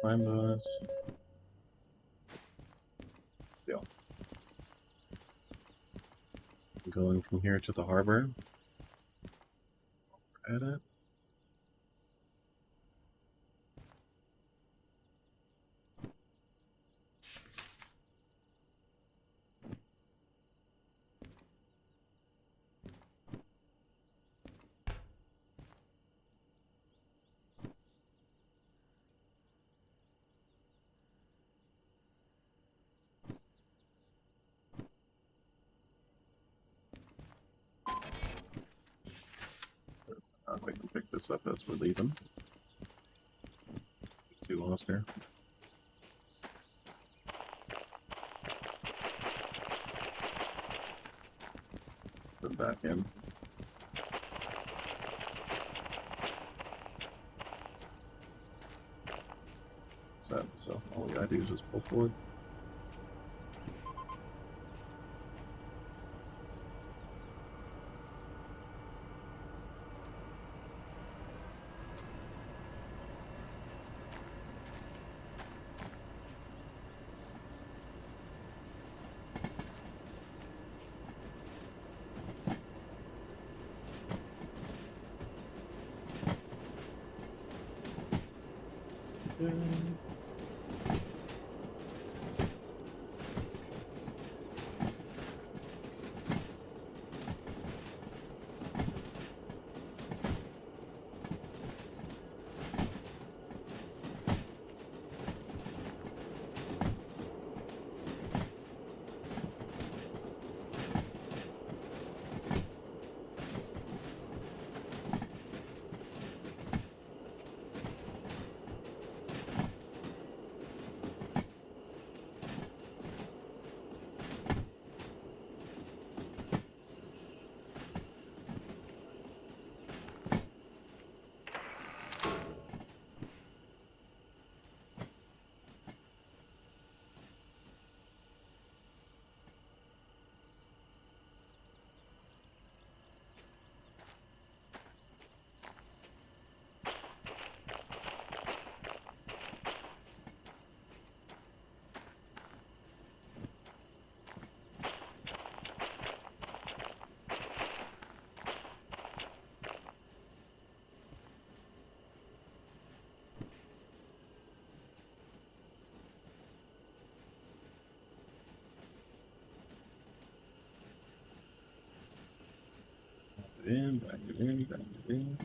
Climb us. Deal. Going from here to the harbor. At it. We can pick this up as we're leaving. Too lost here. Put back in. So all we gotta do is just pull forward. Back it in.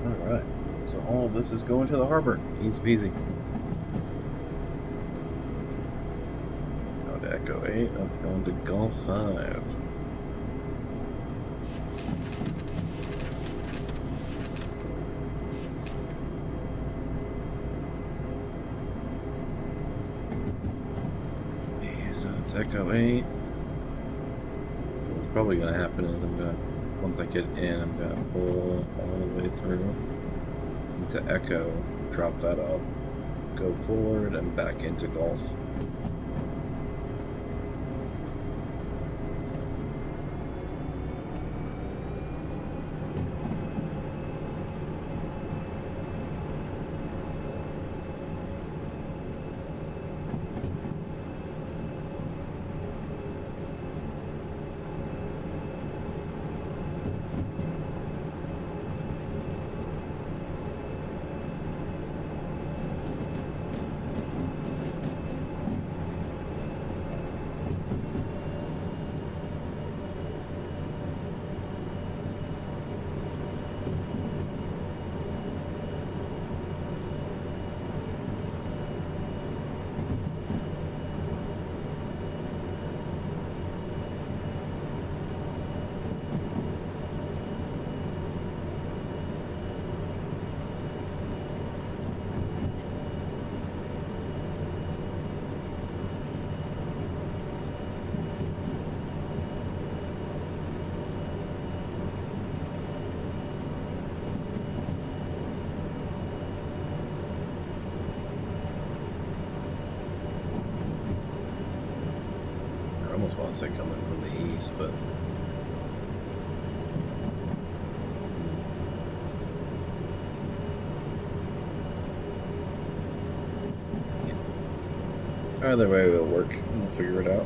Alright, so all of this is going to the harbor. Easy peasy. Going to Echo 8, that's going to Gulf 5. It's Echo 8. So what's probably going to happen is once I get in, I'm going to pull all the way through into Echo, drop that off, go forward and back into Golf. I almost want to say coming from the east, but either way it'll work. We'll figure it out.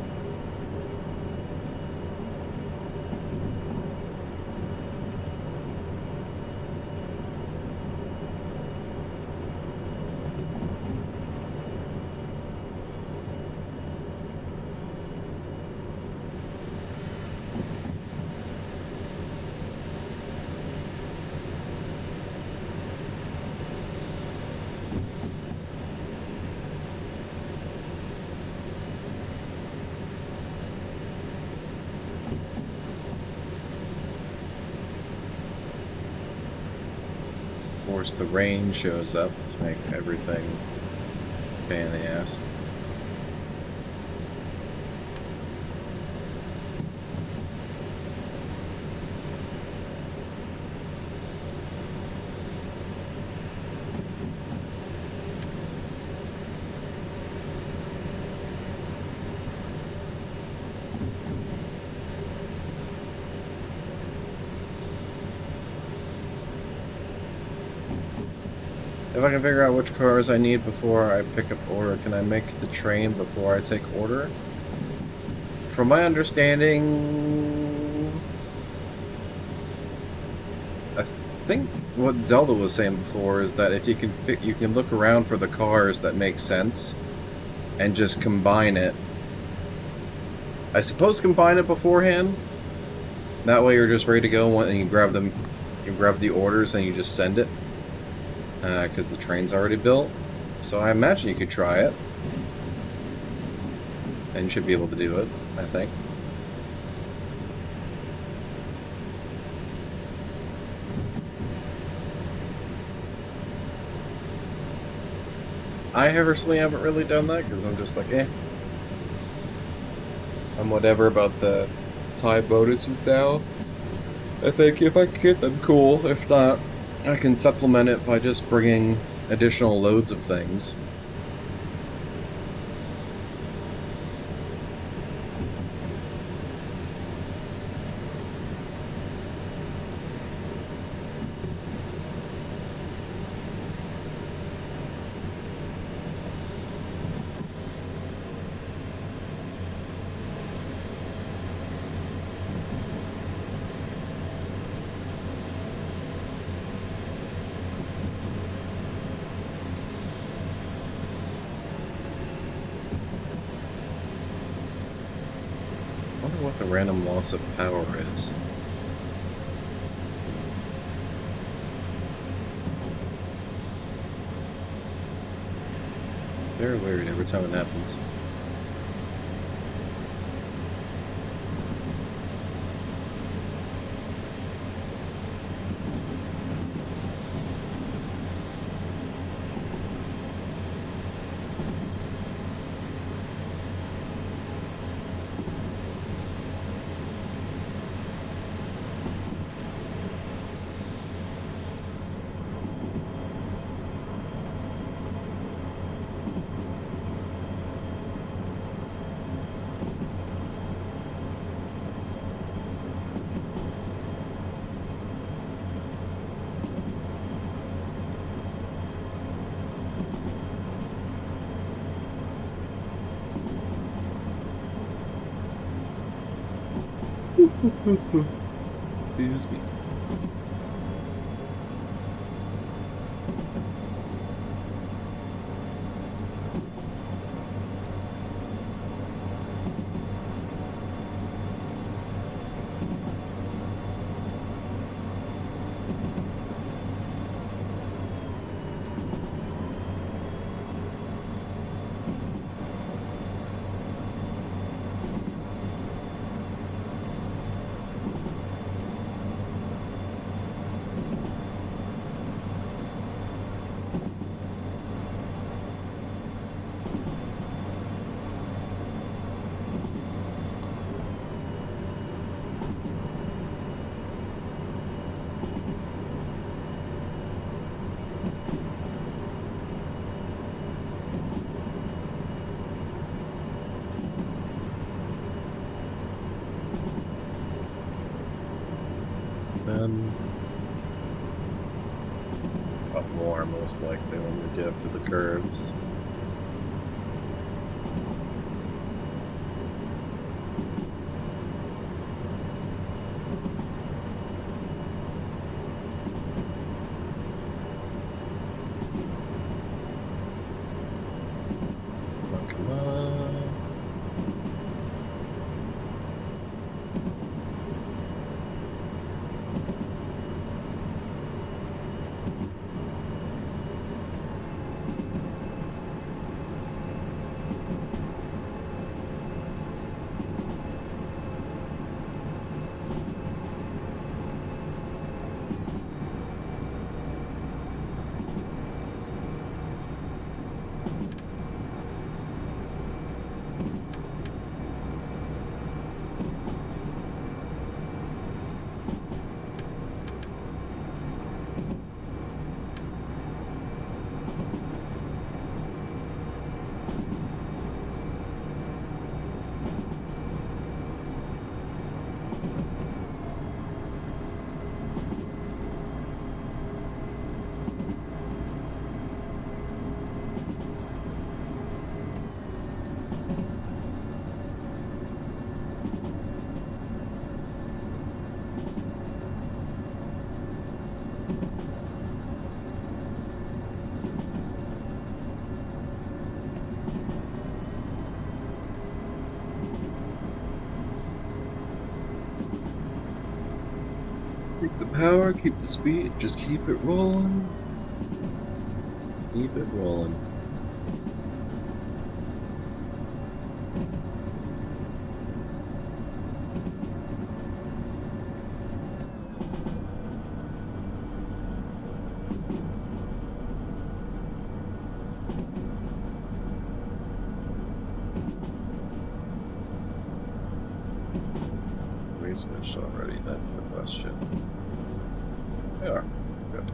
Of course, the rain shows up to make everything a pain in the ass. If I can figure out which cars I need before I pick up order, can I make the train before I take order? From my understanding, I think what Zelda was saying before is that if you can you can look around for the cars that make sense and just combine it. I suppose combine it beforehand. That way you're just ready to go and you grab them, you grab the orders and you just send it. Because the train's already built. So I imagine you could try it. And you should be able to do it, I think. I personally haven't really done that because I'm just like, eh. I'm whatever about the time bonuses now. I think if I can get them, cool. If not, I can supplement it by just bringing additional loads of things. What the random loss of power is. Very weird every time it happens. Excuse me. Up more, most likely, when we get up to the curves. Come on. Keep the power, keep the speed, just keep it rolling. Keep it rolling. We switched already, that's the question. We are. Good.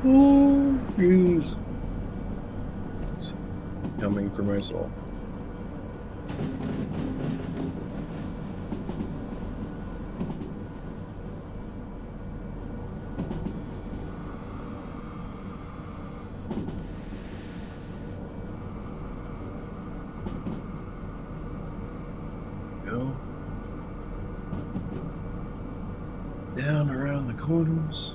Oh, jeez. It's coming for my soul. Go down around the corners.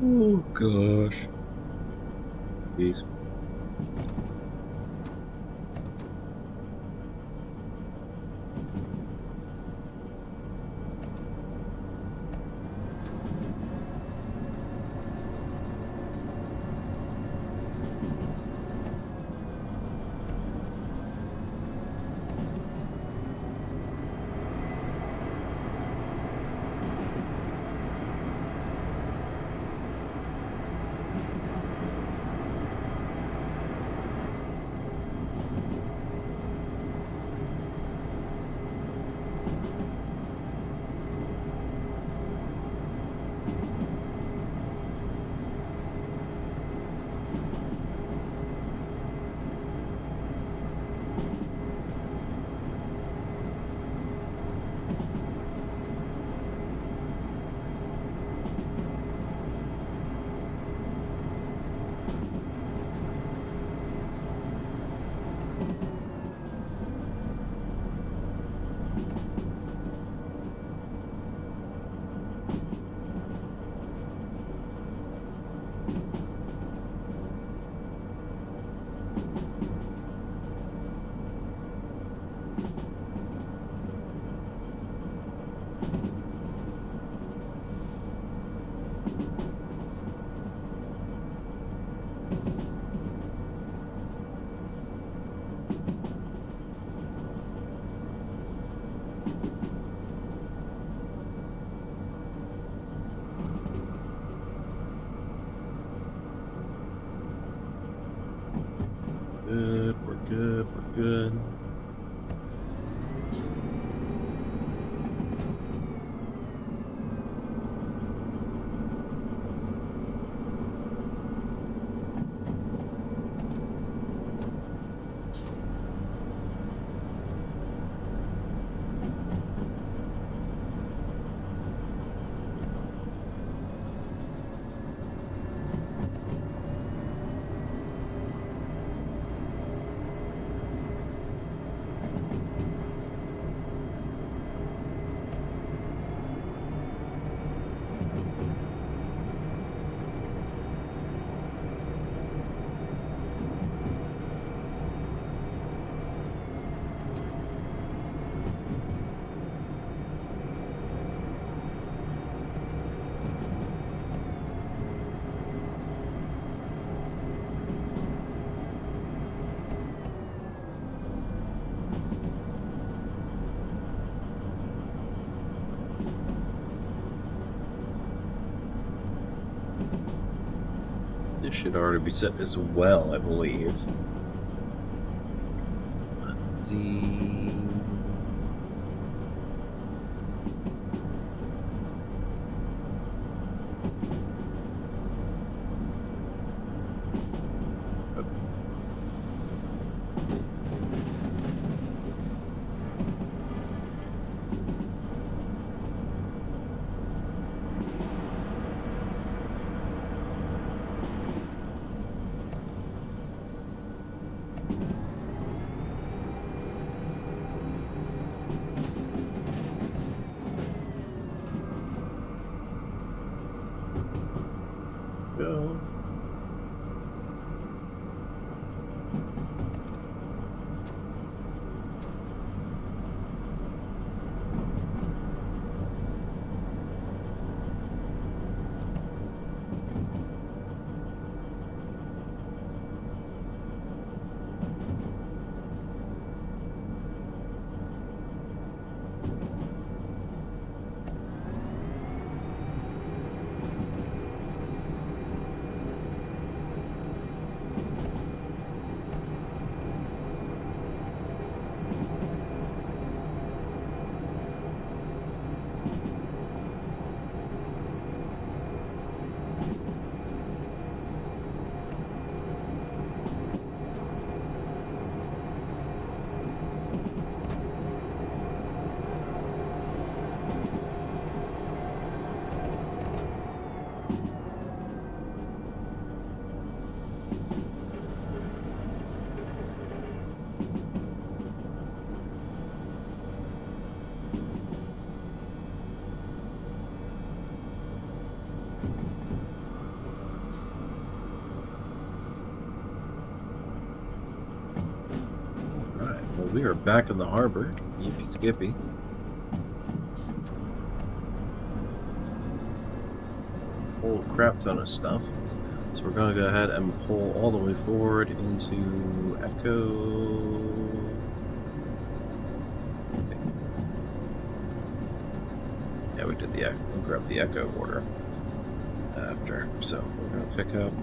Oh gosh. Jeez. Good, we're good, we're good. This should already be set as well, I believe. Let's see. Go. We are back in the harbor. Yippee skippy. Whole crap ton of stuff. So we're going to go ahead and pull all the way forward into Echo. Let's see. Yeah, we did the Echo. We'll grab the Echo order after. So we're going to pick up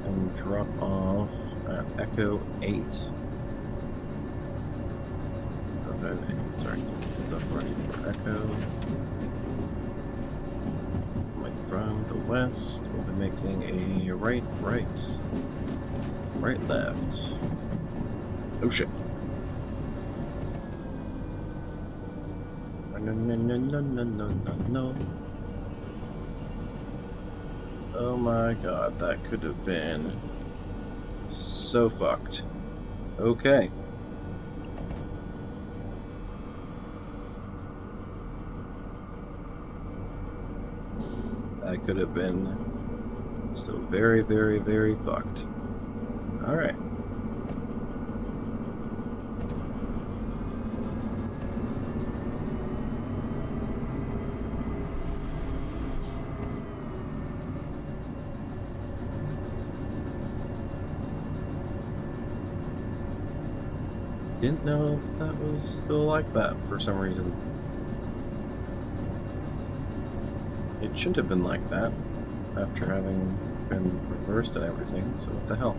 and drop off at Echo 8. Start getting stuff ready for Echo. Coming from the west, we'll be making a right, left. Oh shit. No. Oh my god, that could have been so fucked. Okay. That could have been so very, very, very fucked. Alright. Didn't know that was still like that for some reason. It shouldn't have been like that after having been reversed and everything, so what the hell?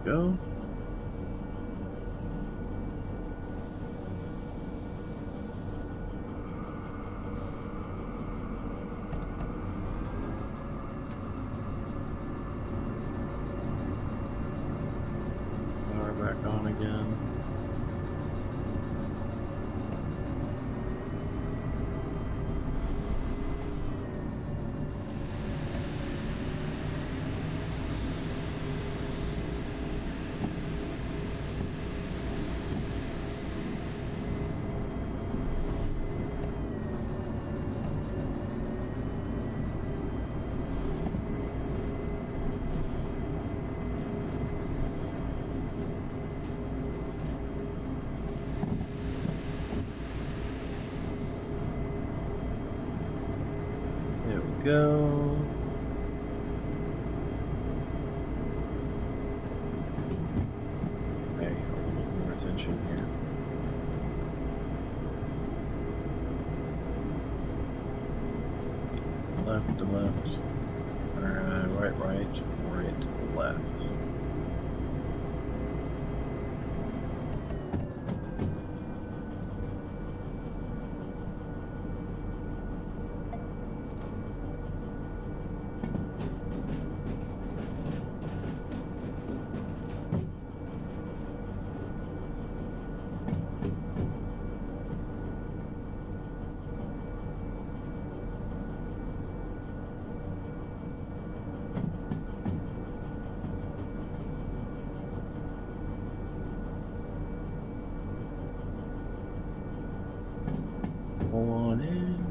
Go. Power back on again. There we go. Okay, a little more attention here. Left to left. Right, right, left. Pull on in.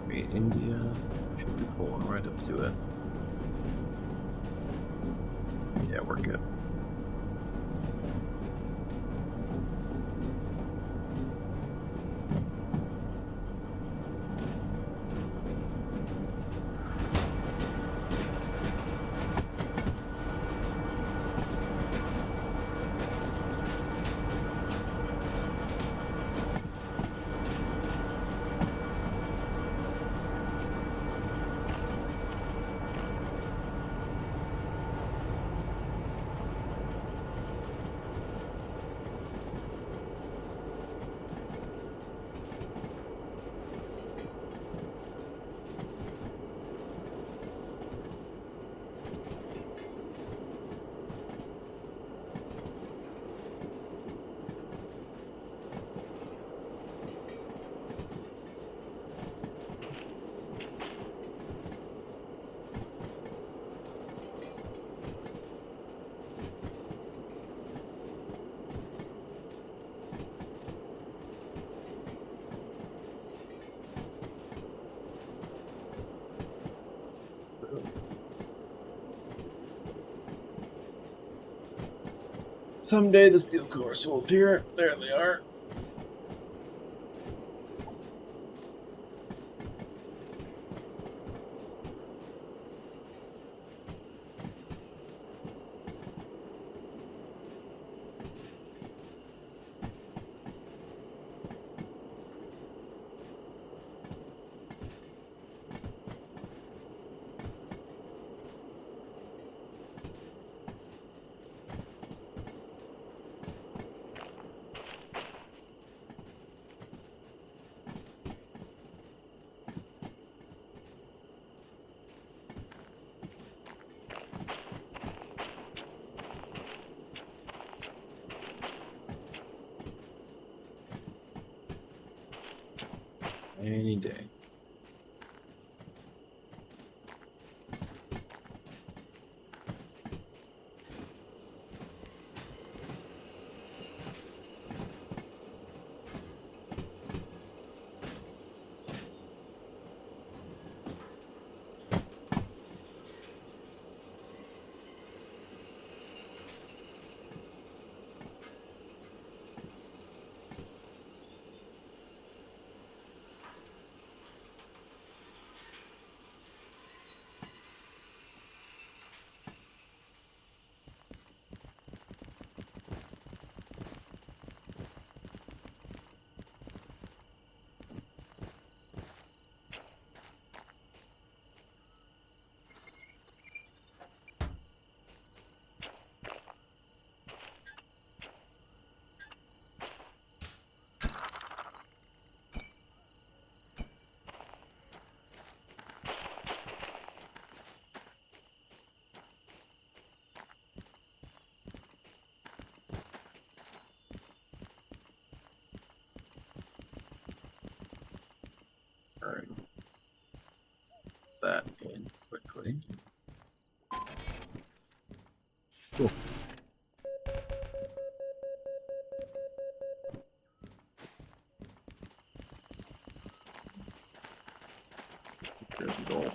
Great India. Should be pulling right up to it. Yeah, we're good. Someday the steel cores will appear. There they are. Any day. Alright. That in quickly. Cool. Take care of the goal.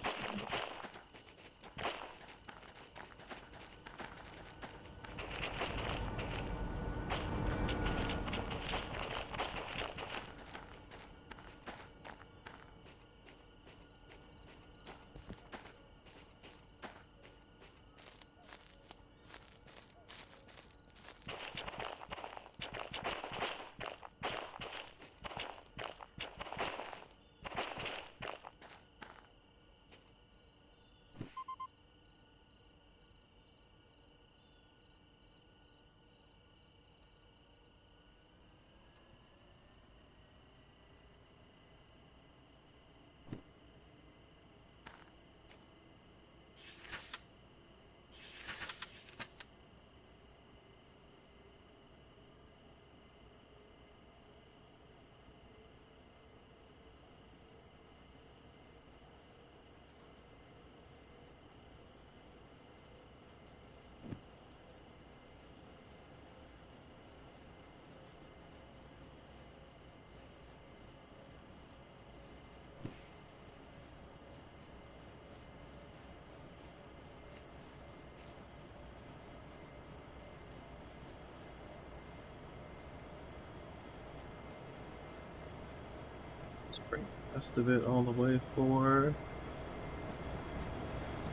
Let's bring the rest of it all the way forward.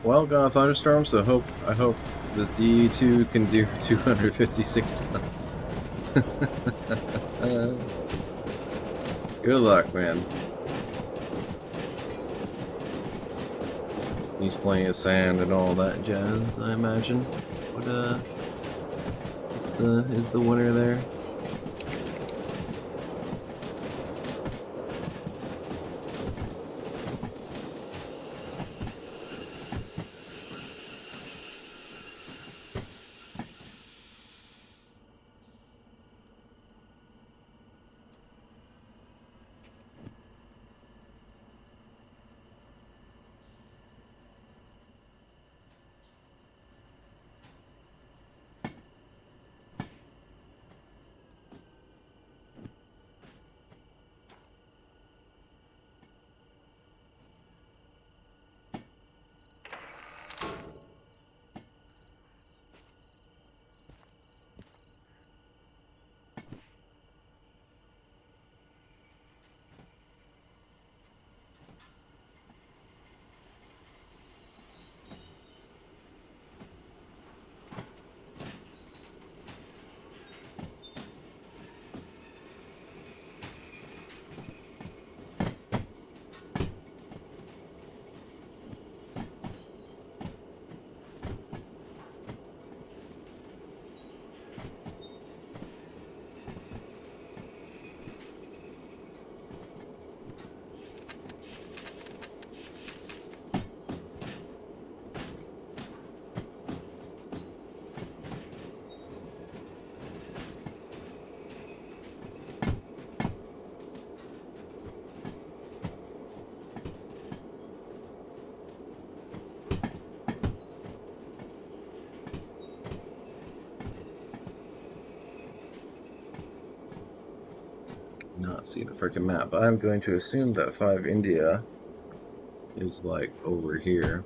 Well, got a thunderstorm, so I hope this DE2 can do 256 tons. Good luck, man. He's plenty of sand and all that jazz, I imagine. What is the winner there? not see the freaking map, but I'm going to assume that 5 India is like over here.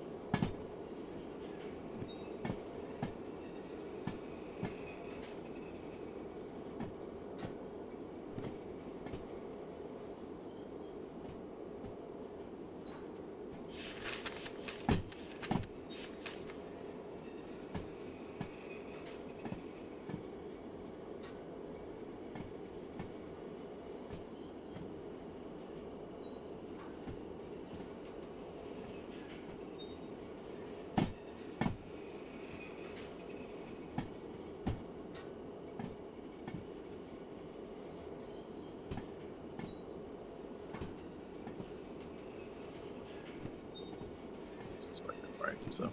Right, so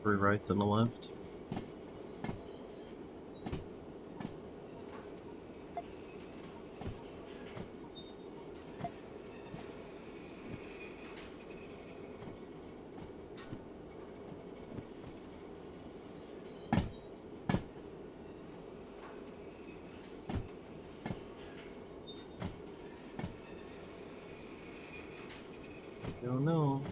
3 rights and a left. Don't know.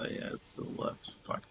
Yeah, it's to the left. Fine.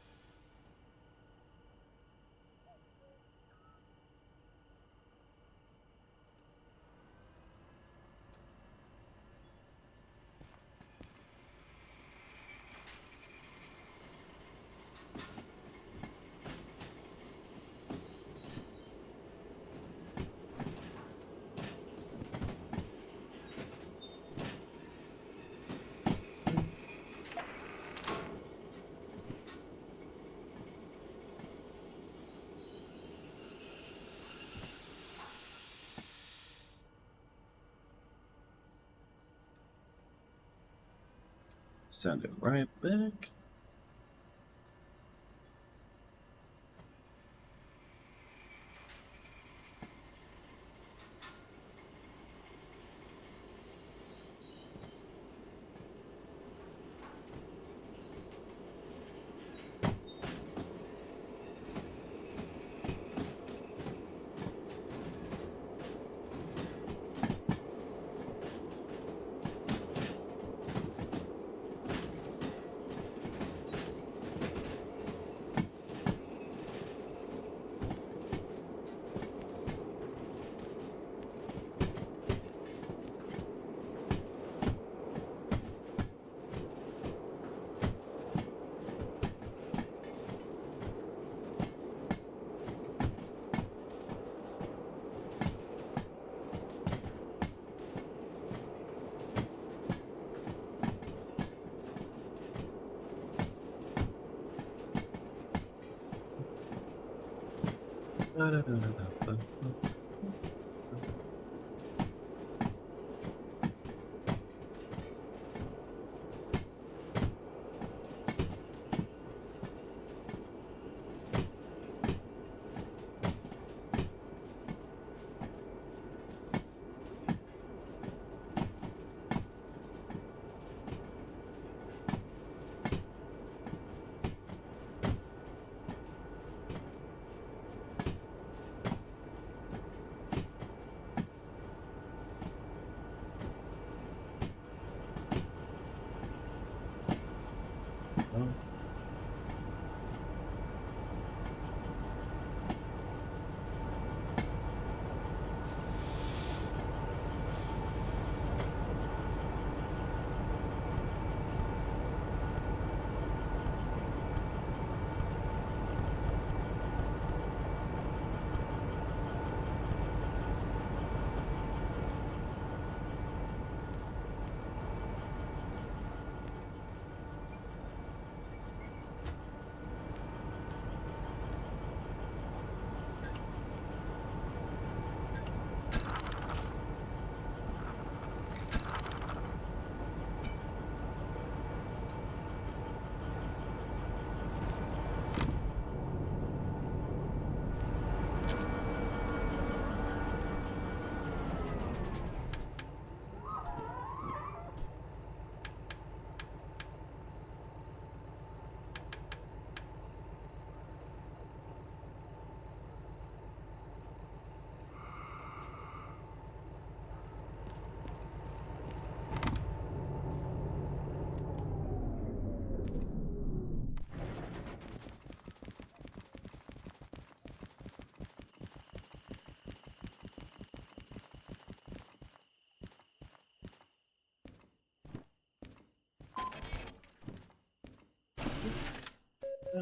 Send it right back.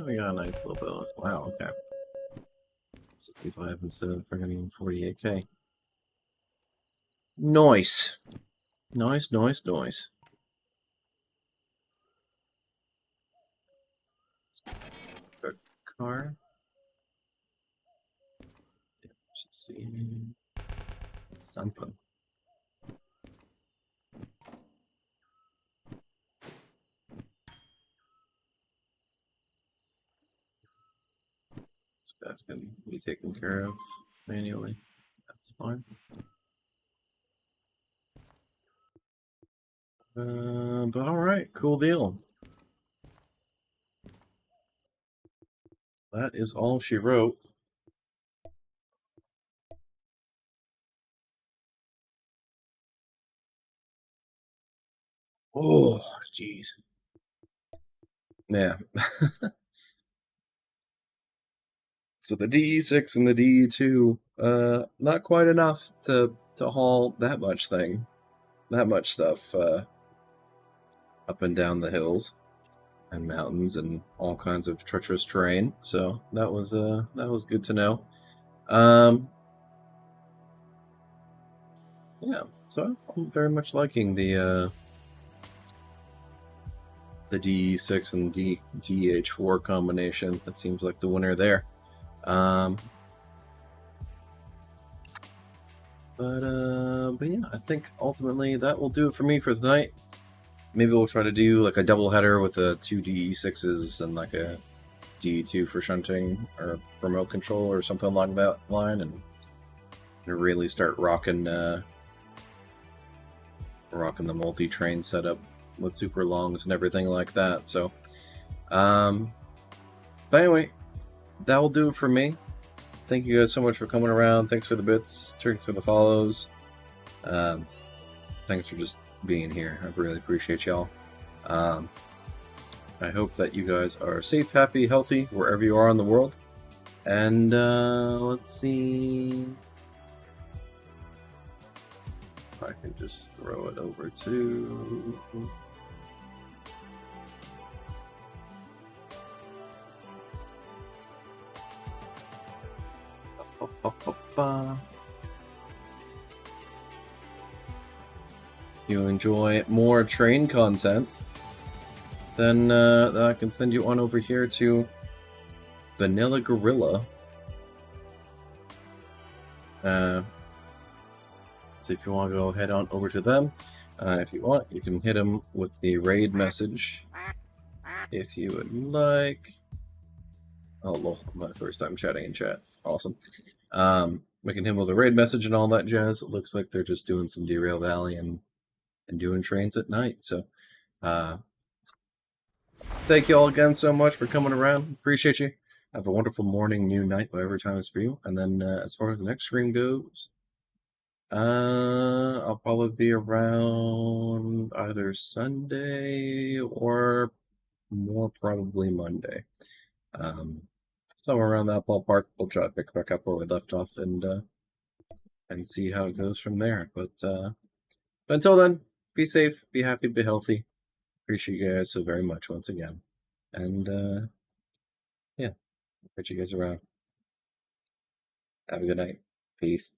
we got a nice little bonus. Wow, okay. 65 instead of freaking 48k. Nice. Nice, nice, nice. Good car. Let's see. Something. So that's going to be taken care of manually. That's fine. But alright, cool deal. That is all she wrote. Oh, jeez. Yeah. So the DE6 and the DE2, not quite enough to haul that much stuff up and down the hills and mountains and all kinds of treacherous terrain. So that was good to know. Yeah. So I'm very much liking the DE6 and DH4 combination. That seems like the winner there. But yeah, I think ultimately that will do it for me for tonight. Maybe we'll try to do like a double header with two DE6s and like a DE2 for shunting or remote control or something along that line, and really start rocking the multi-train setup with super longs and everything like that. So, but anyway, that will do it for me. Thank you guys so much for coming around. Thanks for the bits. Thanks for the follows. Thanks for just being here. I really appreciate y'all. I hope that you guys are safe, happy, healthy, wherever you are in the world. And let's see if I can just throw it over to... You enjoy more train content, then I can send you on over here to Vanilla Gorilla. So if you want to go head on over to them, if you want, you can hit them with the raid message if you would like. Oh, lol, my first time chatting in chat. Awesome. We can hit them with a raid message and all that jazz. It looks like they're just doing some Derail Valley and doing trains at night. So, thank you all again so much for coming around. Appreciate you. Have a wonderful morning, noon, night, whatever time is for you. And then as far as the next stream goes, I'll probably be around either Sunday or more probably Monday. Somewhere around that ballpark. We'll try to pick back up where we left off and see how it goes from there. But until then, be safe, be happy, be healthy. Appreciate you guys so very much once again. And yeah, catch you guys around. Have a good night. Peace.